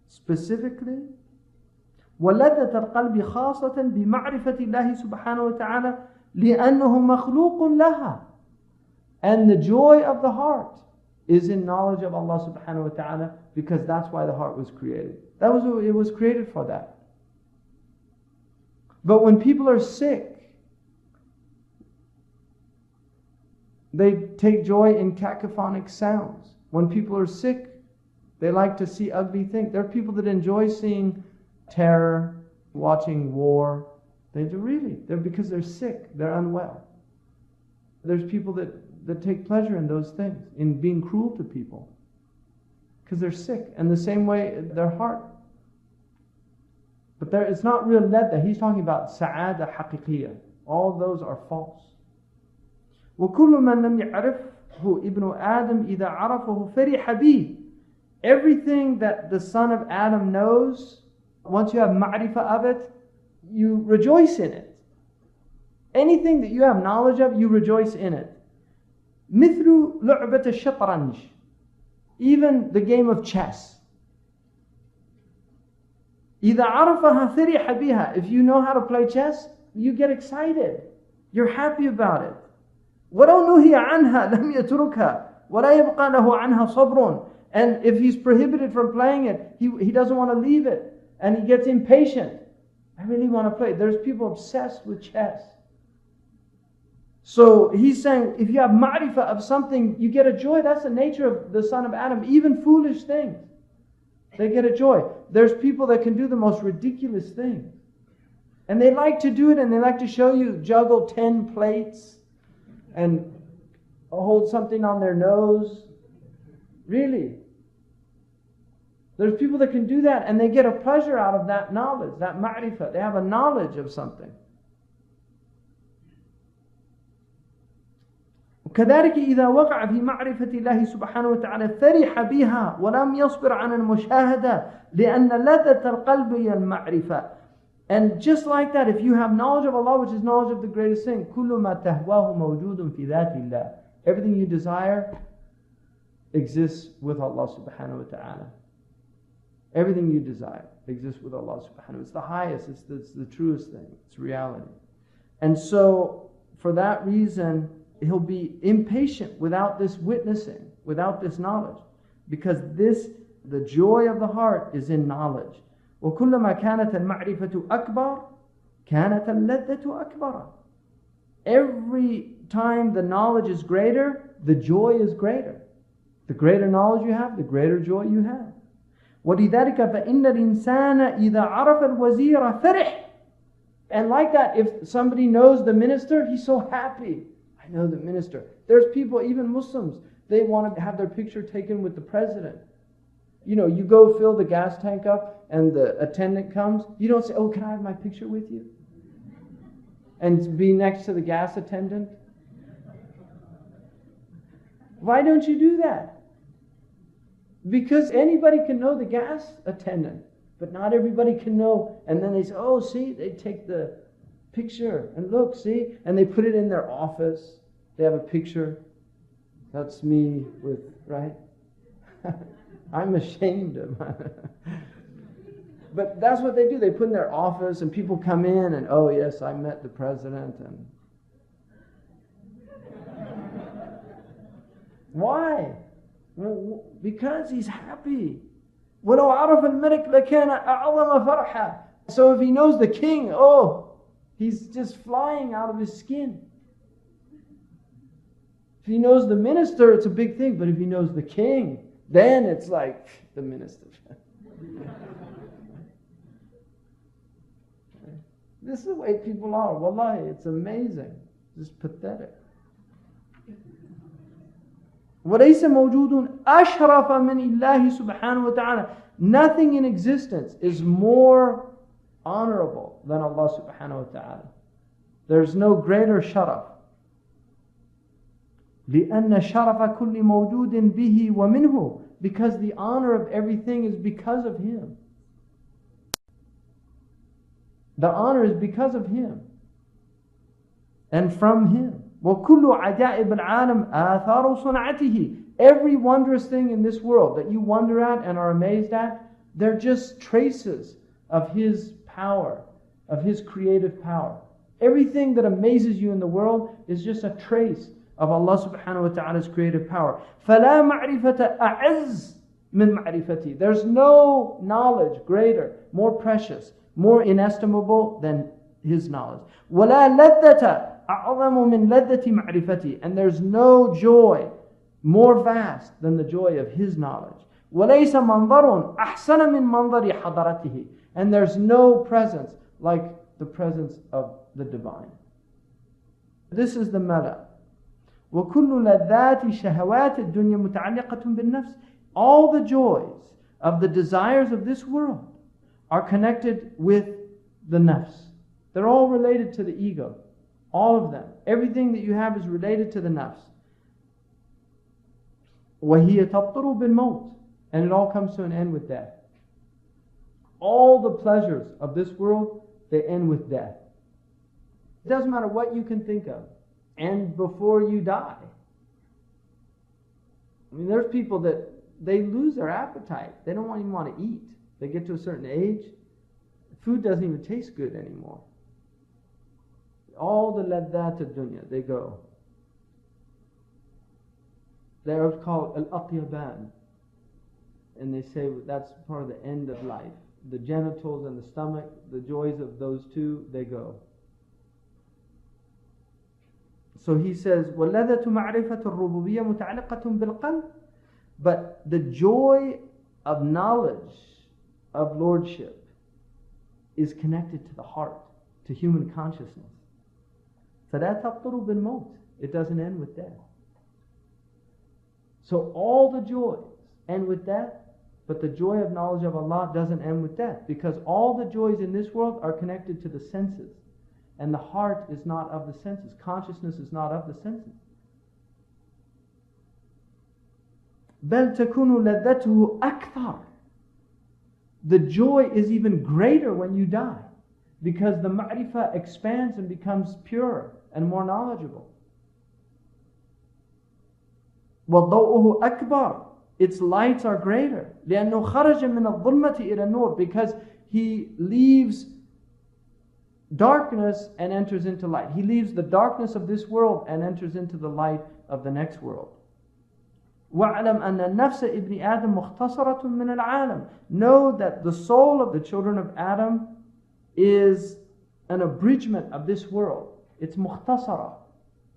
specifically وَلَذَّةَ الْقَلْبِ خَاصَةً بِمَعْرِفَةِ اللَّهِ سُبْحَانَهُ وَتَعَالَى لأنه مخلوق لها. And the joy of the heart is in knowledge of Allah subhanahu wa ta'ala, because that's why the heart was created. It was created for that. But when people are sick, they take joy in cacophonic sounds. When people are sick, they like to see ugly things. There are people that enjoy seeing terror, watching war. They do really. Because they're sick, they're unwell. There's people that take pleasure in those things, in being cruel to people, because they're sick. And the same way, their heart. But it's not real ladda. He's talking about sa'ada haqiqiyya. All those are false. وَكُلُّ مَنْ لَمْ يَعْرِفْهُ ابْنُ آدَمْ إِذَا عَرَفَهُ فَرِحَ بِهِ. Everything that the son of Adam knows, once you have ma'rifah of it, you rejoice in it. Anything that you have knowledge of, you rejoice in it. مثل لعبة الشطرنج. Even the game of chess. إذا عرفها فرح بها. If you know how to play chess, you get excited. You're happy about it. ولو نهي عنها لم يتركها ولا يبقى له عنها صبر. And if he's prohibited from playing it, he doesn't want to leave it. And he gets impatient. I really want to play. There's people obsessed with chess. So he's saying, if you have ma'rifah of something, you get a joy. That's the nature of the son of Adam. Even foolish things, they get a joy. There's people that can do the most ridiculous things. And they like to do it, and they like to show you juggle 10 plates and hold something on their nose. Really. There's people that can do that, and they get a pleasure out of that knowledge, that ma'rifah. They have a knowledge of something. كذلك إذا وقع في معرفة الله سبحانه وتعالى فرح بها ولم يصبر عن المشاهدة لأن لذة القلب هي المعرفة. And just like that, if you have knowledge of Allah, which is knowledge of the greatest thing, كل ما تهواه موجود في ذات الله. Everything you desire exists with Allah subhanahu wa ta'ala. Everything you desire exists with Allah subhanahu wa ta'ala. It's the highest, it's the truest thing, it's reality. And so, for that reason, he'll be impatient without this witnessing, without this knowledge. Because the joy of the heart is in knowledge. وَكُلَّمَا كَانَتَ الْمَعْرِفَةُ أَكْبَرُ كَانَتَ اللَّذَّةُ أَكْبَرَ. Every time the knowledge is greater, the joy is greater. The greater knowledge you have, the greater joy you have. وَلِذَلِكَ فَإِنَّ الْإِنسَانَ إِذَا عَرَفَ الْوَزِيرَ فَرِحْ. And like that, if somebody knows the minister, he's so happy. I know the minister. There's people, even Muslims, they want to have their picture taken with the president. You know, you go fill the gas tank up and the attendant comes. You don't say, oh, can I have my picture with you? And be next to the gas attendant. Why don't you do that? Because anybody can know the gas attendant, but not everybody can know. And then they say, oh, see, they take the picture and look, see? And they put it in their office. They have a picture. That's me with, right? I'm ashamed of my... But that's what they do. They put in their office and people come in and, oh yes, I met the president. And why? Well, because he's happy. وَلَوْ عَرَفَ الْمَلِكْ لَكَانَ أَعْظَمَ فَرْحًا. So if he knows the king, oh, he's just flying out of his skin. If he knows the minister, it's a big thing. But if he knows the king, then it's like the minister. This is the way people are. Wallahi, it's amazing. It's pathetic. وَلَيْسَ مَوْجُودٌ أَشْرَفَ مِنِ اللَّهِ سُبْحَانَهُ وَتَعَالَى. Nothing in existence is more honorable than Allah subhanahu wa ta'ala. There's no greater sharaf. لِأَنَّ شَرَفَ كُلِّ مَوْجُودٍ بِهِ وَمِنْهُ. Because the honor of everything is because of Him. The honor is because of Him. And from Him. وَكُلُّ عَجَائِبِ الْعَالَمِ آثَارُ صُنْعَتِهِ. Every wondrous thing in this world that you wonder at and are amazed at, they're just traces of His power, of His creative power. Everything that amazes you in the world is just a trace of Allah subhanahu wa ta'ala's creative power. فَلَا مَعْرِفَةَ أَعَزْ مِنْ مَعْرِفَتِي. There's no knowledge greater, more precious, more inestimable than His knowledge. وَلَا لَذَّةَ أَعْظَمُ مِنْ لَذَّةِ مَعْرِفَتِي. And there's no joy more vast than the joy of His knowledge. وَلَيْسَ مَنْظَرٌ أَحْسَنَ مِنْ مَنْظَرِ حَضَرَتِهِ. And there's no presence like the presence of the divine. This is the mala. وَكُلُّ لَذَّاتِ شَهَوَاتِ الدُّنْيَا مُتَعَلِّقَةٌ بِالنَّفْسِ. All the joys of the desires of this world are connected with the nafs. They're all related to the ego. All of them. Everything that you have is related to the nafs. وَهِيَ تَبْطُرُ بِالْمَوْتِ. And it all comes to an end with death. All the pleasures of this world, they end with death. It doesn't matter what you can think of. And before you die. I mean, there's people that they lose their appetite. They don't even want to eat. They get to a certain age, food doesn't even taste good anymore. All the laddat ad-dunya, they go. They are called al-atyaban. And they say that's part of the end of life. The genitals and the stomach, the joys of those two, they go. So he says, وَلَذَةُ مَعْرِفَةُ الرُّبُوبِيَّةِ مُتَعَلِّقَةٌ بِالْقَلْبِ. But the joy of knowledge of lordship is connected to the heart, to human consciousness. فَلَا تَبْطُرُ بِالْمَوْتِ. It doesn't end with death. So all the joys end with death, but the joy of knowledge of Allah doesn't end with death, because all the joys in this world are connected to the senses. And the heart is not of the senses. Consciousness is not of the senses. بَلْ تَكُونُ لَذَّتُهُ أَكْثَرُ. The joy is even greater when you die, because the ma'rifah expands and becomes purer and more knowledgeable. وَضَوْءُهُ أَكْبَرُ. Its lights are greater. لِأَنَّهُ خَرَجَ مِنَ الظُّلْمَةِ إِلَى النُّورِ. Because he leaves darkness and enters into light. He leaves the darkness of this world and enters into the light of the next world. وَاعْلَمْ أَنَّ النَّفْسَ إِبْنِ آدَمْ مُخْتَصَرَةٌ مِنَ الْعَالَمِ. Know that the soul of the children of Adam is an abridgment of this world. It's mukhtasara.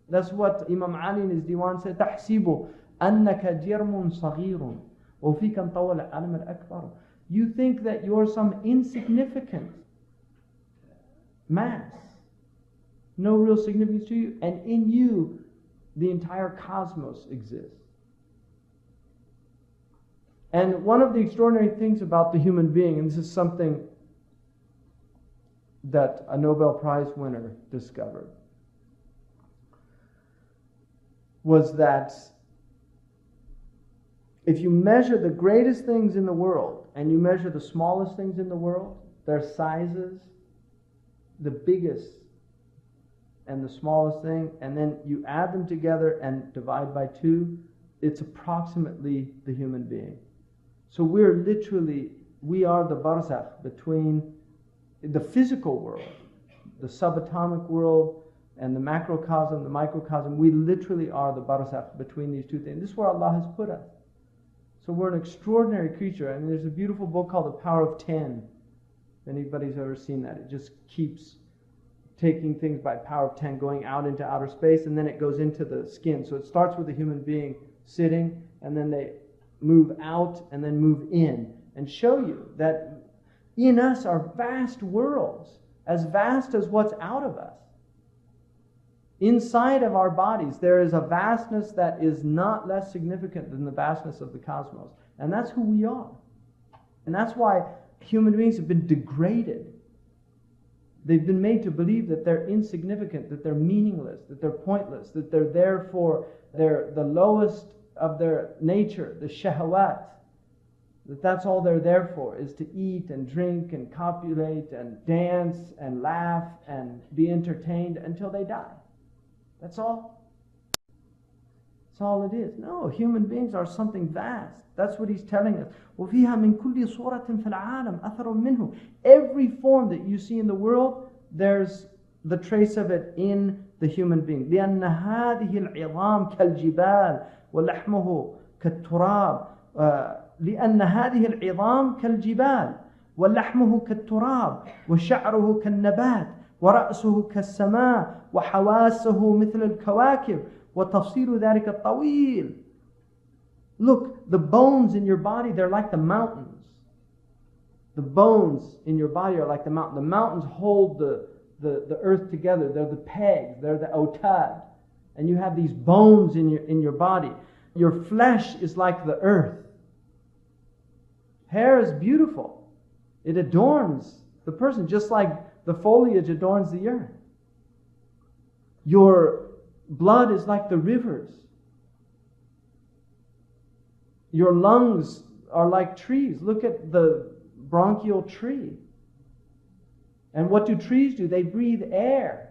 That's what Imam Ali in his diwan said, تَحْسِبُ أَنَّكَ جِرْمٌ صَغِيرٌ وَفِيكَ انْطَوَلَ الْعَالَمَ الْأَكْبَرُ. You think that you're some insignificant mass, no real significance to you, and in you the entire cosmos exists. And one of the extraordinary things about the human being, and this is something that a Nobel Prize winner discovered, was that if you measure the greatest things in the world and you measure the smallest things in the world, their sizes, the biggest and the smallest thing, and then you add them together and divide by 2, it's approximately the human being. So we are the barzakh between the physical world, the subatomic world, and the macrocosm, the microcosm. We literally are the barzakh between these two things. This is where Allah has put us. So we're an extraordinary creature. I mean, there's a beautiful book called The Power of 10. If anybody's ever seen that, it just keeps taking things by power of 10, going out into outer space, and then it goes into the skin. So it starts with a human being sitting, and then they move out and then move in, and show you that in us are vast worlds, as vast as what's out of us. Inside of our bodies, there is a vastness that is not less significant than the vastness of the cosmos. And that's who we are. And that's why human beings have been degraded. They've been made to believe that they're insignificant, that they're meaningless, that they're pointless, that they're there for the lowest of their nature, the shahawat. That's all they're there for, is to eat and drink and copulate and dance and laugh and be entertained until they die. That's all. That's all it is. No, human beings are something vast. That's what he's telling us. وَفِيهَا مِن كُلِّ صُورَةٍ فِي الْعَالَمِ أَثَرٌ مِّنْهُ. Every form that you see in the world, there's the trace of it in the human being. لأن هذه العظام كالجبال ولحمه كالتراب. لأن هذه العظام كالجبال ولحمه كالتراب وشعره كالنبات ورأسه كالسماء وحواسه مثل الكواكب وتفصيل ذلك الطويل. Look, the bones in your body, they're like the mountains. The bones in your body are like the mountain. The mountains hold the earth together. They're the pegs. They're the autad. And you have these bones in your body. Your flesh is like the earth. Hair is beautiful. It adorns the person just like the foliage adorns the earth. Your blood is like the rivers. Your lungs are like trees. Look at the bronchial tree. And what do trees do? They breathe air.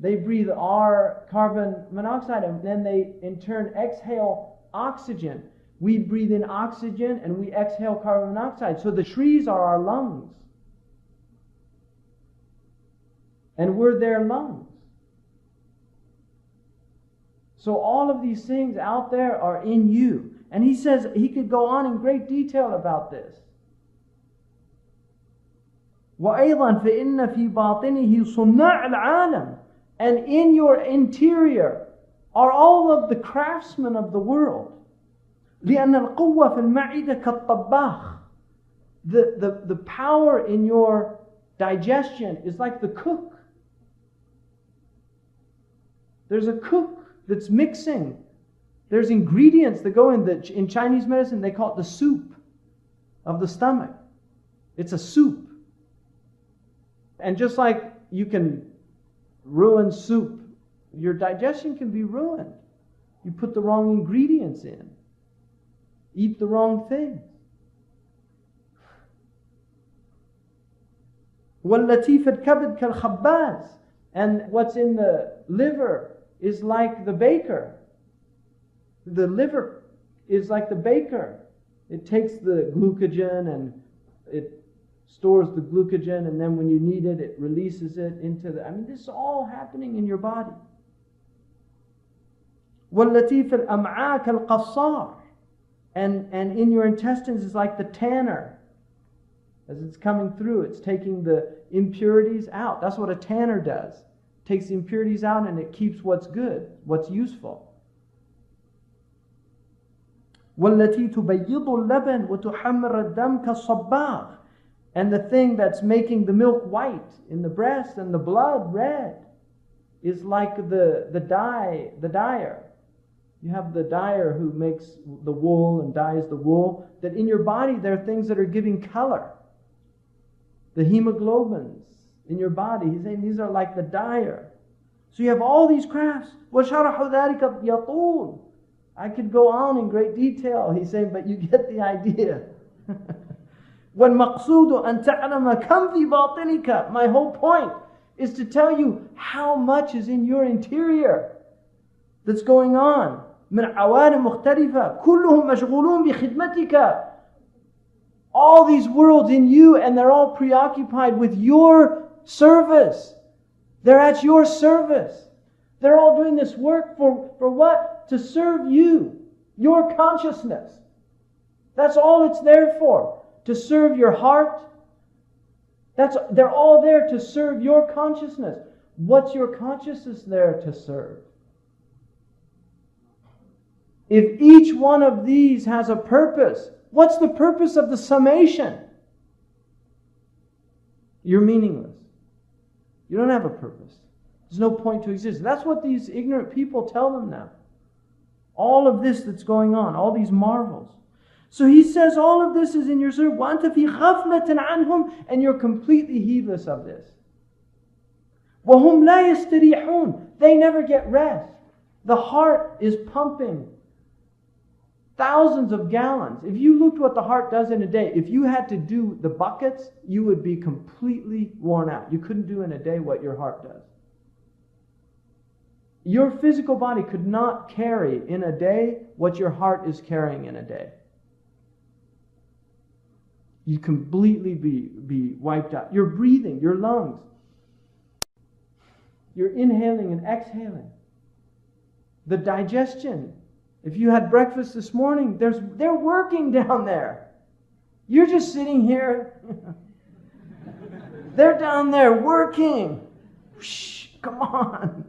They breathe carbon monoxide, and then they in turn exhale oxygen. We breathe in oxygen and we exhale carbon monoxide. So the trees are our lungs. And we're their lungs. So all of these things out there are in you. And he says, he could go on in great detail about this. وَأَيْضًا فَإِنَّ فِي بَاطِنِهِ صُنَّاعَ الْعَالَمِ. And in your interior are all of the craftsmen of the world. لأن القوة في المعدة كالطباخ. The power in your digestion is like the cook. There's a cook that's mixing. There's ingredients that go in Chinese medicine, they call it the soup of the stomach. It's a soup. And just like you can ruin soup, your digestion can be ruined. You put the wrong ingredients in. Eat the wrong things. وَالَّتِي فِي الْكَبِدِ كَالْخَبَّازِ. And what's in the liver is like the baker. The liver is like the baker. It takes the glucogen and it stores the glucogen, and then when you need it, it releases it into the... this is all happening in your body. وَالَّتِي فِي الْأَمْعَاءِ كَالْقَصَّارِ. And in your intestines is like the tanner. As it's coming through, it's taking the impurities out. That's what a tanner does. It takes the impurities out and it keeps what's good, what's useful. وَالَّتِي تُبَيِّضُ اللَّبَنِ وَتُحَمِّرَ الدَّمْ كَالصَّبَّاغِ. And the thing that's making the milk white in the breast and the blood red is like the dyer. You have the dyer who makes the wool and dyes the wool. That in your body there are things that are giving color. The hemoglobins in your body, he's saying these are like the dyer. So you have all these crafts. وَشَرَحُ ذَلِكَ يَطُولُ. I could go on in great detail. He's saying, but you get the idea. وَالْمَقْصُودُ أَن تَعْلَمَ كَمْ فِي بَاطِنِكَ. My whole point is to tell you how much is in your interior that's going on. مِنْ عَوَالِمْ مُخْتَلِفَةٍ كُلُّهُمْ مَشْغُولُونَ بِخِدْمَتِكَ. All these worlds in you, and they're all preoccupied with your service. They're at your service. They're all doing this work for what? To serve you, your consciousness. That's all it's there for. To serve your heart. They're all there to serve your consciousness. What's your consciousness there to serve? If each one of these has a purpose, what's the purpose of the summation? You're meaningless. You don't have a purpose. There's no point to exist. That's what these ignorant people tell them now. All of this that's going on, all these marvels. So he says all of this is in your service. وَأَنْتَ فِي غَفْلَةٍ عَنْهُمْ. And you're completely heedless of this. وَهُمْ لَا يَسْتَرِيحُونَ. They never get rest. The heart is pumping thousands of gallons. If you looked what the heart does in a day, if you had to do the buckets, you would be completely worn out. You couldn't do in a day what your heart does. Your physical body could not carry in a day what your heart is carrying in a day. You completely be wiped out. Your breathing, your lungs. You're inhaling and exhaling. The digestion. If you had breakfast this morning, they're working down there. You're just sitting here. They're down there working. Shh, come on.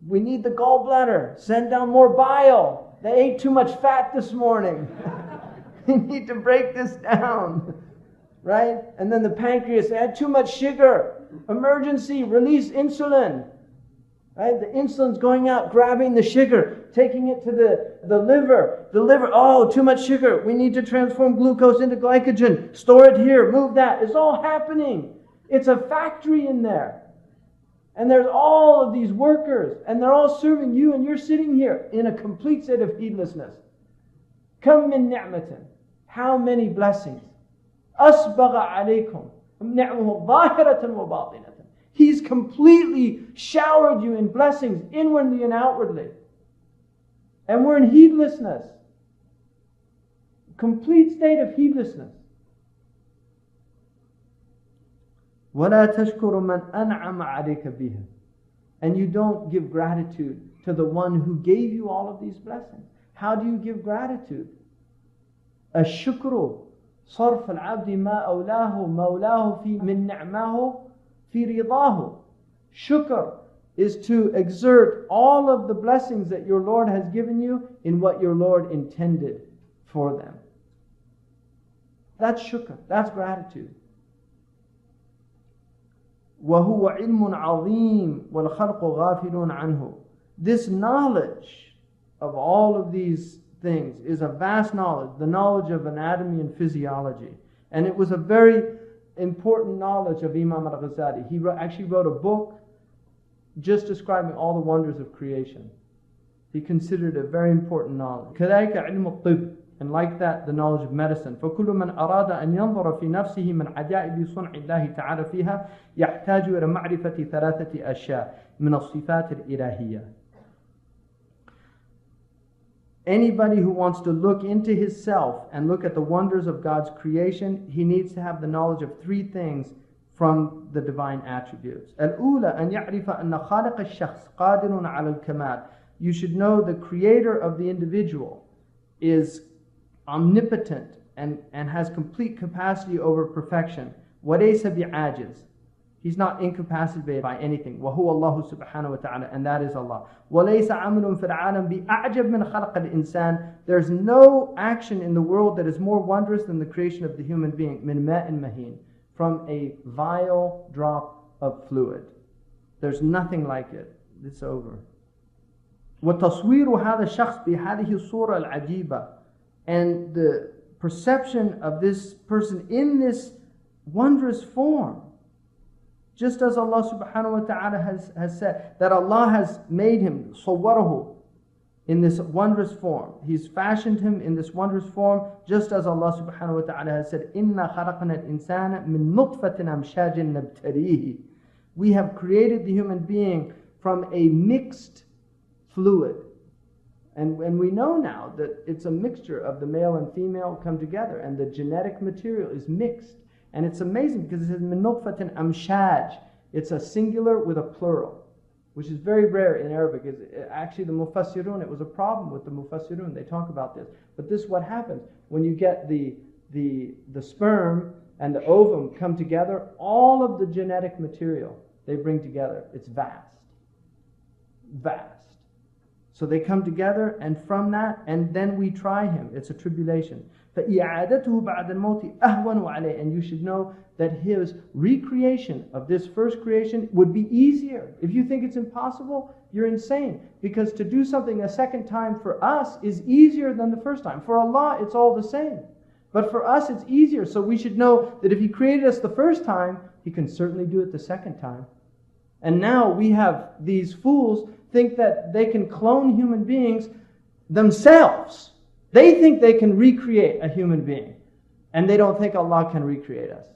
We need the gallbladder. Send down more bile. They ate too much fat this morning. We need to break this down. Right? And then the pancreas, they had too much sugar. Emergency, release insulin. Right? The insulin's going out, grabbing the sugar, taking it to the liver. The liver, oh, too much sugar. We need to transform glucose into glycogen. Store it here, move that. It's all happening. It's a factory in there. And there's all of these workers, and they're all serving you, and you're sitting here in a complete state of heedlessness. Kam min ni'matin. How many blessings. Asbagha alaykum. Ni'muhu zahiratan wa batinatan. He's completely showered you in blessings, inwardly and outwardly. And we're in heedlessness. Complete state of heedlessness. وَلَا تَشْكُرُ مَنْ أَنْعَمَ عَلَيْكَ بِهِ. And you don't give gratitude to the one who gave you all of these blessings. How do you give gratitude? الشكر صرف العبد ما أولاه مولاه في من نعمه في رضاه. Shukr is to exert all of the blessings that your Lord has given you in what your Lord intended for them. That's shukr. That's gratitude. وَهُوَ عِلْمٌ عَظِيمٌ وَالْخَلْقُ غَافِلٌ عَنْهُ. This knowledge of all of these things is a vast knowledge, the knowledge of anatomy and physiology. And it was a very important knowledge of Imam al-Ghazali. He actually wrote a book just describing all the wonders of creation. He considered it a very important knowledge. كَذَلِكَ عِلْمُ الطِّبِّ. And like that, the knowledge of medicine. فَكُلُّ مَنْ أَرَادَ أَنْ يَنْظُرَ فِي نَفْسِهِ مِنْ عَجَائِبِ صُنْعِ اللَّهِ تَعَالَى فِيهَا يَحْتَاجُ إِلَى مَعْرِفَةِ ثَلَاثَةِ أَشْيَاءٍ مِنَ الصِّفَاتِ الْإِلَهِيَّةِ. Anybody who wants to look into his self and look at the wonders of God's creation, he needs to have the knowledge of three things from the divine attributes. الأولى أن يعرف أن خالق الشخص قادر على الكمال. You should know the creator of the individual is omnipotent and has complete capacity over perfection. وَلَيْسَ بِعَاجِزٍ. He's not incapacitated by anything. وَهُوَ اللَّهُ سُبْحَانَهُ وَتَعَالَى. And that is Allah. وَلَيْسَ عَمْلٌ فِي الْعَالَمِ بِأَعْجَبْ مِنْ خَلْقِ الْإِنسَانِ. There's no action in the world that is more wondrous than the creation of the human being. مِنْ مَاءٍ مَهِينٍ. From a vile drop of fluid. There's nothing like it. It's over. وَتَصْوِيرُ هَذَا الشَّخْص بِهَذِهِ الصُّورَةِ الْعَجِيبَةِ. And the perception of this person in this wondrous form. Just as Allah subhanahu wa ta'ala has said, that Allah has made him, صَوَّرَهُ, in this wondrous form. He's fashioned him in this wondrous form, just as Allah subhanahu wa ta'ala has said, إِنَّا خَلَقْنَا الْإِنسَانَ مِن نُطْفَةٍ أَمْشَاجٍ نَبْتَلِيهِ. We have created the human being from a mixed fluid. And we know now that it's a mixture of the male and female come together, and the genetic material is mixed. And it's amazing because it says min nutfatin amshaj. It's a singular with a plural, which is very rare in Arabic. Actually, the mufassirun, it was a problem with the mufassirun. They talk about this. But this is what happens when you get the sperm and the ovum come together. All of the genetic material they bring together. It's vast. Vast. So they come together, and from that, and then we try him. It's a tribulation. فَإِعَادَتُهُ بَعْدَ الْمَوْتِ أَهْوَنُ عَلَيْهِ. And you should know that his recreation of this first creation would be easier. If you think it's impossible, you're insane. Because to do something a second time for us is easier than the first time. For Allah, it's all the same. But for us, it's easier. So we should know that if He created us the first time, He can certainly do it the second time. And now we have these fools think that they can clone human beings themselves. They think they can recreate a human being. And they don't think Allah can recreate us.